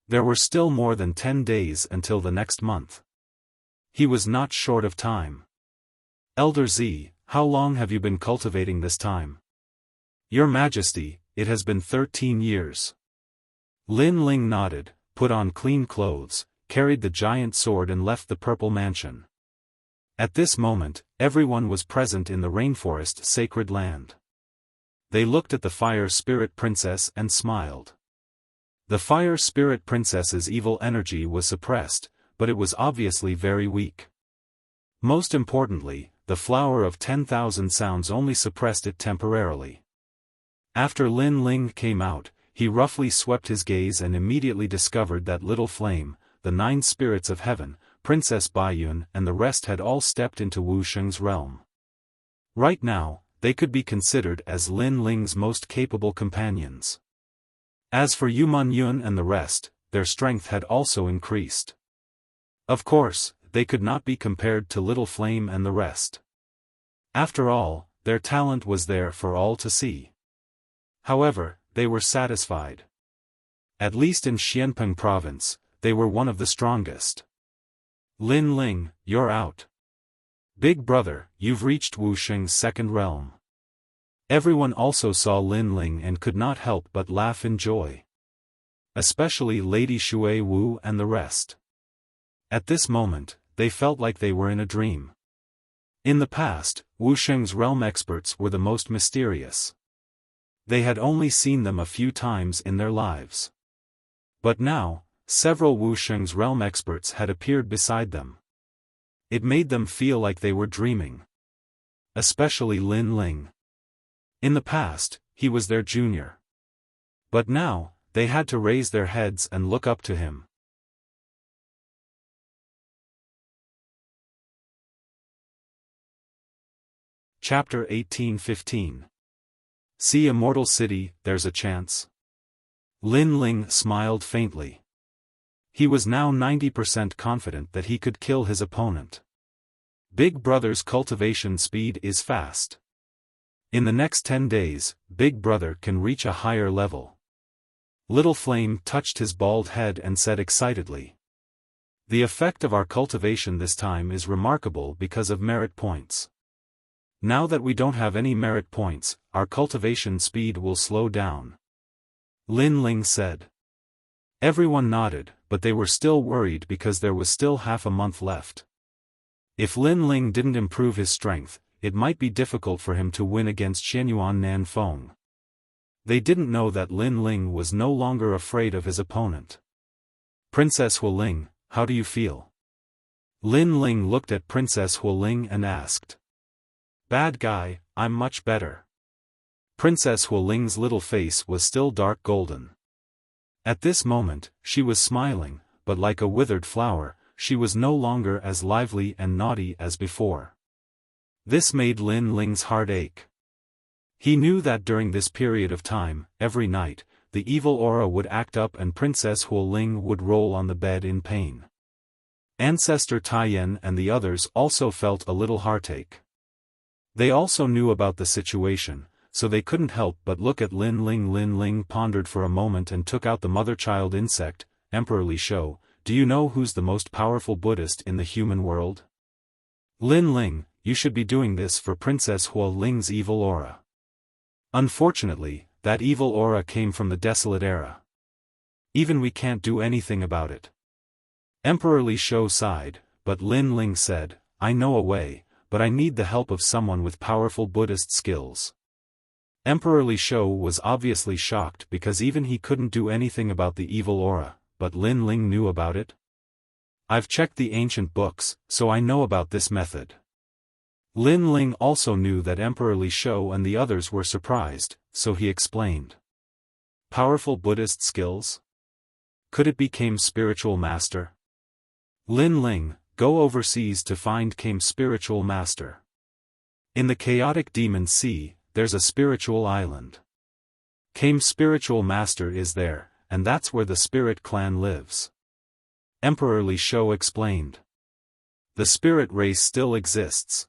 There were still more than 10 days until the next month. He was not short of time. Elder Z, how long have you been cultivating this time? Your Majesty, it has been 13 years. Lin Ling nodded, put on clean clothes, carried the giant sword and left the purple mansion. At this moment, everyone was present in the rainforest sacred land. They looked at the Fire Spirit Princess and smiled. The Fire Spirit Princess's evil energy was suppressed, but it was obviously very weak. Most importantly, the Flower of 10,000 Sounds only suppressed it temporarily. After Lin Ling came out, he roughly swept his gaze and immediately discovered that Little Flame, the 9 spirits of heaven, Princess Baiyun and the rest had all stepped into Wuxia's realm. Right now, they could be considered as Lin Ling's most capable companions. As for Yuman Yun and the rest, their strength had also increased. Of course, they could not be compared to Little Flame and the rest. After all, their talent was there for all to see. However, they were satisfied. At least in Xianpeng province, they were one of the strongest. Lin Ling, you're out. Big brother, you've reached Wuxia's second realm. Everyone also saw Lin Ling and could not help but laugh in joy. Especially Lady Shui Wu and the rest. At this moment, they felt like they were in a dream. In the past, Wuxia's realm experts were the most mysterious. They had only seen them a few times in their lives. But now, several Wuxia's realm experts had appeared beside them. It made them feel like they were dreaming. Especially Lin Ling. In the past, he was their junior. But now, they had to raise their heads and look up to him. Chapter 18-15. See Immortal City, there's a chance. Lin Ling smiled faintly. He was now 90% confident that he could kill his opponent. Big Brother's cultivation speed is fast. In the next 10 days, Big Brother can reach a higher level. Little Flame touched his bald head and said excitedly. The effect of our cultivation this time is remarkable because of merit points. Now that we don't have any merit points, our cultivation speed will slow down. Lin Ling said. Everyone nodded, but they were still worried because there was still half a month left. If Lin Ling didn't improve his strength, it might be difficult for him to win against Xianyuan Nanfeng. They didn't know that Lin Ling was no longer afraid of his opponent. Princess Hualing, how do you feel? Lin Ling looked at Princess Hualing and asked. Bad guy, I'm much better. Princess Hualing's little face was still dark golden. At this moment, she was smiling, but like a withered flower, she was no longer as lively and naughty as before. This made Lin Ling's heart ache. He knew that during this period of time, every night, the evil aura would act up and Princess Hualing would roll on the bed in pain. Ancestor Taiyan and the others also felt a little heartache. They also knew about the situation, so they couldn't help but look at Lin Ling. Lin Ling pondered for a moment and took out the mother-child insect. Emperor Li Shou, do you know who's the most powerful Buddhist in the human world? Lin Ling, you should be doing this for Princess Hualing's evil aura. Unfortunately, that evil aura came from the desolate era. Even we can't do anything about it. Emperor Li Shou sighed, but Lin Ling said, I know a way, but I need the help of someone with powerful Buddhist skills. Emperor Li Shou was obviously shocked because even he couldn't do anything about the evil aura, but Lin Ling knew about it. I've checked the ancient books, so I know about this method. Lin Ling also knew that Emperor Li Shou and the others were surprised, so he explained. Powerful Buddhist skills? Could it be Kame's spiritual master? Lin Ling, go overseas to find Kame's spiritual master. In the chaotic demon sea, there's a spiritual island. Kame's spiritual master is there, and that's where the spirit clan lives. Emperor Li Shou explained. The spirit race still exists.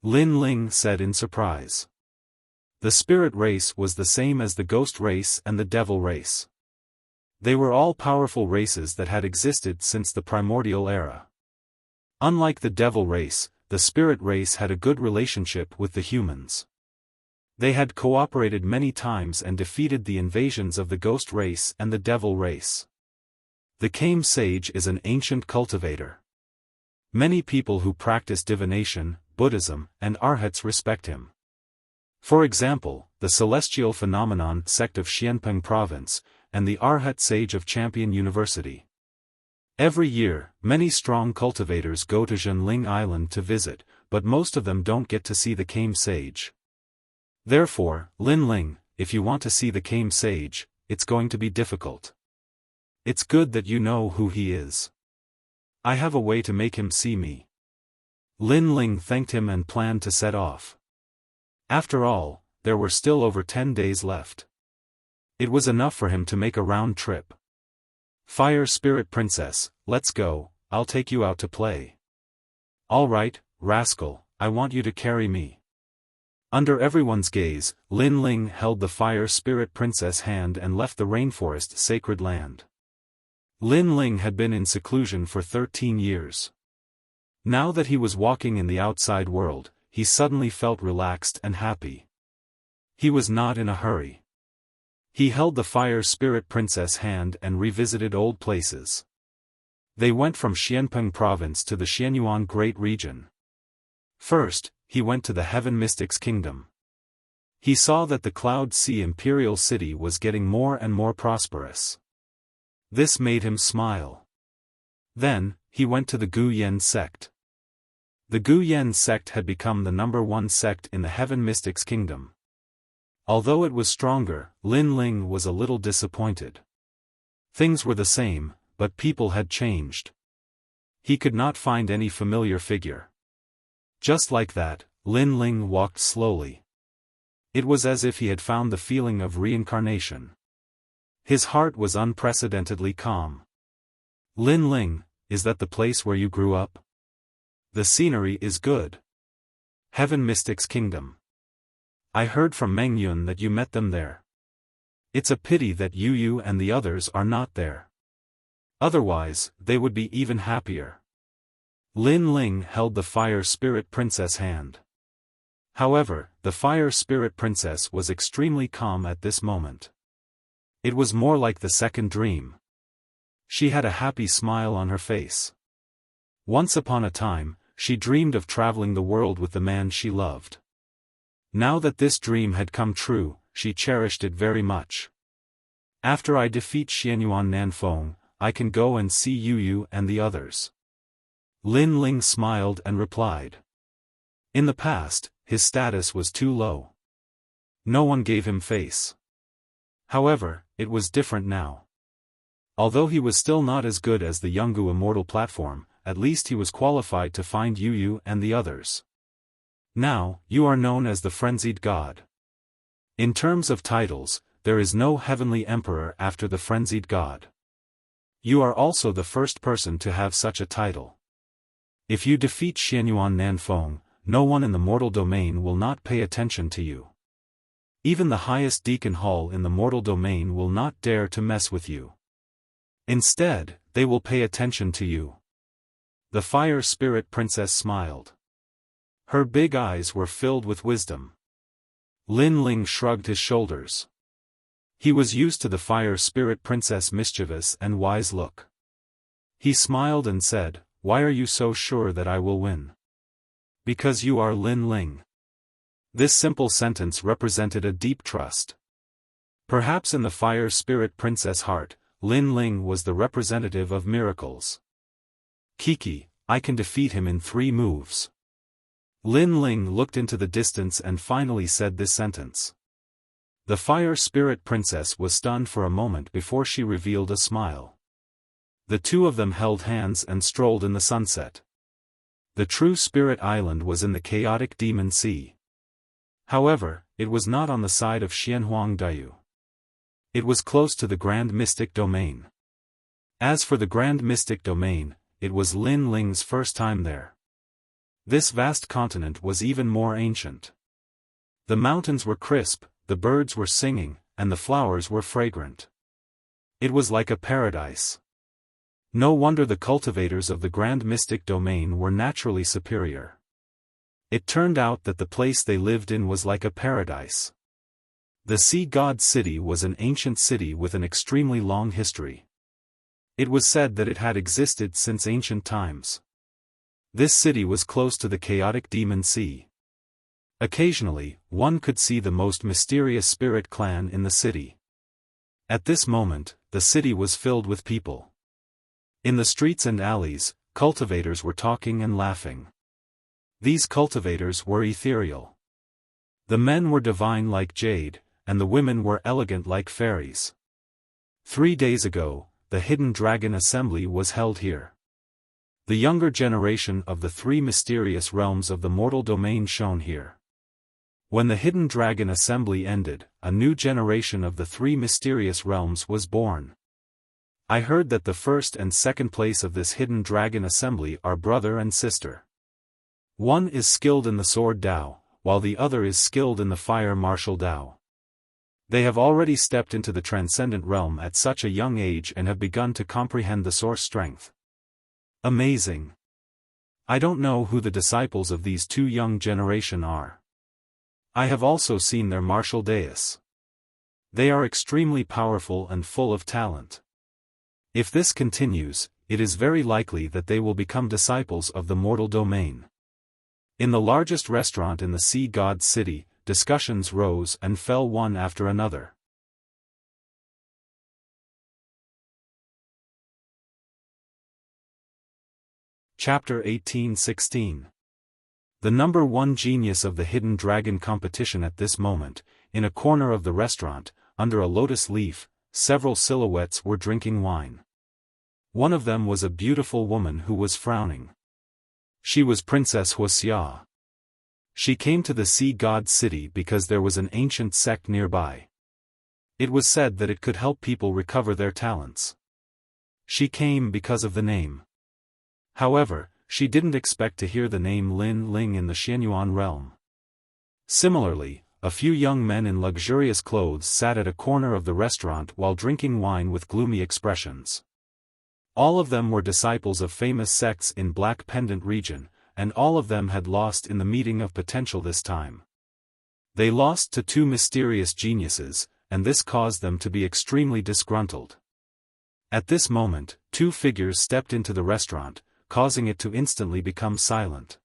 Lin Ling said in surprise. The spirit race was the same as the ghost race and the devil race. They were all powerful races that had existed since the primordial era. Unlike the devil race, the spirit race had a good relationship with the humans. They had cooperated many times and defeated the invasions of the ghost race and the devil race. The Kame sage is an ancient cultivator. Many people who practice divination, Buddhism, and arhats respect him. For example, the Celestial Phenomenon sect of Xianpeng Province, and the Arhat sage of Champion University. Every year, many strong cultivators go to Zhenling Island to visit, but most of them don't get to see the Kame sage. Therefore, Lin Ling, if you want to see the Kame sage, it's going to be difficult. It's good that you know who he is. I have a way to make him see me. Lin Ling thanked him and planned to set off. After all, there were still over 10 days left. It was enough for him to make a round trip. Fire Spirit Princess, let's go, I'll take you out to play. All right, rascal, I want you to carry me. Under everyone's gaze, Lin Ling held the Fire Spirit Princess' hand and left the rainforest sacred land. Lin Ling had been in seclusion for 13 years. Now that he was walking in the outside world, he suddenly felt relaxed and happy. He was not in a hurry. He held the Fire Spirit Princess' hand and revisited old places. They went from Xianpeng Province to the Xianyuan Great Region. First, he went to the Heaven Mystics Kingdom. He saw that the Cloud Sea Imperial City was getting more and more prosperous. This made him smile. Then, he went to the Gu Yen sect. The Gu Yen sect had become the #1 sect in the Heaven Mystics Kingdom. Although it was stronger, Lin Ling was a little disappointed. Things were the same, but people had changed. He could not find any familiar figure. Just like that, Lin Ling walked slowly. It was as if he had found the feeling of reincarnation. His heart was unprecedentedly calm. Lin Ling, is that the place where you grew up? The scenery is good. Heaven Mystics Kingdom. I heard from Meng Yun that you met them there. It's a pity that you and the others are not there. Otherwise, they would be even happier. Lin Ling held the Fire Spirit Princess' hand. However, the Fire Spirit Princess was extremely calm at this moment. It was more like the second dream. She had a happy smile on her face. Once upon a time, she dreamed of traveling the world with the man she loved. Now that this dream had come true, she cherished it very much. After I defeat Xianyuan Nanfeng, I can go and see you and the others. Lin Ling smiled and replied. In the past, his status was too low. No one gave him face. However, it was different now. Although he was still not as good as the Yungu Immortal platform, at least he was qualified to find you and the others. Now, you are known as the Frenzied God. In terms of titles, there is no Heavenly Emperor after the Frenzied God. You are also the first person to have such a title. If you defeat Xianyuan Nanfeng, no one in the mortal domain will not pay attention to you. Even the highest deacon hall in the mortal domain will not dare to mess with you. Instead, they will pay attention to you. The Fire Spirit Princess smiled. Her big eyes were filled with wisdom. Lin Ling shrugged his shoulders. He was used to the Fire Spirit Princess' mischievous and wise look. He smiled and said, "Why are you so sure that I will win?" "Because you are Lin Ling." This simple sentence represented a deep trust. Perhaps in the Fire Spirit Princess' heart, Lin Ling was the representative of miracles. "Kiki, I can defeat him in 3 moves." Lin Ling looked into the distance and finally said this sentence. The Fire Spirit Princess was stunned for a moment before she revealed a smile. The two of them held hands and strolled in the sunset. The true Spirit Island was in the chaotic Demon Sea. However, it was not on the side of Xianhuang Dayu. It was close to the Grand Mystic Domain. As for the Grand Mystic Domain, it was Lin Ling's first time there. This vast continent was even more ancient. The mountains were crisp, the birds were singing, and the flowers were fragrant. It was like a paradise. No wonder the cultivators of the grand mystic domain were naturally superior. It turned out that the place they lived in was like a paradise. The sea god city was an ancient city with an extremely long history. It was said that it had existed since ancient times. This city was close to the chaotic demon sea. Occasionally, one could see the most mysterious spirit clan in the city. At this moment, the city was filled with people. In the streets and alleys, cultivators were talking and laughing. These cultivators were ethereal. The men were divine like jade, and the women were elegant like fairies. 3 days ago, the Hidden Dragon Assembly was held here. The younger generation of the 3 mysterious realms of the mortal domain shone here. When the Hidden Dragon Assembly ended, a new generation of the 3 mysterious realms was born. I heard that the first and second place of this Hidden Dragon Assembly are brother and sister. One is skilled in the sword Dao, while the other is skilled in the fire martial Dao. They have already stepped into the Transcendent realm at such a young age and have begun to comprehend the source strength. Amazing. I don't know who the disciples of these 2 young generation are. I have also seen their martial dais. They are extremely powerful and full of talent. If this continues, it is very likely that they will become disciples of the mortal domain. In the largest restaurant in the Sea God City, discussions rose and fell one after another. Chapter 1816. The number 1 genius of the Hidden Dragon competition at this moment, in a corner of the restaurant, under a lotus leaf, several silhouettes were drinking wine. One of them was a beautiful woman who was frowning. She was Princess Wuxia. She came to the Sea God City because there was an ancient sect nearby. It was said that it could help people recover their talents. She came because of the name. However, she didn't expect to hear the name Lin Ling in the Xianyuan realm. Similarly, a few young men in luxurious clothes sat at a corner of the restaurant while drinking wine with gloomy expressions. All of them were disciples of famous sects in Black Pendant region, and all of them had lost in the meeting of potential this time. They lost to 2 mysterious geniuses, and this caused them to be extremely disgruntled. At this moment, 2 figures stepped into the restaurant, causing it to instantly become silent.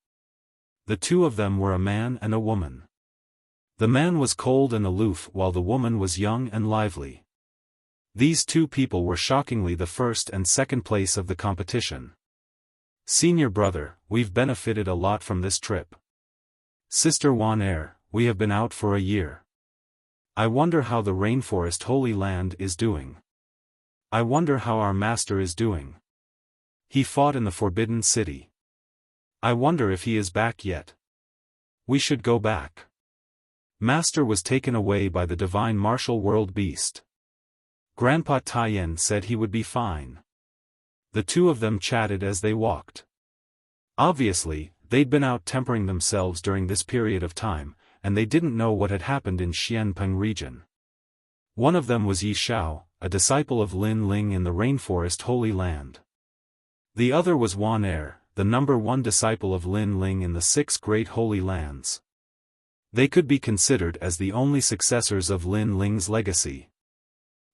The 2 of them were a man and a woman. The man was cold and aloof while the woman was young and lively. These 2 people were shockingly the first and second place of the competition. Senior brother, we've benefited a lot from this trip. Sister Wan Er, we have been out for a year. I wonder how the Rainforest Holy Land is doing. I wonder how our master is doing. He fought in the Forbidden City. I wonder if he is back yet. We should go back. Master was taken away by the divine martial world beast. Grandpa Taiyan said he would be fine. The 2 of them chatted as they walked. Obviously, they'd been out tempering themselves during this period of time, and they didn't know what had happened in Xianpeng region. One of them was Yi Xiao, a disciple of Lin Ling in the Rainforest Holy Land. The other was Wan Er, the number 1 disciple of Lin Ling in the 6 Great Holy Lands. They could be considered as the only successors of Lin Ling's legacy.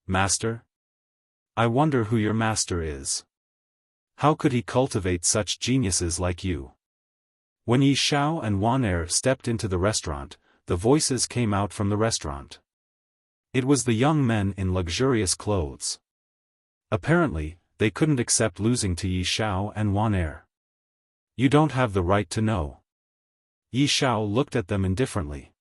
Master? I wonder who your master is. How could he cultivate such geniuses like you? When Yi Xiao and Wan Er stepped into the restaurant, the voices came out from the restaurant. It was the young men in luxurious clothes. Apparently, they couldn't accept losing to Yi Xiao and Wan Er. You don't have the right to know. Yi Xiao looked at them indifferently.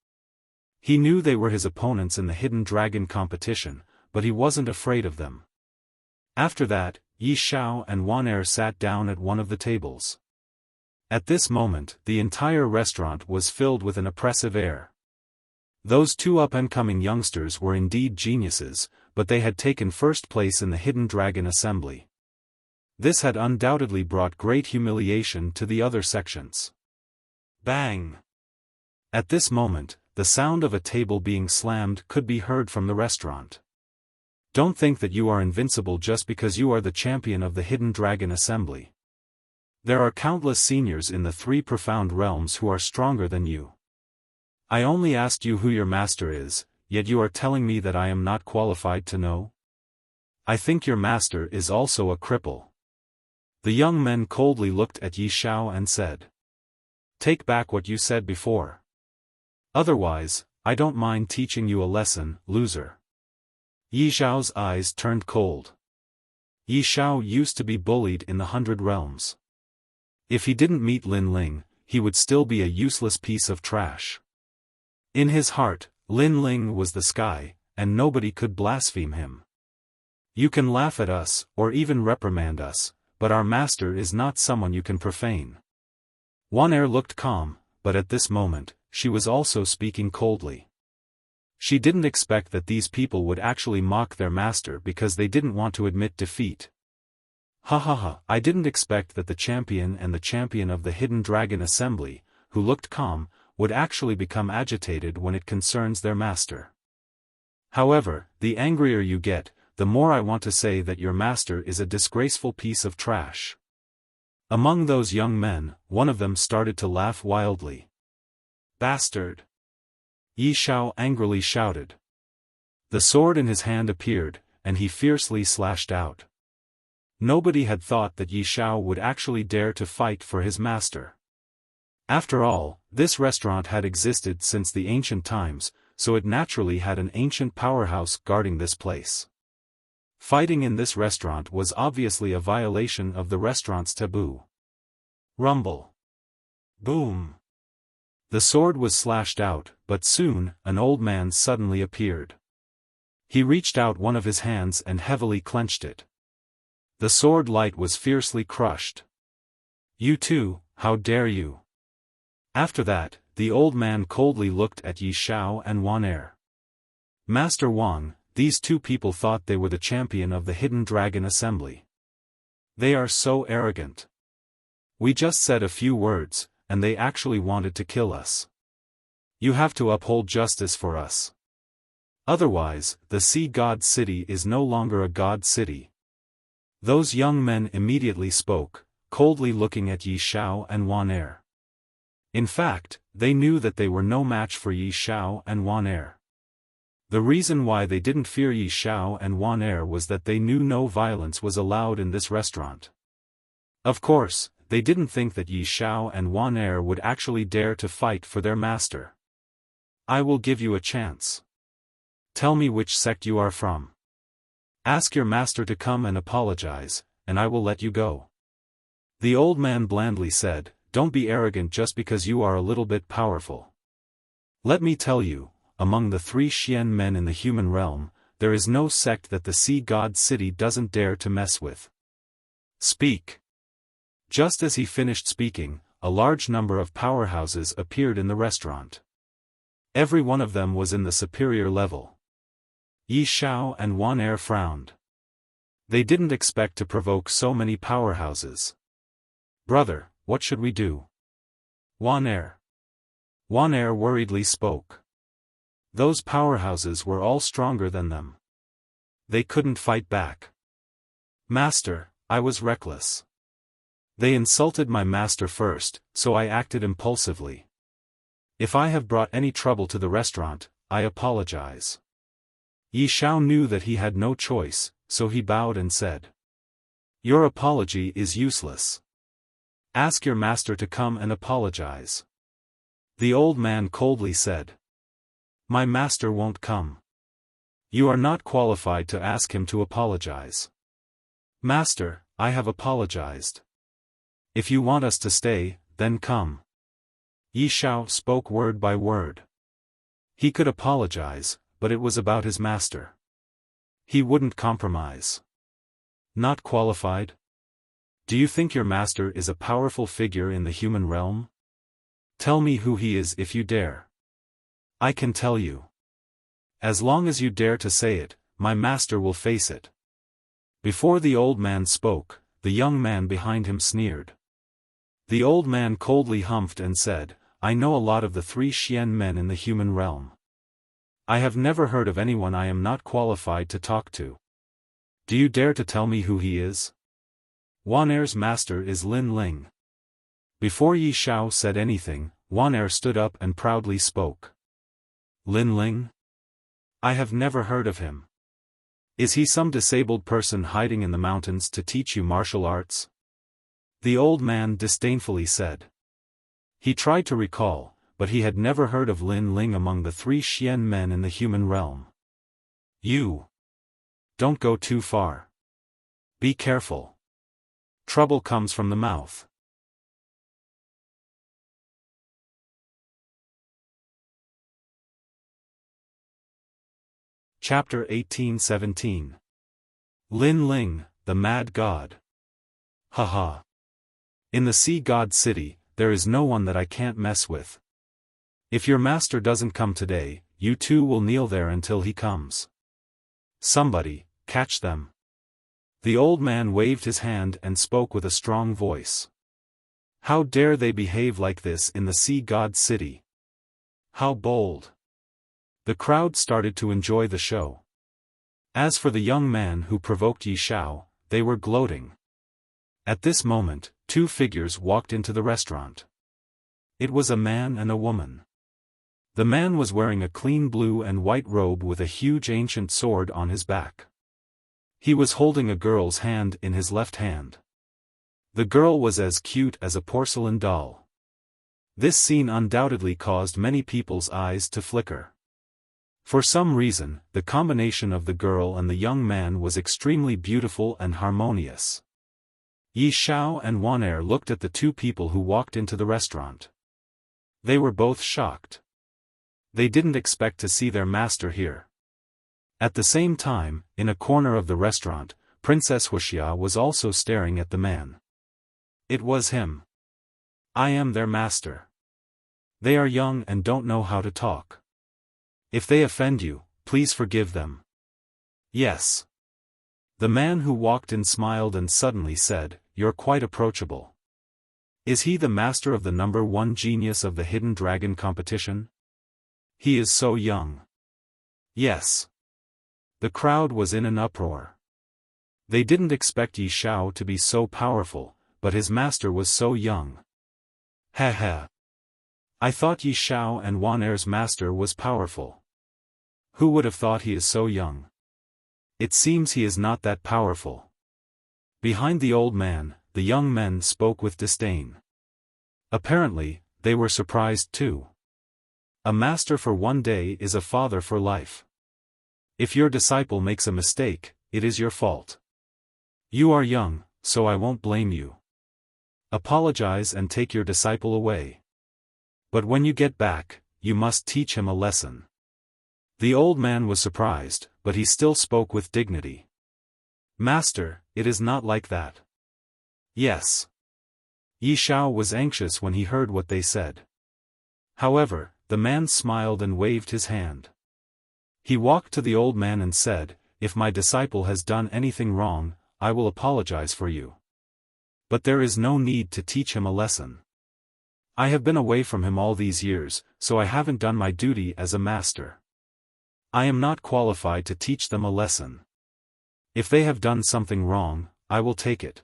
He knew they were his opponents in the Hidden Dragon competition, but he wasn't afraid of them. After that, Yi Xiao and Wan Er sat down at one of the tables. At this moment, the entire restaurant was filled with an oppressive air. Those 2 up-and-coming youngsters were indeed geniuses, but they had taken first place in the Hidden Dragon Assembly. This had undoubtedly brought great humiliation to the other sections. Bang! At this moment, the sound of a table being slammed could be heard from the restaurant. Don't think that you are invincible just because you are the champion of the Hidden Dragon Assembly. There are countless seniors in the 3 profound realms who are stronger than you. I only asked you who your master is, yet you are telling me that I am not qualified to know? I think your master is also a cripple. The young men coldly looked at Yi Xiao and said. Take back what you said before. Otherwise, I don't mind teaching you a lesson, loser. Yi Xiao's eyes turned cold. Yi Xiao used to be bullied in the 100 realms. If he didn't meet Lin Ling, he would still be a useless piece of trash. In his heart, Lin Ling was the sky, and nobody could blaspheme him. You can laugh at us, or even reprimand us, but our master is not someone you can profane. Wan Er looked calm, but at this moment, she was also speaking coldly. She didn't expect that these people would actually mock their master because they didn't want to admit defeat. Ha ha ha, I didn't expect that the champion and the champion of the Hidden Dragon Assembly, who looked calm, would actually become agitated when it concerns their master. However, the angrier you get, the more I want to say that your master is a disgraceful piece of trash. Among those young men, one of them started to laugh wildly. Bastard! Yi Xiao angrily shouted. The sword in his hand appeared, and he fiercely slashed out. Nobody had thought that Yi Xiao would actually dare to fight for his master. After all, this restaurant had existed since the ancient times, so it naturally had an ancient powerhouse guarding this place. Fighting in this restaurant was obviously a violation of the restaurant's taboo. Rumble. Boom. The sword was slashed out, but soon, an old man suddenly appeared. He reached out one of his hands and heavily clenched it. The sword light was fiercely crushed. You too, how dare you? After that, the old man coldly looked at Yi Xiao and Wan Er. Master Wang, these 2 people thought they were the champion of the Hidden Dragon Assembly. They are so arrogant. We just said a few words, and they actually wanted to kill us. You have to uphold justice for us. Otherwise, the Sea God City is no longer a God City. Those young men immediately spoke, coldly looking at Yi Xiao and Wan Er. In fact, they knew that they were no match for Yi Xiao and Wan Er. The reason why they didn't fear Yi Xiao and Wan Er was that they knew no violence was allowed in this restaurant. Of course, they didn't think that Yi Xiao and Wan Er would actually dare to fight for their master. I will give you a chance. Tell me which sect you are from. Ask your master to come and apologize, and I will let you go. The old man blandly said, Don't be arrogant just because you are a little bit powerful. Let me tell you, among the 3 Xian men in the human realm, there is no sect that the Sea God City doesn't dare to mess with. Speak. Just as he finished speaking, a large number of powerhouses appeared in the restaurant. Every one of them was in the superior level. Yi Xiao and Wan Er frowned. They didn't expect to provoke so many powerhouses. Brother, what should we do? Wan Er. Wan Er worriedly spoke. Those powerhouses were all stronger than them. They couldn't fight back. Master, I was reckless. They insulted my master first, so I acted impulsively. If I have brought any trouble to the restaurant, I apologize. Yi Xiao knew that he had no choice, so he bowed and said. Your apology is useless. Ask your master to come and apologize. The old man coldly said. My master won't come. You are not qualified to ask him to apologize. Master, I have apologized. If you want us to stay, then come. Yi Xiao spoke word by word. He could apologize, but it was about his master. He wouldn't compromise. Not qualified? Do you think your master is a powerful figure in the human realm? Tell me who he is if you dare. I can tell you. As long as you dare to say it, my master will face it. Before the old man spoke, the young man behind him sneered. The old man coldly humphed and said, I know a lot of the 3 Xian men in the human realm. I have never heard of anyone I am not qualified to talk to. Do you dare to tell me who he is? Wanair's master is Lin Ling. Before Yi Shao said anything, Wanair stood up and proudly spoke. Lin Ling? I have never heard of him. Is he some disabled person hiding in the mountains to teach you martial arts? The old man disdainfully said. He tried to recall, but he had never heard of Lin Ling among the 3 Xian men in the human realm. You. Don't go too far. Be careful. Trouble comes from the mouth. Chapter 1817. Lin Ling, the Mad God. Haha. In the Sea God City, there is no one that I can't mess with. If your master doesn't come today, you two will kneel there until he comes. Somebody, catch them. The old man waved his hand and spoke with a strong voice. How dare they behave like this in the Sea God City? How bold. The crowd started to enjoy the show. As for the young man who provoked Yi Shao, they were gloating. At this moment, 2 figures walked into the restaurant. It was a man and a woman. The man was wearing a clean blue and white robe with a huge ancient sword on his back. He was holding a girl's hand in his left hand. The girl was as cute as a porcelain doll. This scene undoubtedly caused many people's eyes to flicker. For some reason, the combination of the girl and the young man was extremely beautiful and harmonious. Yi Shao and Wanair looked at the 2 people who walked into the restaurant. They were both shocked. They didn't expect to see their master here. At the same time, in a corner of the restaurant, Princess Wuxia was also staring at the man. It was him. I am their master. They are young and don't know how to talk. If they offend you, please forgive them. Yes. The man who walked in smiled and suddenly said, You're quite approachable. Is he the master of the number 1 genius of the Hidden Dragon competition? He is so young. Yes. The crowd was in an uproar. They didn't expect Yi Shao to be so powerful, but his master was so young. Ha. I thought Yi Shao and Wanair's master was powerful. Who would have thought he is so young? It seems he is not that powerful. Behind the old man, the young men spoke with disdain. Apparently, they were surprised too. A master for 1 day is a father for life. If your disciple makes a mistake, it is your fault. You are young, so I won't blame you. Apologize and take your disciple away. But when you get back, you must teach him a lesson. The old man was surprised, but he still spoke with dignity. Master, it is not like that. Yes. Yi Shao was anxious when he heard what they said. However, the man smiled and waved his hand. He walked to the old man and said, If my disciple has done anything wrong, I will apologize for you. But there is no need to teach him a lesson. I have been away from him all these years, so I haven't done my duty as a master. I am not qualified to teach them a lesson. If they have done something wrong, I will take it.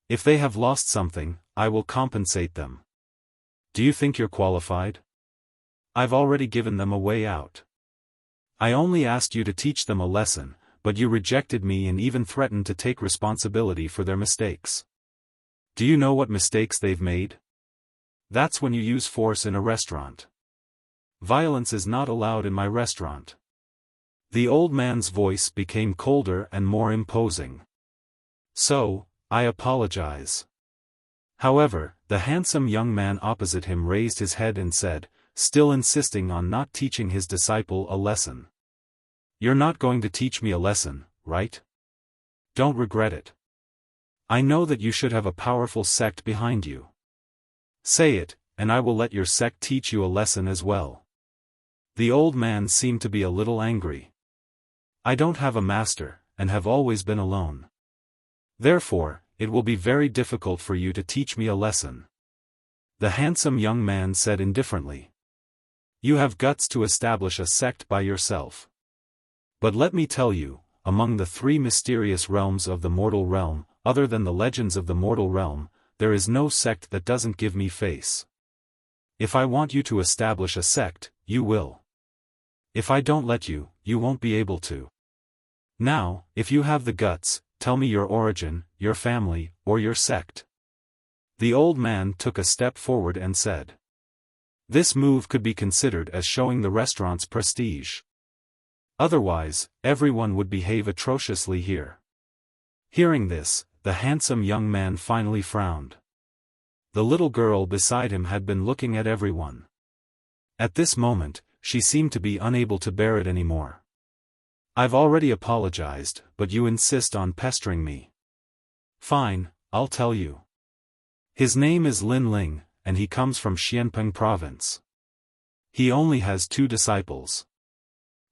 If they have lost something, I will compensate them. Do you think you're qualified? I've already given them a way out. I only asked you to teach them a lesson, but you rejected me and even threatened to take responsibility for their mistakes. Do you know what mistakes they've made? That's when you use force in a restaurant. Violence is not allowed in my restaurant. The old man's voice became colder and more imposing. So, I apologize. However, the handsome young man opposite him raised his head and said, still insisting on not teaching his disciple a lesson. You're not going to teach me a lesson, right? Don't regret it. I know that you should have a powerful sect behind you. Say it, and I will let your sect teach you a lesson as well. The old man seemed to be a little angry. I don't have a master, and have always been alone. Therefore, it will be very difficult for you to teach me a lesson. The handsome young man said indifferently. You have guts to establish a sect by yourself. But let me tell you, among the three mysterious realms of the mortal realm, other than the legends of the mortal realm, there is no sect that doesn't give me face. If I want you to establish a sect, you will. If I don't let you, you won't be able to. Now, if you have the guts, tell me your origin, your family, or your sect. The old man took a step forward and said. This move could be considered as showing the restaurant's prestige. Otherwise, everyone would behave atrociously here. Hearing this, the handsome young man finally frowned. The little girl beside him had been looking at everyone. At this moment, she seemed to be unable to bear it anymore. I've already apologized, but you insist on pestering me. Fine, I'll tell you. His name is Lin Ling, and he comes from Xianpeng province. He only has 2 disciples.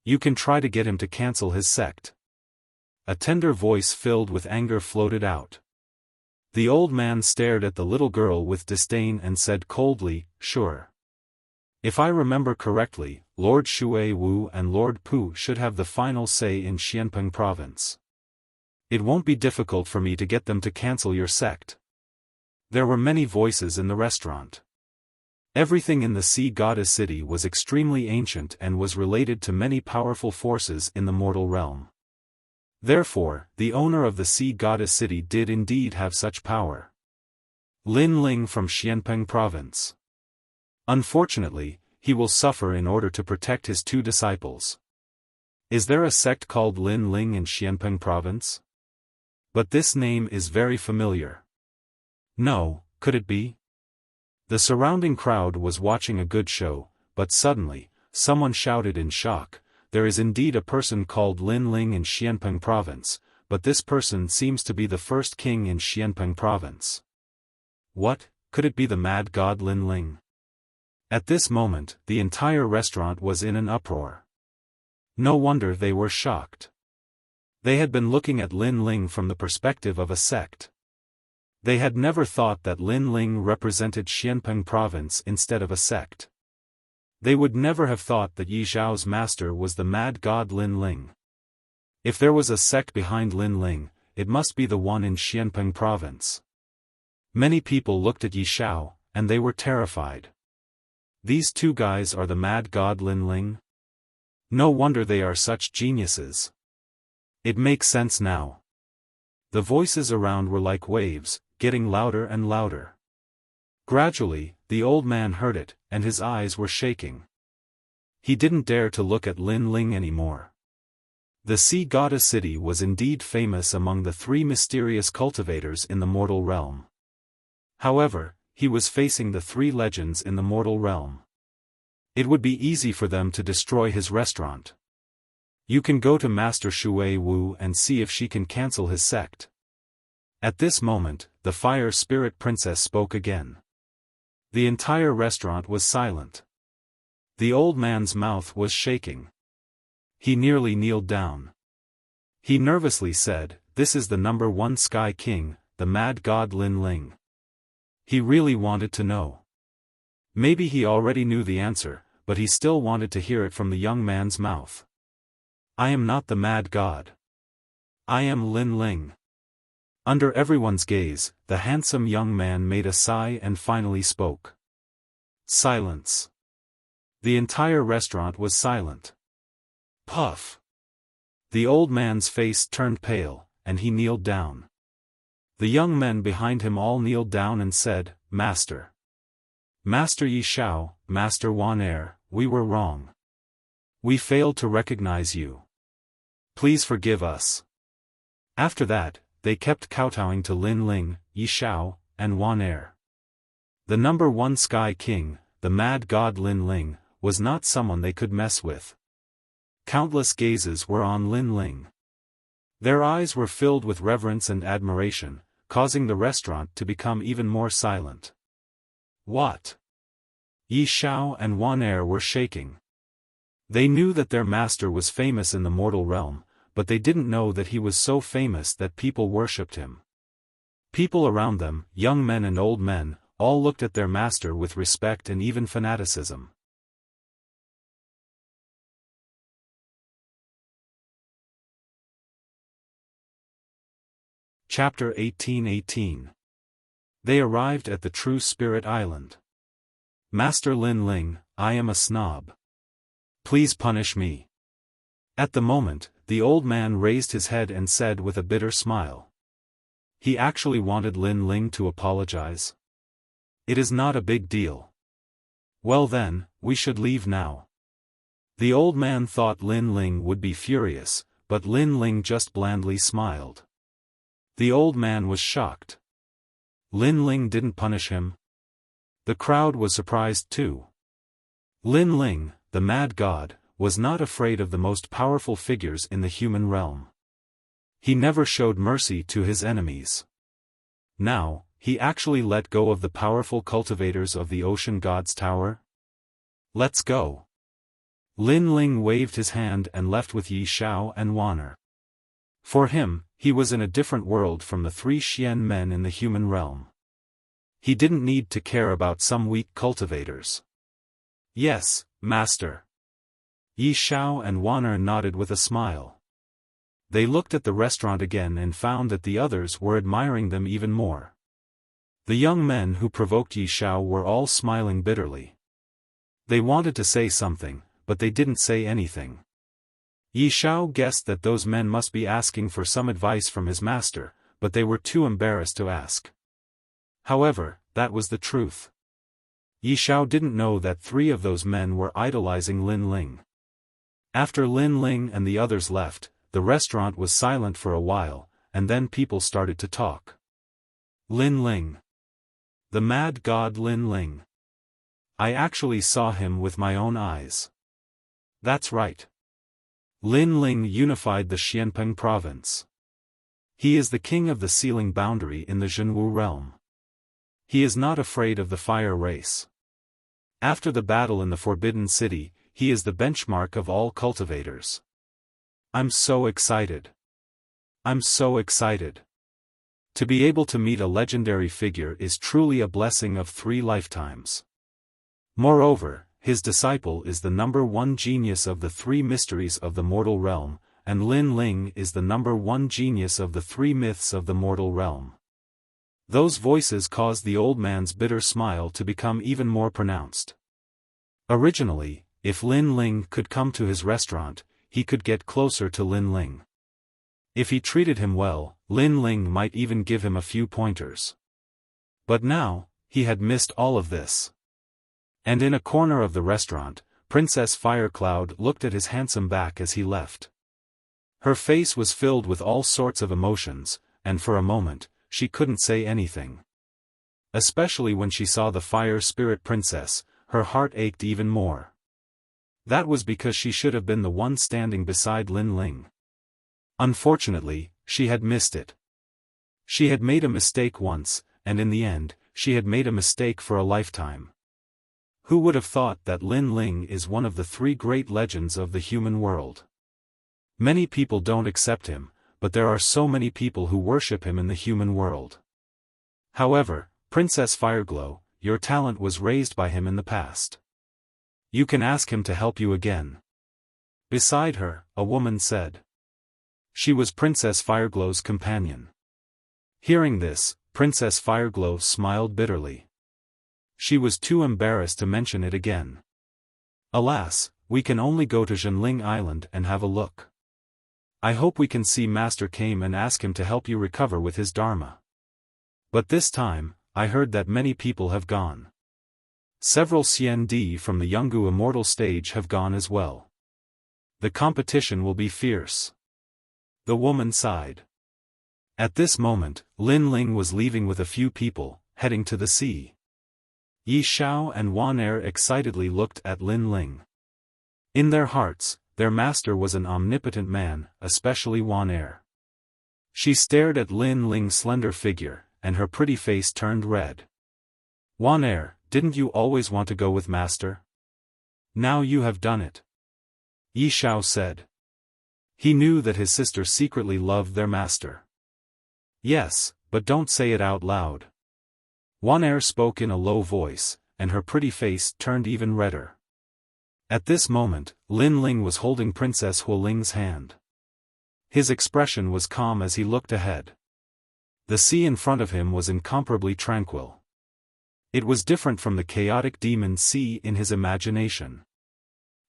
You can try to get him to cancel his sect. A tender voice filled with anger floated out. The old man stared at the little girl with disdain and said coldly, sure. If I remember correctly, Lord Shui Wu and Lord Pu should have the final say in Xianpeng province. It won't be difficult for me to get them to cancel your sect. There were many voices in the restaurant. Everything in the Sea Goddess City was extremely ancient and was related to many powerful forces in the mortal realm. Therefore, the owner of the Sea Goddess City did indeed have such power. Lin Ling from Xianpeng province. Unfortunately, he will suffer in order to protect his 2 disciples. Is there a sect called Lin Ling in Xianpeng province? But this name is very familiar. No, could it be? The surrounding crowd was watching a good show, but suddenly, someone shouted in shock, there is indeed a person called Lin Ling in Xianpeng province, but this person seems to be the first king in Xianpeng province. What, could it be the mad god Lin Ling? At this moment, the entire restaurant was in an uproar. No wonder they were shocked. They had been looking at Lin Ling from the perspective of a sect. They had never thought that Lin Ling represented Xianpeng province instead of a sect. They would never have thought that Yi Zhao's master was the mad god Lin Ling. If there was a sect behind Lin Ling, it must be the one in Xianpeng province. Many people looked at Yi Zhao, and they were terrified. These 2 guys are the mad god Lin Ling? No wonder they are such geniuses. It makes sense now. The voices around were like waves, getting louder and louder. Gradually, the old man heard it, and his eyes were shaking. He didn't dare to look at Lin Ling anymore. The Sea Goddess City was indeed famous among the 3 mysterious cultivators in the mortal realm. However, he was facing the 3 legends in the mortal realm. It would be easy for them to destroy his restaurant. You can go to Master Shui Wu and see if she can cancel his sect. At this moment, the Fire Spirit Princess spoke again. The entire restaurant was silent. The old man's mouth was shaking. He nearly kneeled down. He nervously said, this is the number 1 Sky King, the mad god Lin Ling. He really wanted to know. Maybe he already knew the answer, but he still wanted to hear it from the young man's mouth. I am not the mad god. I am Lin Ling. Under everyone's gaze, the handsome young man made a sigh and finally spoke. Silence. The entire restaurant was silent. Puff. The old man's face turned pale, and he kneeled down. The young men behind him all kneeled down and said, Master. Master Yi Zhao, Master Wan Er, we were wrong. We failed to recognize you. Please forgive us. After that, they kept kowtowing to Lin Ling, Yi Zhao, and Wan Er. The number 1 Sky King, the mad god Lin Ling, was not someone they could mess with. Countless gazes were on Lin Ling. Their eyes were filled with reverence and admiration, causing the restaurant to become even more silent. What? Yi Zhao and Wan Er were shaking. They knew that their master was famous in the mortal realm, but they didn't know that he was so famous that people worshipped him. People around them, young men and old men, all looked at their master with respect and even fanaticism. Chapter 1818. They arrived at the True Spirit Island. Master Lin Ling, I am a snob. Please punish me. At the moment, the old man raised his head and said with a bitter smile. He actually wanted Lin Ling to apologize. It is not a big deal. Well then, we should leave now. The old man thought Lin Ling would be furious, but Lin Ling just blandly smiled. The old man was shocked. Lin Ling didn't punish him. The crowd was surprised too. Lin Ling, the mad god, was not afraid of the most powerful figures in the human realm. He never showed mercy to his enemies. Now, he actually let go of the powerful cultivators of the Ocean God's Tower. Let's go. Lin Ling waved his hand and left with Yi Xiao and Wan'er. For him, he was in a different world from the three Xian men in the human realm. He didn't need to care about some weak cultivators. Yes, master. Yi Xiao and Wan'er nodded with a smile. They looked at the restaurant again and found that the others were admiring them even more. The young men who provoked Yi Xiao were all smiling bitterly. They wanted to say something, but they didn't say anything. Yi Xiao guessed that those men must be asking for some advice from his master, but they were too embarrassed to ask. However, that was the truth. Yi Xiao didn't know that 3 of those men were idolizing Lin Ling. After Lin Ling and the others left, the restaurant was silent for a while, and then people started to talk. Lin Ling. The mad god Lin Ling. I actually saw him with my own eyes. That's right. Lin Ling unified the Xianpeng province. He is the king of the sealing boundary in the Zhenwu realm. He is not afraid of the fire race. After the battle in the Forbidden City, he is the benchmark of all cultivators. I'm so excited. I'm so excited. To be able to meet a legendary figure is truly a blessing of 3 lifetimes. Moreover, his disciple is the #1 genius of the 3 mysteries of the mortal realm, and Lin Ling is the #1 genius of the 3 myths of the mortal realm. Those voices caused the old man's bitter smile to become even more pronounced. Originally, if Lin Ling could come to his restaurant, he could get closer to Lin Ling. If he treated him well, Lin Ling might even give him a few pointers. But now, he had missed all of this. And in a corner of the restaurant, Princess Firecloud looked at his handsome back as he left. Her face was filled with all sorts of emotions, and for a moment, she couldn't say anything. Especially when she saw the Fire Spirit Princess, her heart ached even more. That was because she should have been the one standing beside Lin Ling. Unfortunately, she had missed it. She had made a mistake once, and in the end, she had made a mistake for a lifetime. Who would have thought that Lin Ling is one of the 3 great legends of the human world? Many people don't accept him, but there are so many people who worship him in the human world. However, Princess Fireglow, your talent was raised by him in the past. You can ask him to help you again. Beside her, a woman said. She was Princess Fireglow's companion. Hearing this, Princess Fireglow smiled bitterly. She was too embarrassed to mention it again. Alas, we can only go to Zhenling Island and have a look. I hope we can see Master Kame and ask him to help you recover with his Dharma. But this time, I heard that many people have gone. Several CND from the Yungu Immortal stage have gone as well. The competition will be fierce. The woman sighed. At this moment, Lin Ling was leaving with a few people, heading to the sea. Yi Xiao and Wan'er excitedly looked at Lin Ling. In their hearts, their master was an omnipotent man, especially Wan'er. She stared at Lin Ling's slender figure, and her pretty face turned red. Wan'er, didn't you always want to go with master? Now you have done it. Yi Xiao said. He knew that his sister secretly loved their master. Yes, but don't say it out loud. Wan'er spoke in a low voice, and her pretty face turned even redder. At this moment, Lin Ling was holding Princess Huoling's hand. His expression was calm as he looked ahead. The sea in front of him was incomparably tranquil. It was different from the chaotic demon sea in his imagination.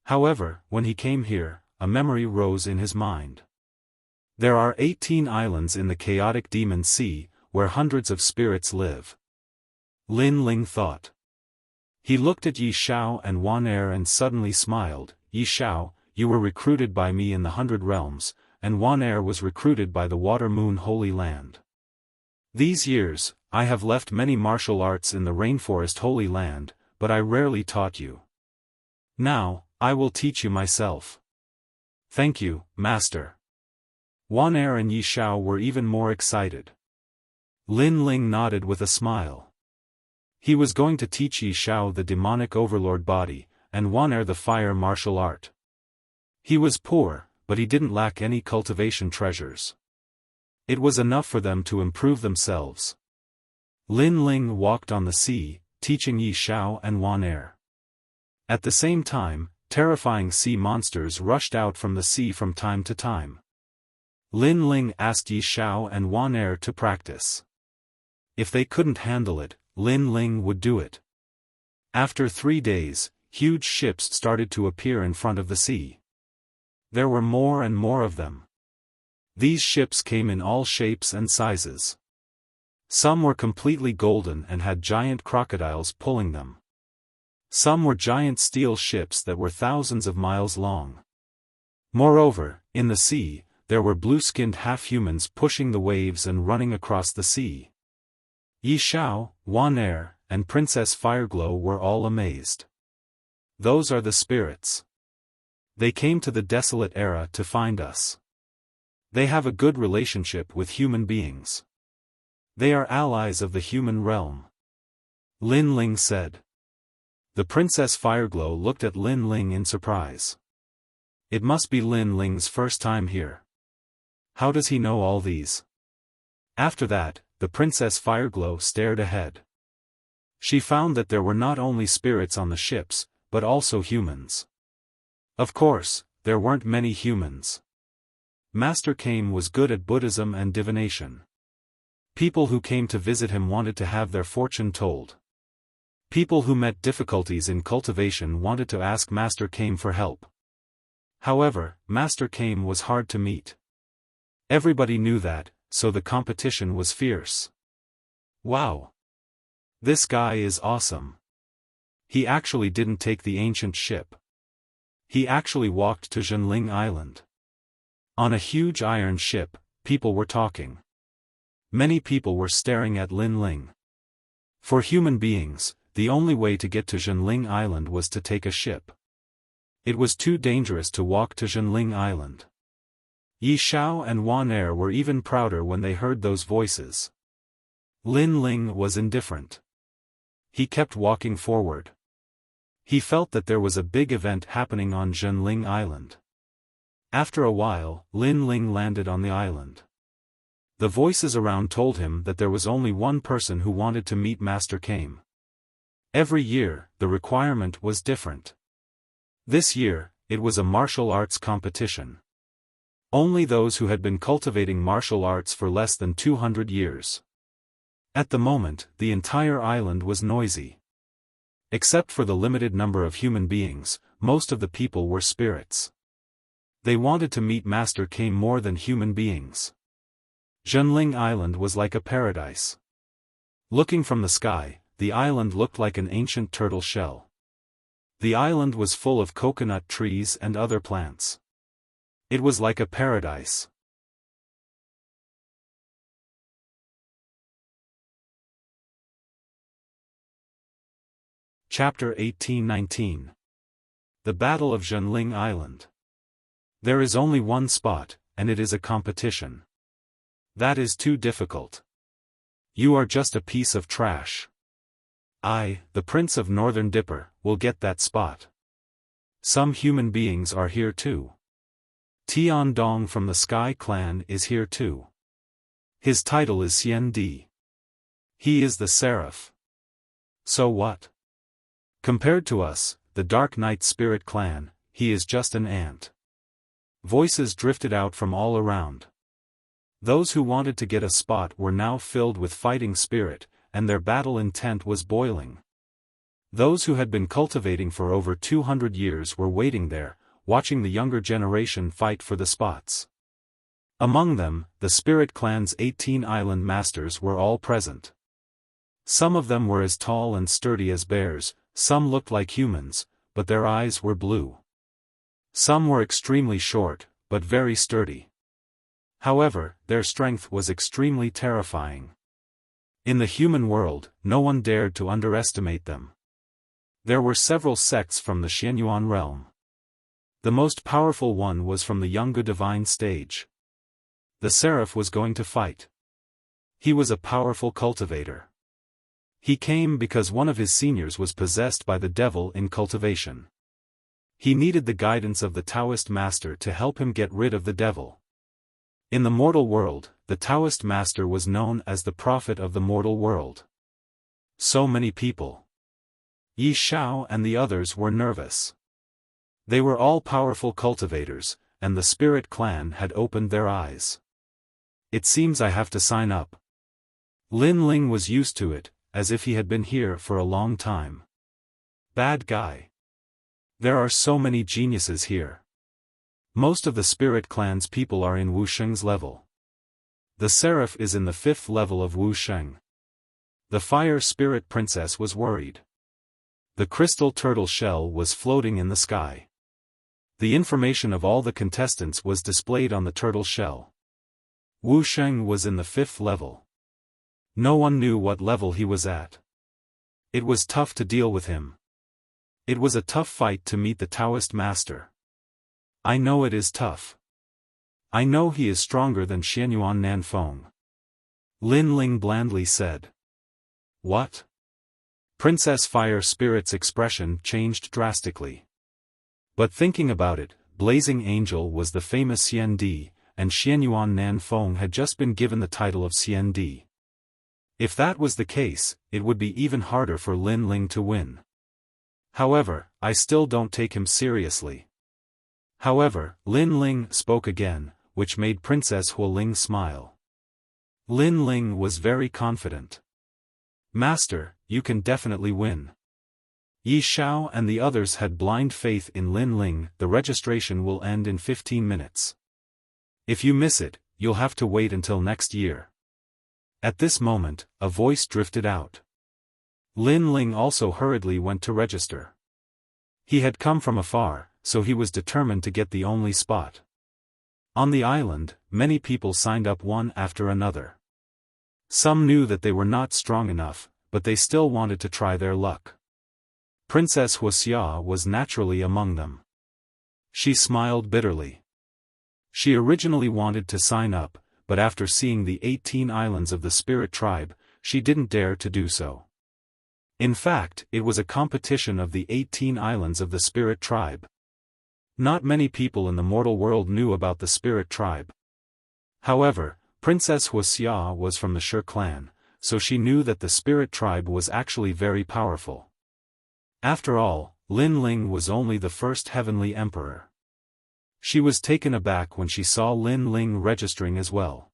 However, when he came here, a memory rose in his mind. There are 18 islands in the chaotic demon sea, where hundreds of spirits live. Lin Ling thought. He looked at Yi Xiao and Wan Er and suddenly smiled. Yi Xiao, you were recruited by me in the 100 Realms, and Wan Er was recruited by the Water Moon Holy Land. These years, I have left many martial arts in the Rainforest Holy Land, but I rarely taught you. Now, I will teach you myself. Thank you, Master. Wan Er and Yi Xiao were even more excited. Lin Ling nodded with a smile. He was going to teach Yi Xiao the demonic overlord body, and Wan Er the fire martial art. He was poor, but he didn't lack any cultivation treasures. It was enough for them to improve themselves. Lin Ling walked on the sea, teaching Yi Xiao and Wan Er. At the same time, terrifying sea monsters rushed out from the sea from time to time. Lin Ling asked Yi Xiao and Wan Er to practice. If they couldn't handle it, Lin Ling would do it. After 3 days, huge ships started to appear in front of the sea. There were more and more of them. These ships came in all shapes and sizes. Some were completely golden and had giant crocodiles pulling them. Some were giant steel ships that were thousands of miles long. Moreover, in the sea, there were blue-skinned half-humans pushing the waves and running across the sea. Yi Xiao, Wan Er, and Princess Fireglow were all amazed. Those are the spirits. They came to the desolate era to find us. They have a good relationship with human beings. They are allies of the human realm. Lin Ling said. The Princess Fireglow looked at Lin Ling in surprise. It must be Lin Ling's first time here. How does he know all these? After that, the Princess Fireglow stared ahead. She found that there were not only spirits on the ships, but also humans. Of course, there weren't many humans. Master Kame was good at Buddhism and divination. People who came to visit him wanted to have their fortune told. People who met difficulties in cultivation wanted to ask Master Kame for help. However, Master Kame was hard to meet. Everybody knew that, so the competition was fierce. Wow! This guy is awesome. He actually didn't take the ancient ship. He actually walked to Zhenling Island. On a huge iron ship, people were talking. Many people were staring at Lin Ling. For human beings, the only way to get to Zhenling Island was to take a ship. It was too dangerous to walk to Zhenling Island. Yi Xiao and Wan Er were even prouder when they heard those voices. Lin Ling was indifferent. He kept walking forward. He felt that there was a big event happening on Zhenling Island. After a while, Lin Ling landed on the island. The voices around told him that there was only one person who wanted to meet Master Kame. Every year, the requirement was different. This year, it was a martial arts competition. Only those who had been cultivating martial arts for less than 200 years. At the moment, the entire island was noisy. Except for the limited number of human beings, most of the people were spirits. They wanted to meet Master Kame more than human beings. Zhenling Island was like a paradise. Looking from the sky, the island looked like an ancient turtle shell. The island was full of coconut trees and other plants. It was like a paradise. Chapter 1819. The Battle of Zhenling Island. There is only one spot, and it is a competition. That is too difficult. You are just a piece of trash. I, the Prince of Northern Dipper, will get that spot. Some human beings are here too. Tian Dong from the Sky Clan is here too. His title is Xian Di. He is the Seraph. So what? Compared to us, the Dark Knight Spirit Clan, he is just an ant. Voices drifted out from all around. Those who wanted to get a spot were now filled with fighting spirit, and their battle intent was boiling. Those who had been cultivating for over 200 years were waiting there, watching the younger generation fight for the spots. Among them, the Spirit Clan's 18 island masters were all present. Some of them were as tall and sturdy as bears, some looked like humans, but their eyes were blue. Some were extremely short, but very sturdy. However, their strength was extremely terrifying. In the human world, no one dared to underestimate them. There were several sects from the Xianyuan realm. The most powerful one was from the younger divine stage. The seraph was going to fight. He was a powerful cultivator. He came because one of his seniors was possessed by the devil in cultivation. He needed the guidance of the Taoist master to help him get rid of the devil. In the mortal world, the Taoist master was known as the prophet of the mortal world. So many people. Yi Xiao and the others were nervous. They were all powerful cultivators, and the Spirit Clan had opened their eyes. It seems I have to sign up. Lin Ling was used to it, as if he had been here for a long time. Bad guy. There are so many geniuses here. Most of the Spirit Clan's people are in Wusheng's level. The Seraph is in the 5th level of Wusheng. The Fire Spirit Princess was worried. The crystal turtle shell was floating in the sky. The information of all the contestants was displayed on the turtle shell. Wusheng was in the 5th level. No one knew what level he was at. It was tough to deal with him. It was a tough fight to meet the Taoist master. I know it is tough. I know he is stronger than Xianyuan Nanfeng. Lin Ling blandly said. What? Princess Fire Spirit's expression changed drastically. But thinking about it, Blazing Angel was the famous Xiandi, and Xianyuan Nanfeng had just been given the title of Xiandi. If that was the case, it would be even harder for Lin Ling to win. However, I still don't take him seriously. However, Lin Ling spoke again, which made Princess Hualing smile. Lin Ling was very confident. Master, you can definitely win. Yi Xiao and the others had blind faith in Lin Ling. The registration will end in 15 minutes. If you miss it, you'll have to wait until next year. At this moment, a voice drifted out. Lin Ling also hurriedly went to register. He had come from afar, so he was determined to get the only spot. On the island, many people signed up one after another. Some knew that they were not strong enough, but they still wanted to try their luck. Princess Wuxia was naturally among them. She smiled bitterly. She originally wanted to sign up, but after seeing the 18 islands of the Spirit Tribe, she didn't dare to do so. In fact, it was a competition of the 18 islands of the Spirit Tribe. Not many people in the mortal world knew about the Spirit Tribe. However, Princess Wuxia was from the Shi clan, so she knew that the Spirit Tribe was actually very powerful. After all, Lin Ling was only the first heavenly emperor. She was taken aback when she saw Lin Ling registering as well.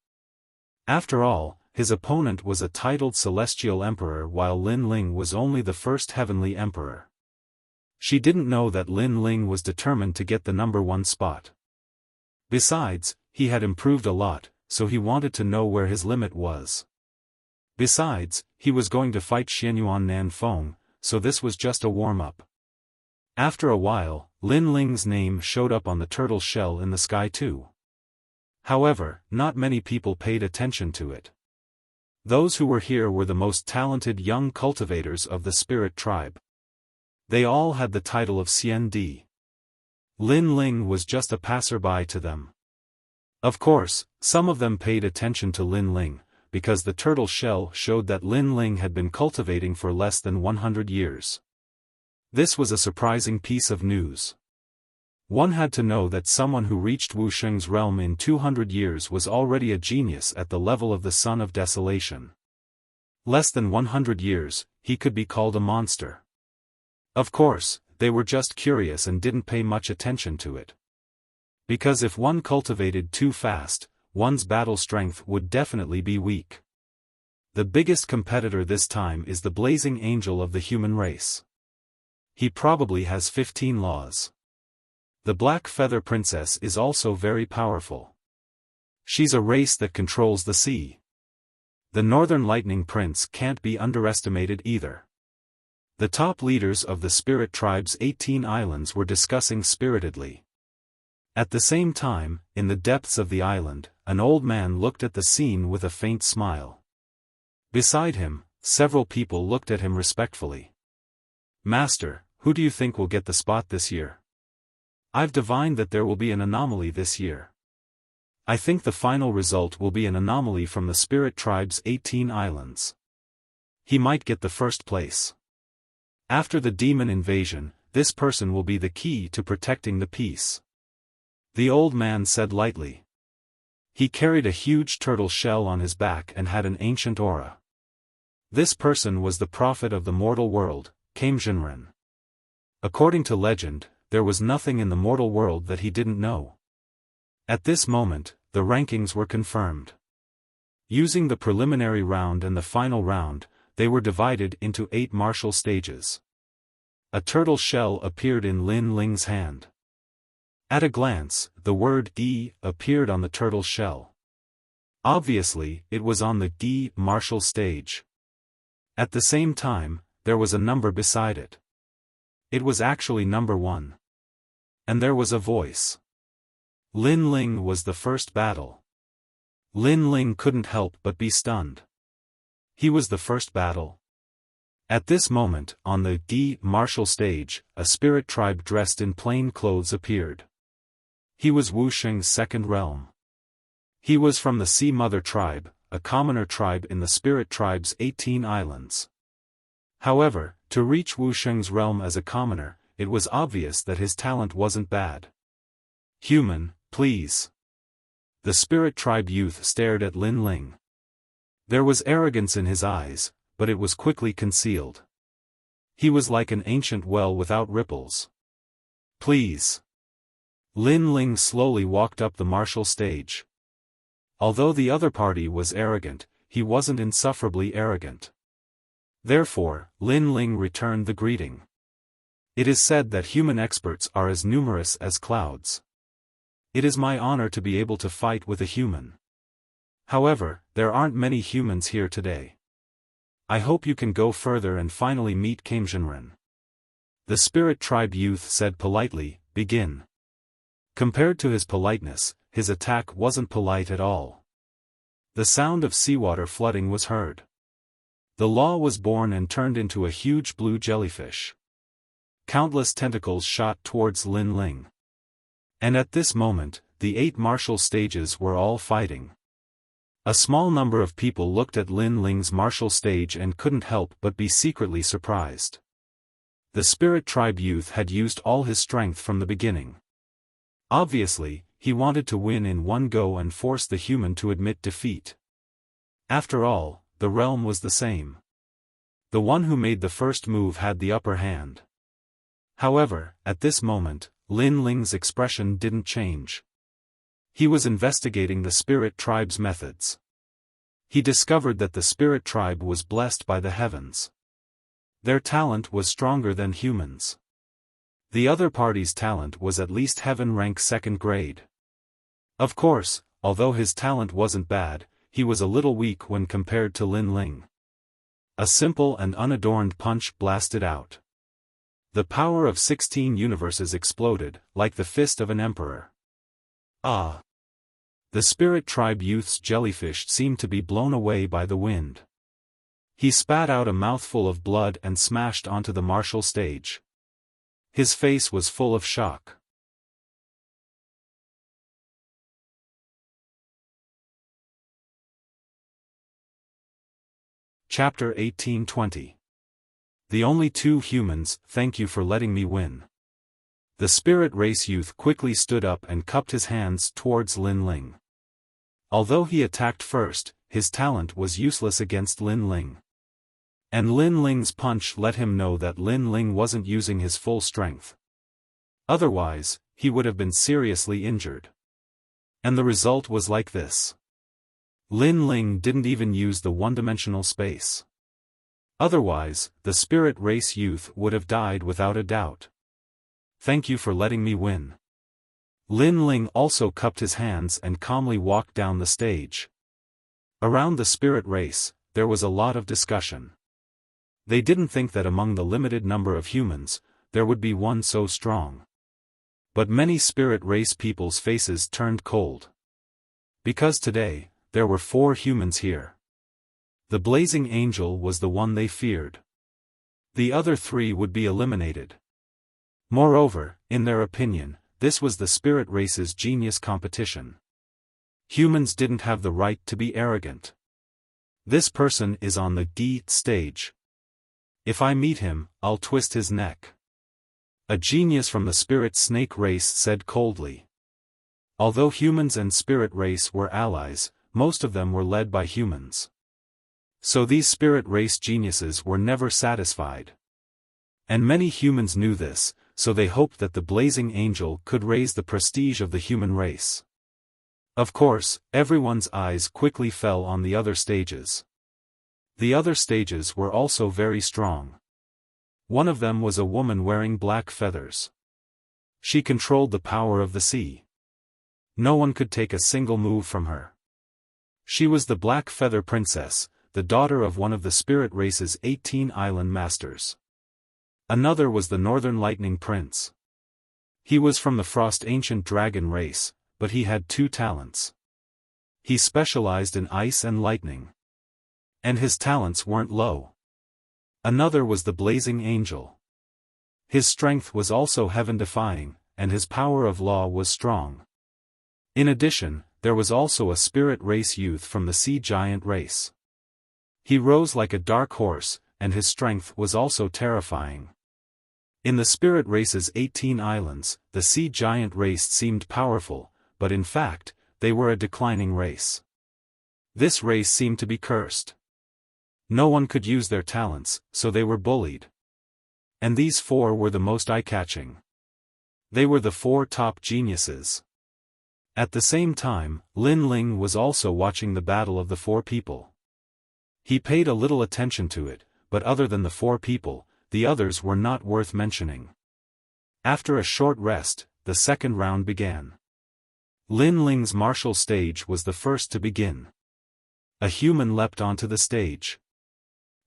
After all, his opponent was a titled celestial emperor while Lin Ling was only the first heavenly emperor. She didn't know that Lin Ling was determined to get the number 1 spot. Besides, he had improved a lot, so he wanted to know where his limit was. Besides, he was going to fight Xianyuan Nanfeng, so this was just a warm-up. After a while, Lin Ling's name showed up on the turtle shell in the sky too. However, not many people paid attention to it. Those who were here were the most talented young cultivators of the Spirit Tribe. They all had the title of Xiandi. Lin Ling was just a passerby to them. Of course, some of them paid attention to Lin Ling, because the turtle shell showed that Lin Ling had been cultivating for less than 100 years. This was a surprising piece of news. One had to know that someone who reached Wusheng's realm in 200 years was already a genius at the level of the Son of Desolation. Less than 100 years, he could be called a monster. Of course, they were just curious and didn't pay much attention to it. Because if one cultivated too fast, one's battle strength would definitely be weak. The biggest competitor this time is the blazing angel of the human race. He probably has 15 laws. The Black Feather Princess is also very powerful. She's a race that controls the sea. The Northern Lightning Prince can't be underestimated either. The top leaders of the Spirit Tribe's 18 islands were discussing spiritedly. At the same time, in the depths of the island, an old man looked at the scene with a faint smile. Beside him, several people looked at him respectfully. "Master, who do you think will get the spot this year? I've divined that there will be an anomaly this year. I think the final result will be an anomaly from the Spirit Tribe's 18 islands. He might get the first place. After the demon invasion, this person will be the key to protecting the peace." The old man said lightly. He carried a huge turtle shell on his back and had an ancient aura. This person was the prophet of the mortal world, Kamjinren. According to legend, there was nothing in the mortal world that he didn't know. At this moment, the rankings were confirmed. Using the preliminary round and the final round, they were divided into 8 martial stages. A turtle shell appeared in Lin Ling's hand. At a glance, the word "Gi" appeared on the turtle shell. Obviously, it was on the Gi martial stage. At the same time, there was a number beside it. It was actually number 1. And there was a voice. Lin Ling was the first battle. Lin Ling couldn't help but be stunned. He was the first battle. At this moment, on the Gi martial stage, a spirit tribe dressed in plain clothes appeared. He was Wuxia's second realm. He was from the Sea Mother tribe, a commoner tribe in the Spirit Tribe's 18 islands. However, to reach Wuxia's realm as a commoner, it was obvious that his talent wasn't bad. "Human, please." The Spirit Tribe youth stared at Lin Ling. There was arrogance in his eyes, but it was quickly concealed. He was like an ancient well without ripples. "Please." Lin Ling slowly walked up the martial stage. Although the other party was arrogant, he wasn't insufferably arrogant. Therefore, Lin Ling returned the greeting. It is said that human experts are as numerous as clouds. It is my honor to be able to fight with a human. However, there aren't many humans here today. I hope you can go further and finally meet Kamjinren. The Spirit Tribe youth said politely, "Begin." Compared to his politeness, his attack wasn't polite at all. The sound of seawater flooding was heard. The law was born and turned into a huge blue jellyfish. Countless tentacles shot towards Lin Ling. And at this moment, the 8 martial stages were all fighting. A small number of people looked at Lin Ling's martial stage and couldn't help but be secretly surprised. The Spirit Tribe youth had used all his strength from the beginning. Obviously, he wanted to win in one go and force the human to admit defeat. After all, the realm was the same. The one who made the first move had the upper hand. However, at this moment, Lin Ling's expression didn't change. He was investigating the Spirit Tribe's methods. He discovered that the Spirit Tribe was blessed by the heavens. Their talent was stronger than humans. The other party's talent was at least heaven rank 2nd grade. Of course, although his talent wasn't bad, he was a little weak when compared to Lin Ling. A simple and unadorned punch blasted out. The power of 16 universes exploded, like the fist of an emperor. Ah! The Spirit Tribe youth's jellyfish seemed to be blown away by the wind. He spat out a mouthful of blood and smashed onto the martial stage. His face was full of shock. Chapter 1820. The only 2 humans, thank you for letting me win. The Spirit Race youth quickly stood up and cupped his hands towards Lin Ling. Although he attacked first, his talent was useless against Lin Ling. And Lin Ling's punch let him know that Lin Ling wasn't using his full strength. Otherwise, he would have been seriously injured. And the result was like this. Lin Ling didn't even use the one-dimensional space. Otherwise, the spirit race youth would have died without a doubt. Thank you for letting me win. Lin Ling also cupped his hands and calmly walked down the stage. Around the spirit race, there was a lot of discussion. They didn't think that among the limited number of humans, there would be one so strong. But many spirit race people's faces turned cold. Because today, there were 4 humans here. The blazing angel was the one they feared. The other 3 would be eliminated. Moreover, in their opinion, this was the spirit race's genius competition. Humans didn't have the right to be arrogant. This person is on the D stage. If I meet him, I'll twist his neck. A genius from the spirit snake race said coldly. Although humans and spirit race were allies, most of them were led by humans. So these spirit race geniuses were never satisfied. And many humans knew this, so they hoped that the blazing angel could raise the prestige of the human race. Of course, everyone's eyes quickly fell on the other stages. The other stages were also very strong. One of them was a woman wearing black feathers. She controlled the power of the sea. No one could take a single move from her. She was the Black Feather Princess, the daughter of one of the spirit race's 18 island masters. Another was the Northern Lightning Prince. He was from the Frost Ancient Dragon race, but he had 2 talents. He specialized in ice and lightning. And his talents weren't low. Another was the Blazing Angel. His strength was also heaven-defying, and his power of law was strong. In addition, there was also a spirit race youth from the Sea Giant race. He rose like a dark horse, and his strength was also terrifying. In the spirit race's 18 islands, the Sea Giant race seemed powerful, but in fact, they were a declining race. This race seemed to be cursed. No one could use their talents, so they were bullied. And these 4 were the most eye-catching. They were the 4 top geniuses. At the same time, Lin Ling was also watching the battle of the 4 people. He paid a little attention to it, but other than the 4 people, the others were not worth mentioning. After a short rest, the second round began. Lin Ling's martial stage was the first to begin. A human leapt onto the stage.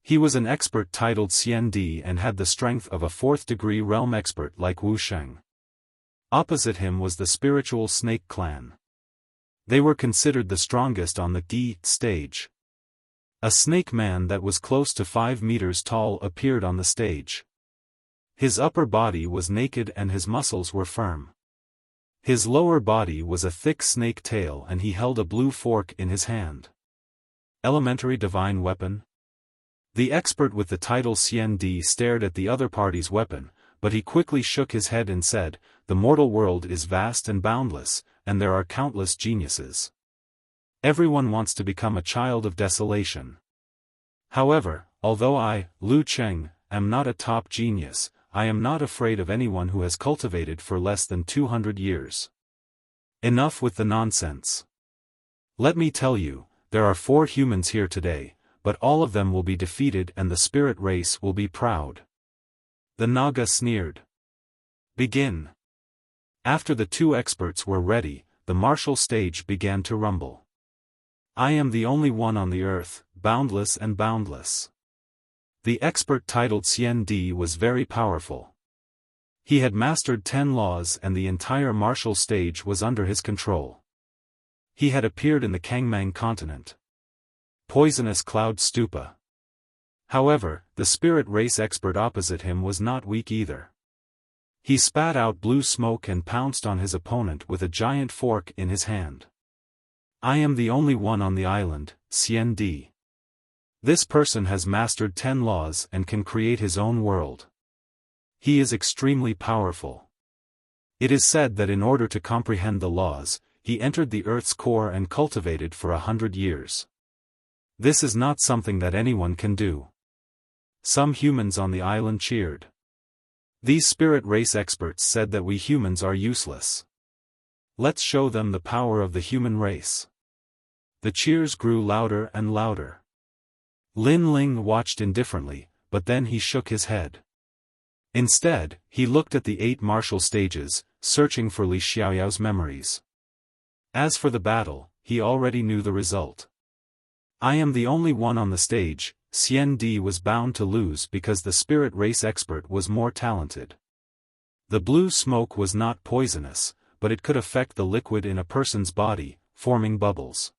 He was an expert titled Xian Di and had the strength of a 4th-degree realm expert like Wuxia. Opposite him was the spiritual snake clan. They were considered the strongest on the D stage. A snake man that was close to 5 meters tall appeared on the stage. His upper body was naked and his muscles were firm. His lower body was a thick snake tail and he held a blue fork in his hand. Elementary divine weapon? The expert with the title Xian Di stared at the other party's weapon, but he quickly shook his head and said, "The mortal world is vast and boundless, and there are countless geniuses. Everyone wants to become a child of desolation. However, although I, Lu Cheng, am not a top genius, I am not afraid of anyone who has cultivated for less than 200 years. Enough with the nonsense. Let me tell you, there are 4 humans here today, but all of them will be defeated and the spirit race will be proud." The Naga sneered. "Begin." After the 2 experts were ready, the martial stage began to rumble. "I am the only one on the earth, boundless and boundless." The expert titled Xian Di was very powerful. He had mastered 10 laws and the entire martial stage was under his control. He had appeared in the Kangmang continent. Poisonous Cloud Stupa. However, the spirit race expert opposite him was not weak either. He spat out blue smoke and pounced on his opponent with a giant fork in his hand. "I am the only one on the island, Xian Di. This person has mastered 10 laws and can create his own world. He is extremely powerful. It is said that in order to comprehend the laws, he entered the Earth's core and cultivated for 100 years. This is not something that anyone can do." Some humans on the island cheered. These spirit race experts said that we humans are useless. Let's show them the power of the human race. The cheers grew louder and louder. Lin Ling watched indifferently, but then he shook his head. Instead, he looked at the 8 martial stages, searching for Li Xiaoyao's memories. As for the battle, he already knew the result. I am the only one on the stage. Xian Di was bound to lose because the spirit race expert was more talented. The blue smoke was not poisonous, but it could affect the liquid in a person's body, forming bubbles.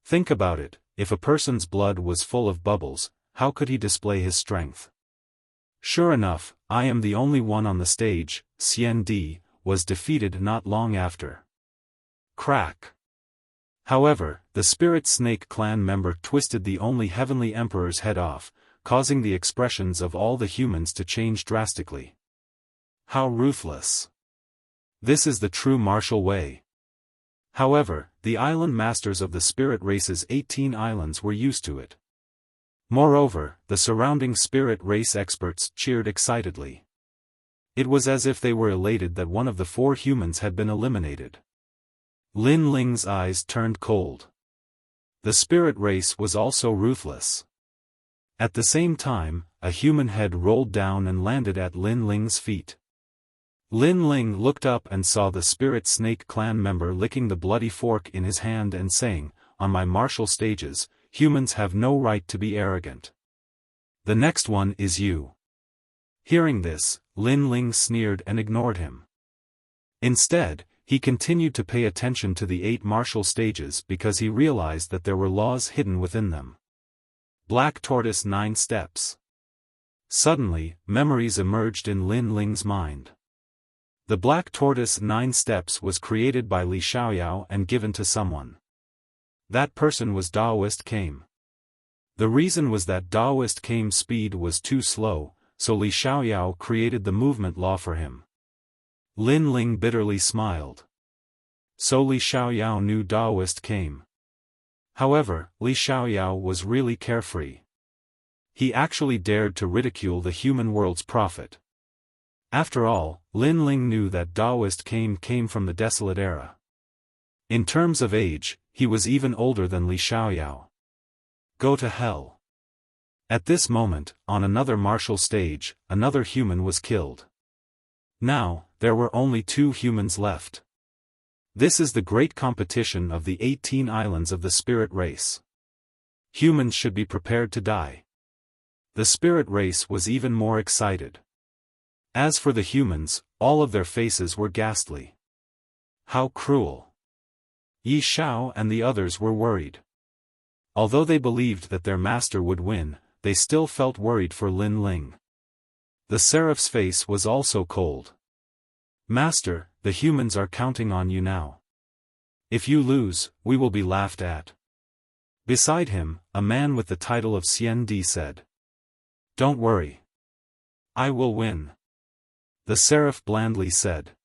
Think about it, if a person's blood was full of bubbles, how could he display his strength? Sure enough, I am the only one on the stage. Xian Di was defeated not long after. Crack. However, the Spirit Snake clan member twisted the only heavenly emperor's head off, causing the expressions of all the humans to change drastically. How ruthless! This is the true martial way. However, the island masters of the spirit race's 18 islands were used to it. Moreover, the surrounding spirit race experts cheered excitedly. It was as if they were elated that one of the 4 humans had been eliminated. Lin Ling's eyes turned cold. The spirit race was also ruthless. At the same time, a human head rolled down and landed at Lin Ling's feet. Lin Ling looked up and saw the Spirit Snake clan member licking the bloody fork in his hand and saying, "On my martial stages, humans have no right to be arrogant. The next one is you." Hearing this, Lin Ling sneered and ignored him. Instead, he continued to pay attention to the 8 martial stages because he realized that there were laws hidden within them. Black Tortoise 9 steps. Suddenly, memories emerged in Lin Ling's mind. The Black Tortoise 9 steps was created by Li Xiaoyao and given to someone. That person was Daoist Kame. The reason was that Daoist Kame's speed was too slow, so Li Xiaoyao created the movement law for him. Lin Ling bitterly smiled. So Li Xiaoyao knew Daoist Kame. However, Li Xiaoyao was really carefree. He actually dared to ridicule the human world's prophet. After all, Lin Ling knew that Daoist Kame came from the desolate era. In terms of age, he was even older than Li Xiaoyao. Go to hell. At this moment, on another martial stage, another human was killed. Now, there were only 2 humans left. This is the great competition of the 18 islands of the spirit race. Humans should be prepared to die. The spirit race was even more excited. As for the humans, all of their faces were ghastly. How cruel! Yi Shao and the others were worried. Although they believed that their master would win, they still felt worried for Lin Ling. The seraph's face was also cold. "Master, the humans are counting on you now. If you lose, we will be laughed at." Beside him, a man with the title of Xian Di said, "Don't worry. I will win." The seraph blandly said.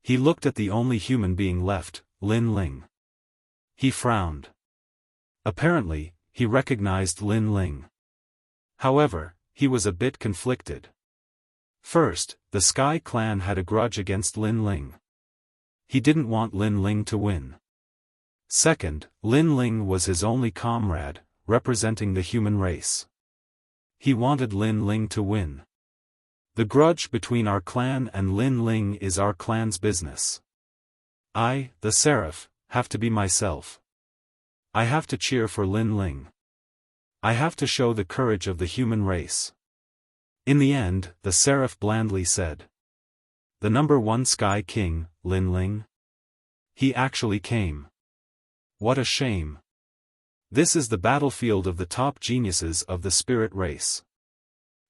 He looked at the only human being left, Lin Ling. He frowned. Apparently, he recognized Lin Ling. However, he was a bit conflicted. First, the Sky Clan had a grudge against Lin Ling. He didn't want Lin Ling to win. Second, Lin Ling was his only comrade, representing the human race. He wanted Lin Ling to win. The grudge between our clan and Lin Ling is our clan's business. I, the seraph, have to be myself. I have to cheer for Lin Ling. I have to show the courage of the human race. In the end, the seraph blandly said. The number 1 Sky King, Lin Ling? He actually came. What a shame. This is the battlefield of the top geniuses of the spirit race.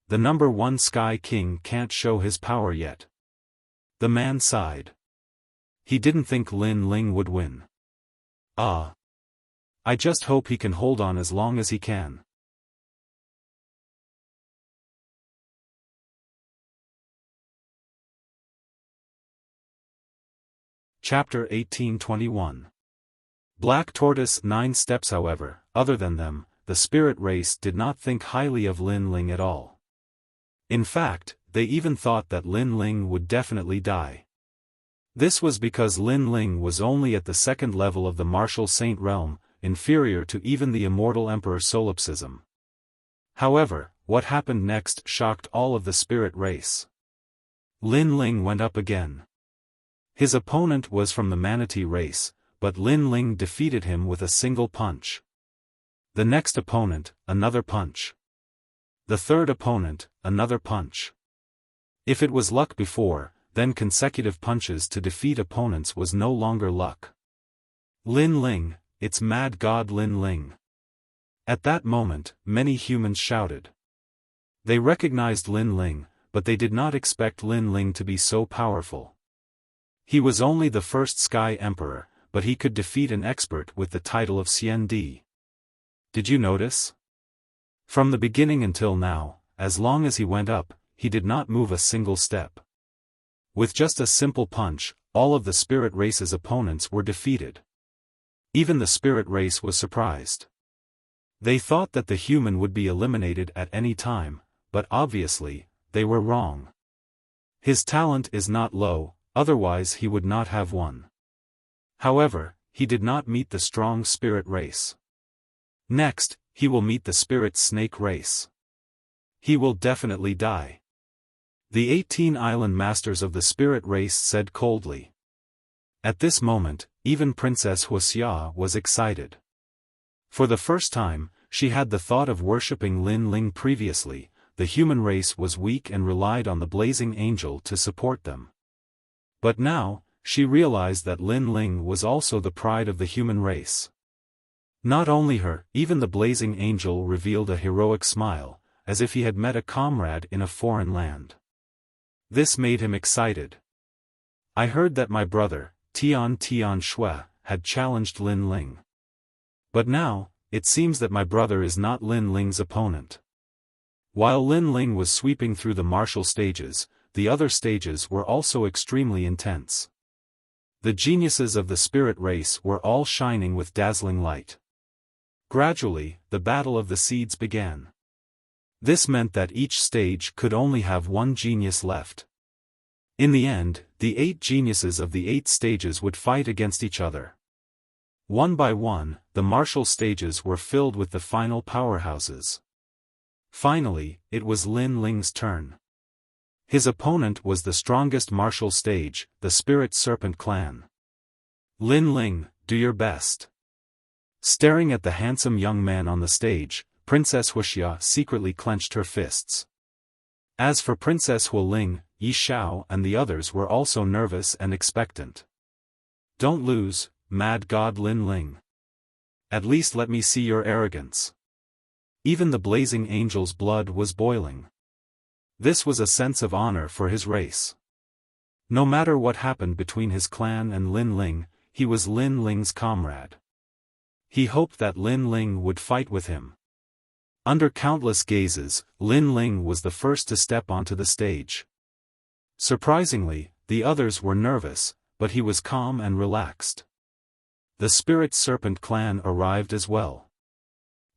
The number 1 Sky King can't show his power yet. The man sighed. He didn't think Lin Ling would win. Ah. I just hope he can hold on as long as he can. Chapter 1821. Black Tortoise 9 steps. However, other than them, the spirit race did not think highly of Lin Ling at all. In fact, they even thought that Lin Ling would definitely die. This was because Lin Ling was only at the second level of the martial saint realm, inferior to even the immortal emperor solipsism. However, what happened next shocked all of the spirit race. Lin Ling went up again. His opponent was from the manatee race, but Lin Ling defeated him with a single punch. The next opponent, another punch. The third opponent, another punch. If it was luck before, then consecutive punches to defeat opponents was no longer luck. Lin Ling, it's Mad God Lin Ling. At that moment, many humans shouted. They recognized Lin Ling, but they did not expect Lin Ling to be so powerful. He was only the first Sky Emperor, but he could defeat an expert with the title of Xiandi. Did you notice? From the beginning until now, as long as he went up, he did not move a single step. With just a simple punch, all of the spirit race's opponents were defeated. Even the spirit race was surprised. They thought that the human would be eliminated at any time, but obviously, they were wrong. His talent is not low, otherwise he would not have won. However, he did not meet the strong spirit race. Next, he will meet the spirit snake race. He will definitely die. The 18 island masters of the spirit race said coldly. At this moment, even Princess Wuxia was excited. For the first time, she had the thought of worshipping Lin Ling previously. The human race was weak and relied on the blazing angel to support them. But now, she realized that Lin Ling was also the pride of the human race. Not only her, even the blazing angel revealed a heroic smile, as if he had met a comrade in a foreign land. This made him excited. I heard that my brother, Tian Shui, had challenged Lin Ling. But now, it seems that my brother is not Lin Ling's opponent. While Lin Ling was sweeping through the martial stages, the other stages were also extremely intense. The geniuses of the spirit race were all shining with dazzling light. Gradually, the battle of the seeds began. This meant that each stage could only have one genius left. In the end, the 8 geniuses of the 8 stages would fight against each other. One by one, the martial stages were filled with the final powerhouses. Finally, it was Lin Ling's turn. His opponent was the strongest martial stage, the Spirit Serpent clan. Lin Ling, do your best. Staring at the handsome young man on the stage, Princess Wuxia secretly clenched her fists. As for Princess Hu Ling, Yi Xiao and the others were also nervous and expectant. Don't lose, Mad God Lin Ling. At least let me see your arrogance. Even the blazing angel's blood was boiling. This was a sense of honor for his race. No matter what happened between his clan and Lin Ling, he was Lin Ling's comrade. He hoped that Lin Ling would fight with him. Under countless gazes, Lin Ling was the first to step onto the stage. Surprisingly, the others were nervous, but he was calm and relaxed. The Spirit Serpent clan arrived as well.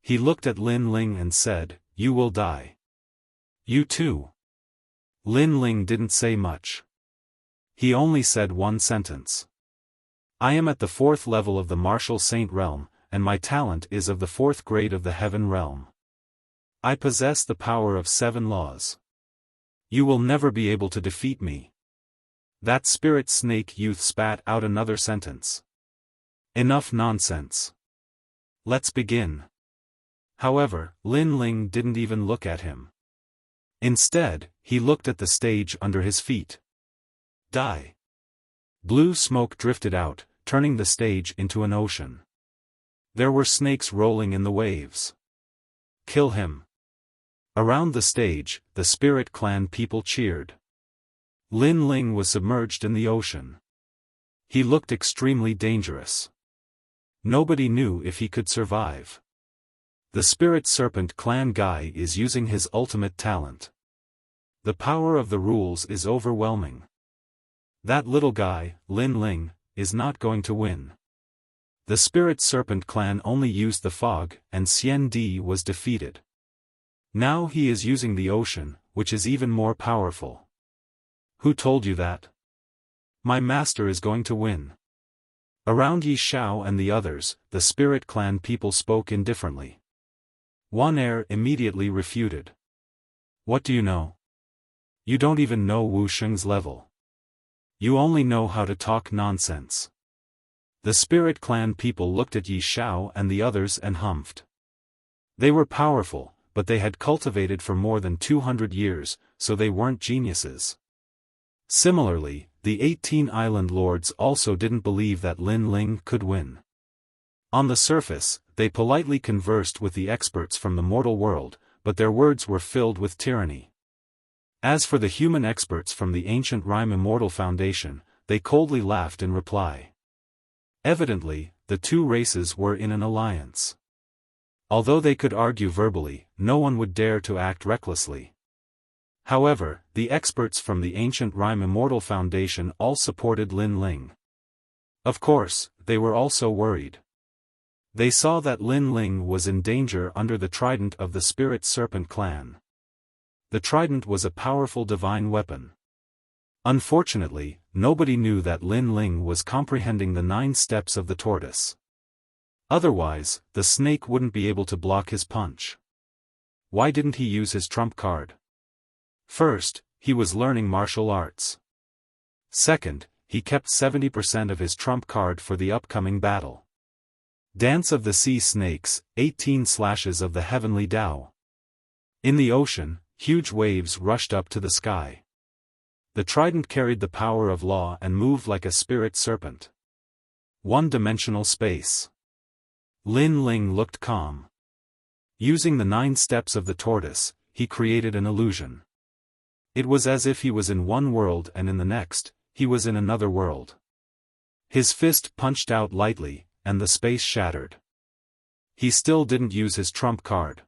He looked at Lin Ling and said, "You will die." "You too." Lin Ling didn't say much. He only said one sentence. "I am at the 4th level of the martial saint realm, and my talent is of the 4th grade of the heaven realm. I possess the power of 7 laws. You will never be able to defeat me." That spirit snake youth spat out another sentence. "Enough nonsense. Let's begin." However, Lin Ling didn't even look at him. Instead, he looked at the stage under his feet. Die. Blue smoke drifted out, turning the stage into an ocean. There were snakes rolling in the waves. Kill him. Around the stage, the Spirit Clan people cheered. Lin Ling was submerged in the ocean. He looked extremely dangerous. Nobody knew if he could survive. The Spirit Serpent clan guy is using his ultimate talent. The power of the rules is overwhelming. That little guy, Lin Ling, is not going to win. The Spirit Serpent clan only used the fog, and Xian Di was defeated. Now he is using the ocean, which is even more powerful. Who told you that? My master is going to win. Around Yi Xiao and the others, the Spirit Clan people spoke indifferently. One heir immediately refuted. What do you know? You don't even know Wu Sheng's level. You only know how to talk nonsense. The Spirit Clan people looked at Yi Xiao and the others and humphed. They were powerful, but they had cultivated for more than 200 years, so they weren't geniuses. Similarly, the 18 island lords also didn't believe that Lin Ling could win. On the surface, they politely conversed with the experts from the mortal world, but their words were filled with tyranny. As for the human experts from the ancient Rime Immortal Foundation, they coldly laughed in reply. Evidently, the two races were in an alliance. Although they could argue verbally, no one would dare to act recklessly. However, the experts from the ancient Rime Immortal Foundation all supported Lin Ling. Of course, they were also worried. They saw that Lin Ling was in danger under the trident of the Spirit Serpent clan. The trident was a powerful divine weapon. Unfortunately, nobody knew that Lin Ling was comprehending the 9 steps of the tortoise. Otherwise, the snake wouldn't be able to block his punch. Why didn't he use his trump card? First, he was learning martial arts. Second, he kept 70% of his trump card for the upcoming battle. Dance of the Sea Snakes, 18 slashes of the Heavenly Tao. In the ocean, huge waves rushed up to the sky. The trident carried the power of law and moved like a spirit serpent. One-dimensional space. Lin Ling looked calm. Using the 9 steps of the tortoise, he created an illusion. It was as if he was in one world and in the next, he was in another world. His fist punched out lightly, and the space shattered. He still didn't use his trump card.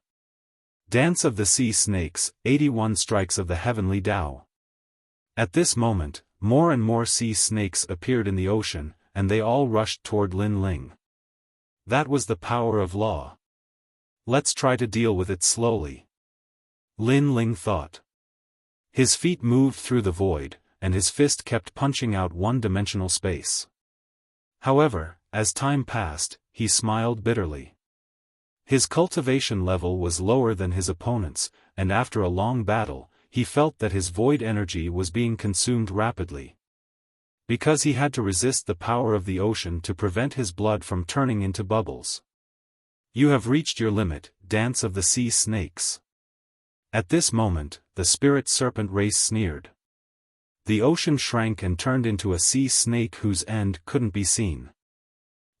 Dance of the Sea Snakes, 81 strikes of the Heavenly Tao. At this moment, more and more sea snakes appeared in the ocean, and they all rushed toward Lin Ling. That was the power of law. Let's try to deal with it slowly. Lin Ling thought. His feet moved through the void, and his fist kept punching out one-dimensional space. However, as time passed, he smiled bitterly. His cultivation level was lower than his opponent's, and after a long battle, he felt that his void energy was being consumed rapidly. Because he had to resist the power of the ocean to prevent his blood from turning into bubbles. You have reached your limit, Dance of the Sea Snakes. At this moment, the spirit serpent race sneered. The ocean shrank and turned into a sea snake whose end couldn't be seen.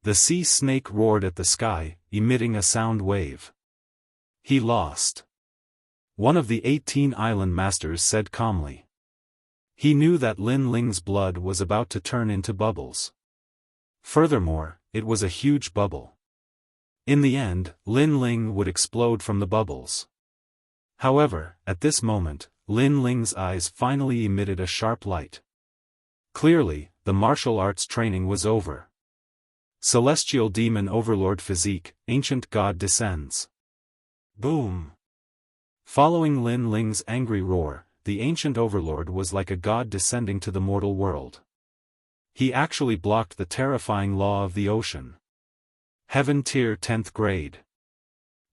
The sea snake roared at the sky, emitting a sound wave. He lost. One of the 18 island masters said calmly. He knew that Lin Ling's blood was about to turn into bubbles. Furthermore, it was a huge bubble. In the end, Lin Ling would explode from the bubbles. However, at this moment, Lin Ling's eyes finally emitted a sharp light. Clearly, the martial arts training was over. Celestial Demon Overlord Physique, Ancient God descends. Boom! Following Lin Ling's angry roar, the Ancient Overlord was like a god descending to the mortal world. He actually blocked the terrifying law of the ocean. Heaven Tier 10th Grade.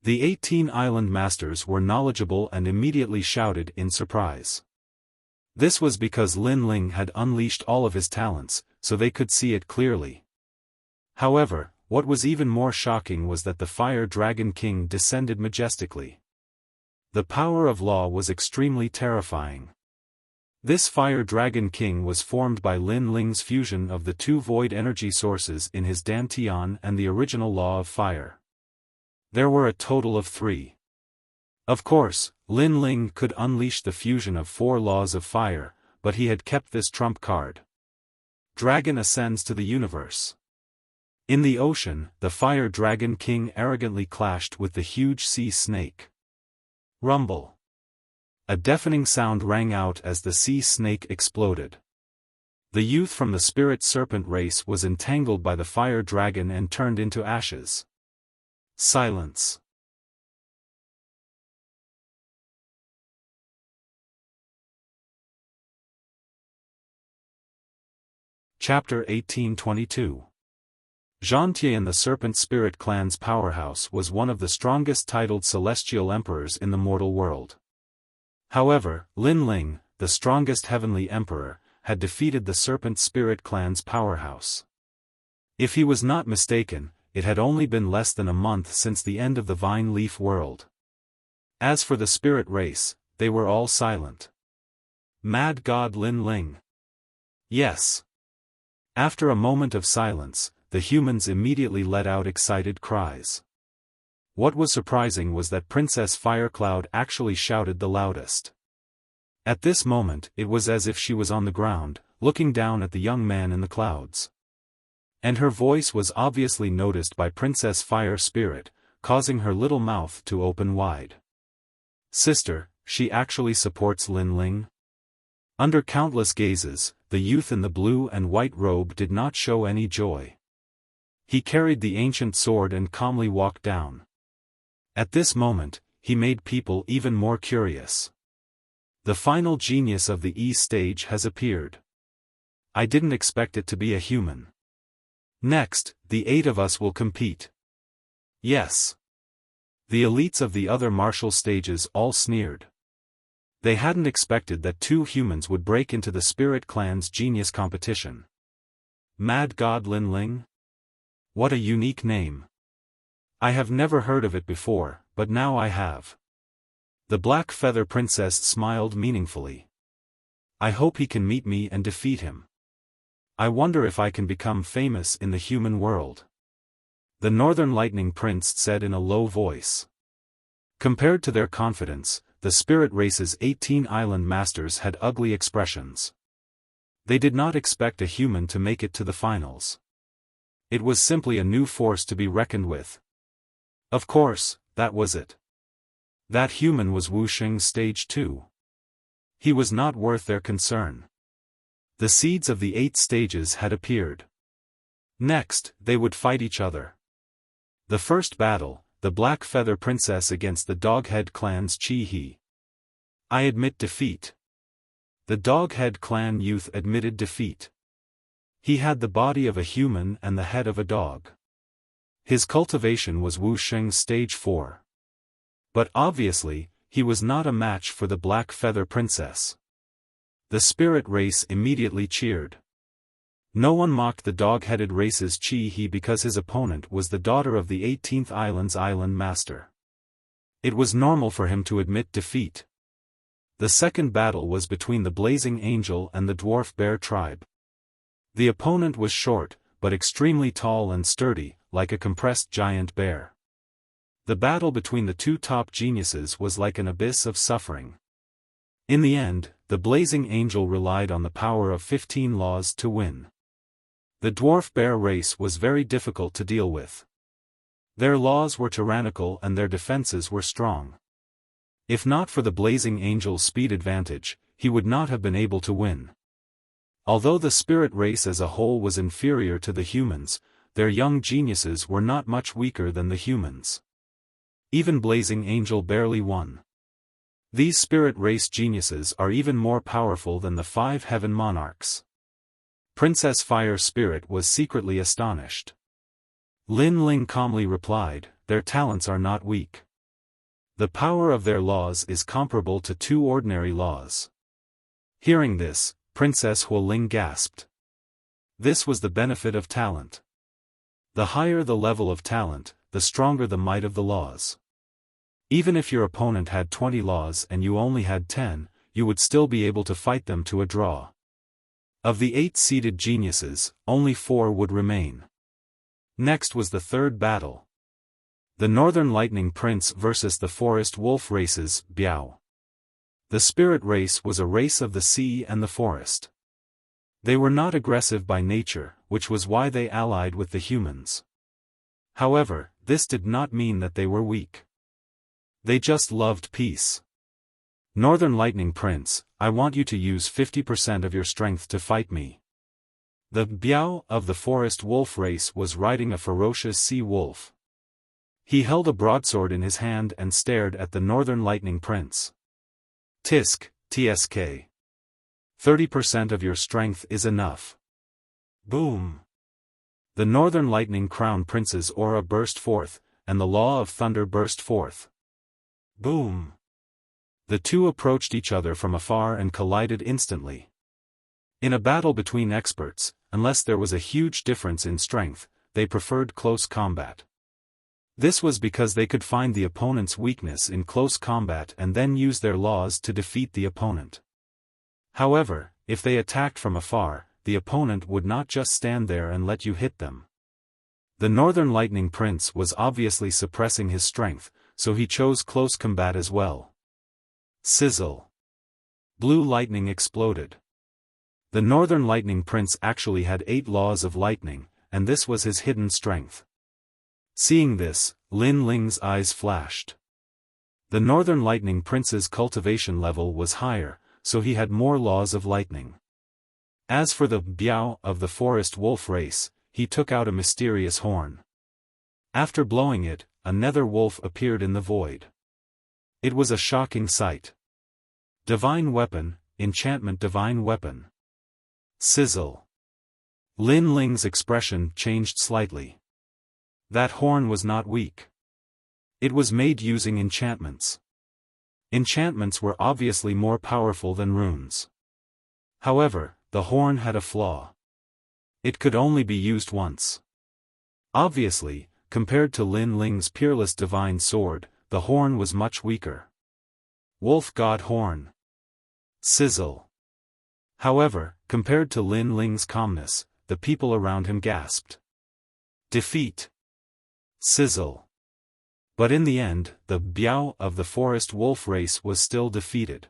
The 18 island masters were knowledgeable and immediately shouted in surprise. This was because Lin Ling had unleashed all of his talents, so they could see it clearly. However, what was even more shocking was that the Fire Dragon King descended majestically. The power of law was extremely terrifying. This Fire Dragon King was formed by Lin Ling's fusion of the 2 void energy sources in his Dantian and the original law of fire. There were a total of 3. Of course, Lin Ling could unleash the fusion of 4 laws of fire, but he had kept this trump card. Dragon ascends to the universe. In the ocean, the Fire Dragon King arrogantly clashed with the huge sea snake. Rumble. A deafening sound rang out as the sea snake exploded. The youth from the spirit serpent race was entangled by the fire dragon and turned into ashes. Silence. Chapter 1822. Zhantian, the Serpent Spirit clan's powerhouse, was one of the strongest titled celestial emperors in the mortal world. However, Lin Ling, the strongest heavenly emperor, had defeated the Serpent Spirit clan's powerhouse. If he was not mistaken, it had only been less than a month since the end of the Vine Leaf world. As for the spirit race, they were all silent. Mad God Lin Ling. Yes. After a moment of silence, the humans immediately let out excited cries. What was surprising was that Princess Firecloud actually shouted the loudest. At this moment, it was as if she was on the ground, looking down at the young man in the clouds. And her voice was obviously noticed by Princess Fire Spirit, causing her little mouth to open wide. Sister, she actually supports Lin Ling? Under countless gazes, the youth in the blue and white robe did not show any joy. He carried the ancient sword and calmly walked down. At this moment, he made people even more curious. The final genius of the E stage has appeared. I didn't expect it to be a human. Next, the 8 of us will compete. Yes. The elites of the other martial stages all sneered. They hadn't expected that 2 humans would break into the Spirit Clan's genius competition. Mad God Lin Ling? What a unique name. I have never heard of it before, but now I have. The Black Feather Princess smiled meaningfully. I hope he can meet me and defeat him. I wonder if I can become famous in the human world. The Northern Lightning Prince said in a low voice. Compared to their confidence, the Spirit Race's 18 island masters had ugly expressions. They did not expect a human to make it to the finals. It was simply a new force to be reckoned with. Of course, that was it. That human was Wuxia Stage 2. He was not worth their concern. The seeds of the 8 stages had appeared. Next, they would fight each other. The first battle, the Black Feather Princess against the Doghead Clan's Chi-He. I admit defeat. The Doghead Clan youth admitted defeat. He had the body of a human and the head of a dog. His cultivation was Wuxia Stage 4. But obviously, he was not a match for the Black Feather Princess. The Spirit Race immediately cheered. No one mocked the dog-headed race's Chi-He because his opponent was the daughter of the 18th Island's Island Master. It was normal for him to admit defeat. The second battle was between the Blazing Angel and the Dwarf Bear tribe. The opponent was short, but extremely tall and sturdy, like a compressed giant bear. The battle between the 2 top geniuses was like an abyss of suffering. In the end, the Blazing Angel relied on the power of 15 laws to win. The Dwarf Bear race was very difficult to deal with. Their laws were tyrannical and their defenses were strong. If not for the Blazing Angel's speed advantage, he would not have been able to win. Although the spirit race as a whole was inferior to the humans, their young geniuses were not much weaker than the humans. Even Blazing Angel barely won. These spirit race geniuses are even more powerful than the 5 heaven monarchs. Princess Fire Spirit was secretly astonished. Lin Ling calmly replied, their talents are not weak. The power of their laws is comparable to 2 ordinary laws. Hearing this, Princess Huoling gasped. This was the benefit of talent. The higher the level of talent, the stronger the might of the laws. Even if your opponent had 20 laws and you only had 10, you would still be able to fight them to a draw. Of the 8 seeded geniuses, only 4 would remain. Next was the third battle. The Northern Lightning Prince versus the Forest Wolf races, Biao. The Spirit Race was a race of the sea and the forest. They were not aggressive by nature, which was why they allied with the humans. However, this did not mean that they were weak. They just loved peace. Northern Lightning Prince, I want you to use 50% of your strength to fight me. The Biao of the Forest Wolf race was riding a ferocious sea wolf. He held a broadsword in his hand and stared at the Northern Lightning Prince. Tisk, TSK. 30% of your strength is enough. Boom! The Northern Lightning Crown Prince's aura burst forth, and the Law of Thunder burst forth. Boom! The two approached each other from afar and collided instantly. In a battle between experts, unless there was a huge difference in strength, they preferred close combat. This was because they could find the opponent's weakness in close combat and then use their laws to defeat the opponent. However, if they attacked from afar, the opponent would not just stand there and let you hit them. The Northern Lightning Prince was obviously suppressing his strength, so he chose close combat as well. Sizzle! Blue lightning exploded. The Northern Lightning Prince actually had 8 laws of lightning, and this was his hidden strength. Seeing this, Lin Ling's eyes flashed. The Northern Lightning Prince's cultivation level was higher, so he had more laws of lightning. As for the Biao of the forest wolf race, he took out a mysterious horn. After blowing it, a nether wolf appeared in the void. It was a shocking sight. Divine weapon, enchantment divine weapon. Sizzle! Lin Ling's expression changed slightly. That horn was not weak. It was made using enchantments. Enchantments were obviously more powerful than runes. However, the horn had a flaw. It could only be used once. Obviously, compared to Lin Ling's peerless divine sword, the horn was much weaker. Wolf God Horn. Sizzle! However, compared to Lin Ling's calmness, the people around him gasped. Defeat! Sizzle! But in the end, the Biao of the forest wolf race was still defeated.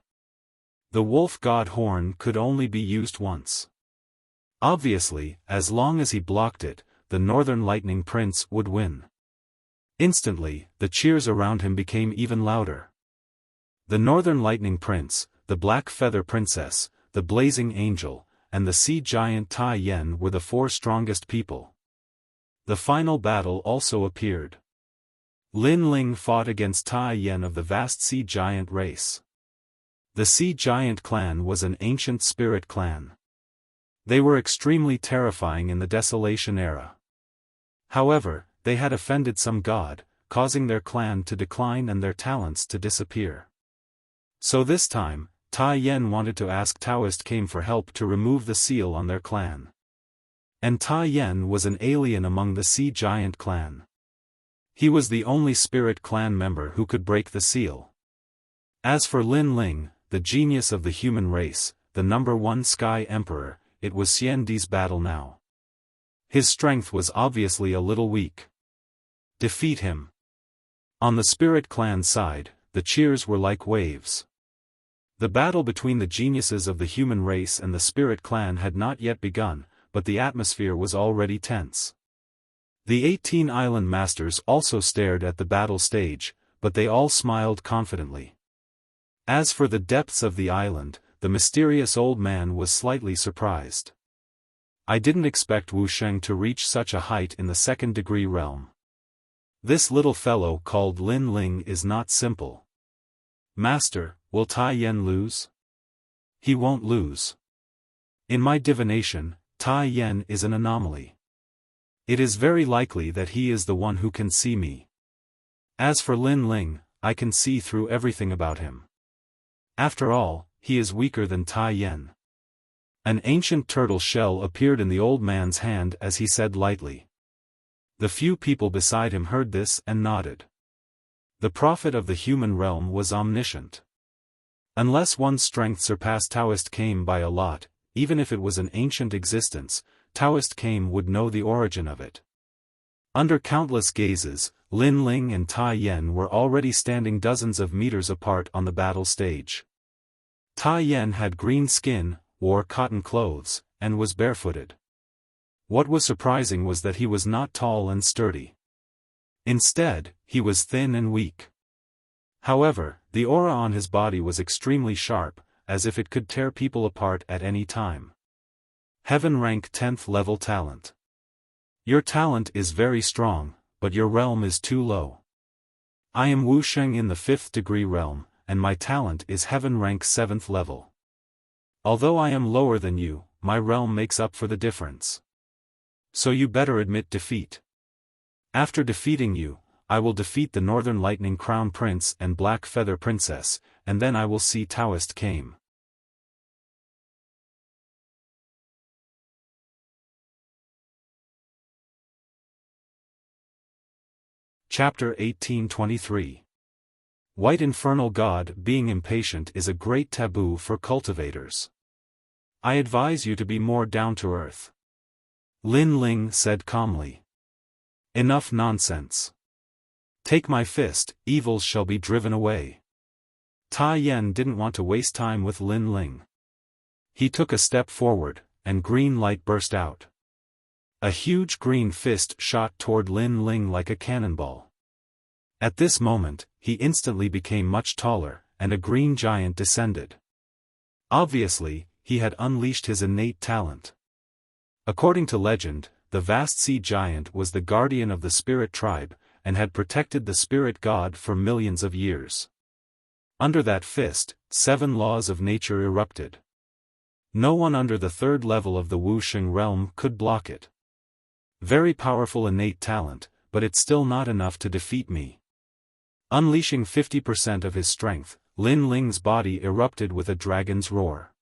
The wolf god horn could only be used once. Obviously, as long as he blocked it, the Northern Lightning Prince would win. Instantly, the cheers around him became even louder. The Northern Lightning Prince, the Black Feather Princess, the Blazing Angel, and the Sea Giant Tai Yen were the 4 strongest people. The final battle also appeared. Lin Ling fought against Tai Yen of the vast Sea Giant race. The Sea Giant clan was an ancient spirit clan. They were extremely terrifying in the Desolation era. However, they had offended some god, causing their clan to decline and their talents to disappear. So this time, Tai Yen wanted to ask Taoist Kame for help to remove the seal on their clan. And Tai Yen was an alien among the Sea Giant clan. He was the only spirit clan member who could break the seal. As for Lin Ling, the genius of the human race, the #1 Sky Emperor, it was Xiandi's battle now. His strength was obviously a little weak. Defeat him. On the spirit clan side, the cheers were like waves. The battle between the geniuses of the human race and the spirit clan had not yet begun, but the atmosphere was already tense. The 18 island masters also stared at the battle stage, but they all smiled confidently. As for the depths of the island, the mysterious old man was slightly surprised. I didn't expect Wu Sheng to reach such a height in the 2nd degree realm. This little fellow called Lin Ling is not simple. Master, will Tai Yen lose? He won't lose. In my divination, Tai Yen is an anomaly. It is very likely that he is the one who can see me. As for Lin Ling, I can see through everything about him. After all, he is weaker than Tai Yen. An ancient turtle shell appeared in the old man's hand as he said lightly. The few people beside him heard this and nodded. The prophet of the human realm was omniscient. Unless one's strength surpassed Taoist Kame by a lot, even if it was an ancient existence, Taoist Kame would know the origin of it. Under countless gazes, Lin Ling and Tai Yen were already standing dozens of meters apart on the battle stage. Tai Yen had green skin, wore cotton clothes, and was barefooted. What was surprising was that he was not tall and sturdy. Instead, he was thin and weak. However, the aura on his body was extremely sharp, as if it could tear people apart at any time. Heaven rank 10th level talent. Your talent is very strong, but your realm is too low. I am Wu Sheng in the 5th degree realm, and my talent is heaven rank 7th level. Although I am lower than you, my realm makes up for the difference. So you better admit defeat. After defeating you, I will defeat the Northern Lightning Crown Prince and Black Feather Princess, and then I will see Taoist came. Chapter 1823. White Infernal God. Being impatient is a great taboo for cultivators. I advise you to be more down to earth. Lin Ling said calmly. Enough nonsense. Take my fist, evils shall be driven away. Tai Yan didn't want to waste time with Lin Ling. He took a step forward, and green light burst out. A huge green fist shot toward Lin Ling like a cannonball. At this moment, he instantly became much taller, and a green giant descended. Obviously, he had unleashed his innate talent. According to legend, the vast sea giant was the guardian of the spirit tribe, and had protected the spirit god for millions of years. Under that fist, 7 laws of nature erupted. No one under the 3rd level of the Wuxia realm could block it. Very powerful innate talent, but it's still not enough to defeat me. Unleashing 50% of his strength, Lin Ling's body erupted with a dragon's roar.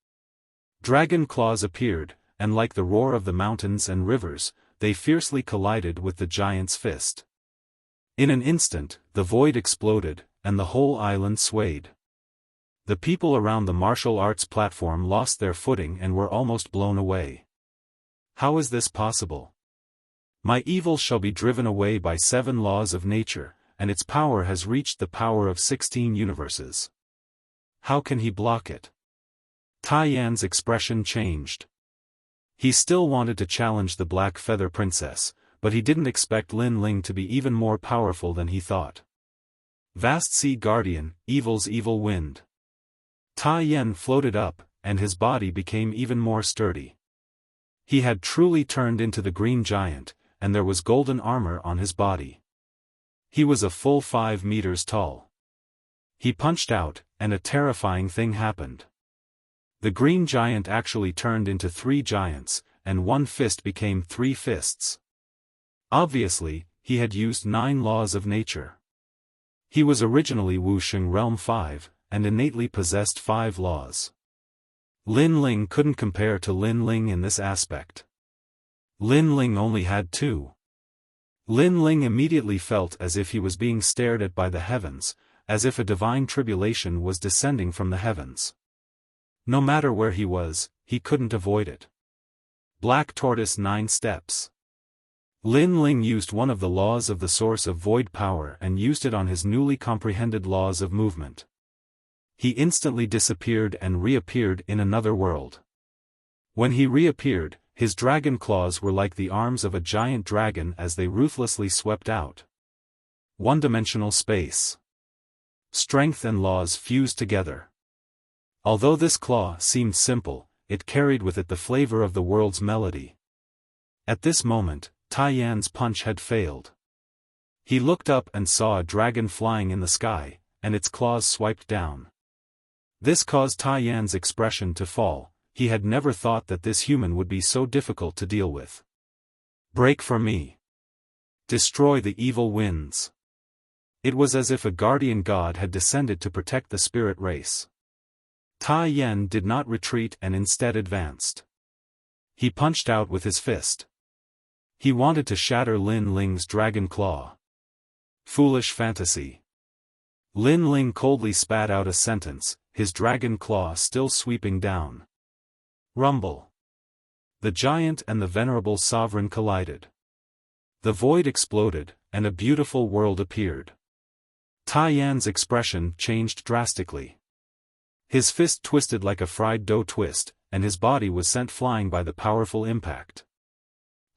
Dragon claws appeared, and like the roar of the mountains and rivers, they fiercely collided with the giant's fist. In an instant, the void exploded, and the whole island swayed. The people around the martial arts platform lost their footing and were almost blown away. How is this possible? My evil shall be driven away by 7 laws of nature, and its power has reached the power of 16 universes. How can he block it? Tai Yan's expression changed. He still wanted to challenge the Black Feather Princess, but he didn't expect Lin Ling to be even more powerful than he thought. Vast Sea Guardian, evil's evil wind. Tai Yan floated up, and his body became even more sturdy. He had truly turned into the green giant, and there was golden armor on his body. He was a full 5 meters tall. He punched out, and a terrifying thing happened. The green giant actually turned into 3 giants, and one fist became 3 fists. Obviously, he had used 9 laws of nature. He was originally Wuxia Realm 5, and innately possessed 5 laws. Lin Ling couldn't compare to Lin Ling in this aspect. Lin Ling only had 2. Lin Ling immediately felt as if he was being stared at by the heavens, as if a divine tribulation was descending from the heavens. No matter where he was, he couldn't avoid it. Black Tortoise 9 steps. Lin Ling used one of the laws of the source of void power and used it on his newly comprehended laws of movement. He instantly disappeared and reappeared in another world. When he reappeared, his dragon claws were like the arms of a giant dragon as they ruthlessly swept out. One-dimensional space. Strength and laws fused together. Although this claw seemed simple, it carried with it the flavor of the world's melody. At this moment, Tai Yan's punch had failed. He looked up and saw a dragon flying in the sky, and its claws swiped down. This caused Tai Yan's expression to fall. He had never thought that this human would be so difficult to deal with. Break for me. Destroy the evil winds. It was as if a guardian god had descended to protect the spirit race. Tai Yan did not retreat and instead advanced. He punched out with his fist. He wanted to shatter Lin Ling's dragon claw. Foolish fantasy. Lin Ling coldly spat out a sentence, his dragon claw still sweeping down. Rumble. The giant and the venerable sovereign collided. The void exploded, and a beautiful world appeared. Tai Yan's expression changed drastically. His fist twisted like a fried dough twist, and his body was sent flying by the powerful impact.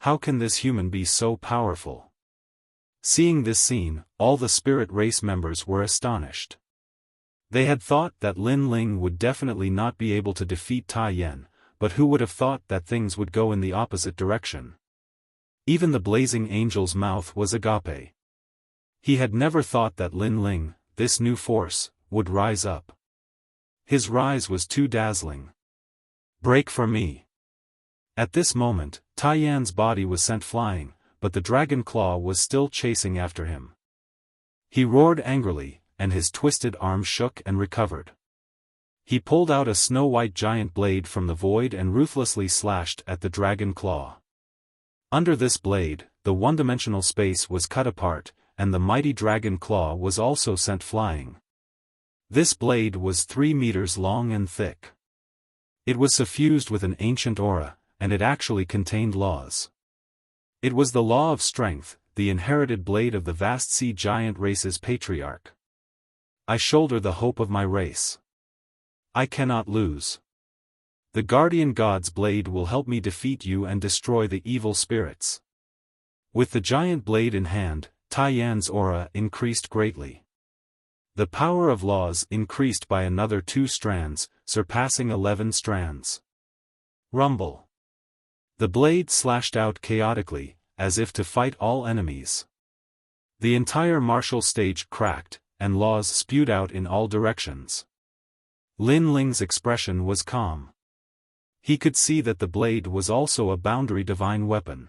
How can this human be so powerful? Seeing this scene, all the spirit race members were astonished. They had thought that Lin Ling would definitely not be able to defeat Tai Yan, but who would have thought that things would go in the opposite direction? Even the blazing angel's mouth was agape. He had never thought that Lin Ling, this new force, would rise up. His rise was too dazzling. Break for me. At this moment, Tai Yan's body was sent flying, but the dragon claw was still chasing after him. He roared angrily, and his twisted arm shook and recovered. He pulled out a snow-white giant blade from the void and ruthlessly slashed at the dragon claw. Under this blade, the one-dimensional space was cut apart, and the mighty dragon claw was also sent flying. This blade was 3 meters long and thick. It was suffused with an ancient aura, and it actually contained laws. It was the law of strength, the inherited blade of the vast sea giant race's patriarch. I shoulder the hope of my race. I cannot lose. The guardian god's blade will help me defeat you and destroy the evil spirits. With the giant blade in hand, Tai Yan's aura increased greatly. The power of laws increased by another 2 strands, surpassing 11 strands. Rumble. The blade slashed out chaotically, as if to fight all enemies. The entire martial stage cracked, and laws spewed out in all directions. Lin Ling's expression was calm. He could see that the blade was also a boundary divine weapon.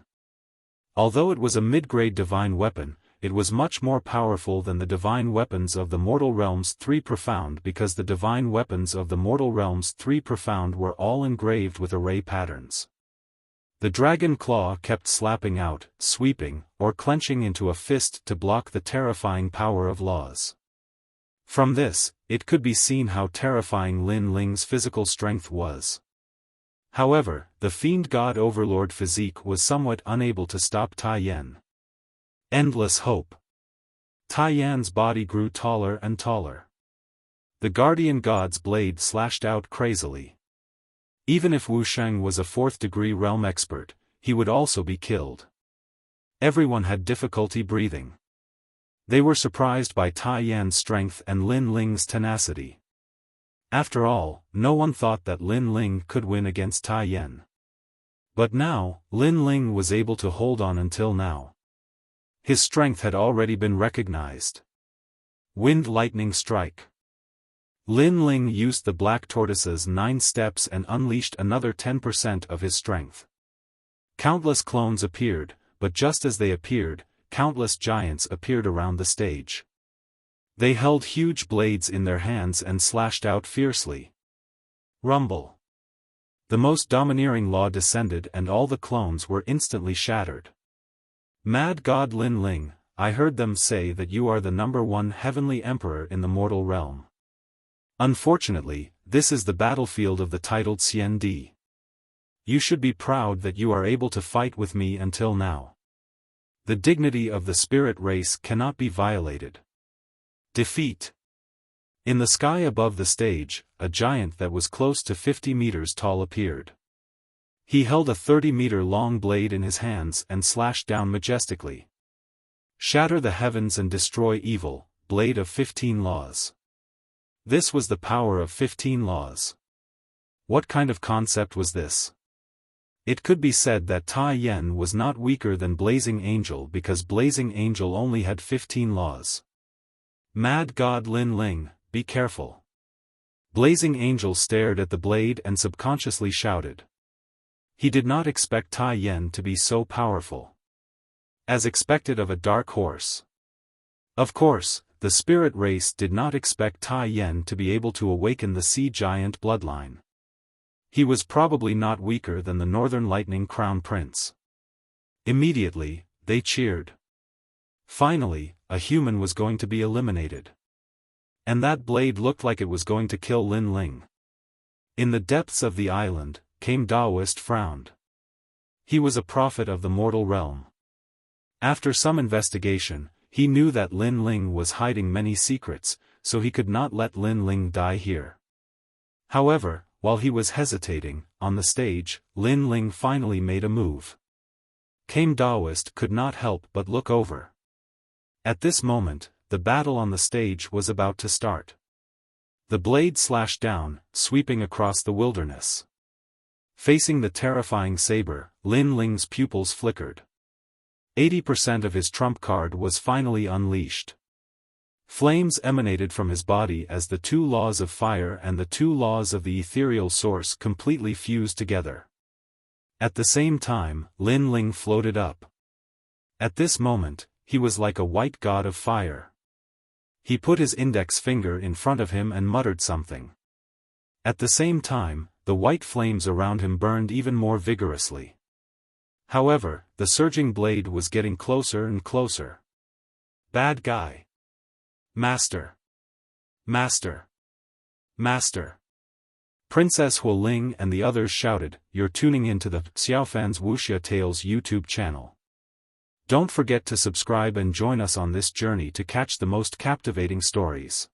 Although it was a mid-grade divine weapon, it was much more powerful than the divine weapons of the Mortal Realms 3 Profound because the divine weapons of the Mortal Realms 3 Profound were all engraved with array patterns. The dragon claw kept slapping out, sweeping, or clenching into a fist to block the terrifying power of laws. From this, it could be seen how terrifying Lin Ling's physical strength was. However, the fiend god overlord physique was somewhat unable to stop Tai Yan. Endless hope. Tai Yan's body grew taller and taller. The guardian god's blade slashed out crazily. Even if Wuxia was a 4th-degree realm expert, he would also be killed. Everyone had difficulty breathing. They were surprised by Tai Yan's strength and Lin Ling's tenacity. After all, no one thought that Lin Ling could win against Tai Yan. But now, Lin Ling was able to hold on until now. His strength had already been recognized. Wind Lightning Strike. Lin Ling used the Black Tortoise's 9 steps and unleashed another 10% of his strength. Countless clones appeared, but just as they appeared, countless giants appeared around the stage. They held huge blades in their hands and slashed out fiercely. Rumble. The most domineering law descended and all the clones were instantly shattered. Mad God Lin Ling, I heard them say that you are the #1 heavenly emperor in the mortal realm. Unfortunately, this is the battlefield of the titled Xiandi. You should be proud that you are able to fight with me until now. The dignity of the spirit race cannot be violated. Defeat. In the sky above the stage, a giant that was close to 50 meters tall appeared. He held a 30-meter-long blade in his hands and slashed down majestically. Shatter the heavens and destroy evil, blade of 15 laws. This was the power of 15 laws. What kind of concept was this? It could be said that Tai Yan was not weaker than Blazing Angel because Blazing Angel only had 15 laws. Mad God Lin Ling, be careful. Blazing Angel stared at the blade and subconsciously shouted. He did not expect Tai Yan to be so powerful. As expected of a dark horse. Of course, the spirit race did not expect Tai Yan to be able to awaken the sea giant bloodline. He was probably not weaker than the Northern Lightning Crown Prince. Immediately, they cheered. Finally, a human was going to be eliminated. And that blade looked like it was going to kill Lin Ling. In the depths of the island, Came Daoist frowned. He was a prophet of the mortal realm. After some investigation, he knew that Lin Ling was hiding many secrets, so he could not let Lin Ling die here. However, while he was hesitating, on the stage, Lin Ling finally made a move. Came Daoist could not help but look over. At this moment, the battle on the stage was about to start. The blade slashed down, sweeping across the wilderness. Facing the terrifying saber, Lin Ling's pupils flickered. 80% of his trump card was finally unleashed. Flames emanated from his body as the 2 laws of fire and the 2 laws of the ethereal source completely fused together. At the same time, Lin Ling floated up. At this moment, he was like a white god of fire. He put his index finger in front of him and muttered something. At the same time, the white flames around him burned even more vigorously. However, the surging blade was getting closer and closer. Bad guy. Master. Master. Master. Princess Huoling and the others shouted, "You're tuning into the Xiaofan's Wuxia Tales YouTube channel. Don't forget to subscribe and join us on this journey to catch the most captivating stories."